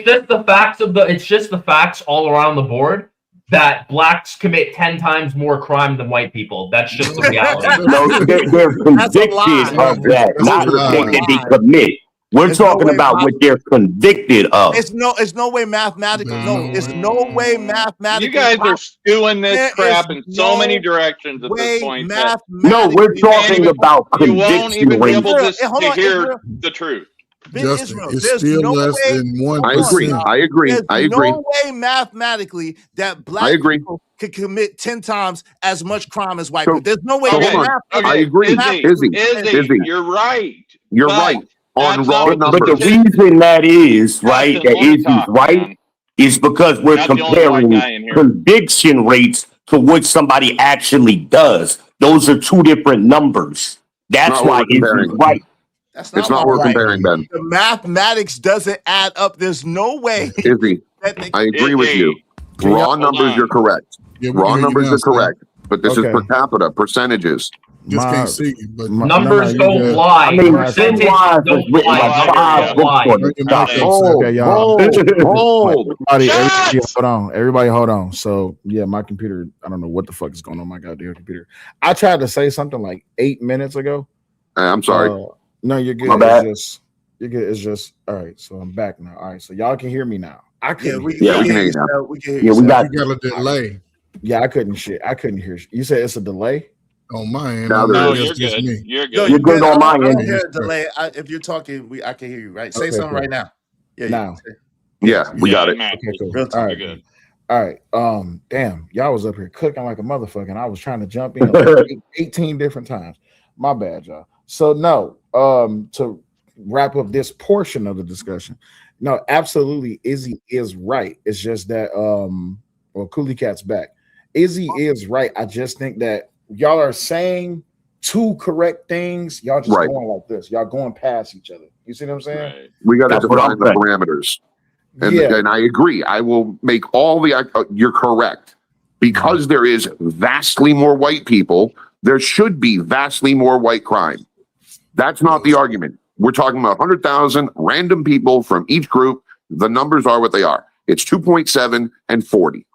just the facts it's just the facts all around the board that blacks commit 10 times more crime than white people. That's just the reality. No, they're convicted of that, not that they commit. We're talking about what they're convicted of. It's no way mathematically. It's no way mathematically. You guys are skewing this crap in so many directions at this point. No, we're talking about conviction rates. You won't even be able to hear the truth. Justin, it's still less than 1%. I agree. There's no way mathematically that black people could commit 10 times as much crime as white people. There's no way. I agree. Izzy, you're right. You're right. On raw numbers. But the reason that is, right, that Izzy's right, is because we're comparing conviction rates to what somebody actually does. Those are two different numbers. That's why Izzy's right. It's not worth comparing, Ben. The mathematics doesn't add up. There's no way. Izzy, I agree with you. Raw numbers, you're correct. Raw numbers are correct. But this is per capita, percentages. Just can't see you, but numbers don't lie. I mean, percentage don't lie. Everybody hold on. So yeah, my computer, I don't know what the fuck is going on my goddamn computer. I tried to say something like 8 minutes ago. I'm sorry. No, you're good. My bad. You're good. It's just all right. So I'm back now. All right. So y'all can hear me now. I can. We can hear you now. We can hear you. We got a delay. Yeah, I couldn't hear. You said it's a delay. On my end. No, you're good. You're good. You're good on my end. Delay. If you're talking, I can hear you. Right. Say something right now. Yeah. Yeah, we got it. Okay, cool. All right. Good. All right. Damn, y'all was up here cooking like a motherfucker, and I was trying to jump in like 18 different times. My bad, y'all. So no, to wrap up this portion of the discussion, no, absolutely, Izzy is right. It's just that Cooley Cat's back. Izzy is right. I just think that y'all are saying two correct things. Y'all just going like this. Y'all going past each other. You see what I'm saying? Right. We got to define the parameters. And I agree. I will make all the. You're correct. Because there is vastly more white people, there should be vastly more white crime. That's not the argument. We're talking about 100,000 random people from each group. The numbers are what they are. It's 2.7 and 40.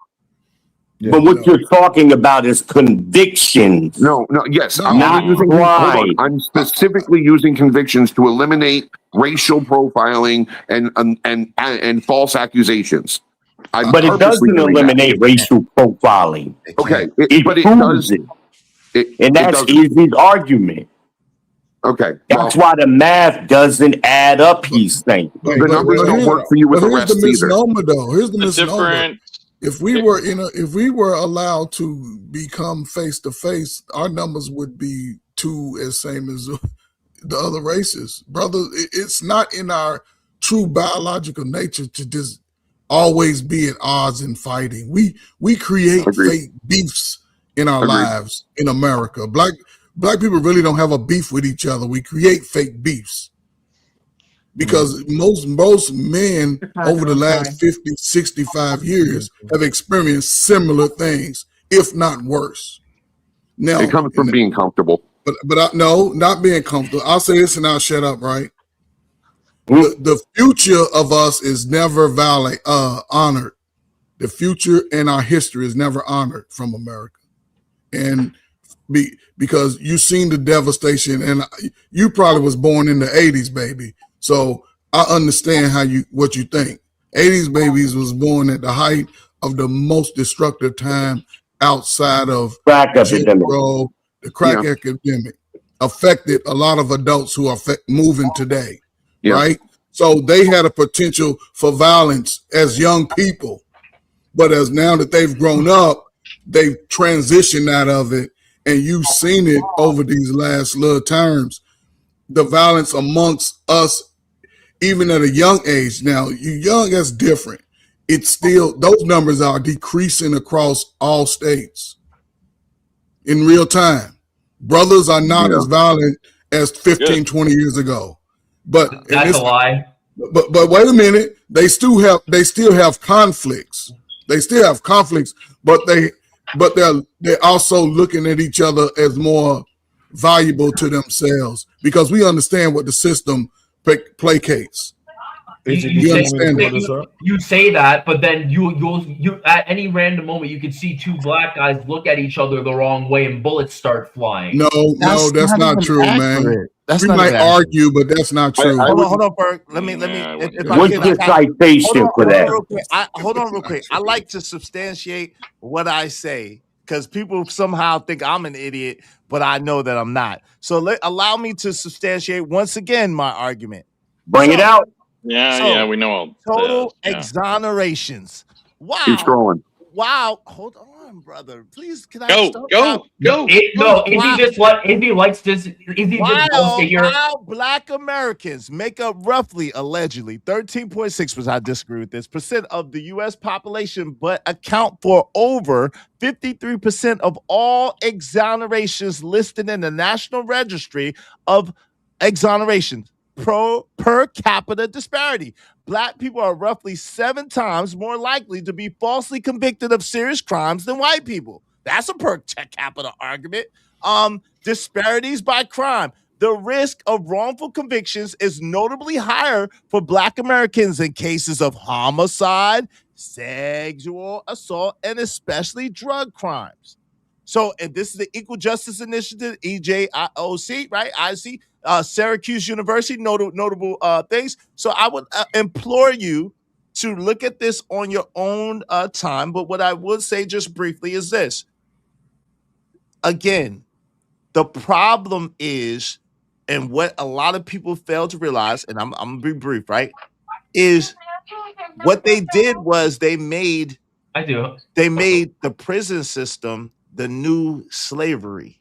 Yeah, but what you're talking about is convictions. Yes. I'm specifically using convictions to eliminate racial profiling and false accusations. But it doesn't eliminate racial profiling. Okay. But it does it. And that's Izzy's argument. Okay. That's why the math doesn't add up, he's saying. The numbers don't work for you with the rest either. Here's the misnomer. If we were allowed to become face to face, our numbers would be as same as the other races, brother. It's not in our true biological nature to just always be at odds and fighting. We create fake beefs in our lives in America. Black people really don't have a beef with each other. We create fake beefs. Because most men over the last 50, 65 years have experienced similar things, if not worse. Now it comes from being comfortable. But no, not being comfortable. I'll say this and I'll shut up. Right. The future of us is never honored. The future and our history is never honored from America, and because you've seen the devastation, and you probably was born in the 80s, baby. So I understand what you think. 80s babies was born at the height of the most destructive time outside of crack epidemic. The crack epidemic affected a lot of adults who are moving today, right? So they had a potential for violence as young people, but as now that they've grown up, they've transitioned out of it, and you've seen it over these last little terms. The violence amongst us, even at a young age. Now, you young, that's different. It's still, those numbers are decreasing across all states in real time. Brothers are not as violent as 15, 20 years ago. But that's a lie. But wait a minute, they still have conflicts. They still have conflicts, but they're also looking at each other as more valuable to themselves because we understand what the system placates. You say that, but then you at any random moment you can see two black guys look at each other the wrong way and bullets start flying. No, that's not true, man. We might argue, but that's not true. Hold on, Berg. Let me. What's your citation for that? Hold on, real quick. I like to substantiate what I say because people somehow think I'm an idiot, but I know that I'm not. So allow me to substantiate once again my argument. Bring it out. Yeah, we know all total exonerations. Wow. Keep scrolling. Wow. Hold on, brother. Please, can I go? While black Americans make up roughly, allegedly, 13.6%, I disagree with this, percent of the U.S. population, but account for over 53% of all exonerations listed in the National Registry of Exonerations. Per capita disparity. Black people are roughly 7 times more likely to be falsely convicted of serious crimes than white people. That's a per capita argument. Disparities by crime. The risk of wrongful convictions is notably higher for black Americans in cases of homicide, sexual assault, and especially drug crimes. So, and this is the Equal Justice Initiative, EJOC, right? IC. Syracuse University, notable things. So I would implore you to look at this on your own time. But what I would say just briefly is this. Again, the problem is, and what a lot of people fail to realize, and I'm going to be brief, right, is what they did was they made the prison system the new slavery.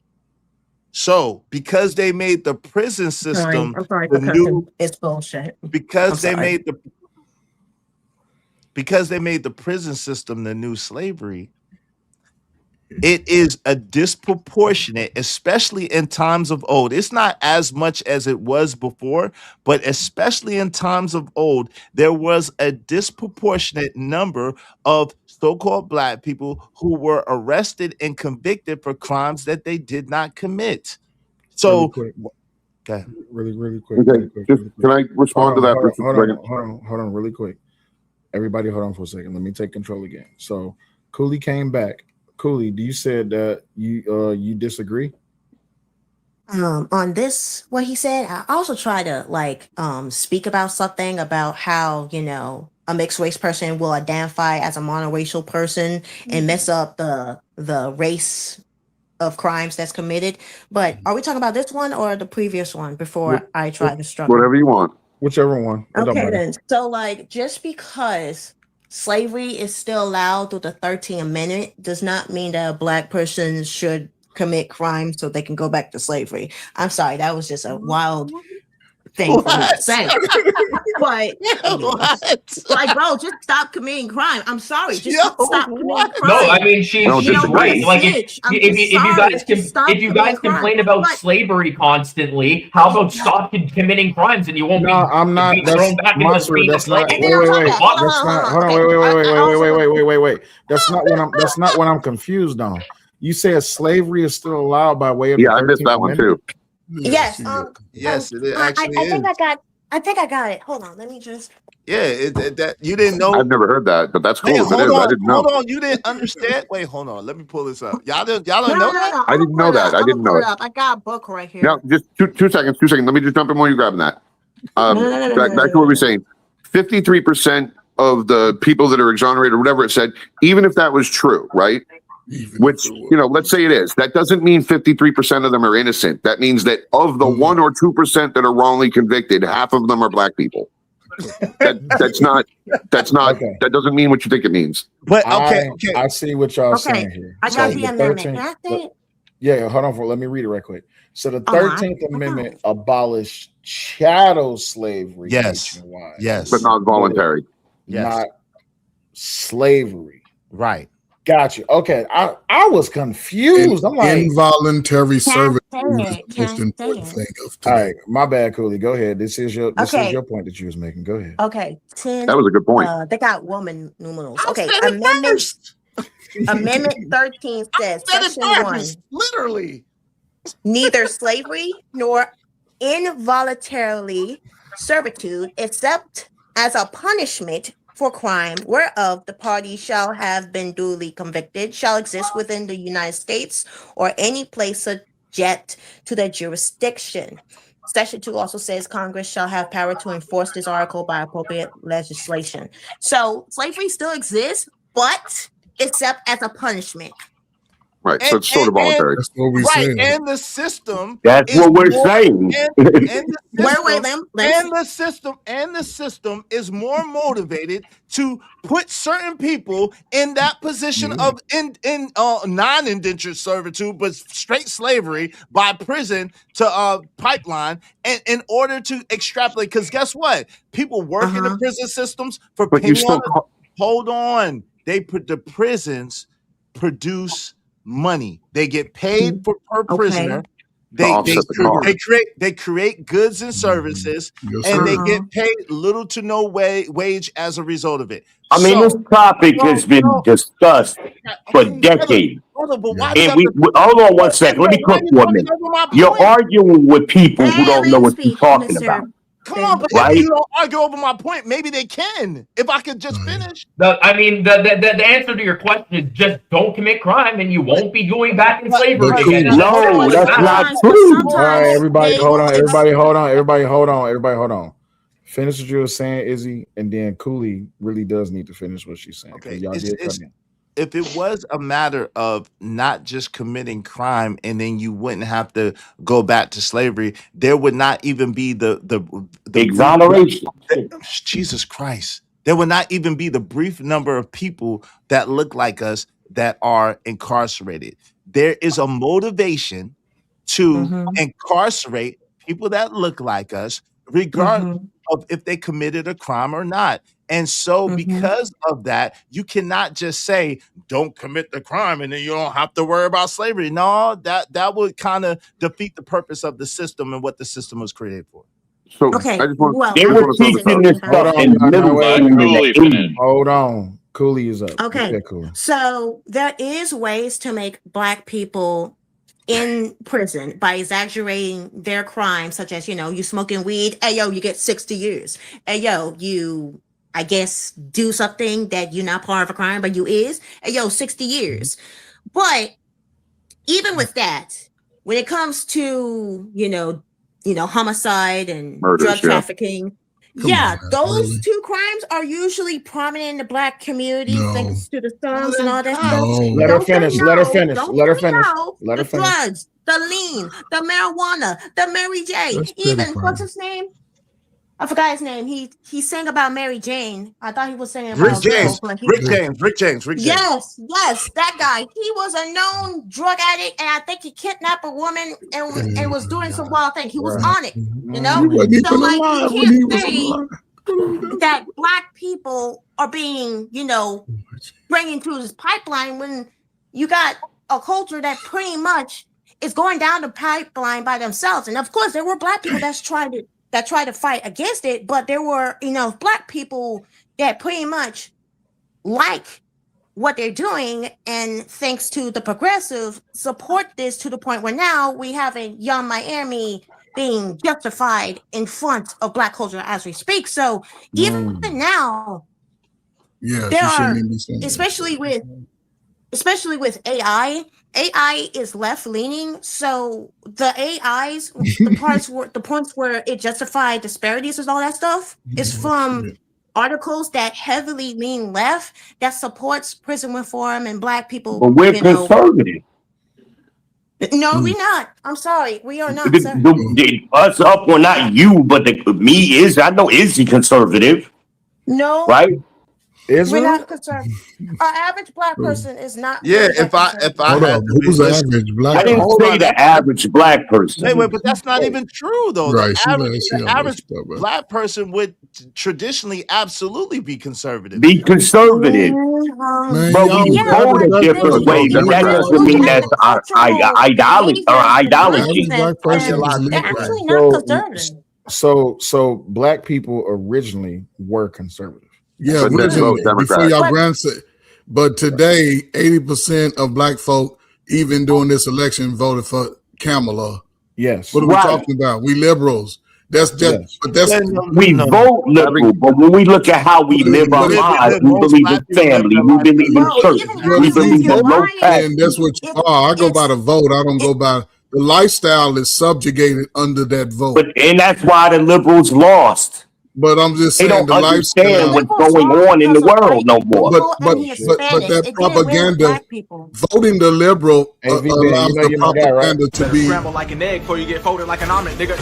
So, because they made the prison system it's bullshit. Because they made the prison system the new slavery, it is a disproportionate, especially in times of old. It's not as much as it was before, but especially in times of old, there was a disproportionate number of so-called black people who were arrested and convicted for crimes that they did not commit. So, really quick. Can I respond to that? Hold on, really quick. Everybody, hold on for a second. Let me take control again. So, Cooley came back. Cooley, you said that you disagree? On this, what he said, I also try to speak about something about how, a mixed race person will identify as a monoracial person and mess up the race of crimes that's committed. But are we talking about this one or the previous one before I try to struggle? Whatever you want. Whichever one. Okay, then. So, just because slavery is still allowed through the 13th Amendment does not mean that a black person should commit crimes so they can go back to slavery. I'm sorry, that was just a wild thing for me to say. But bro, just stop committing crime. I'm sorry, just stop committing crime. No, I mean she's right. Like if you guys complain about slavery constantly, how about stop committing crimes and you won't be I'm not thrown back into the street? That's not wait. That's not what I'm confused on. You said slavery is still allowed by way of I missed that one too. Yes. Yes, it actually is. I think I got it. Hold on. Let me just. Yeah, that you didn't know. I've never heard that, but that's cool. Hey, If it is, I didn't know. Hold on, you didn't understand. Wait, hold on. Let me pull this up. Y'all don't know that? I didn't know that. I didn't know it. I got a book right here. Now, just two seconds. Let me just jump in while you're grabbing that. Back to what we're saying. 53% of the people that are exonerated, or whatever it said, even if that was true, right? Which, let's say it is. That doesn't mean 53% of them are innocent. That means that of the 1 or 2% that are wrongly convicted, half of them are black people. That's not okay. That doesn't mean what you think it means. But I see what y'all saying here. I got the amendment. Yeah, hold on. Let me read it right quick. So the 13th Amendment abolished chattel slavery. Yes. But not voluntary. Not slavery. Right. Gotcha. Okay. I was confused. I'm like, involuntary servitude is the most important thing of today. All right, my bad, Cooley. Go ahead. This is your point that you was making. Go ahead. Okay. 10. That was a good point. They got woman numerals. Okay. Amendment 13 says section 1. Literally. Neither slavery nor involuntarily servitude, except as a punishment for crime whereof the party shall have been duly convicted, shall exist within the United States or any place subject to their jurisdiction. Section 2 also says Congress shall have power to enforce this article by appropriate legislation. So slavery still exists, but except as a punishment. Right, so it's sort of voluntary. That's what we're saying. And the system. That's what we're saying. And the system is more motivated to put certain people in that position of non-indentured servitude, but straight slavery by prison to pipeline, and in order to extrapolate. Because guess what? People work in the prison systems for hold on. The prisons produce money. They get paid per prisoner. They create goods and services, and they get paid little to no wage as a result of it. I mean, this topic has been discussed for decades. And hold on one second. Let me cook for a minute. You're arguing with people who don't know what you're talking about. Come on, but if you don't argue over my point, maybe they can. If I could just finish. The answer to your question is just don't commit crime and you won't be going back in slavery again. No, that's not true. All right, everybody, hold on. Everybody, hold on. Finish what you were saying, Izzy, and then Cooley really does need to finish what she's saying. Okay, y'all did come in. If it was a matter of not just committing crime and then you wouldn't have to go back to slavery, there would not even be the exoneration. Jesus Christ. There would not even be the brief number of people that look like us that are incarcerated. There is a motivation to incarcerate people that look like us, regardless of if they committed a crime or not. And so because of that, you cannot just say, don't commit the crime and then you don't have to worry about slavery. No, that would kind of defeat the purpose of the system and what the system was created for. So I just want they were teaching this stuff in middle school. Hold on. Cooley is up. Okay. Cool. So there is ways to make Black people in prison by exaggerating their crimes, such as, you smoking weed. Hey, yo, you get 60 years. Hey, yo, you, I guess, do something that you're not part of a crime, but you is. Hey, yo, 60 years. But even with that, when it comes to, homicide and drug trafficking, those two crimes are usually prominent in the Black community, thanks to the songs and all that stuff. Let her finish. Let her finish. The drugs, the lean, the marijuana, the Mary J. Even what's his name? I forgot his name. He sang about Mary Jane. I thought he was singing about Rick James. Yes, that guy. He was a known drug addict, and I think he kidnapped a woman and was doing some wild thing. He was on it, So like, you can't say that Black people are being, bringing through this pipeline when you got a culture that pretty much is going down the pipeline by themselves. And of course, there were Black people that tried to fight against it, but there were, Black people that pretty much like what they're doing, and thanks to the progressive, support this to the point where now we have a young Miami being justified in front of Black culture as we speak. So even now, there are, especially with AI. AI is left leaning, so the AIs, the points where it justified disparities and all that stuff is from articles that heavily lean left that supports prison reform and Black people. But we're conservative. No, we're not. I'm sorry, we are not. Us up, well, not you, but me is. I know is he conservative? No, right? We're not concerned. Our average Black person is not. Yeah, if I had to be, who's the average Black? I didn't say the average Black person. Wait, but that's not even true though. Right, The average Black person would traditionally absolutely be conservative. Be conservative. But we vote a different way, but that doesn't mean that's ideology or ideology. They're actually not conservative. So Black people originally were conservative. Yeah, before y'all grandson. But today, 80% of Black folk, even during this election, voted for Kamala. Yes. What are we talking about? We liberals. That's just, but that's we vote liberal, but when we look at how we live our lives, we believe in family, we believe in church, we believe in no tax. And that's what you are. I go by the vote. I don't go by the lifestyle is subjugated under that vote. And that's why the liberals lost. But I'm just saying they don't the understand lifestyle what's going on in the world no more. But that propaganda, voting the liberal allows the propaganda to be scramble like an egg before you get folded like an omelet, nigga.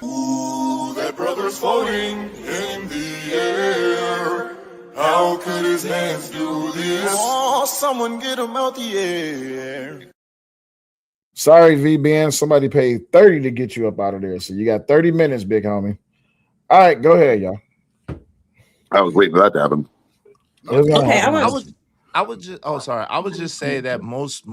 Ooh, that brother's floating in the air. How could his hands do this? Oh, someone get him out the air. Sorry, VBN. Somebody paid 30 to get you up out of there. So you got 30 minutes, big homie. All right, go ahead, y'all. I was waiting for that to happen. Okay, I would just say that most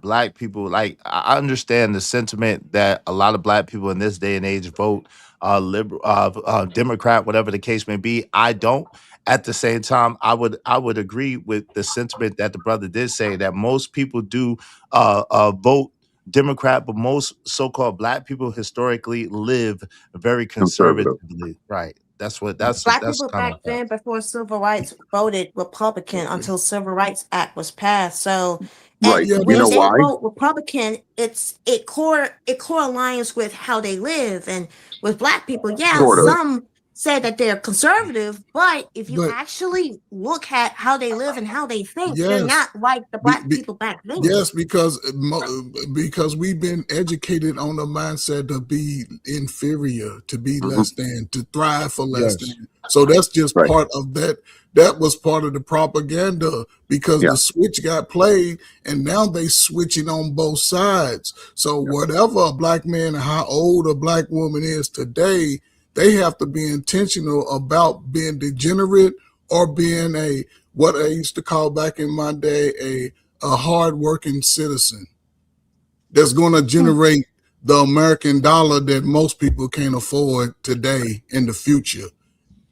Black people, like, I understand the sentiment that a lot of Black people in this day and age vote liberal, Democrat, whatever the case may be. I don't. At the same time, I would agree with the sentiment that the brother did say that most people do vote Democrat, but most so-called Black people historically live very conservatively. Right. That's Black people back then before civil rights voted Republican until Civil Rights Act was passed. So right, when you know they why? vote Republican, it core aligns with how they live. And with Black people, some say that they're conservative, but if you actually look at how they live and how they think, they're not like the Black people back then. Yes, because we've been educated on the mindset to be inferior, to be less than, to thrive for less than. So that's just part of that. That was part of the propaganda because the switch got played, and now they switching on both sides. So whatever a Black man and how old a Black woman is today, they have to be intentional about being degenerate or being what I used to call back in my day, a hardworking citizen that's going to generate the American dollar that most people can't afford today in the future.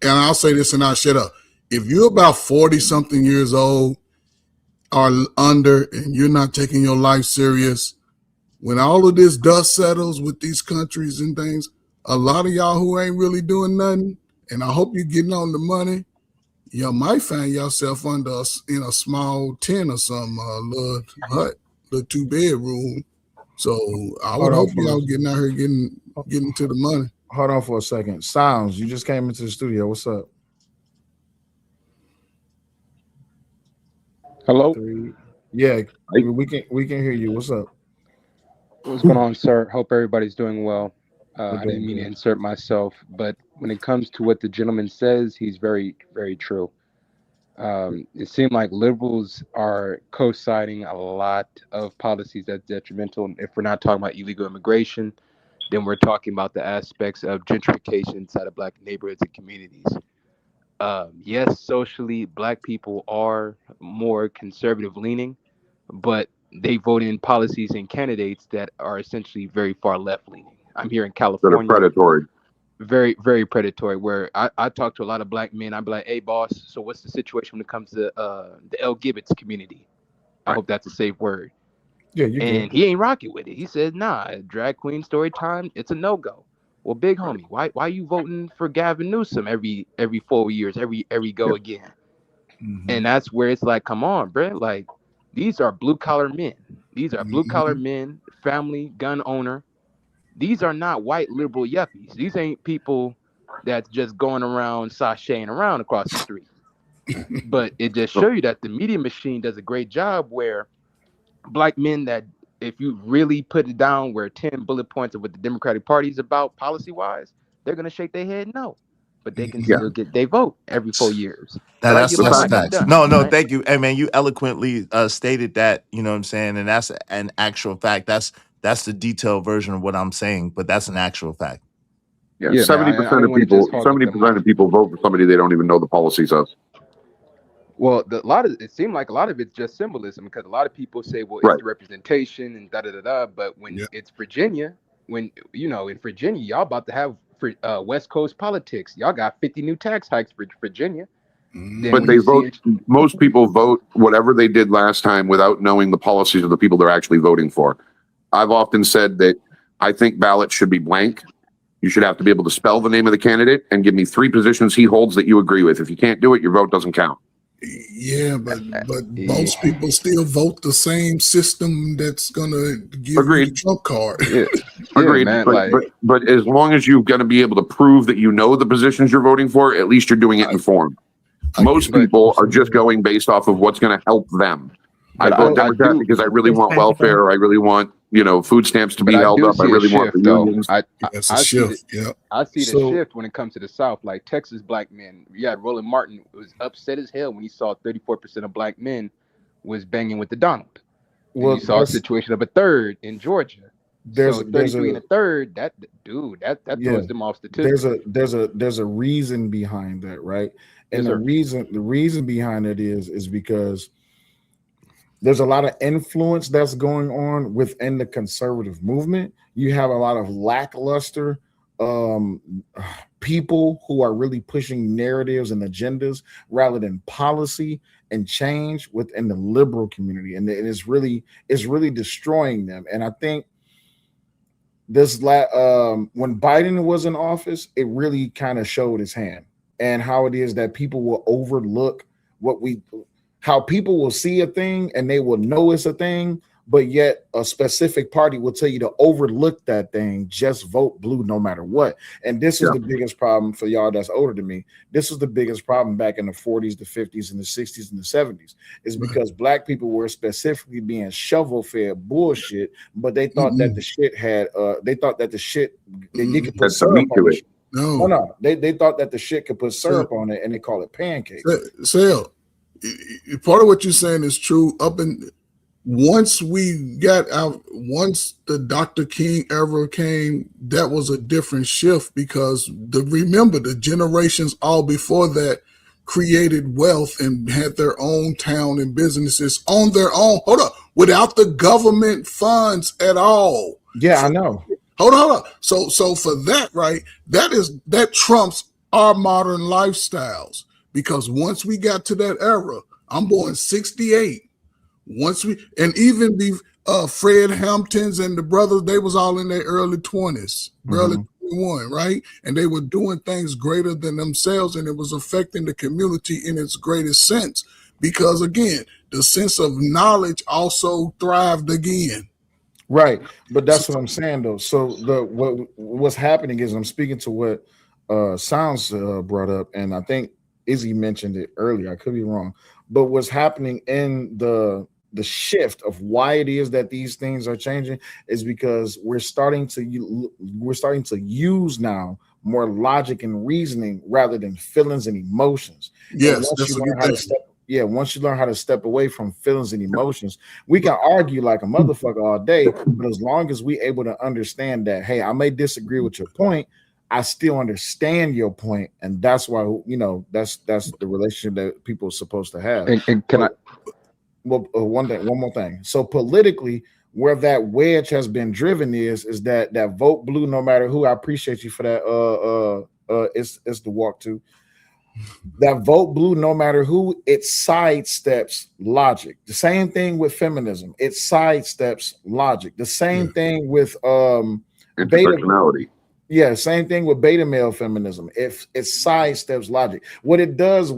And I'll say this and I'll shut up. If you're about 40 something years old or under and you're not taking your life serious, when all of this dust settles with these countries and things, a lot of y'all who ain't really doing nothing, and I hope you're getting on the money, y'all might find yourself under in a small tent or something, a little hut, a 2-bedroom. So I would hope y'all getting out here getting to the money. Hold on for a second. Sounds, you just came into the studio. What's up? Hello? Yeah, we can hear you. What's up? What's going on, sir? Hope everybody's doing well. I didn't mean to insert myself, but when it comes to what the gentleman says, he's very, very true. It seemed like liberals are co-signing a lot of policies that's detrimental. And if we're not talking about illegal immigration, then we're talking about the aspects of gentrification inside of Black neighborhoods and communities. Yes, socially, Black people are more conservative leaning, but they vote in policies and candidates that are essentially very far left leaning. I'm here in California. That are predatory. very, very predatory. Where I talk to a lot of black men. I'd be like, "Hey, boss, so what's the situation when it comes to the L. Gibbons community?" I hope that's a safe word. Yeah, you and good. he ain't rocking with it. He said, "Nah, drag queen story time. It's a no go." Well, big homie, why you voting for Gavin Newsom every 4 years, every go again? And that's where it's like, come on, bro. Like, these are blue collar men. These are blue collar men, family, gun owner. These are not white liberal yuppies. These ain't people that's just going around sashaying around across the street. But it just shows you that the media machine does a great job where black men that, if you really put it down where 10 bullet points of what the Democratic Party is about policy wise, they're gonna shake their head no. But they can still get their vote every 4 years. That's facts. No, Right? thank you. Hey man, you eloquently stated that, you know what I'm saying, and that's an actual fact. That's the detailed version of what I'm saying, but that's an actual fact. Yeah, 70% of people, 70% of people vote for somebody they don't even know the policies of. Well, it seemed like a lot of it's just symbolism, because a lot of people say, well, it's the representation and da da da da. But when it's Virginia, when in Virginia, y'all about to have West Coast politics. Y'all got 50 new tax hikes for Virginia. But they vote. Most people vote whatever they did last time without knowing the policies of the people they're actually voting for. I've often said that I think ballots should be blank. You should have to be able to spell the name of the candidate and give me 3 positions he holds that you agree with. If you can't do it, your vote doesn't count. Yeah, but most people still vote the same system that's gonna give you the Trump card. Agreed. Man, but as long as you're going to be able to prove that you know the positions you're voting for, at least you're doing it informed. Most people are just going based off of what's going to help them. I vote Democrat because I really want welfare. I really want food stamps to be held up. I really want the unions. I see the shift when it comes to the South. Like Texas black men, Roland Martin was upset as hell when he saw 34% of black men was banging with the Donald. Well, you saw a situation of a third in Georgia. So 33 and a third, that throws them off statistics. There's a reason behind that, right? And the reason behind it is because there's a lot of influence that's going on within the conservative movement. You have a lot of lackluster people who are really pushing narratives and agendas rather than policy and change within the liberal community, and it's really destroying them. And I think this when Biden was in office, it really kind of showed his hand, and how it is that people will overlook how people will see a thing and they will know it's a thing, but yet a specific party will tell you to overlook that thing, just vote blue no matter what. And this is the biggest problem for y'all that's older than me. This was the biggest problem back in the 40s, the 50s, and the 60s, and the 70s, is because black people were specifically being shovel-fed bullshit, but they thought that the shit had, they could put syrup on it. No. They thought that the shit could put syrup on it, and they call it pancakes. Part of what you're saying is true. Once the Dr. King era came, that was a different shift, because remember the generations all before that created wealth and had their own town and businesses on their own. Without the government funds at all. Yeah, I know. Hold on. So for that, right, that trumps our modern lifestyles, because once we got to that era, I'm born 68. Even the Fred Hamptons and the brothers, they was all in their early 20s, early 21, right? And they were doing things greater than themselves, and it was affecting the community in its greatest sense, because again, the sense of knowledge also thrived again. Right, but that's what I'm saying though. So what's happening is, I'm speaking to what Sounds brought up, and I think Izzy mentioned it earlier. I could be wrong, but what's happening in the shift of why it is that these things are changing is because we're starting to use now more logic and reasoning rather than feelings and emotions. Yes, once you learn how to step away from feelings and emotions, we can argue like a motherfucker all day, but as long as we able to understand that, hey, I may disagree with your point, I still understand your point, and that's why that's the relationship that people are supposed to have. And can one more thing. So politically, where that wedge has been driven is that vote blue no matter who. I appreciate you for that. It's the walk to that vote blue no matter who. It sidesteps logic. The same thing with feminism. It sidesteps logic. The same thing with intersectionality. Yeah, same thing with beta male feminism. If it sidesteps logic, what it does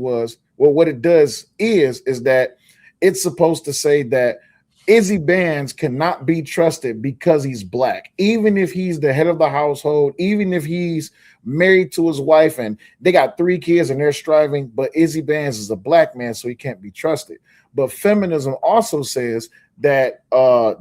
is that it's supposed to say that Izzy Bands cannot be trusted because he's black, even if he's the head of the household, even if he's married to his wife and they got 3 kids and they're striving, but Izzy Bands is a black man, so he can't be trusted. But feminism also says that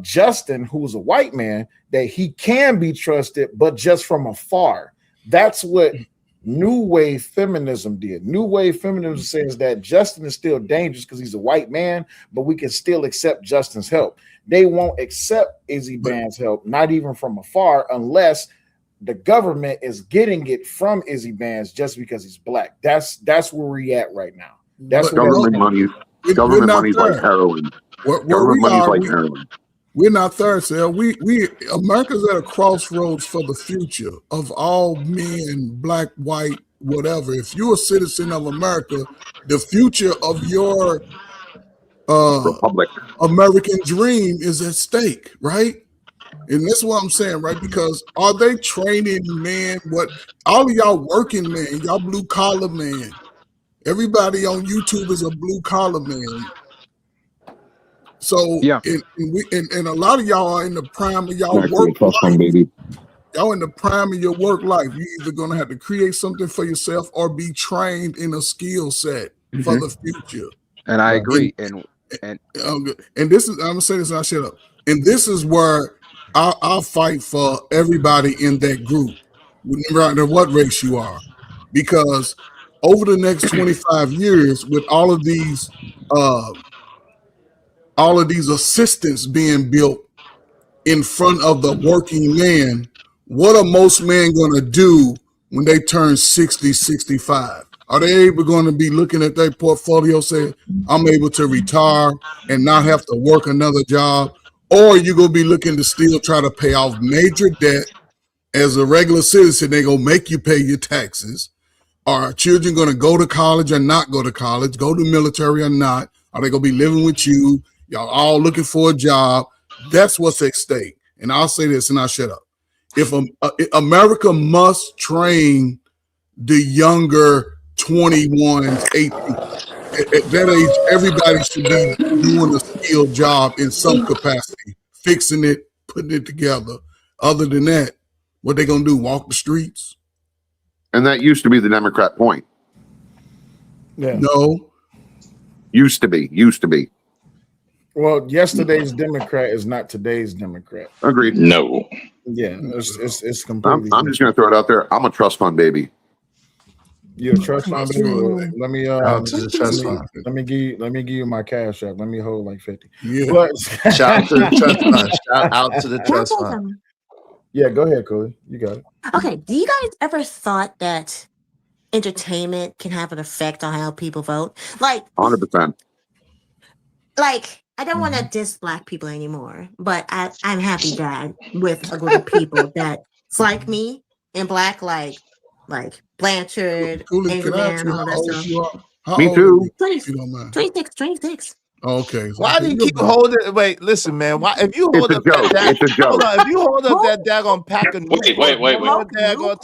Justin, who's a white man, that he can be trusted, but just from afar. That's what New Wave feminism did. New Wave feminism says that Justin is still dangerous because he's a white man, but we can still accept Justin's help. They won't accept Izzy Band's help, not even from afar, unless the government is getting it from Izzy Bands just because he's black. That's where we're at right now. That's government money. Government money's like heroin. Government money's like heroin. We're not third, Sal. We America's at a crossroads for the future of all men, black, white, whatever. If you're a citizen of America, the future of your Republic, American dream is at stake, right? And that's what I'm saying, right? Because are they training men? What all of y'all working men, y'all blue collar men. Everybody on YouTube is a blue collar man. So yeah, and a lot of y'all are in the prime of y'all work life. Baby. Y'all in the prime of your work life. You're either gonna have to create something for yourself or be trained in a skill set for the future. And I agree. And this is I'm gonna say this and I shut up. And this is where I'll fight for everybody in that group, no matter what race you are, because over the next 25 years, with all of these assistants being built in front of the working man, what are most men going to do when they turn 60, 65? Are they able going to be looking at their portfolio saying, I'm able to retire and not have to work another job? Or are you going to be looking to still try to pay off major debt as a regular citizen? They're going to make you pay your taxes. Are children going to go to college or not go to college, go to military or not? Are they going to be living with you? Y'all all looking for a job. That's what's at stake. And I'll say this and I'll shut up. If America must train the younger 21s, 18, at that age, everybody should be doing a skilled job in some capacity, fixing it, putting it together. Other than that, what they going to do, walk the streets? And that used to be the Democrat point. Yeah. No. Used to be. Well, yesterday's Democrat is not today's Democrat. Agreed. No. Yeah, it's completely. I'm just going to throw it out there. I'm a trust fund baby. You're a trust fund baby. Let me to the trust fund. Let me give you my cash app. Let me hold like 50. Yeah. But, Shout out to the trust fund. Shout out to the trust fund. Yeah, go ahead, Cooley. You got it. Okay, do you guys ever thought that entertainment can have an effect on how people vote? Like 100%. Like, I don't want to diss black people anymore, but I'm happy that with a group of people that's like me and black, like Blanchard, Angry Man, all that stuff. Me too. 26. Okay. Why do you keep holding? Wait, listen, man. Why if you hold up that if you hold up that daggone pack of wait.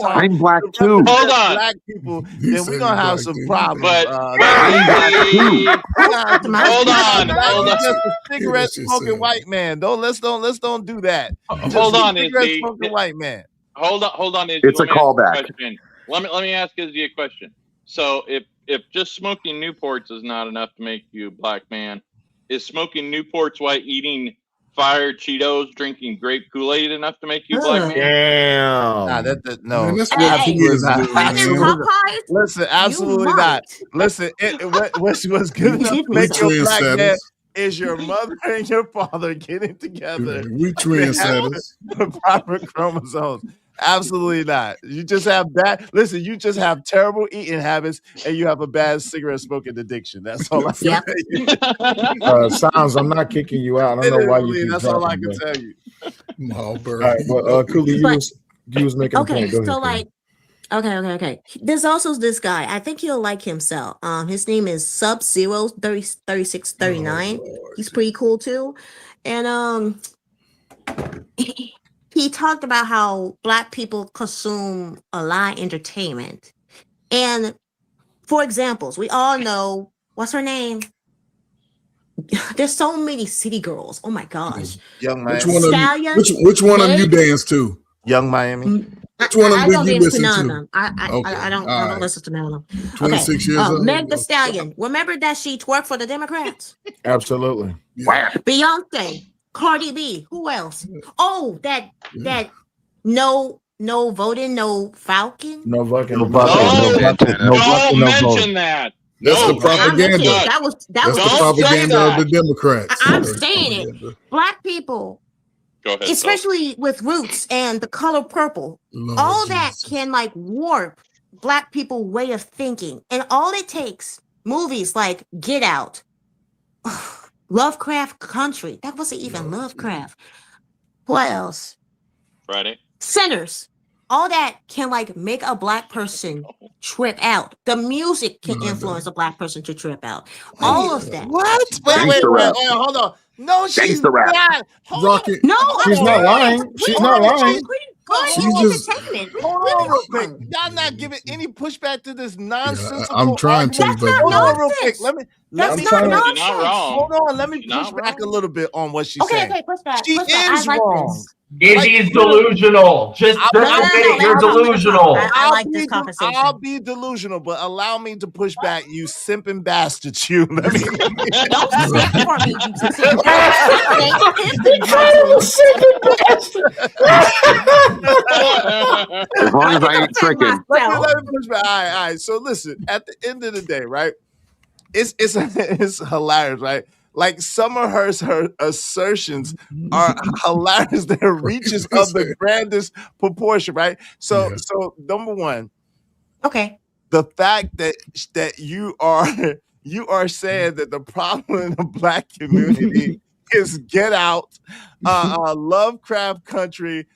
I'm black too. Hold on. Black people, then we're gonna have some problems. But I'm black too. hold on. Just a cigarette smoking white man. Let's don't do that. Hold on, cigarette smoking white man. Hold on. It's a callback. Let me ask Izzy a question. So if just smoking Newports is not enough to make you a black man, is smoking Newports while eating fire Cheetos, drinking grape Kool-Aid enough to make you a black man? Damn. Nah, no. Man, that's Listen, absolutely not. Listen, what's good enough to make you a black man is your mother and your father getting together. We trendsetters. The proper chromosomes. Absolutely not. You just have bad. Listen, you just have terrible eating habits, and you have a bad cigarette smoking addiction. That's all I can tell you. Sounds. I'm not kicking you out. I don't know why you keep That's all I dropping, can tell you. No, bro. All right, well, Cooley, you was making a Okay, point. Go so ahead, like, okay. There's also this guy. I think you'll like himself. His name is Sub-Zero 3639. He's pretty cool too, and he talked about how Black people consume a lot of entertainment, and for examples, we all know what's her name. There's so many city girls. Oh my gosh. Young Which Miami. one Stallion, of you? Which one of you dance to? Young Miami. Which one of I them don't do you dance to listen none of to? them. I don't listen to none of them. 26 years old. Meg the Stallion. Remember that she twerked for the Democrats? Absolutely. Beyonce, Cardi B. Who else? Oh, that no voting, no Falcon. No fucking. Don't mention that. That's the propaganda. That was the propaganda of the Democrats. I'm saying it. Black people, Go ahead, especially with roots and the color purple, all that can like warp Black people way of thinking. And all it takes, movies like Get Out, Lovecraft Country. That wasn't even Lovecraft. What else? Friday. Sinners. All that can like make a Black person trip out. The music can influence a Black person to trip out. All of that. What? Wait, hold on. No, she's not. Rocket. No, she's not lying. She's not lying. Hold on real quick. Y'all not giving any pushback to this nonsense. I'm trying to, but hold on real quick. Let me hold on. Let me push back a little bit on what she's saying. Okay, push back. She is wrong. Izzy is delusional. Just admit it, you're delusional. I like this conversation. I'll be delusional, but allow me to push back, you simping bastards. You let me. Don't speak for me, you As long as I ain't tricking. Let me push back. All right. So listen, at the end of the day, right? It's hilarious, right? Like some of her assertions are hilarious. They're reaches of the grandest proportion, right? So number one, okay, the fact that you are saying that the problem in the Black community is Get Out, Lovecraft Country,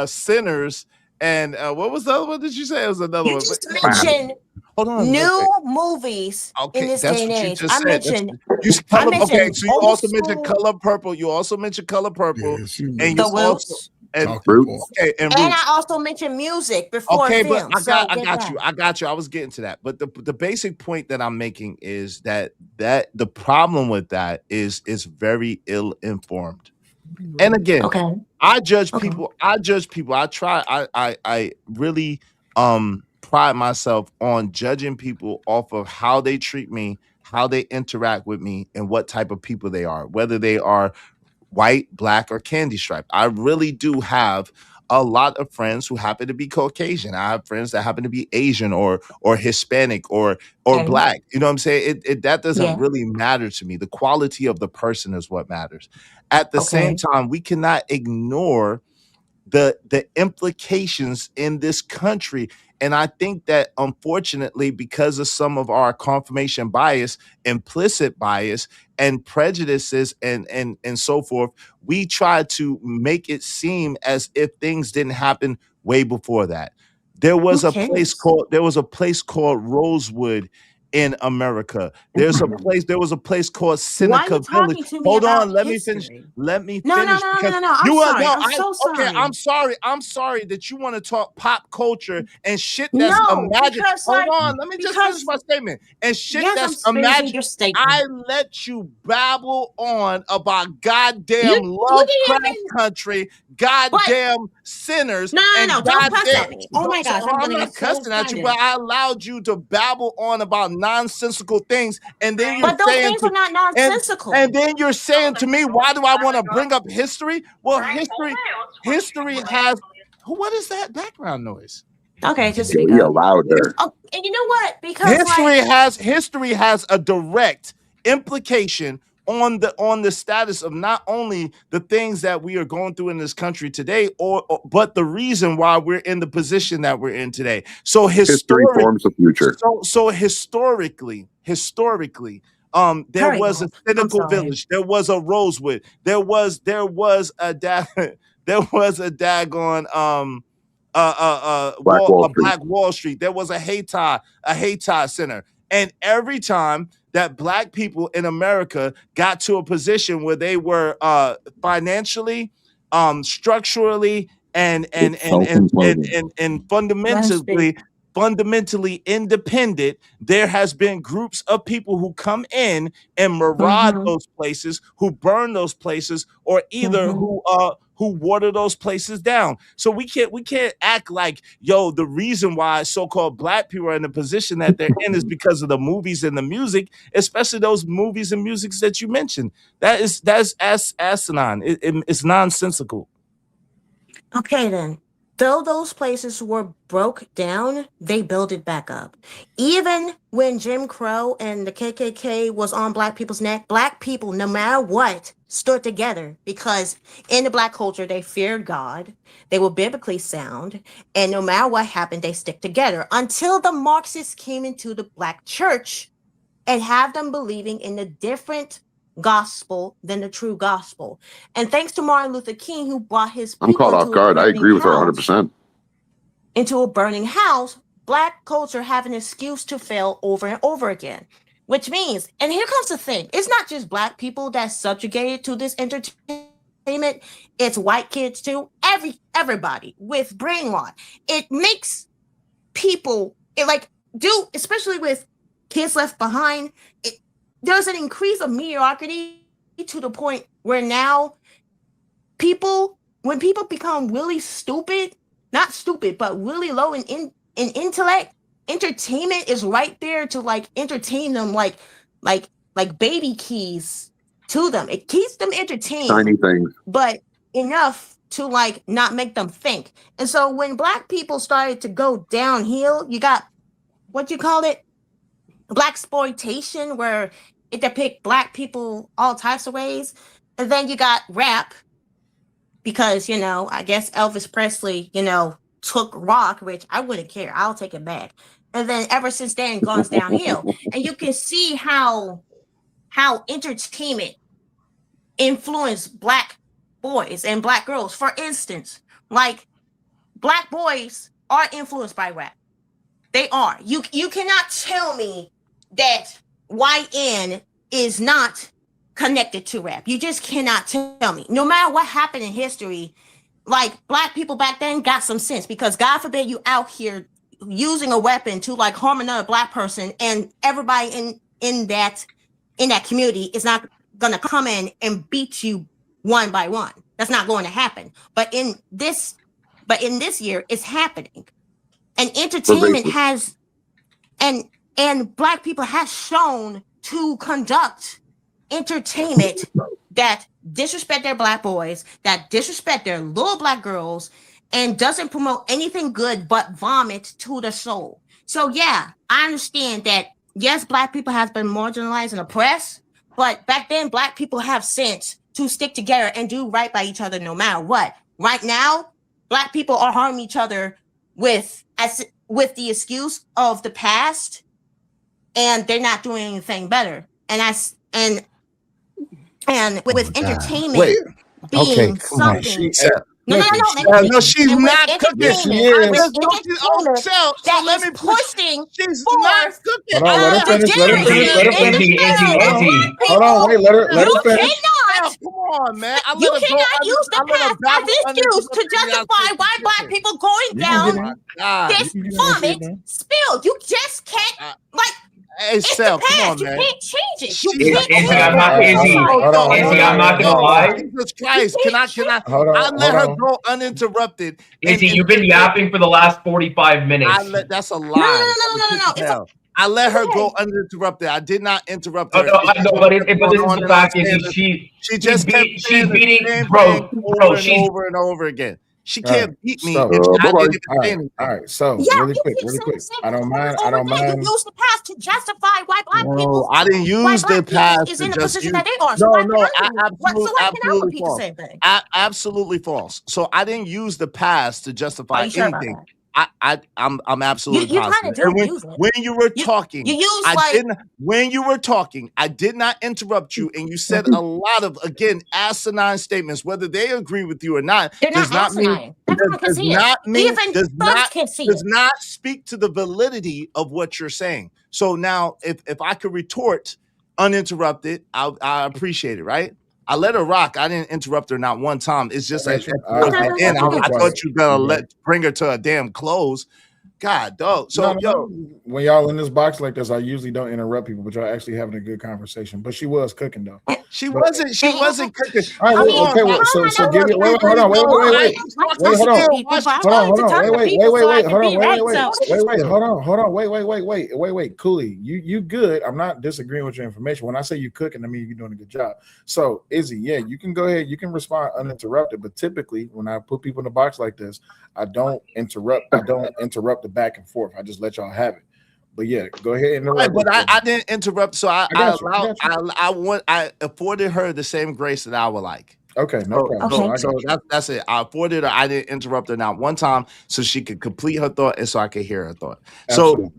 Sinners, and what was the other one? Did you say it was another one? You just mentioned new movies in this day and age. I mentioned. Okay, so you also mentioned Color Purple. You also mentioned Color Purple, and you also and okay, and I also mentioned music before. Okay, film, but I got you. I was getting to that, but the basic point that I'm making is that the problem with that is very ill informed. And again, I judge people. I really pride myself on judging people off of how they treat me, how they interact with me, and what type of people they are, whether they are white, Black, or candy striped. I really do have a lot of friends who happen to be Caucasian. I have friends that happen to be Asian or Hispanic or Black. You know what I'm saying? That doesn't really matter to me. The quality of the person is what matters. At the same time, we cannot ignore the implications in this country. And I think that unfortunately, because of some of our confirmation bias, implicit bias, and prejudices and so forth, we try to make it seem as if things didn't happen way before that. There was a place called Rosewood in America. There was a place called Seneca Village. Hold on, let me finish. Let me finish. I'm sorry. I'm sorry that you want to talk pop culture and shit that's imagined. Hold on, let me just finish my statement. And shit that's imagined. I let you babble on about goddamn Lovecraft Country, goddamn Sinners. No, don't cuss at me. Oh my gosh, I'm not cussing at you, but I allowed you to babble on about nonsensical things, and then you're those things are not nonsensical. And then you're saying to me, why do I want to bring up history? Well, history has. What is that background noise? Okay, just be allowed her. Oh, and you know what? Because history has a direct implication on the status of not only the things that we are going through in this country today, but the reason why we're in the position that we're in today. So history forms the future. So historically, there was a cynical village. There was a Rosewood. There was a daggone Black Wall Street. There was a Hayti Center. And every time that Black people in America got to a position where they were financially, structurally, and fundamentally independent, there has been groups of people who come in and maraud those places, who burn those places, or either who water those places down. So we can't act like, yo, the reason why so-called Black people are in the position that they're in is because of the movies and the music, especially those movies and musics that you mentioned. That's asinine. It's nonsensical. Okay, then. Though those places were broke down, they built it back up. Even when Jim Crow and the KKK was on Black people's neck, Black people, no matter what, stood together because in the Black culture, they feared God, they were biblically sound, and no matter what happened, they stick together until the Marxists came into the Black church and have them believing in a different gospel than the true gospel. And thanks to Martin Luther King, who brought his people, I'm caught off guard. I agree with her 100%. Into a burning house, Black culture have an excuse to fail over and over again. Which means, and here comes the thing, it's not just Black people that's subjugated to this entertainment, it's white kids too, everybody with brainwash. It makes people, especially with Kids Left Behind, there's an increase of mediocrity to the point where now when people become really stupid, not stupid, but really low in intellect, entertainment is right there to entertain them like baby keys to them. It keeps them entertained. Shiny things. But enough to not make them think. And so when Black people started to go downhill, you got what you call it? Blaxploitation, where it depict Black people all types of ways. And then you got rap, because, I guess Elvis Presley, took rock, which I wouldn't care. I'll take it back. And then ever since then, gone downhill. And you can see how entertainment influenced Black boys and Black girls. For instance, Black boys are influenced by rap. They are. You cannot tell me that YN is not connected to rap. You just cannot tell me. No matter what happened in history, Black people back then got some sense, because God forbid you out here using a weapon to harm another Black person, and everybody in that community is not gonna come in and beat you one by one. That's not going to happen. But in this year, it's happening. And entertainment has and Black people have shown to conduct entertainment that disrespect their Black boys, that disrespect their little Black girls, and doesn't promote anything good but vomit to the soul. So yeah, I understand that, yes, Black people have been marginalized and oppressed, but back then Black people have sense to stick together and do right by each other no matter what. Right now, Black people are harming each other with the excuse of the past, and they're not doing anything better. And with entertainment being something. No, she's not cooking. She is. So let me pushing. She's not cooking. Let her finish. Hold on, wait, let her finish. Come on, man. You cannot use the past as an excuse to justify why Black people going down this vomit spill. You just can't, Hey, Sel, come on, man. You can't change it. I'm not gonna lie. Jesus Christ, can I let her go uninterrupted? Izzy, you've been yapping for the last 45 minutes. That's a lie. No. I let her go uninterrupted. I did not interrupt her. But this is the fact. She's beating, bro. Over and over and over again. She can't beat me if I bye-bye. didn't even say anything. All right. So really quick. I don't mind. You use the past to justify why black people. I didn't use the past is in to the just position use. that they are. So Absolutely repeat false. the same thing? Absolutely false. So I didn't use the past to justify Sure anything. I'm absolutely positive. You And use it. when you were talking, you use when you were talking, I did not interrupt you, and you said a lot of asinine statements. Whether they agree with you or not, does not mean does not speak to the validity of what you're saying. So now, if I could retort uninterrupted, I appreciate it, right? I let her rock. I didn't interrupt her not one time. It's just like towards the end, I thought you were gonna bring her to a damn close. God, dog. So when y'all in this box like this, I usually don't interrupt people, but y'all actually having a good conversation. But she was cooking though. She wasn't cooking. All right, so give it. Wait, hold on, wait, hold on, wait, Cooley, you good. I'm not disagreeing with your information. When I say you cooking, I mean you're doing a good job. So Izzy, yeah, you can go ahead, you can respond uninterrupted, but typically when I put people in a box like this, I don't interrupt the back and forth. I just let y'all have it. But yeah, go ahead and interrupt. But I didn't interrupt, so I afforded her the same grace that I would like. Okay, no problem. So that's it. I afforded her. I didn't interrupt her not one time, so she could complete her thought and so I could hear her thought. Absolutely.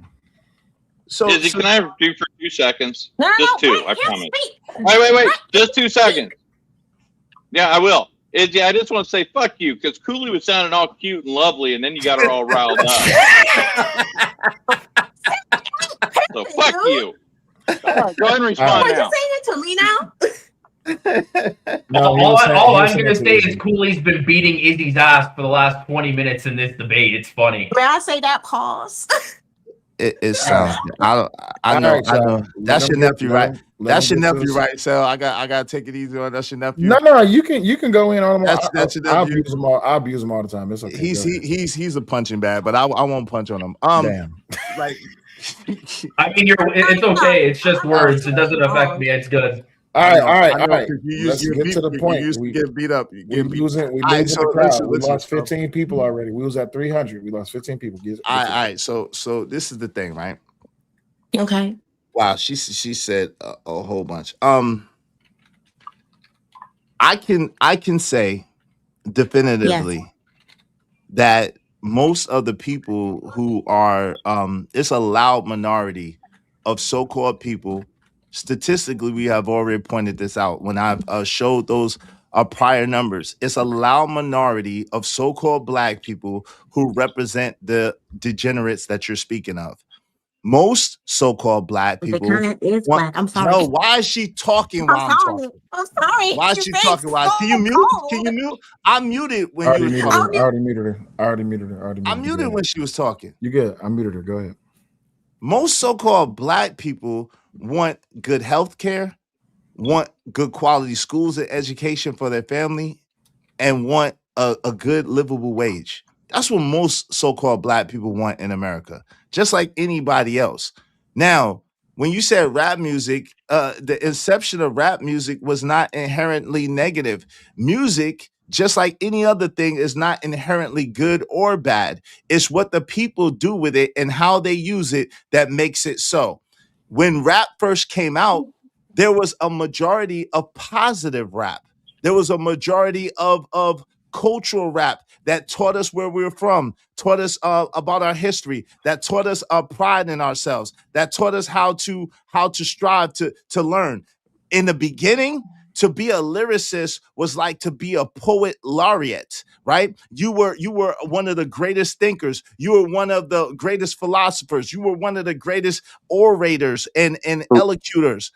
Izzy, can I have you for 2 seconds? Just two, I promise. Wait. Just 2 seconds. Yeah, I will. Izzy, I just want to say fuck you, because Cooley was sounding all cute and lovely, and then you got her all riled up. So fuck you. Go ahead and respond now. Are you saying it to me now? All I'm going to say is Cooley's been beating Izzy's ass for the last 20 minutes in this debate. It's funny. May I say that? Pause. It sounds. I know. That's your nephew, right? That's your nephew, right? So I got to take it easy on. That's your nephew. No, you can go in on him. That's your nephew. I abuse him all the time. It's okay. He's a punching bag, but I won't punch on him. Damn. Like, I mean, it's okay. It's just words. It doesn't affect me. It's good. All right. Let's get to the point. We get beat up. We losing the crowd. We lost 15 people already. We was at 300. We lost 15 people. All right. So this is the thing, right? Okay. Wow. She said a whole bunch. I can say definitively that most of the people who are it's a loud minority of so-called people. Statistically, we have already pointed this out when I've showed those prior numbers. It's a loud minority of so-called black people who represent the degenerates that you're speaking of. Most so-called black people. Black. I'm sorry. No, why is she talking while I'm talking? I'm sorry. Why is she talking while? Can you mute? Can you mute? I muted when you were talking. I already muted her. I muted when she was talking. You good? I muted her. Go ahead. Most so-called black people want good health care, want good quality schools and education for their family, and want a good livable wage. That's what most so-called black people want in America, just like anybody else. Now, when you said rap music, the inception of rap music was not inherently negative. Music, just like any other thing, is not inherently good or bad. It's what the people do with it and how they use it that makes it so. When rap first came out, there was a majority of positive rap. There was a majority of cultural rap that taught us where we were from, taught us about our history, that taught us our pride in ourselves, that taught us how to strive to learn. In the beginning, to be a lyricist was like to be a poet laureate, right? You were one of the greatest thinkers. You were one of the greatest philosophers. You were one of the greatest orators and elocutors.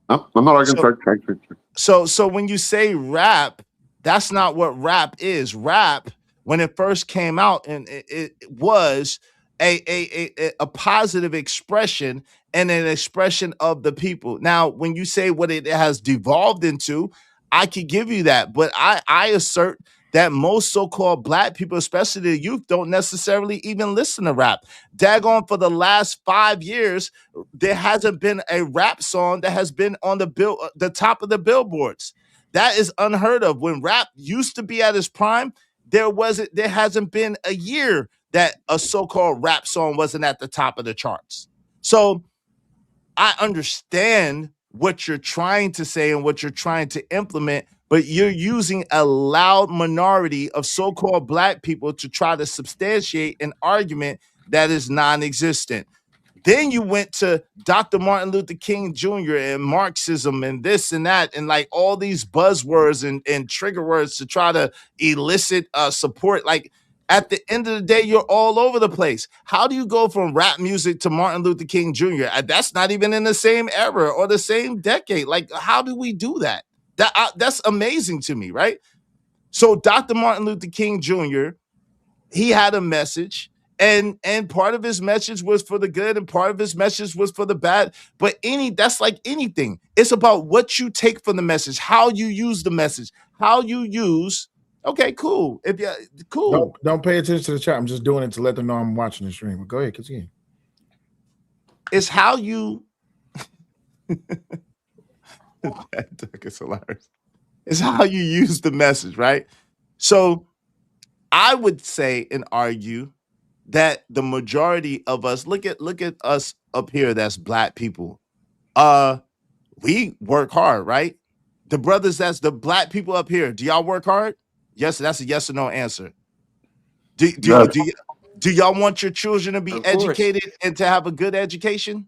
I'm not arguing. So when you say rap, that's not what rap is. Rap, when it first came out, and it was a positive expression and an expression of the people. Now, when you say what it has devolved into, I could give you that, but I assert that most so-called black people, especially the youth, don't necessarily even listen to rap. Daggone, for the last 5 years, there hasn't been a rap song that has been on the top of the billboards. That is unheard of. When rap used to be at its prime, there hasn't been a year that a so-called rap song wasn't at the top of the charts. So I understand what you're trying to say and what you're trying to implement, but you're using a loud minority of so-called black people to try to substantiate an argument that is non-existent. Then you went to Dr. Martin Luther King Jr. and Marxism and this and that and like all these buzzwords and trigger words to try to elicit support. Like at the end of the day, you're all over the place. How do you go from rap music to Martin Luther King Jr.? That's not even in the same era or the same decade. Like, how do we do that? That's amazing to me, right? So Dr. Martin Luther King Jr., he had a message. And part of his message was for the good and part of his message was for the bad. But that's like anything. It's about what you take from the message, how you use the message, how you use. Okay, cool. Cool. Don't pay attention to the chat. I'm just doing it to let them know I'm watching the stream. But go ahead, continue. It's how you. It's hilarious. It's how you use the message, right? So I would say and argue that the majority of us, look at us up here, that's black people. We work hard, right? The brothers, that's the black people up here. Do y'all work hard? Yes, that's a yes or no answer. Do y'all want your children to be educated and to have a good education?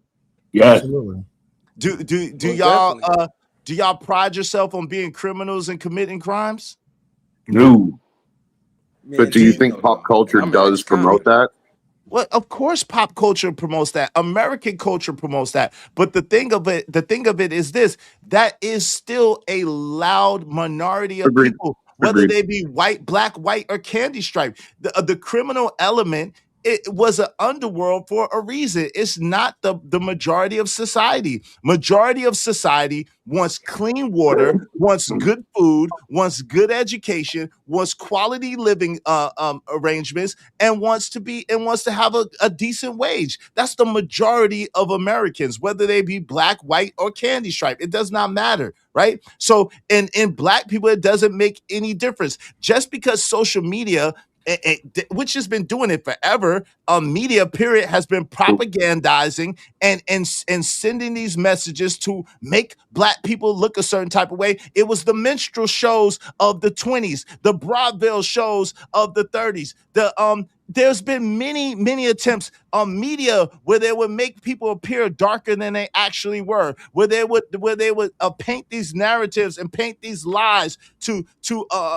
Yeah. Absolutely. Do y'all pride yourself on being criminals and committing crimes? No. But do you think pop culture does promote that? Well, of course, pop culture promotes that. American culture promotes that. But the thing of it is this: that is still a loud minority of people, whether they be white, black, white, or candy stripe. The criminal element. It was an underworld for a reason. It's not the majority of society. Majority of society wants clean water, wants good food, wants good education, wants quality living arrangements, and wants to have a decent wage. That's the majority of Americans, whether they be black, white, or candy stripe. It does not matter, right? So in black people, it doesn't make any difference. Just because social media, which has been doing it forever, media period has been propagandizing and sending these messages to make black people look a certain type of way. It was the minstrel shows of the 20s, the vaudeville shows of the 30s. There's been many attempts on media where they would make people appear darker than they actually were, where they would paint these narratives and paint these lies to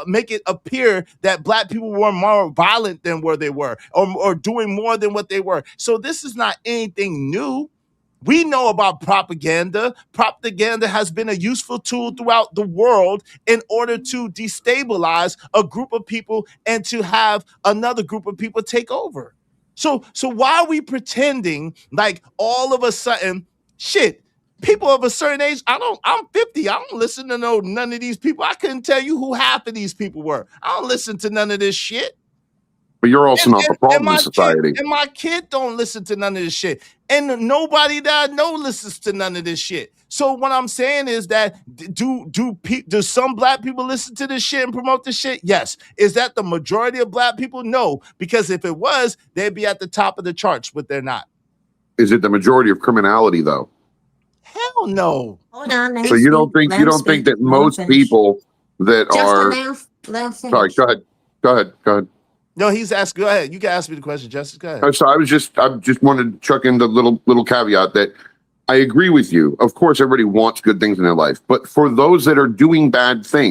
make it appear that black people were more violent than where they were, or doing more than what they were. So this is not anything new. We know about propaganda. Propaganda has been a useful tool throughout the world in order to destabilize a group of people and to have another group of people take over. So why are we pretending like all of a sudden, shit, people of a certain age, I'm 50. I don't listen to none of these people. I couldn't tell you who half of these people were. I don't listen to none of this shit. But you're also not the problem in society. And my kid don't listen to none of this shit. And nobody that I know listens to none of this shit. So what I'm saying is that do some black people listen to this shit and promote this shit? Yes. Is that the majority of black people? No. Because if it was, they'd be at the top of the charts, but they're not. Is it the majority of criminality though? Hell no. Hold on. So you don't think that most people that are sorry, go ahead. No, he's asking. Go ahead. You can ask me the question, Justice. Go ahead. So I just wanted to chuck in the little caveat that I agree with you. Of course, everybody wants good things in their life, but for those that are doing bad things,